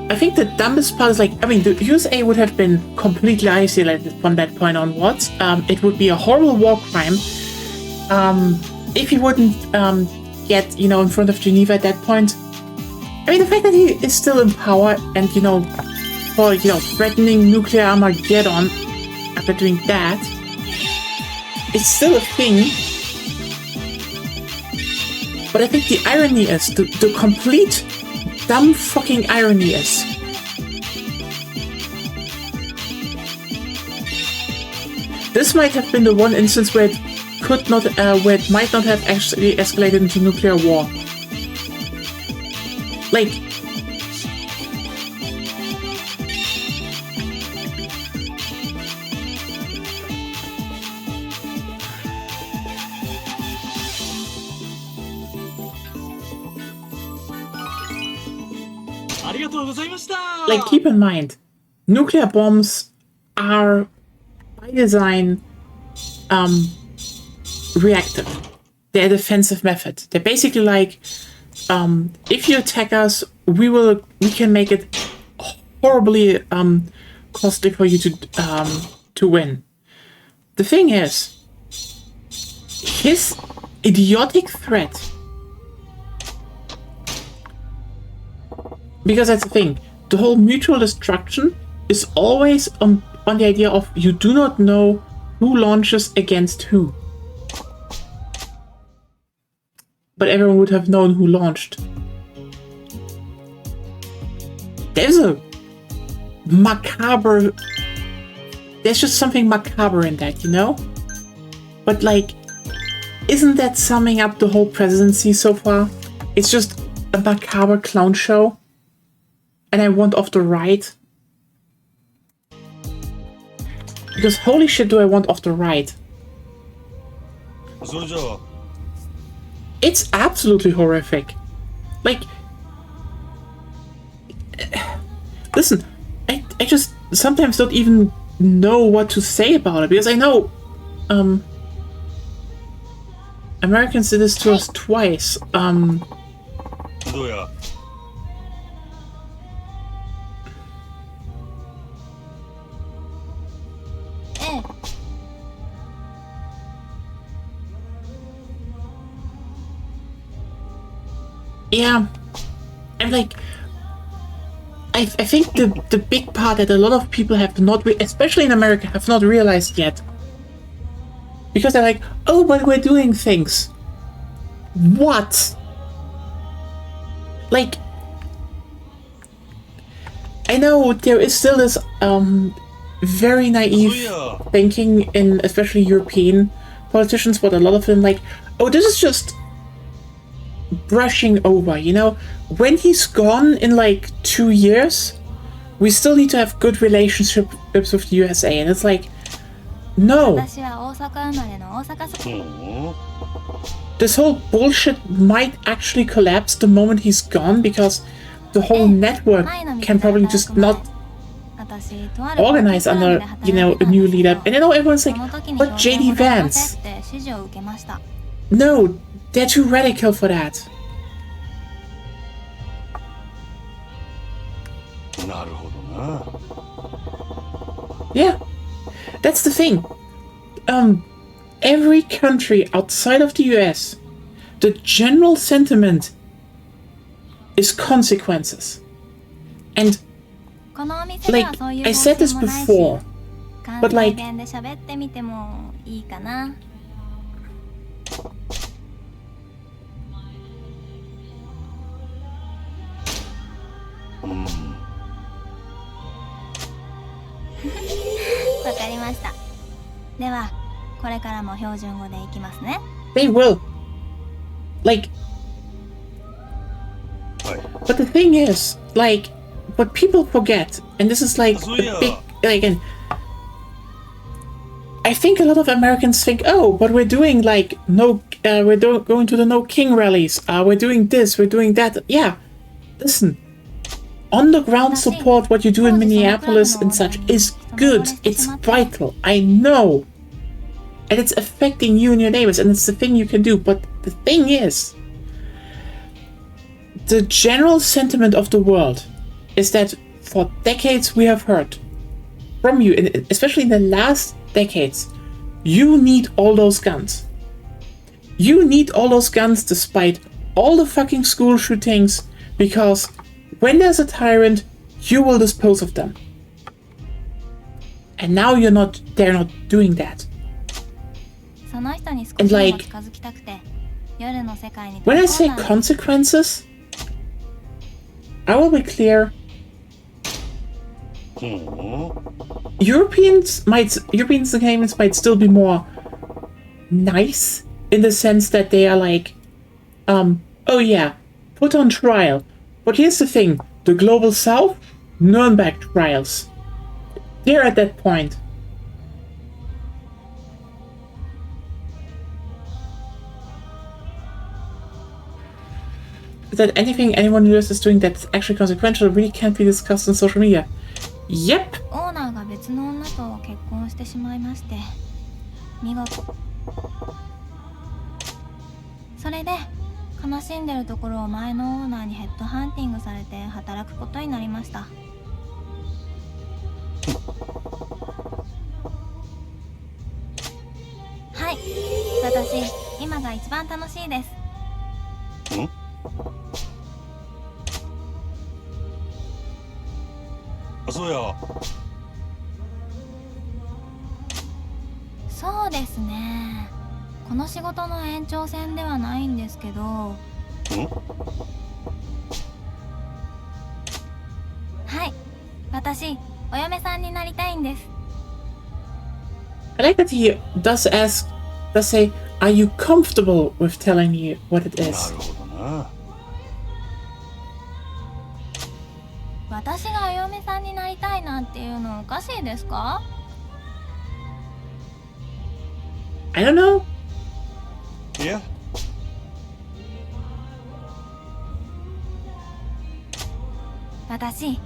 I think the dumbest part is like, I mean, the USA would have been completely isolated from that point onwards. It would be a horrible war crime if he wouldn't get, you know, in front of Geneva at that point. I mean, the fact that he is still in power and, you know, for, you know, threatening nuclear Armageddon after doing that, it's still a thing. But I think the irony is, the complete dumb fucking irony is, this might have been the one instance where it could not, where it might not have actually escalated into nuclear war. Like, like, keep in mind, nuclear bombs are, by design, reactive. They're a defensive method. They're basically like, if you attack us, we can make it horribly costly for you to win. The thing is, his idiotic threat, because that's the thing, the whole mutual destruction is always on the idea of you do not know who launches against who. But everyone would have known who launched. There's a macabre there's just something macabre in that, you know? But like, isn't that summing up the whole presidency so far? It's just a macabre clown show. And I want off the right. Because holy shit do I want off the right. It's absolutely horrific. Like, listen, I just sometimes don't even know what to say about it, because I know Americans did this to us twice. Yeah, I'm like, I think the big part that a lot of people have not, especially in America, have not realized yet, because they're like, oh, but we're doing things. What? Like, I know there is still this very naive thinking in especially European politicians, but a lot of them like, oh, this is just brushing over, you know? When he's gone in like 2 years, we still need to have good relationships with the USA, and it's like, no. This whole bullshit might actually collapse the moment he's gone, because the whole network can probably just not organize under, you know, a new leader. And I know everyone's like, but JD Vance. No, they're too radical for that. Yeah, that's the thing. Every country outside of the US, the general sentiment is consequences. And like, I said this before, but like, they will. Like, but the thing is, like, what people forget, and this is like a big, like, and I think a lot of Americans think, oh, but we're doing like we're going to the no king rallies. We're doing this, we're doing that. Yeah, listen. On the ground support, what you do in Minneapolis and such is good. It's vital. I know. And it's affecting you and your neighbors, and it's the thing you can do. But the thing is, the general sentiment of the world is that for decades we have heard from you, and especially in the last decades, you need all those guns. You need all those guns despite all the fucking school shootings, because when there's a tyrant, you will dispose of them. And now they're not doing that. And like, when I say consequences, I will be clear. Europeans games might still be more nice in the sense that they are like, oh yeah, put on trial. But here's the thing, the Global South, Nuremberg trials. They're at that point. That anything anyone in the US is doing that's actually consequential really can't be discussed on social media. Yep.そうですね。この仕事の延長線ではないんですけど。はい、私お嫁さんになりたいんです。I like that he does say, are you comfortable with telling me what it な is? るほどな。私がお嫁さんになりたいなんていうのおかしいですか？ I don't know. いや、私、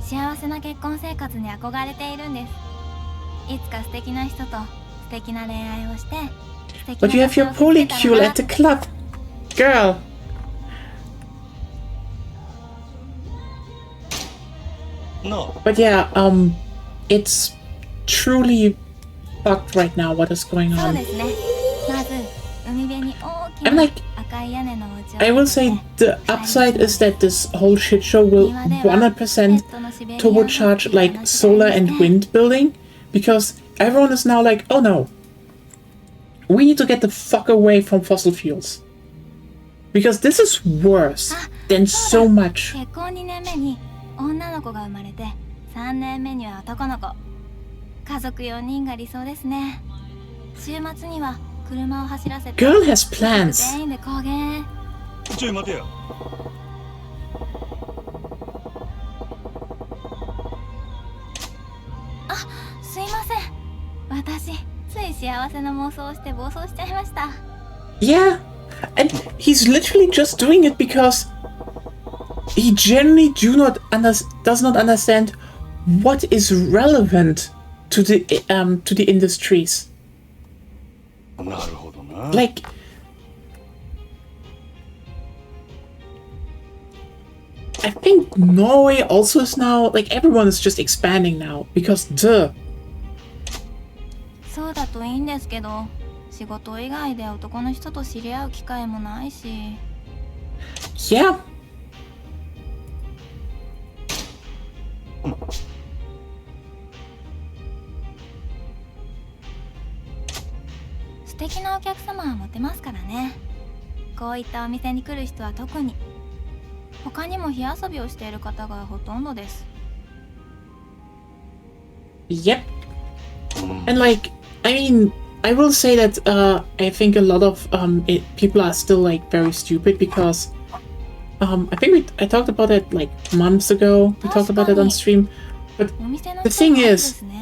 幸せな結婚生活に憧れているんです。いつか素敵な人と素敵な恋愛をして、素敵な But you have your 年を過ごせたら polycule な at the club. Girl. No. But yeah, it's truly fucked right now what is going そう on. ですね。まず、海辺に大き I'm な like, 赤い屋根のお家を I will say the upside is that this whole shit show will 100% turbocharge like solar and wind building, because everyone is now like, oh no, we need to get the fuck away from fossil fuels. Because this is worse than so much. 結婚2年目に女の子が生まれて、3年目には男の子。家族4人が理想ですね。週末には車を走らせて Girl has plans. 全員で高原へ。ちょい待てよ。すいません。私、つい幸せな妄想をして暴走しちゃいました。 Yeah, and he's literally just doing it because he genuinely does not understand what is relevant to the industries. なるほどな。 Like, I think Norway also is now, like, everyone is just expanding now because duh. そうだといいんですけど、仕事以外で男の人と知り合う機会もないし。 Yeah. 素敵なお客様はモテますからね。こういったお店に来る人は特に。他にも火遊びをしている方がほとんどです。 Yep. And like, I mean, I will say that I think a lot of people are still like very stupid because I think I talked about it like months ago. We talked about it on stream. But お店の the 人 thing が多いで is, すね。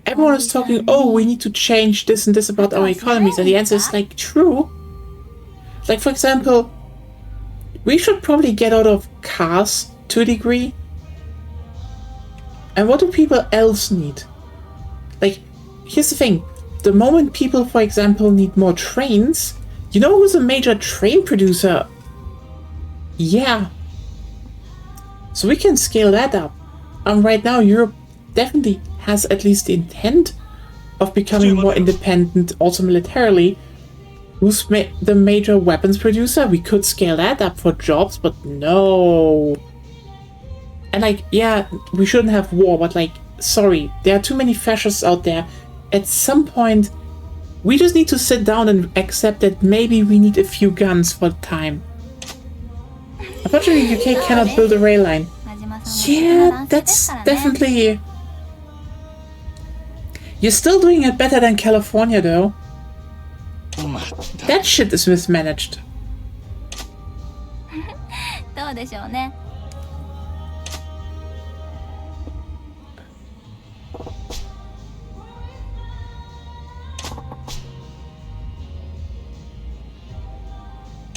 everyone is talking, oh, we need to change this and this about our economies. And the answer is like, true. Like, for example, we should probably get out of cars to a degree. And what do people else need? Like, here's the thing. The moment people, for example, need more trains, you know who's a major train producer? Yeah. So we can scale that up. Right now, Europe definitely has at least the intent of becoming more independent, also militarily. Who's the major weapons producer? We could scale that up for jobs, but no. And like, yeah, we shouldn't have war, but like, sorry, there are too many fascists out there. At some point, we just need to sit down and accept that maybe we need a few guns for the time. Unfortunately, UK cannot build a rail line. Yeah, that's definitely... You're still doing it better than California, though. That shit is mismanaged. どうでしょうね。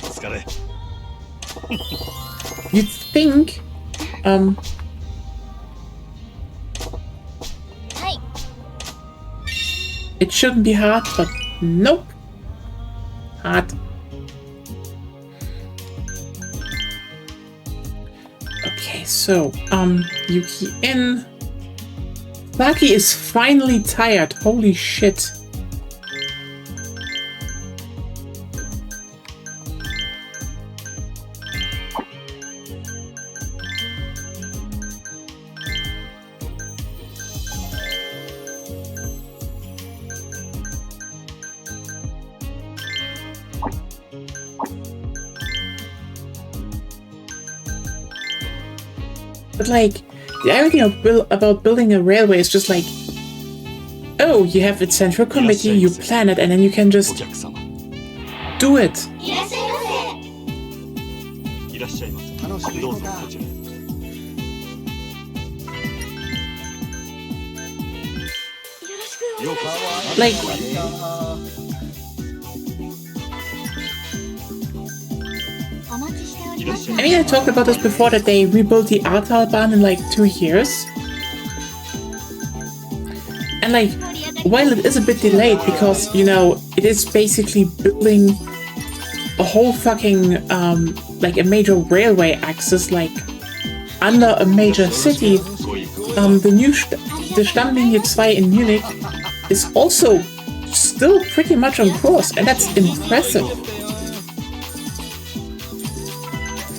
お疲れ。You'd think, はい。 it shouldn't be hard, but nope. Hard. Okay, so, Yuki in. Saki is finally tired. Holy shit. But like, the irony of about building a railway is just like, oh, no, you have a central committee, you plan it, and then you can お just 客様 do it. いらっしゃいませ。いらっしゃいませ。楽しみどうぞだこちらへ。よろしくお願いします。 Like, お待ちしておりました。 I mean, I talked about this before that they rebuilt the Ahrtalbahn in like 2 years. And like, while it is a bit delayed because, you know, it is basically building a whole fucking, like a major railway axis, like, under a major city, the Stammlinie 2 in Munich is also still pretty much on course, and that's impressive. お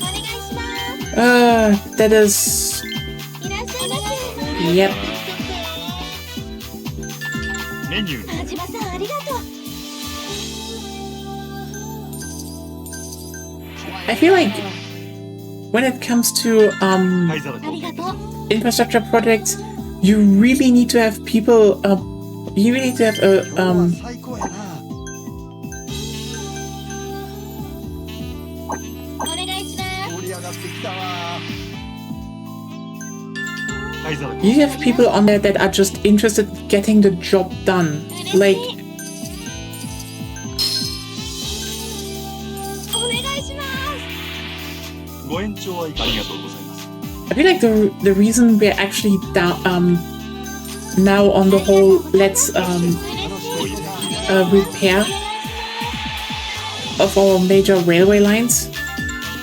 願いします。 That is... いらっしゃいませ。 Yep. メニュー はじまさんありがとう。 I feel like when it comes to 灰皿ありがとう。 infrastructure projects, you really need to have people. You really need to have a 最高やな。お願いします。盛り上がってきたわ。灰皿 you need to have people on there that are just interested in getting the job done. Like お願いします。ご延長はいかがありがとうございます。 I feel like the reason we're actually down now on the whole let's repair of our major railway lines.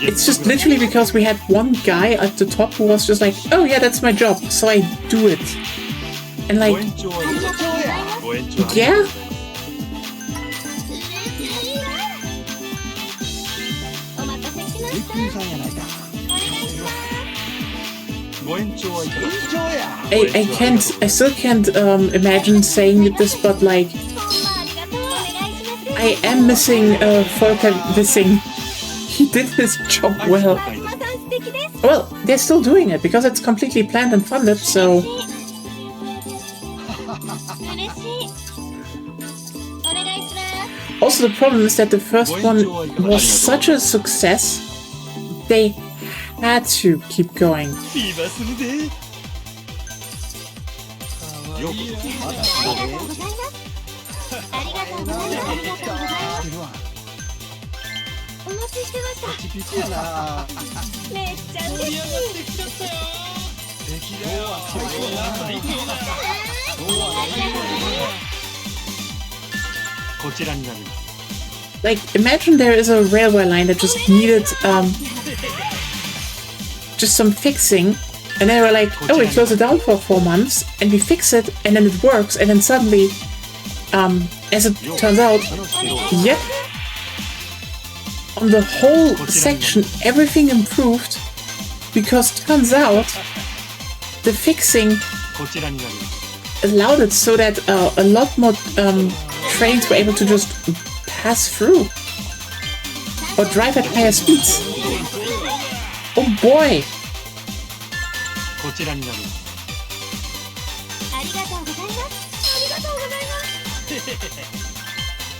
It's just literally because we had one guy at the top who was just like, oh yeah, that's my job, so I do it. And ご like, 延長はいかがご延長ありがとうございます。 yeah, お待たせしま一した。品さんやないか。お願いします。ご延長はいかが延長や。 I still can't imagine saying this, but like, ほんまありがとう。お願いします。 I am missing Volker Wissing. He did his job well. はじまさん素敵です。 Well, they're still doing it because it's completely planned and funded, so 嬉しい。お願いします。 also the problem is that the first one was such a success, they had to keep going. ビーバーするで。ようこありがとうございます。ありがとうございます。ありがとうございます。お待ちしてました。ピピやな。めっちゃ嬉しい。こちらになります。 Like, imagine there is a railway line that just needed just some fixing, and they were like, oh, we close it down for 4 months, and we fix it, and then it works, and then suddenly, as it turns out, yep, on the whole section, everything improved, because turns out the fixing こちらになります。 allowed it so that a lot more trains were able to just pass through or drive at higher speeds. Oh boy! こちらになります。ありがとうございます。ありがとうございます。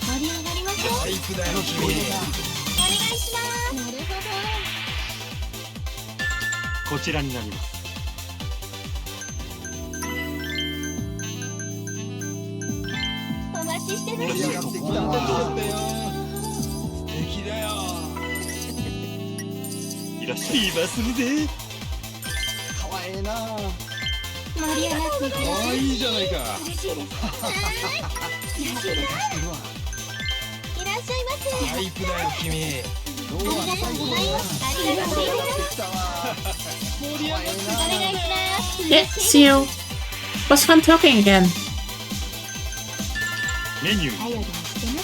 盛り上がりましょう。お願いします。なるほど。こちらになります。お待ちしてま盛りした。上がってきたわ。いらっしゃい。ビーバーするで。かわええな。盛り上がっていただきあ、いいじゃないか。嬉しいです。嬉しいです。うわ、いらっしゃいませ。タイプだよ君。今日はありがとうございます。ありがとうございます。来たわ。お願いします。 Yeah, see you. Was fun talking again. メニュー頼りにしてね。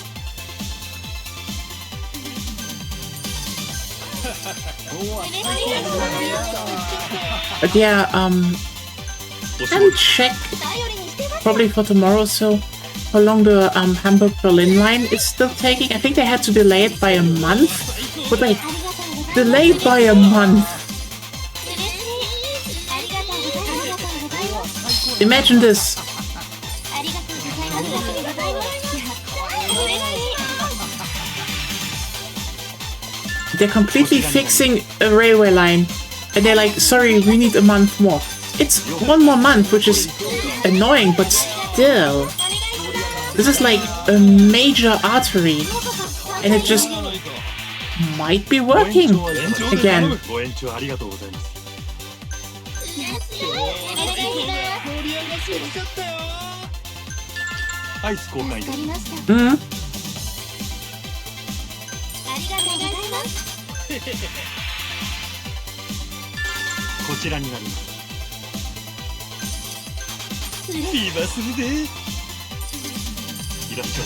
今日は嬉しい最高のです。旅やったわ。 But yeah, お仕 haven't 事 checked 頼りにしてます。 probably for tomorrow, so how long the Hamburg-Berlin line is still taking. I think they had to delay it by a month. But like, ありがとうございます。 delayed by a month. 嬉しい。ありがとうございます。ありがとうございます。 Imagine this. ありがとうございます。They're completely fixing a railway line. And they're like, sorry, we need a month more. It's 1 more month, which is annoying, but still. This is like a major artery. And it just might be working again. ご延長ありがとうございます。アイス交換用。Mm. こちらになります。ビバするで。いらっしゃい。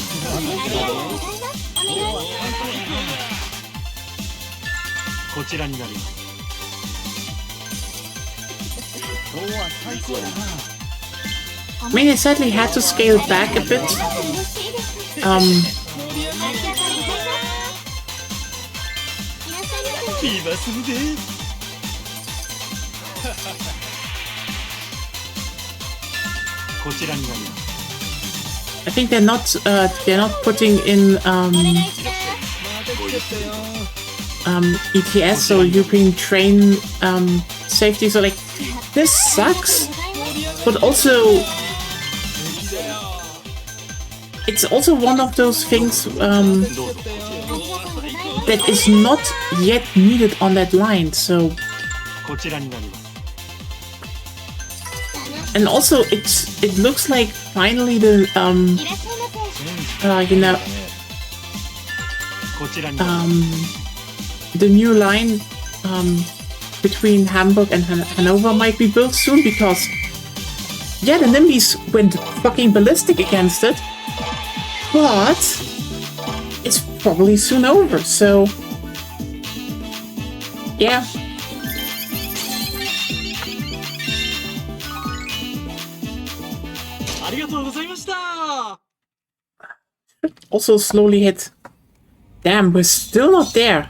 こちらになります。今日は最高やな。I mean, they sadly had to scale back a bit. I think they're not putting in ETS, so European train safety. So like, this sucks, but also it's also one of those things that is not yet needed on that line. So, and also it looks like finally the the new line between Hamburg and Hanover might be built soon, because yeah, the NIMBYs went fucking ballistic against it, but it's probably soon over, so yeah. Also slowly hit. Damn, we're still not there.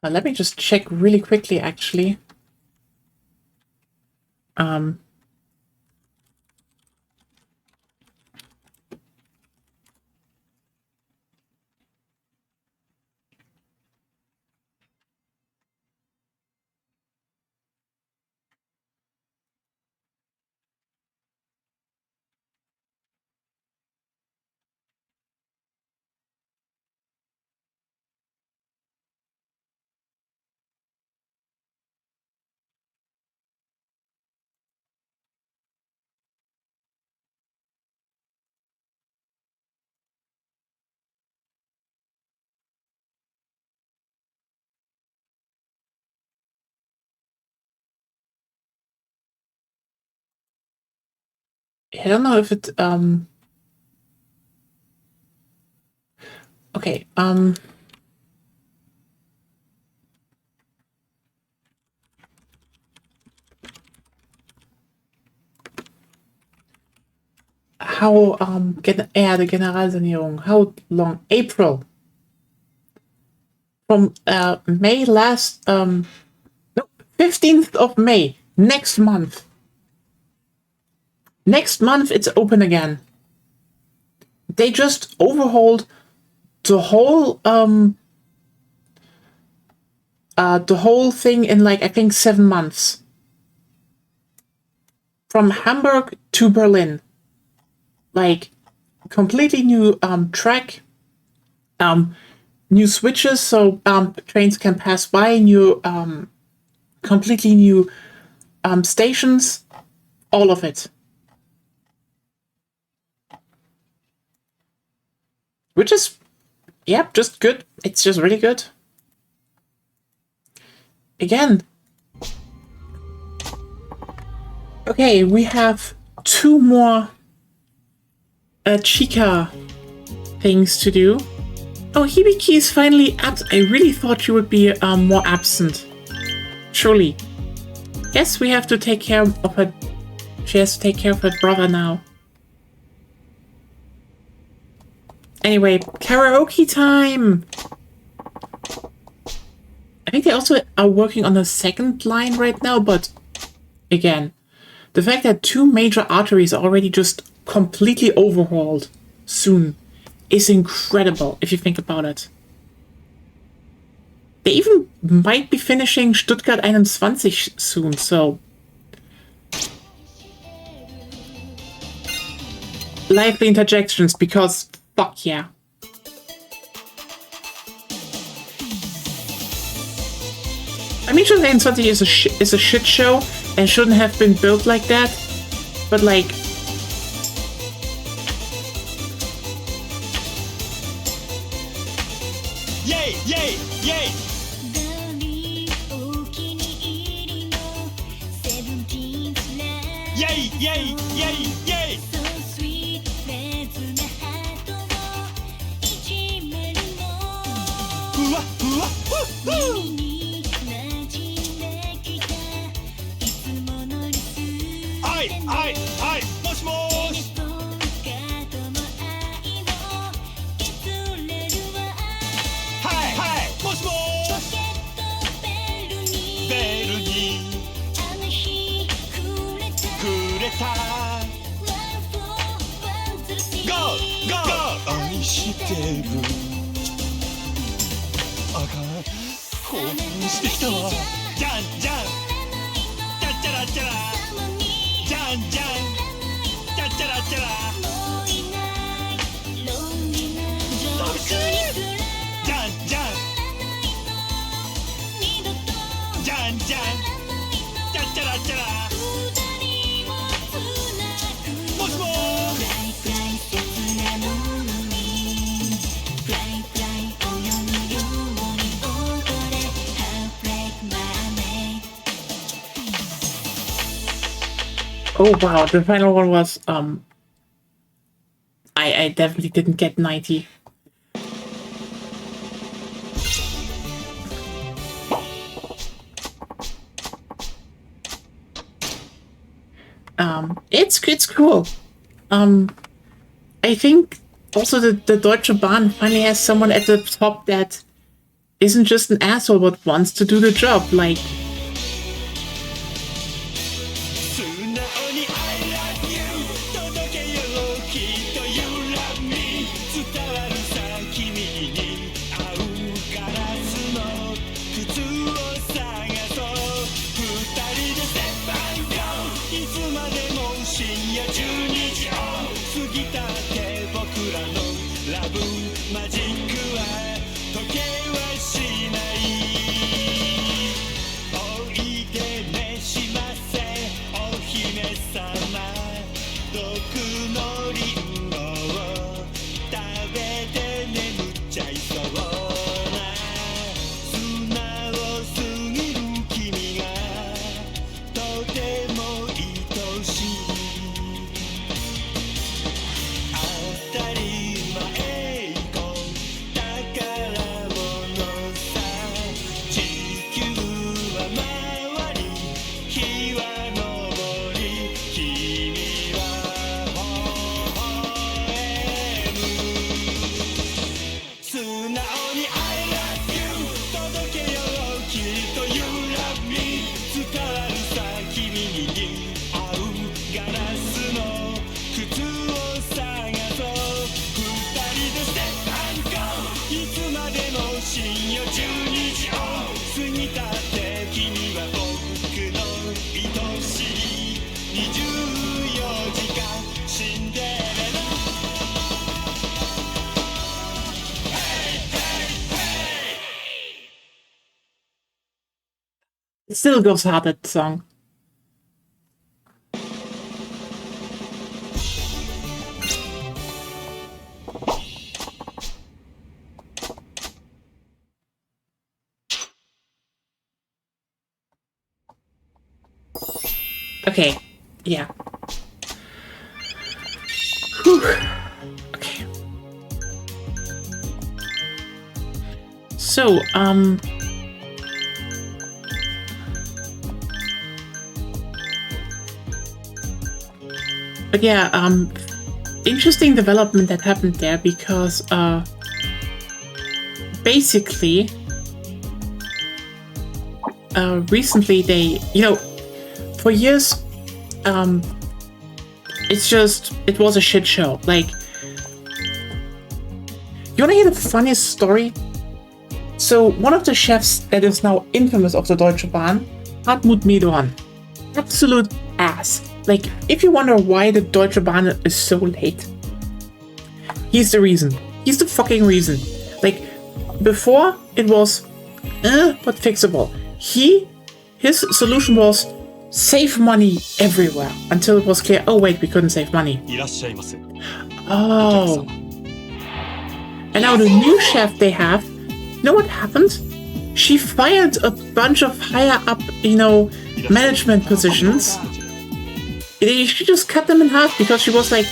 Let me just check really quickly, actually. I don't know if it, okay, how, the Generalsanierung, how long? April. From, May last, no, 15th of May, next month. Next month it's open again. They just overhauled the whole thing in like, I think 7 months. From Hamburg to Berlin. Like, completely new track, new switches so trains can pass by, new completely new stations, all of it. Which is, yeah, just good. It's just really good. Again. Okay, we have 2 more Chica things to do. Oh, Hibiki is finally absent. I really thought you would be more absent. Surely. Yes, we have to take care of her. She has to take care of her brother now. Anyway, karaoke time! I think they also are working on a second line right now, but again, the fact that 2 major arteries are already just completely overhauled soon is incredible if you think about it. They even might be finishing Stuttgart 21 soon, so lively interjections, because fuck yeah. I mean, Stuttgart 21 is a shit show and shouldn't have been built like that, but like, Yay! Yay! Yay! Yay! Yay! Yay! Yay! Uwa! Uwa! Woo! Ai! Moshi moshi! Hi! Moshi moshi! Bellにくれた Go! Go! 愛してるあかん興奮してきたわじゃんじゃんチャッチャラチャラじゃんじゃんチャッチャラチャラじゃんじゃんじゃんじゃんチャッチャラチャラもしもoh wow, the final one was, I definitely didn't get 90. It's cool. I think also the Deutsche Bahn finally has someone at the top that isn't just an asshole but wants to do the job. Like, it still goes hard, that song. Okay, yeah. Whew. Okay. So, but yeah, interesting development that happened there because basically recently they, you know, for years it was a shit show. Like, you wanna hear the funniest story? So one of the chefs that is now infamous of the Deutsche Bahn, Hartmut Medorn, absolute ass. Like, if you wonder why the Deutsche Bahn is so late, he's the reason. He's the fucking reason. Like, before it was, but fixable. His solution was save money everywhere until it was clear, oh wait, we couldn't save money. いらっしゃいませ。 Oh. And now the new chef they have, you know what happened? She fired a bunch of higher up, you know, management positions. She just cut them in half because she was like,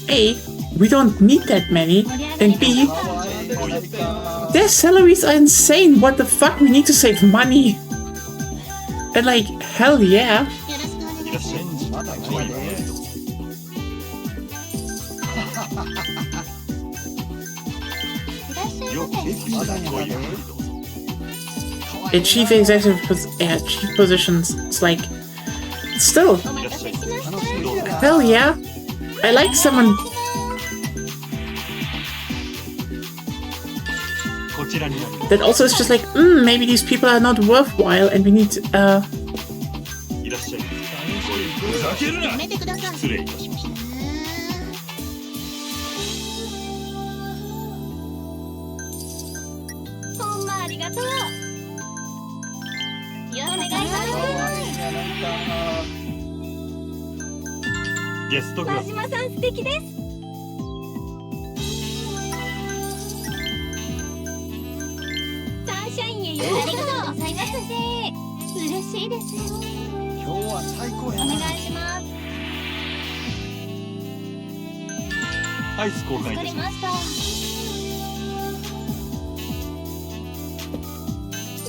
A, we don't need that many, and B, their salaries are insane. What the fuck? We need to save money. And like, hell yeah. いらっしゃい。まだ来いね。 In chief executive chief positions, it's like, still, hell yeah. I like someone. こちらになります。 That also is just like, maybe these people are not worthwhile and we need, いらっしゃいませ。ふざけるな。失礼いたしました。 ほんまありがとう。お願いします。ゲストクラス。和島さん素敵です。サンシャインへようこそ。ありがとうございます。嬉しいです。今日は最高やおな。願いします。アイス交換いたしまわかりますした。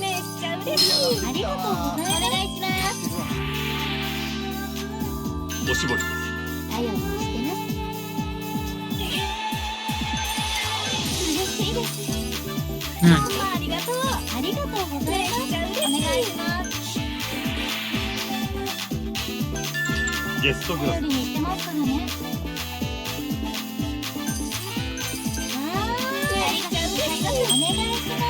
めっちゃ嬉しい。ありがとうございます。お願いします。おしぼりです。あやもしてます。嬉しいです。ありがとう。ありがとうございます。お願いします。ゲストクラス。頼りにしてますからね。めっちゃ嬉しい。お願いします。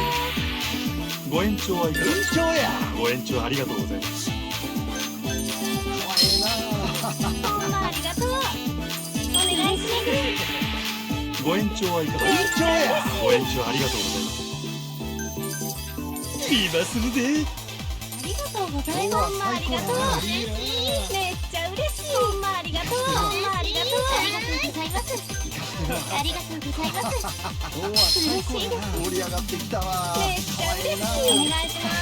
ご延長はいかがですか。延長や。ご延長ありがとうございます。ほんまありがとう。お願いします。ご延長はいかがですか。ご延長ありがとうございます。今するぜ。ありがとうございます。ほんまありがとう。めっちゃ嬉しい。ほんまありがとう。ほんまありがとう。ありがとうございます。ありがとうございます。今日は最高やな。盛り上がってきたわ。めっちゃ嬉しい。お願いします。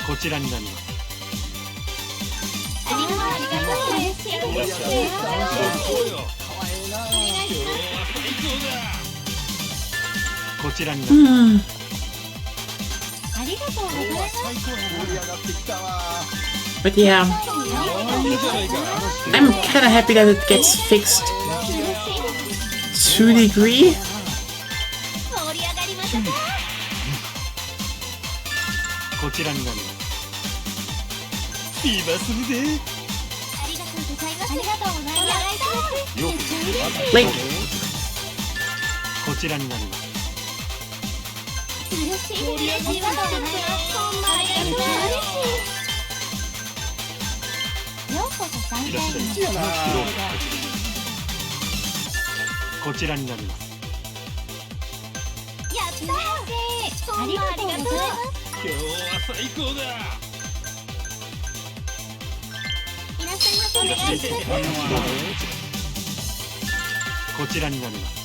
こちらになります。ありがとう。ありがとう。嬉しい。盛り上がってきたわ。かわいいな。お願いします。こちらになります。ありがとうございます。最高やな。盛り上がってきたわ。 but yeah, I'm kinda happy that it gets fixed to a degree. 盛り上がりましたか。こちらになります。今するぜ。ありがとうございます。ありがとうございます。よく Like, こちらになります。嬉しい。嬉しい。ありがとうございます。ほんまありがとう。嬉しい。ようこそサンシャインへ。好きやな。こちらになります。やったー。ありがとうございます。今日は最高だ。いらっしゃいませ。お願いします。こちらになります。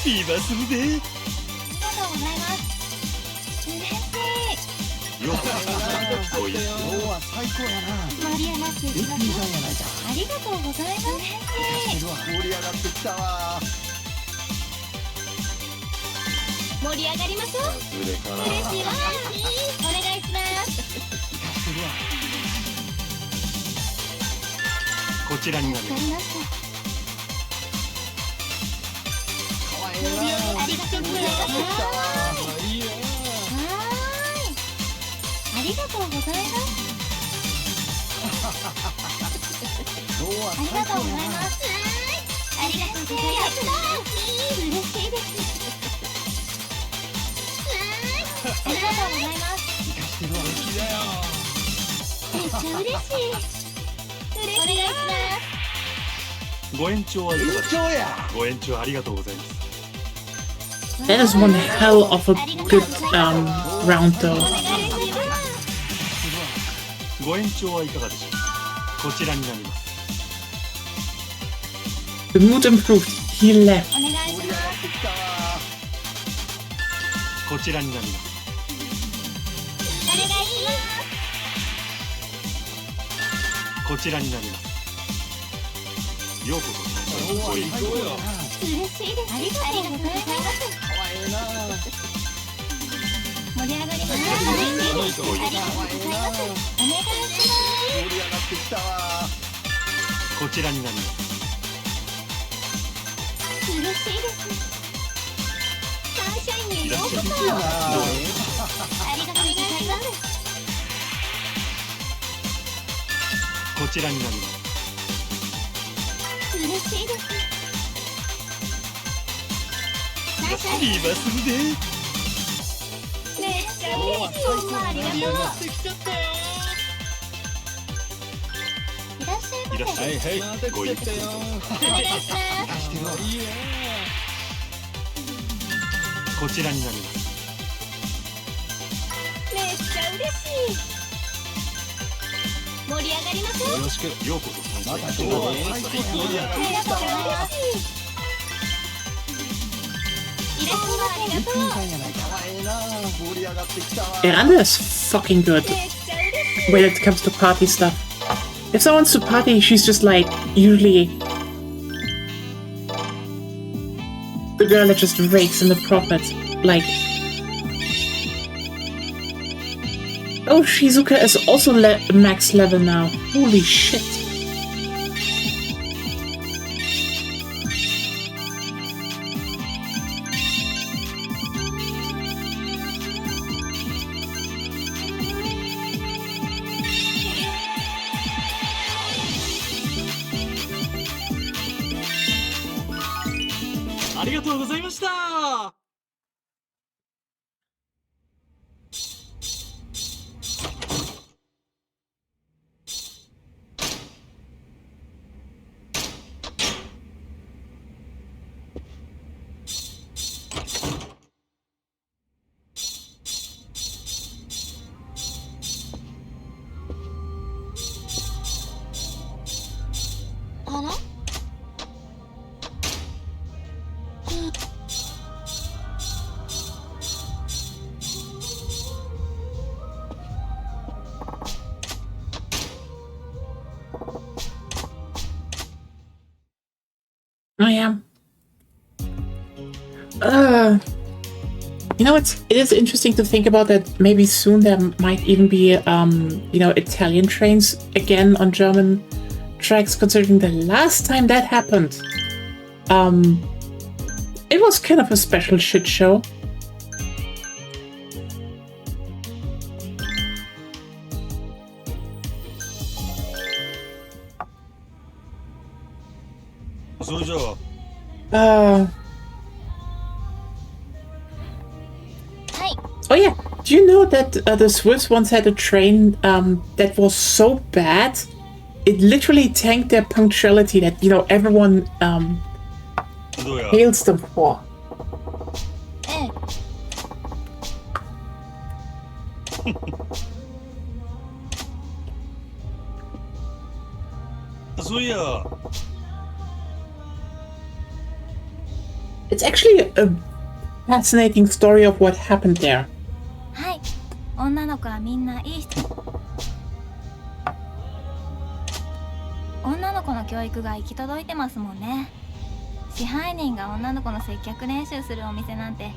今するぜ。ありがとうございます。嬉しい。よくそういう今日は最高やな。盛り上がっていきます。いいじゃんやないか。ありがとうございます。嬉しい。盛り上がってきたわ。盛り上がりましょう。それから。嬉しいわ。お願いします。こちらになります。わかりました。かわいいな。ありがとうございます。ありがとうございます。今日はありがとうございます。ありがとうございます。嬉しいです。ありがとうございます。めっちゃ嬉しい。お願いします。ご延長はいかがでしょう。延長や。ご延長ありがとうございます。 That is one hell of a good round though. お願いします。ご延長はいかがでしょう。こちらになります。 The mood improved. He left. お願いし盛り上がまってきたわ。こちらになります。す。お願いします。こちらになります。ようこそご意見嬉しいです。ありがとうございます。かわいいな。盛り上がります。嬉しいです。ありがとうございます。お願いします。盛り上がってきたわ。こちらになります。嬉しいです。サンシャインにようこそ。いらっしゃいありがとうございます。こちらになります。嬉しいです。サンシャイン今すぐで。めっちゃ嬉しい。ほんまありがとう。いらっしゃいませ。いらっしゃい。はいご意見お願いします。こちらになります。めっちゃ嬉しい。盛り上がりましょう。よろしく。ようこそまた今日参加は最高に盛り上がってきたわ。いらっしゃいませ。ありがとう。かわいいな。盛り上がってきたわ。Miranda is fucking good めっちゃ嬉しい。 when it comes to party stuff. If someone wants to party, she's just like usually the girl that just rakes in the profit. Like, oh, Shizuka is also max level now. Holy shit.ありがとうございました。あら Oh yeah. You know, it is interesting to think about that. Maybe soon there might even be, you know, Italian trains again on German tracks. Considering the last time that happened, it was kind of a special shit show. Oh yeah, do you know that the Swiss once had a train that was so bad, it literally tanked their punctuality that, you know, everyone hails them for. ええ。そういや、 It's actually a fascinating story of what happened there. はい。女の子はみんないい人。女の子の教育が行き届いてますもんね。支配人が女の子の接客練習するお店なんて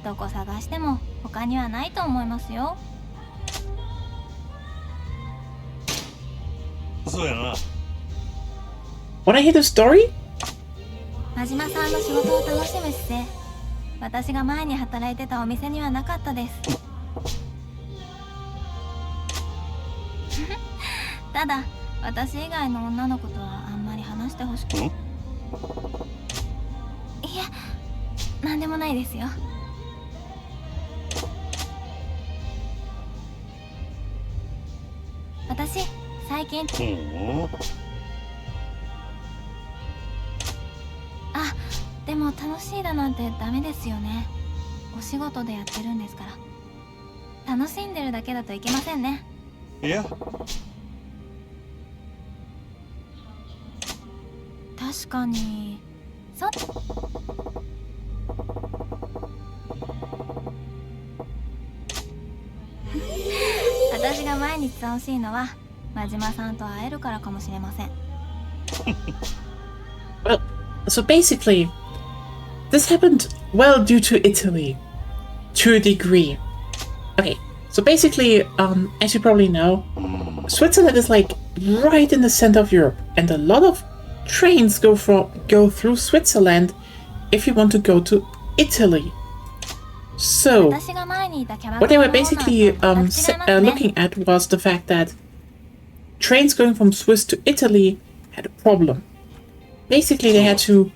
どこ探しても他にはないと思いますよ。そうやな。Wanna hear the story? 真島さんの仕事を楽しむ姿勢、私が前に働いてたお店にはなかったです。ただ私以外の女の子とはあんまり話してほしくいや、なんでもないですよ。私最近あ、でも楽しいだなんてダメですよね。お仕事でやってるんですから。楽しんでるだけだといけませんね。いや、確かに。私が毎日楽しいのは真島さんと会えるからかもしれません。Well, so basically, this happened well due to Italy, to a degree. Okay, so basically, as you probably know, Switzerland is like right in the center of Europe, and a lot of trains go through Switzerland if you want to go to Italy. So, what they were basically looking at was the fact that trains going from Swiss to Italy had a problem. Basically, they had to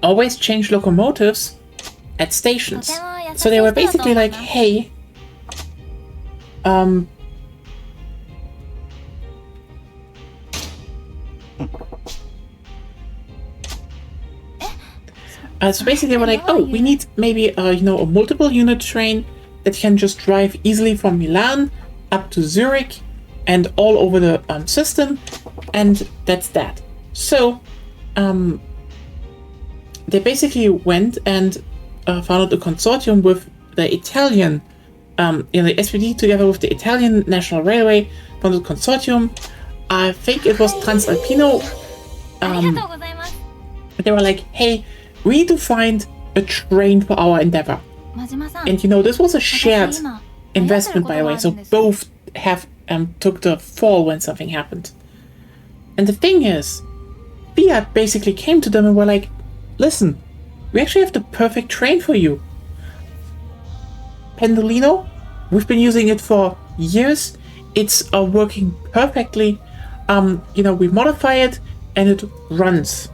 always change locomotives at stations. So they were basically like, hey, so basically they were like, oh, we need maybe a multiple unit train that can just drive easily from Milan up to Zurich and all over the system, and that's that. So they basically went and founded a consortium with the Italian, the SPD together with the Italian National Railway, founded a consortium. I think it was Transalpino. They were like, hey, we need to find a train for our endeavor. And this was a shared investment, by the way, so both have took the fall when something happened. And the thing is, Fiat basically came to them and were like, listen, we actually have the perfect train for you. Pendolino, we've been using it for years. It's working perfectly. We modify it and it runs.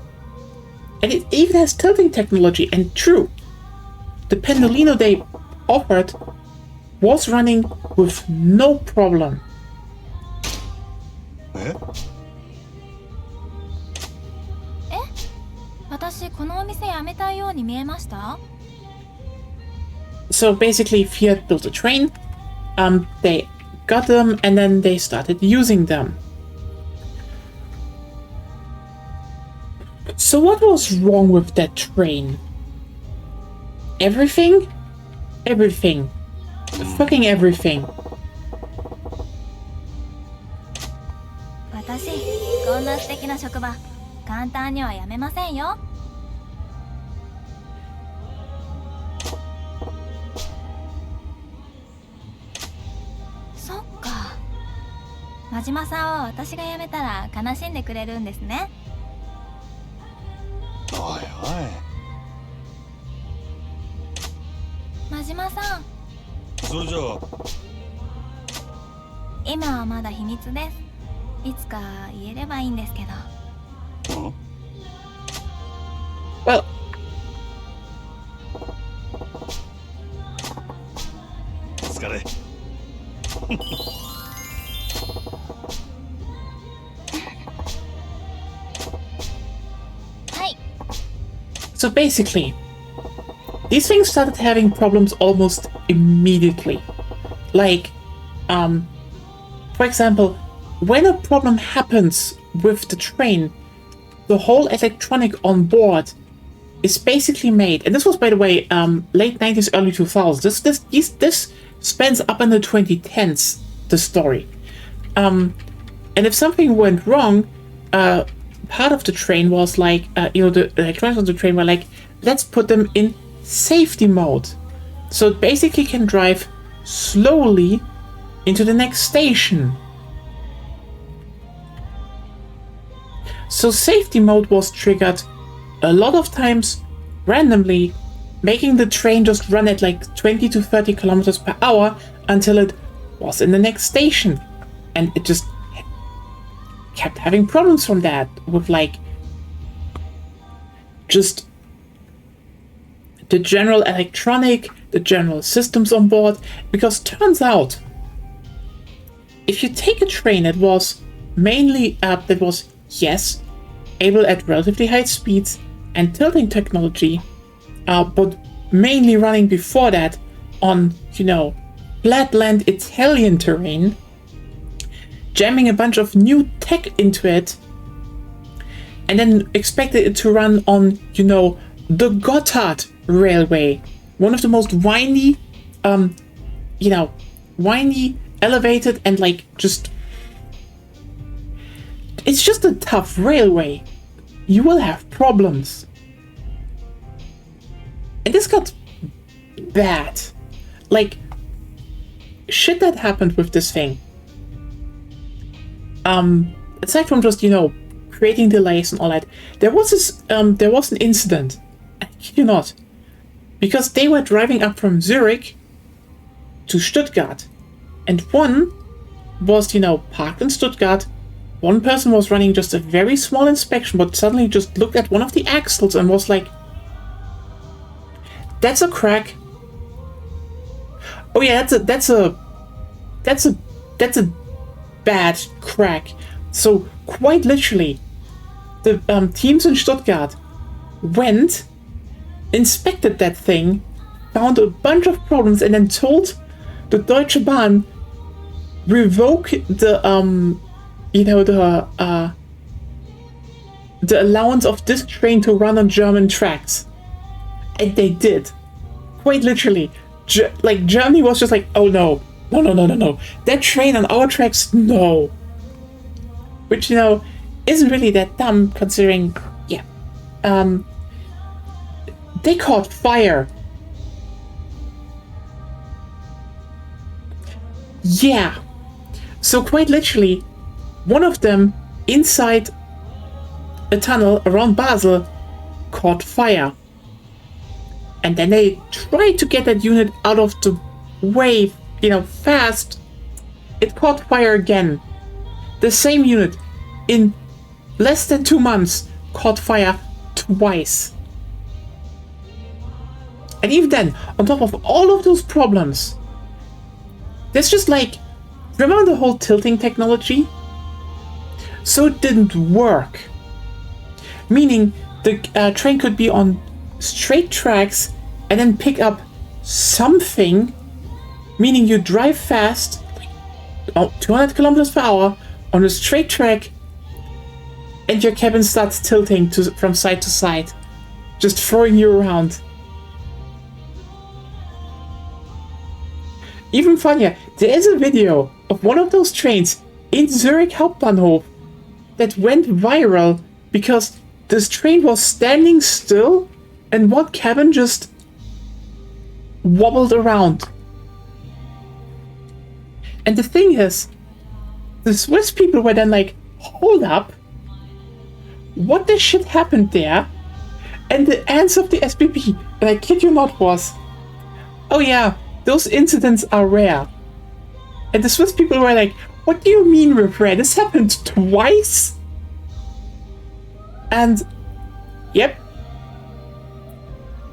And it even has tilting technology. And true, the Pendolino they offered was running with no problem. So basically, Fiat built a train. They got them and then they started using them. So what was wrong with that train? Everything? Everything. Fucking everything. 私、こんな素敵な職場、簡単には辞めませんよ。そっか。真島さんは私が辞めたら悲しんでくれるんですね。おいおい。真島さん。それじゃあ。今はまだ秘密です。いつか言えればいいんですけど。Well, so basically, these things started having problems almost immediately. Like, for example, when a problem happens with the train, the whole electronic on board is basically made, and this was, by the way, late 90s, early 2000s. This spans up in the 2010s, the story. And if something went wrong, part of the train was like, the electronics on the train were like, let's put them in safety mode. So it basically can drive slowly into the next station. So safety mode was triggered a lot of times randomly, making the train just run at like 20 to 30 kilometers per hour until it was in the next station. And it just kept having problems from that with like just the general electronic, the general systems on board, because turns out if you take a train that was mainly that was, yes, able at relatively high speeds and tilting technology, but mainly running before that on, you know, flatland Italian terrain, jamming a bunch of new tech into it, and then expected it to run on, you know, the Gotthard Railway, one of the most windy, you know, windy, elevated, and like just, it's just a tough railway. You will have problems. And this got bad. Like, shit that happened with this thing. Aside from just, you know, creating delays and all that, there was an incident. I kid you not. Because they were driving up from Zurich to Stuttgart. And one was, you know, parked in Stuttgart. One person was running just a very small inspection, but suddenly just looked at one of the axles and was like, "That's a crack. Oh yeah, that's a bad crack." So quite literally, the teams in Stuttgart went, inspected that thing, found a bunch of problems, and then told the Deutsche Bahn revoke the you know, the allowance of this train to run on German tracks. And they did. Quite literally. Like, Germany was just like, oh no. No. That train on our tracks, no. Which, you know, isn't really that dumb considering, yeah. They caught fire. Yeah. So quite literally, one of them inside a tunnel around Basel caught fire. And then they tried to get that unit out of the way, you know, fast. It caught fire again. The same unit, in less than 2 months, caught fire twice. And even then, on top of all of those problems, there's just like, remember the whole tilting technology? So it didn't work. Meaning the train could be on straight tracks and then pick up something, meaning you drive fast, like 200 kilometers per hour on a straight track, and your cabin starts tilting from side to side, just throwing you around. Even funnier, there is a video of one of those trains in Zurich Hauptbahnhof that went viral because this train was standing still and one cabin just wobbled around. And the thing is, the Swiss people were then like, hold up, what the shit happened there? And the answer of the SBB, and I kid you not, was, oh yeah, those incidents are rare. And the Swiss people were like, what do you mean we're rare? This happened twice? And, yep.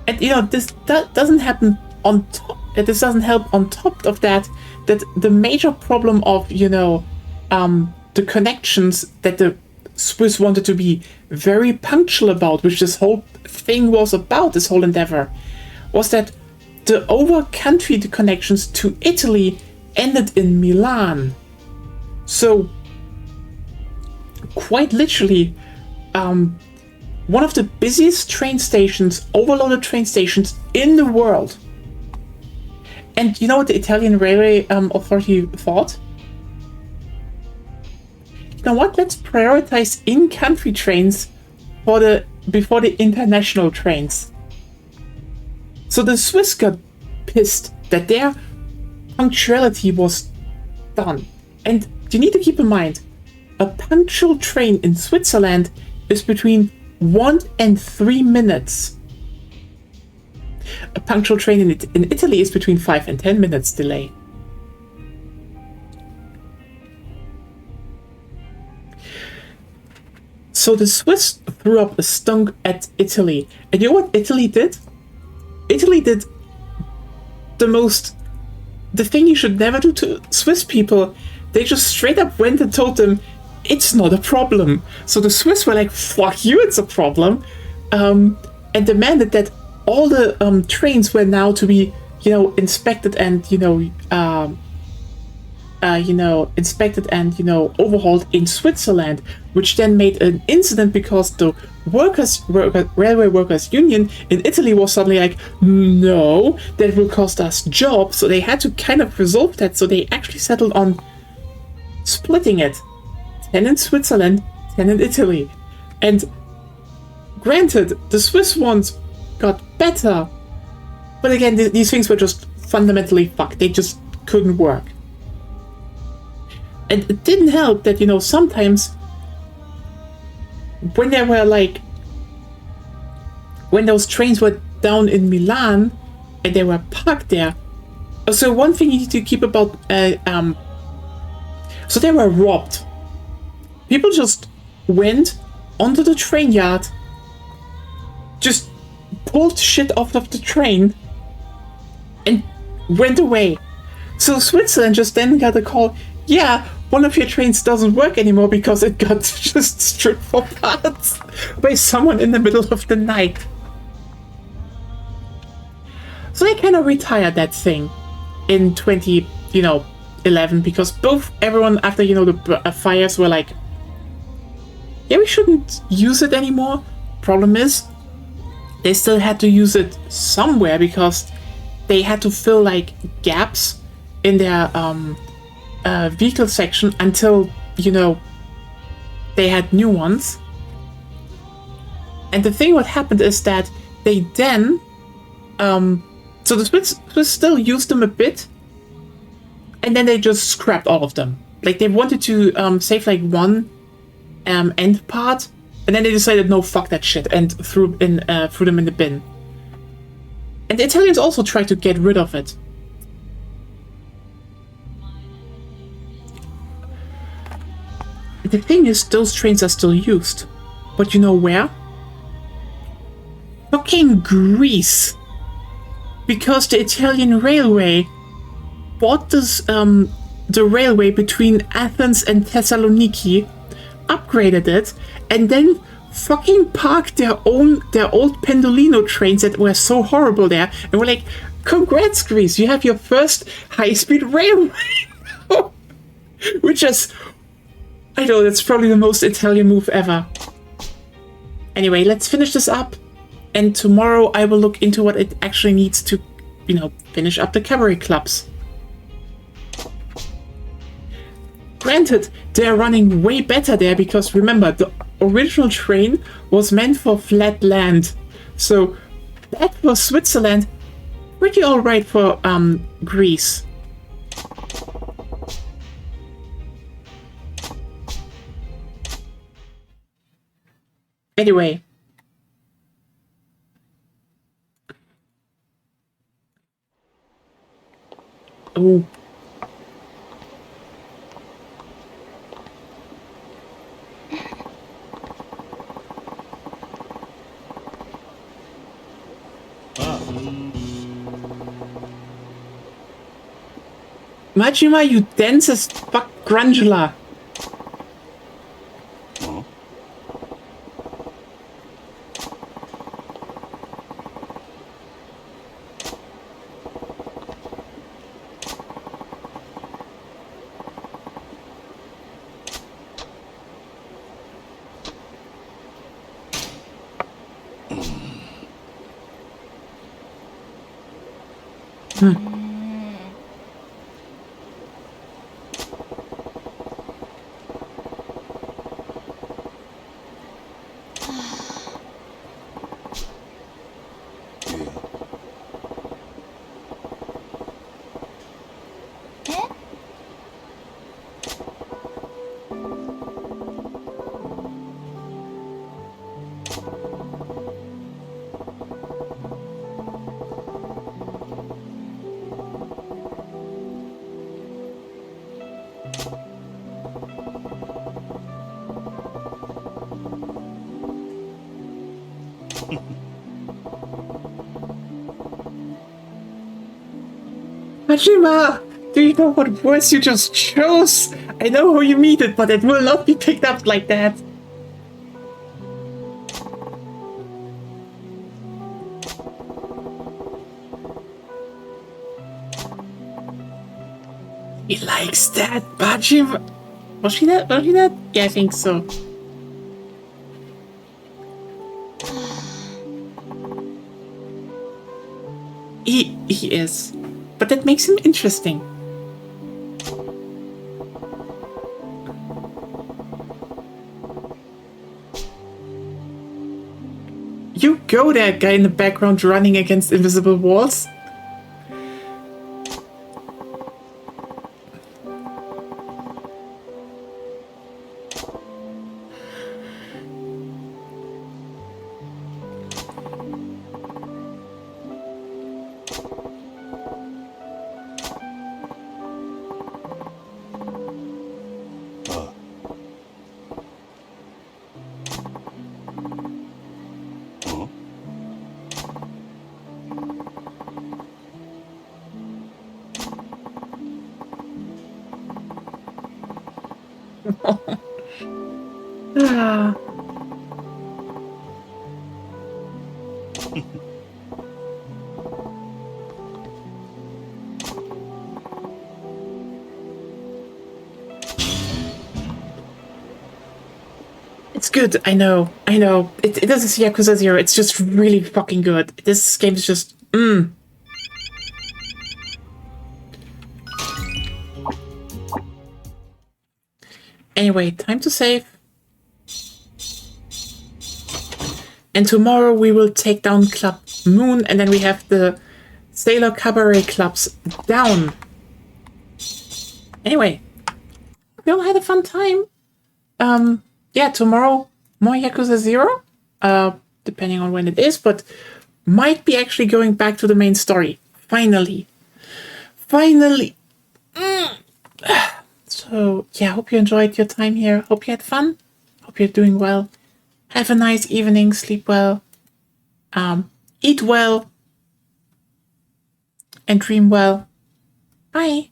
And, you know, this doesn't happen on top, this doesn't help on top of that the major problem of, you know, the connections that the Swiss wanted to be very punctual about, which this whole thing was about, this whole endeavor, was that the over-country connections to Italy ended in Milan. So, quite literally, one of the busiest train stations, overloaded train stations in the world. And you know what the Italian Railway Authority thought? You know what? Let's prioritize in-country trains before the international trains. So the Swiss got pissed that their punctuality was done. And you need to keep in mind, a punctual train in Switzerland is between 1 and 3 minutes. A punctual train in Italy is between 5 and 10 minutes delay. So the Swiss threw up a stunk at Italy. And you know what Italy did? Italy did the thing you should never do to Swiss people. They just straight up went and told them, it's not a problem. So the Swiss were like, fuck you, it's a problem. And demanded that all the trains were now to be, inspected and, inspected and, overhauled in Switzerland, which then made an incident because the railway workers union in Italy was suddenly like, no, that will cost us jobs. So they had to kind of resolve that. So they actually settled on splitting it. 10 in Switzerland, 10 in Italy. And granted, the Swiss ones got better. But again, these things were just fundamentally fucked. They just couldn't work. And it didn't help that, sometimes when there were when those trains were down in Milan and they were parked there. So one thing you need to keep about, so they were robbed. People just went onto the train yard, just pulled shit off of the train and went away. So Switzerland just then got a call, yeah, one of your trains doesn't work anymore because it got just stripped for parts by someone in the middle of the night. So they kind of retired that thing in 2011 because everyone after, the fires were like, yeah, we shouldn't use it anymore. Problem is, they still had to use it somewhere because they had to fill gaps in their vehicle section until they had new ones. And the thing what happened is that they then so the Swiss still used them a bit, and then they just scrapped all of them. They wanted to save one end part, and then they decided, no, fuck that shit, and threw them in the bin. And the Italians also tried to get rid of it. The thing is, those trains are still used. But you know where? Fucking Greece. Because the Italian railway bought the railway between Athens and Thessaloniki, upgraded it, and then fucking parked their old Pendolino trains that were so horrible there, and were like, congrats Greece, you have your first high-speed railway. Which is, I know, that's probably the most Italian move ever. Anyway, let's finish this up, and tomorrow I will look into what it actually needs to, finish up the cabaret clubs. Granted, they're running way better there because remember, the original train was meant for flat land. So that was Switzerland. Pretty alright for Greece. Anyway. Oh. Majima, you dense as fuck Grangela. Majima, do you know what words you just chose? I know how you mean it, but it will not be picked up like that. He likes that, Majima. Was she that? Was she that? Yeah, I think so. He is. But that makes him interesting. You go there, guy in the background running against invisible walls. Ah. It's good, I know. It is Yakuza 0, it's just really fucking good. This game is just, Anyway, time to save. And tomorrow we will take down Club Moon, and then we have the Sailor Cabaret clubs down. Anyway, we all had a fun time. Yeah, tomorrow, more Yakuza 0, depending on when it is, but might be actually going back to the main story. Finally. So, yeah, hope you enjoyed your time here. Hope you had fun. Hope you're doing well. Have a nice evening. Sleep well. Eat well. And dream well. Bye.